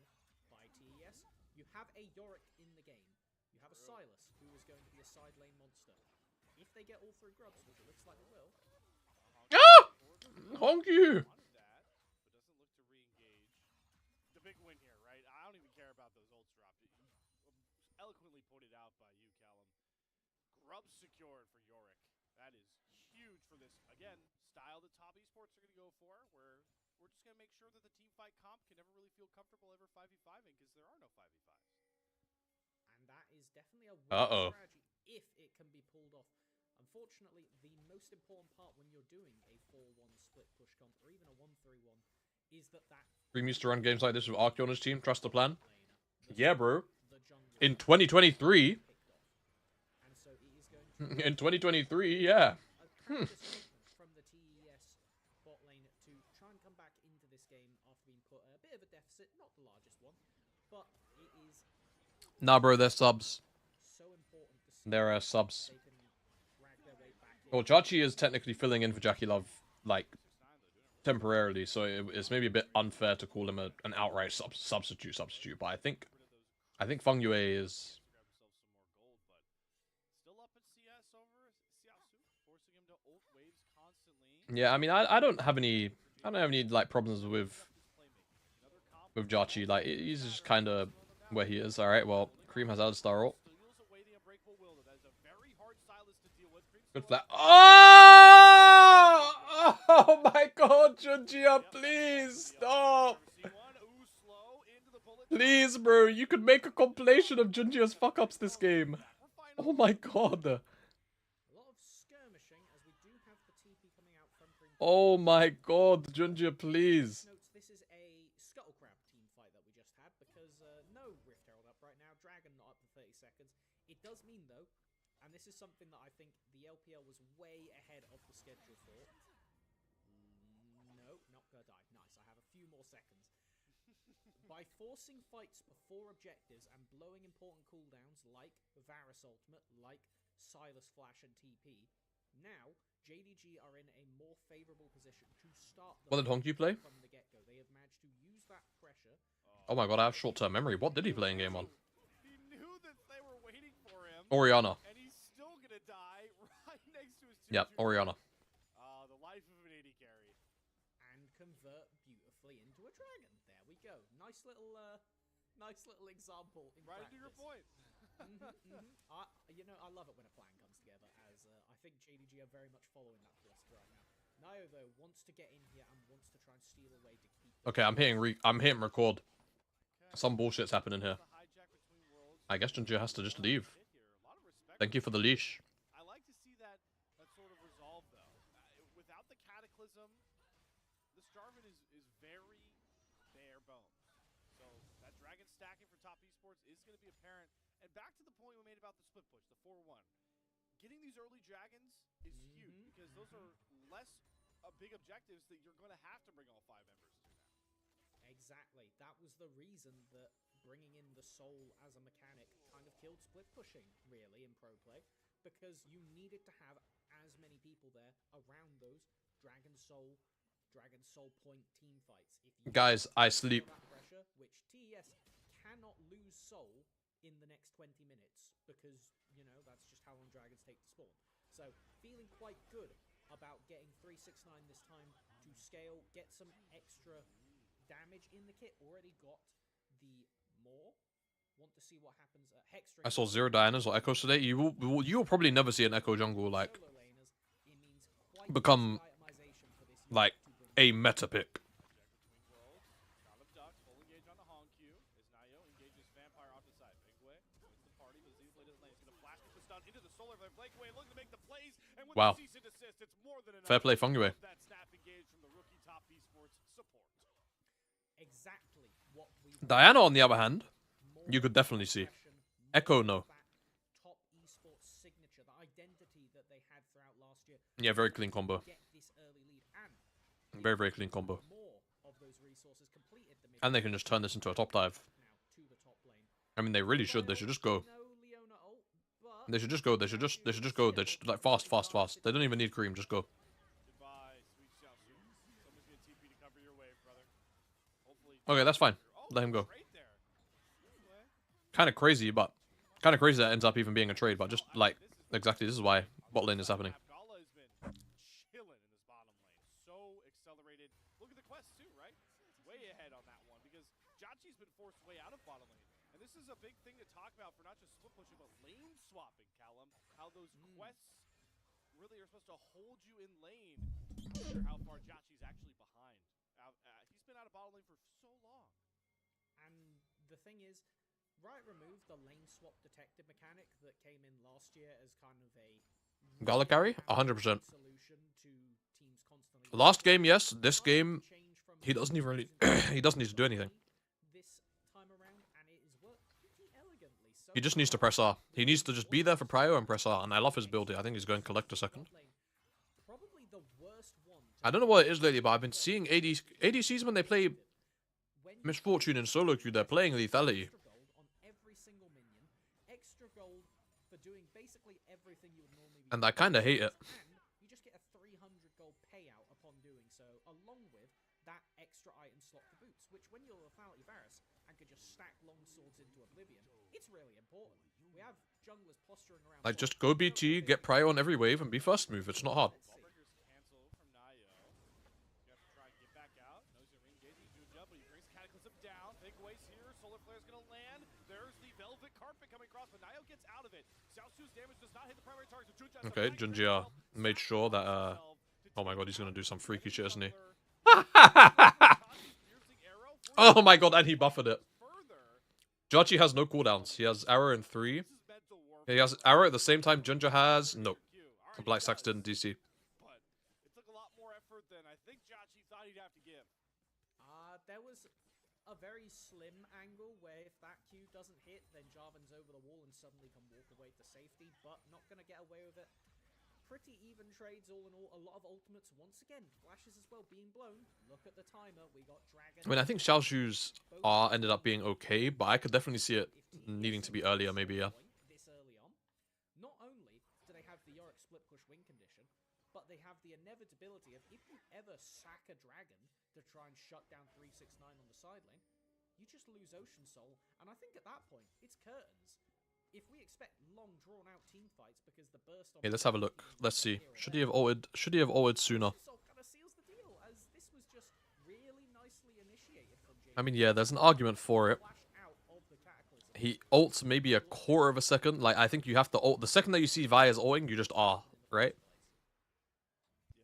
by TES. You have a Yorick in the game. You have a Silas, who is going to be a side lane monster. If they get all 3 grubs, which it looks like they will, Ah! Honk you! Wanted that, but doesn't look to re-engage. The big win here, right? I don't even care about those ults dropped. Eloquently pointed out by you, Callum. Grubs secured for Yorick. That is huge for this, again, style that top esports are going to go for, where we're just going to make sure that the team fight comp can never really feel comfortable ever 5v5ing, because there are no 5v5s. and that is definitely a winning strategy if it can be pulled off. Unfortunately, the most important part when you're doing a 4-1 split push comp, or even a 1-3-1, is that Dream used to run games like this with Arky on his team. Trust the plan. laner, Yeah, bro. the jungler, In 2023. picked off. And so it is going to In 2023, yeah. a conscious commitment from the TES bot lane to try and come back into this game after being put a bit of a deficit, not the largest one, but it is Nah, bro, they're subs. so important to see They're subs. they can drag their way back in. Well, Jachi is technically filling in for Jackie Love, like, temporarily, so it's maybe a bit unfair to call him an outright substitute. But I think Feng Yue is. Still up at CS over Xiaosu, forcing him to ult waves constantly. Yeah, I mean, I don't have any like problems with Jachi. Like, he's just kind of where he is. All right, well, Cream has Alistar ult. Steals away the unbreakable will, though. That is a very hard Silas to deal with. Good for that. Oh! Oh my God, Junjia, please stop. Please, bro, you could make a compilation of Junjia's fuck ups this game. Oh my God. A lot of skirmishing as we do have the TP coming out from Cream. Oh my God, Junjia, please. Notes this is a Scuttle Crab team fight that we just had because no Rift Herald up right now, Dragon not up for 30 seconds. It does mean though, and this is something that I think the LPL was way ahead of the schedule for. No, not gonna die. Nice, I have a few more seconds. By forcing fights before objectives and blowing important cooldowns like Varus Ultimate, like Silas Flash and TP, now JDG are in a more favourable position to start the What did Honky play? from the get-go. They have managed to use that pressure. Oh my God, I have short-term memory. What did he play in game 1? He knew that they were waiting for him, Oriana. and he's still gonna die right next to his Yep, 2-2. Oriana. The life of an AD carry. And convert beautifully into a dragon. There we go. Nice little example in Right practice. to your point. I love it when a plan comes together. As I think JDG are very much following that philosophy right now. Nio though wants to get in here and wants to try and steal away to keep. Okay, I'm hitting record. Some bullshit's happening here. The hijack between worlds. I guess Junjia has to just leave. Hit here. A lot of respect. Thank you for the leash. I like to see that sort of resolve though. Without the Cataclysm, this Jarvan is very bare bones. So that dragon stacking for top esports is going to be apparent. And back to the point we made about the split push, the 4-1. Getting these early dragons is huge because those are less big objectives that you're going to have to bring all 5 members to now. Exactly. That was the reason that bringing in the soul as a mechanic kind of killed split pushing, really, in pro play, because you needed to have as many people there around those Dragon Soul point team fights. If you Guys, I sleep. that pressure, which TES cannot lose soul in the next 20 minutes because, that's just how long dragons take to spawn. So, feeling quite good about getting 369 this time to scale, get some extra damage in the kit. Already got the more. Want to see what happens at Hex. I saw 0 Dianas or Echoes today. You will probably never see an Echo jungle like Solo laners, it means quite become easy itemization for this like unit to bring a meta pick. Got him ducked, full engage on the Hong Q. As Nio engages Vampire off the side. Bigway joins the party, but Xenoblade doesn't lane. He's going to flash with the stun into the solar flare. Bigway looking to make the plays, and with Wow. the cease and desist, it's more than enough. Fair play, Feng Yue. That snap engage from the rookie top esports support. exactly what we Diana, on the other hand, more you could definitely see. aggression, Echo, more no. of that top esports signature, the identity that they had throughout last last year. Yeah, very clean combo. Get this early lead and Very, very clean combo. more of those resources completed the mid And they can just turn this into a top dive. now to the top lane. I mean, they really should. They should just go. No Leona ult, but They should just go. They should just go. They should, like fast. They don't even need cream. Just go. Goodbye, sweet Xiaosu. Someone's gonna TP to cover your wave, brother. Hopefully. Okay, that's fine. Oh, Let him go. trade there. Anyway, Kind of crazy, but kind of crazy that ends up even being a trade. But just like exactly, this is why bot lane is happening. Abdallah has been chilling in this bottom lane. So accelerated. Look at the quest too, right? Way ahead on that one because Jachi's been forced way out of bottom lane. And this is a big thing to talk about for not just split pushing, but lane swapping, Callum. How those quests really are supposed to hold you in lane. I wonder how far Jachi's actually behind. He's been out of bottom lane for so long. And the thing is, Riot removed the lane swap detective mechanic that came in last year as kind of a Gala carry? 100%. solution to teams constantly. Last game, yes. This game, Change from he doesn't even really. He doesn't need to do anything. this time around, and it has worked pretty elegantly. So He just needs to press R. He needs to just be there for prio and press R. And I love his build here. I think he's going collect a second. probably the worst one. I don't know what it is lately, but I've been seeing ADCs when they play Misfortune and solo queue. They're playing lethality. Extra gold on every single minion, extra gold for doing basically everything you would normally be And I kind of hate it. and you just get a 300 gold payout upon doing so, along with that extra item slot for boots, which when you're lethality Varus and can just stack long swords into oblivion, it's really important. We have junglers posturing around. Like, just go BT, get prio on every wave, and be first move. It's not hard. Ballbreaker's cancel from Nayo. You have to try and get back out. Knows you're engaging Juja, but he brings Cataclysm down. Big waves here. Solar Flare's gonna land. There's the Velvet Carpet coming across, but Nayo gets out of it. Xiaosu's damage does not hit the primary target, so Juja has Okay, a nice Junjia result. made sure that, Himself to oh my take god, he's gonna down do some freaky shit, isn't he? Jungler. Piercing arrow Oh my god, and he buffered it. further. Jachi has no cooldowns. He has arrow in 3. This is mental warfare. He has arrow at the same time Junja has. No. Q. All right, Black he Sax does, didn't DC. but it took a lot more effort than I think Jachi thought he'd have to give. There was a very slim angle where if that Q doesn't hit, then Jarvan's over the wall and suddenly can walk away to safety, but not going to get away with it. Pretty even trades all in all. A lot of ultimates once again. Flashes as well being blown. Look at the timer. We got Dragon. I mean, I think Xiaoshu's R ended up being okay, but I could definitely see it needing to be earlier, maybe, yeah. This early on. Not only do they have the Yorick split push win condition, but they have the inevitability of if you ever sack a dragon to try and shut down 369 on the side lane, you just lose Ocean Soul, and I think at that point, it's curtains. If we expect long, drawn-out team fights because the burst on... Okay, let's have a look. Let's see. Should he have ulted? Should he have ulted sooner? Ocean Soul kind of seals the deal, as this was just really nicely initiated from JDG. I mean, yeah, there's an argument for it. Flash out of the Cataclysm. He ults maybe a quarter of a second. Like, I think you have to ult. The second that you see Vi's ulting, you just R, right?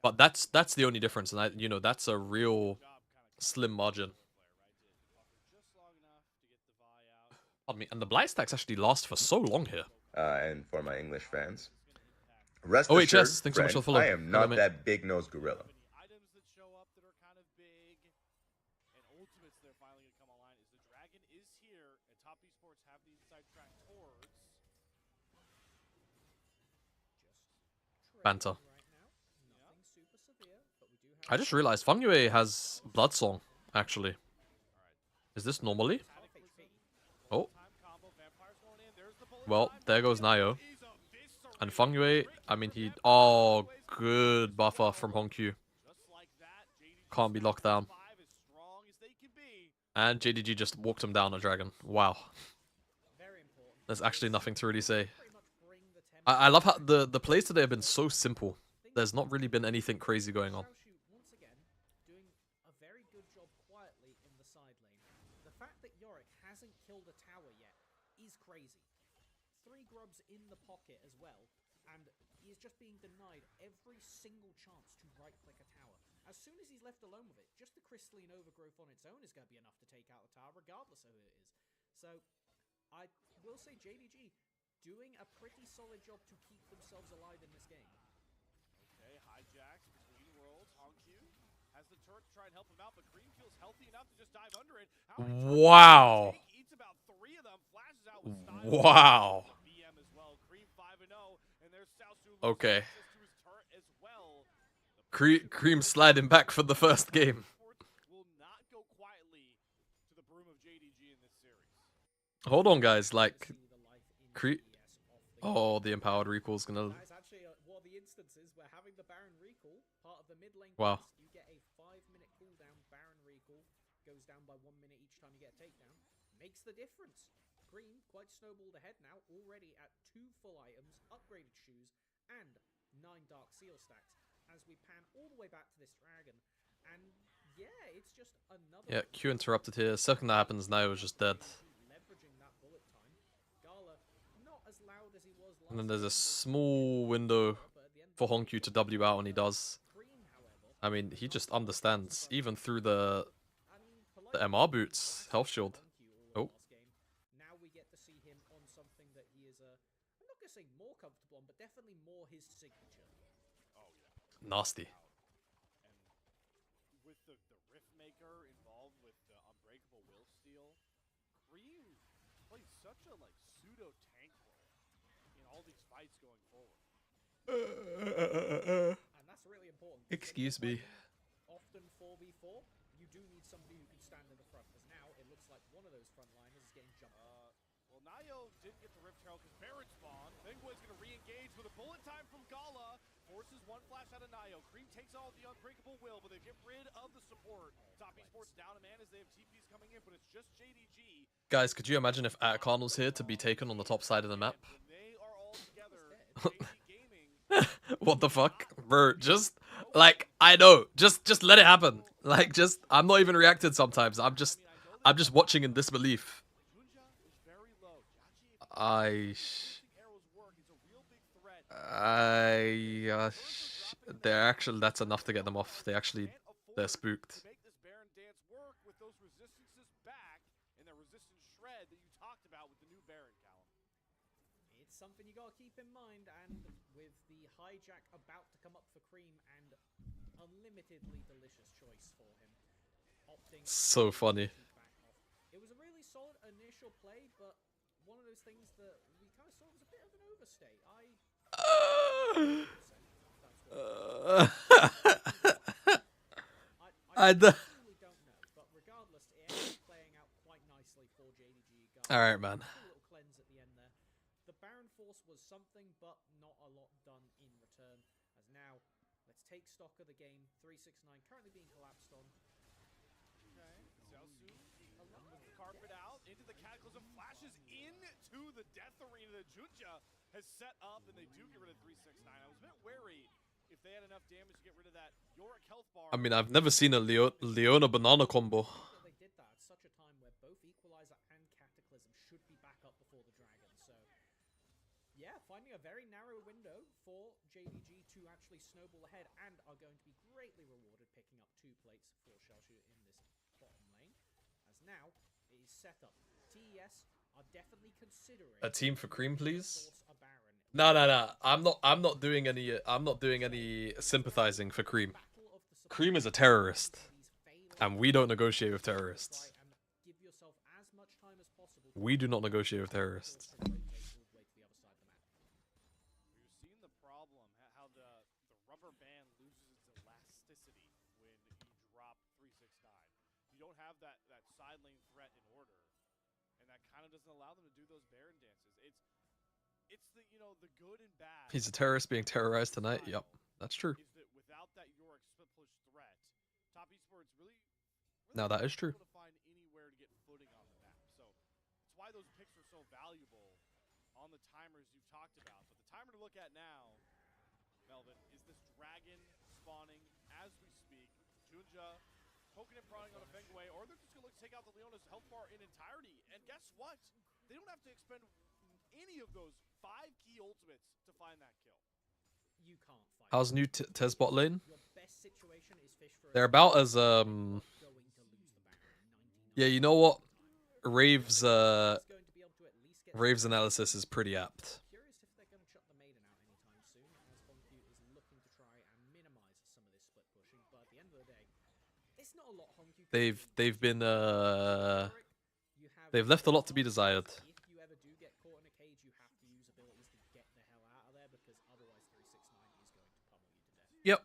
But that's the only difference, and you know, that's a real slim margin. Pardon me. And the blind stacks actually last for so long here. And for my English fans, rest OHS, assured, thanks so much friend, for the follow. I am Hello, not mate. that big-nosed gorilla. Items that show up that are kind of big, and ultimates that are finally going to come online is the Dragon is here, and Top Esports have the inside track towards. Banter. Right now, nothing super severe, but we do have... I just realized Fang Yue has Blood Song, actually. Is this normally? Oh. Well, there goes Nayo. And Fang Yue, I mean, he... Oh, good buffer from Hongq. Can't be locked down. And JDG just walked him down a dragon. Wow. There's actually nothing to really say. I love how the plays today have been so simple. There's not really been anything crazy going on. Once again, doing a very good job quietly in the side lane. The fact that Yorick hasn't killed a tower yet is crazy. 3 grubs in the pocket as well, and he is just being denied every single chance to right-click a tower. As soon as he's left alone with it, just the crystalline overgrowth on its own is going to be enough to take out the tower, regardless of who it is. So, I will say JDG doing a pretty solid job to keep themselves alive in this game. Okay, hijacks between worlds. Hongq has the turret to try and help him out, but Cream feels healthy enough to just dive under it. How many turrets Wow. does he take? Eats about 3 of them, flashes out with style. Wow. The BM as well. Cream 5-0, and there's Xiaosu Okay. losing access to his turret as Cream sliding back for the first game. Sports will not go quietly to the broom of JDG in this series. Hold on, guys. Like, See the life in Cre- TES off the oh, the empowered recall's gonna. That is actually one of the instances where having the Baron recall, part of the mid lane Wow. piece, you get a 5-minute cooldown. Baron recall goes down by 1 minute each time you get a takedown. Makes the difference. Cream quite snowballed ahead now, already at 2 full items, upgraded shoes, and 9 Dark Seal stacks. As we pan all the way back to this dragon, and yeah, it's just another. Yeah, Q interrupted here. Second that happens, now is just dead. Leveraging that bullet time. Gala, not as loud as he was last And then there's a time, small window but at the end for of the Honku to W out, and he does. Cream, however, I mean, he just understands, even through the and MR boots, health shield. Oh. last game. Now we get to see him on something that he is I'm not gonna say more comfortable on, but definitely more his signature. Nasty. And with the Rift Maker involved with the Unbreakable Will Steal, Cream plays such a like pseudo tank role in all these fights going forward. And that's really important. Excuse me. Often 4v4, you do need somebody who can stand in the front, because now it looks like one of those frontliners is getting jumped on. Well, Nayo didn't get the Rift Herald because Baron spawned. Fengway's going to re-engage with a bullet time from Gala. Forces one flash out of Nayo. Cream takes all the Unbreakable Will, but they get rid of the support. Top Esports down a man as they have TPs coming in, but it's just JDG. Guys, could you imagine if Atacon was here to be taken on the top side of the map? When they are all together, JD Gaming. What the fuck? Bro, just, like, I know. Just let it happen. Like, just, I'm not even reacting sometimes. I'm just watching in disbelief. Junja is very low. Jachi, arrows work. It's a real big threat. They're actually, that's enough to get them off. They're spooked. To make this Baron dance work with those resistances back and that resistance shred that you talked about with the new Baron, Callum. It's something you gotta keep in mind, and with the hijack about to come up for Cream and unlimitedly delicious choice for him, opting So funny. to back off. It was a really solid initial play, but one of those things that we kind of saw was a bit of an overstay. I truly don't know, but regardless, it ended up playing out quite nicely for JDG. Alright, man. Cool little cleanse at the end there. The Baron Force was something, but not a lot done in return. As now, let's take stock of the game. 369 currently being collapsed on. Okay, Xiaosu along with the carpet out into the Cataclysm, flashes into the Death Arena that Junja has set up, and they do get rid of 369. I was a bit wary if they had enough damage to get rid of that Yorick health bar. I mean, I've never seen a Leona banana combo. They did that at such a time where both Equalizer and Cataclysm should be back up before the Dragon. So, yeah, finding a very narrow window for JDG to actually snowball ahead, and are going to be greatly rewarded picking up 2 plates for Shellshoot in this bottom lane. As now, it is set up. TES are definitely considering A team for Cream, please. force a Baron. No. I'm not doing any sympathizing for Cream. Battle of the Cream is a terrorist, These failing and we don't negotiate with terrorists. try and give yourself as much time as possible. We do not negotiate with terrorists. We've seen the problem, how the rubber band loses its elasticity when you drop 369. You don't have that side lane threat in order, and that kind of doesn't allow them to do those Baron dances. It's the the good and bad. He's a terrorist being terrorized tonight. Yep, that's true. Is that without that Yorick split push threat, Top Esports really Now that is true. able to find anywhere to get footing on the map. So it's why those picks are so valuable on the timers you've talked about. But the timer to look at now, Melvin, is this dragon spawning as we speak. Junja poking and prodding on a Fengway, or they're just going to look to take out the Leona's health bar in entirety. And guess what? They don't have to expend any of those 5 key ultimates to find that kill. You can't fight. How's new TES bot lane? Your best situation is fish for a They're about as going to lose the Baron. Yeah, you know what? Rave's He's going to be able to at least get Rave's analysis is pretty apt. Curious if they're going to shut the maiden out anytime soon, as Honku is looking to try and minimize some of this split pushing. But at the end of the day, it's not a lot Honku can They've do. You have they've left a lot to be desired. If you ever do get caught in a cage, you have to use abilities to get the hell out of there, because otherwise 369 is going to pummel you to death. Yep.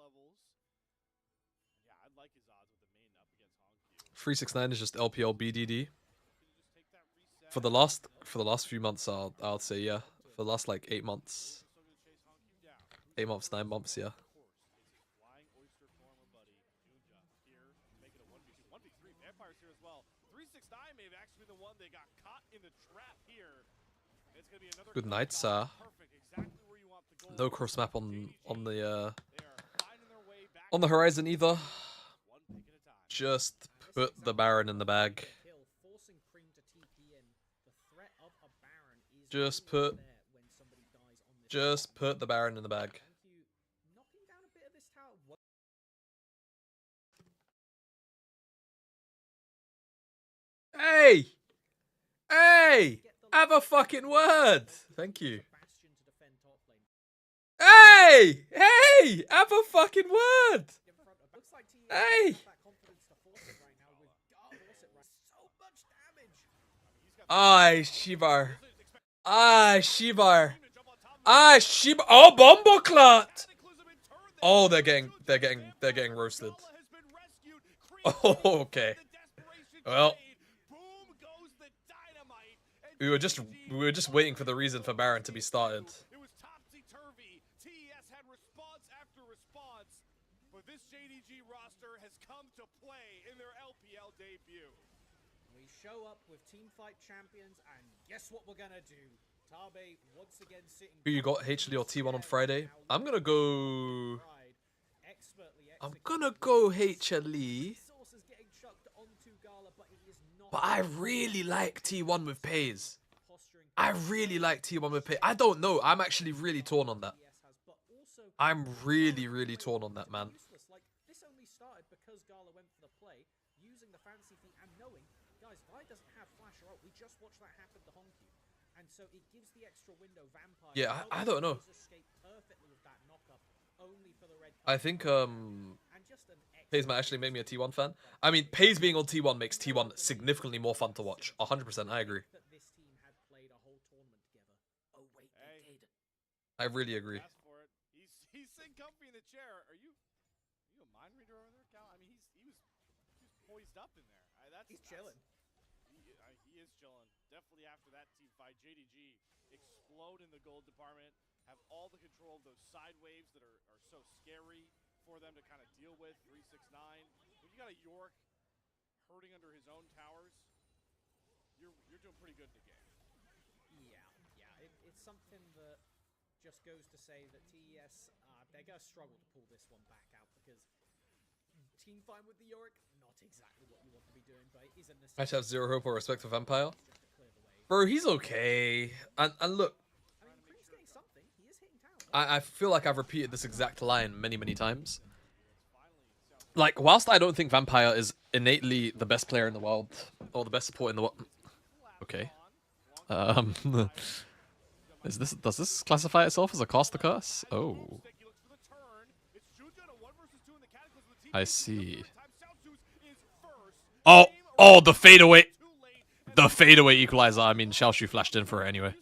levels. Yeah, I'd like his odds with the main up against Hongq. 369 is just LPL BDD. Can you just take that reset? For the last few months, I'll say yeah. For the last like 8 months, Still gonna chase Hongq down. 8 months, 9 months, yeah. Of course, it's his flying oyster former buddy, Junja, here to make it a 1v2. 1v3, Vampires here as well. 369 may have actually been the one that got caught in the trap here. It's gonna be another Good night, sir. perfect, exactly where you want the goal. No cross map on the They are finding their way back on the horizon either. one pick at a time. Just put the Baron in the bag. Kill, forcing Cream to TP in. The threat of a Baron is Just always put- there when somebody dies on this Just map. put the Baron in the bag. Hongq knocking down a bit of this tower. Hey! Hey! Have a fucking word! Thank you. Bastion to defend top lane. Hey! Hey! Have a fucking word! In front of- looks like TES Hey! have that confidence to force it right now with force it right. So much damage. Aye, Shibar. Aye, Shibar. Aye, Shibar. Oh, Bomboclat! Oh, they're getting roasted. Oh, okay. Well, we were just waiting for the reason for Baron to be started. It was topsy-turvy. TES had response after response, but this JDG roster has come to play in their LPL debut. We show up with Teamfight champions, and guess what we're gonna do? Tabe once again sitting. Who you got, HLE or T1 on Friday? I'm gonna go HLE. Resources getting chucked onto Gala, but he is not. But I really like T1 with Pays. Posturing. I really like T1 with Pays. I don't know. I'm actually really torn on that. TES has, but also I'm really torn on that, man. useless. Like this only started because Gala went for the play, using the fancy feet and knowing, guys, Vi doesn't have flash or ult. We just watched that happen to Hongq, and so it gives the extra window. Vampire. Yeah, I don't know. Escape perfectly with that knockup, only for the red. I think and just an Pays might actually make me a T1 fan. I mean, Pays being on T1 makes T1 significantly more fun to watch. 100%, I agree. that this team had played a whole tournament together. Oh wait, Hey. they did. I really agree. Ask for it. He's sitting comfy in the chair. Are you a mind reader over there, Cal? I mean, he was poised up in there. He's chilling. He is chilling. Definitely after that team fight, JDG explode in the gold department, have all the control of those side waves that are so scary for them to kind of deal with. 369. When you got a York hurting under his own towers, you're doing pretty good in the game. Yeah. It's something that just goes to say that TES, they're gonna struggle to pull this one back out because team fight with the Yorick, not exactly what you want to be doing, but it is a necessity. I should have zero hope or respect for Vampire. Just to clear the way. Bro, he's okay. And look, I mean, Cream's getting something. He is hitting town. I feel like I've repeated this exact line many times. Like, whilst I don't think Vampire is innately the best player in the world, or the best support in the world. Okay. Does this classify itself as a caster curse? Oh. I see. Oh, the fadeaway. The fadeaway equalizer. I mean, Xiaoshu flashed in for it anyway.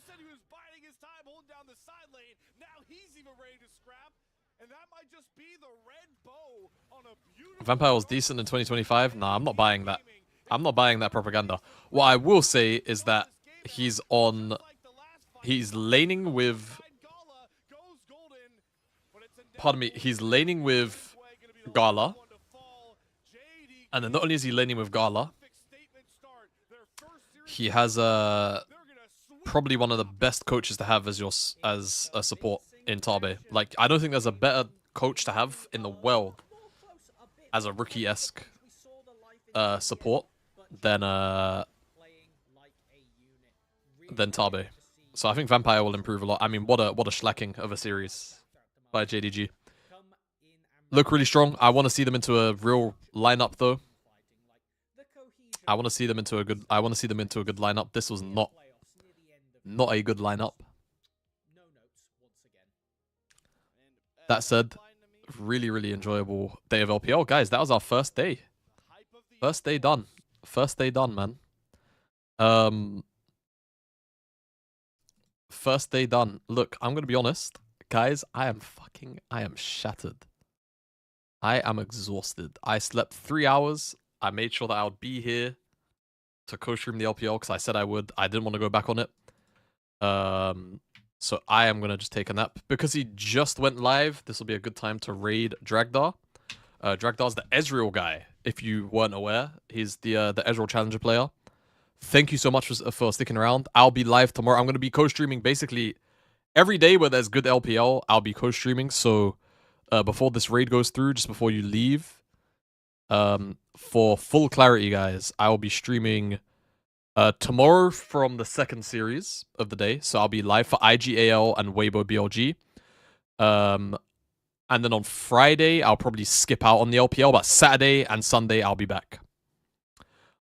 Vampire was decent in 2025. Nah, I'm not buying that. I'm not buying that propaganda. What I will say is that he's laning with. Pardon me. He's laning with Gala. And then not only is he laning with Gala, he has probably one of the best coaches to have as a support in Tabe. Like, I don't think there's a better coach to have in the world as a rookie-esque support than Tabe. So I think Vampire will improve a lot. I mean, what a slacking of a series by JDG. Look really strong. I want to see them into a real lineup though. I want to see them into a good lineup. This was not a good lineup. That said, really enjoyable day of LPL. Guys, that was our first day. First day done. First day done, man. First day done. Look, I'm going to be honest. Guys, I am shattered. I am exhausted. I slept 3 hours. I made sure that I would be here to co-stream the LPL because I said I would. I didn't want to go back on it. So I am gonna just take a nap because he just went live. This will be a good time to raid Dragdar. Dragdar's the Ezreal guy. If you weren't aware, he's the Ezreal Challenger player. Thank you so much for sticking around. I'll be live tomorrow. I'm gonna be co-streaming basically every day where there's good LPL. I'll be co-streaming. So before this raid goes through, just before you leave, for full clarity, guys, I will be streaming tomorrow from the second series of the day. So I'll be live for IGAL and Weibo BLG. And then on Friday, I'll probably skip out on the LPL, but Saturday and Sunday, I'll be back.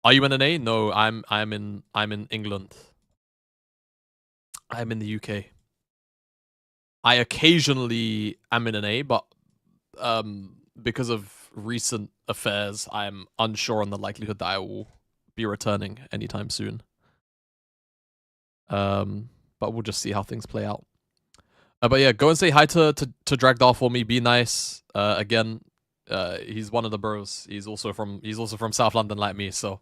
Are you in NA? No, I'm in England. I'm in the UK. I occasionally am in NA, but because of recent affairs, I'm unsure on the likelihood that I will be returning anytime soon. But we'll just see how things play out. But yeah, go and say hi to Dragdar for me. Be nice. Again, he's one of the bros. He's also from South London like me. So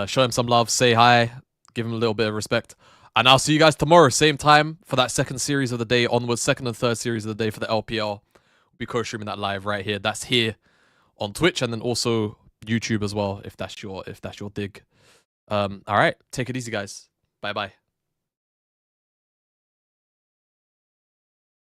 show him some love. Say hi. Give him a little bit of respect. And I'll see you guys tomorrow, same time for that second series of the day onwards. Second and third series of the day for the LPL. We'll be co-streaming that live right here. That's here on Twitch and then also YouTube as well, if that's your dig. All right, take it easy, guys. Bye bye.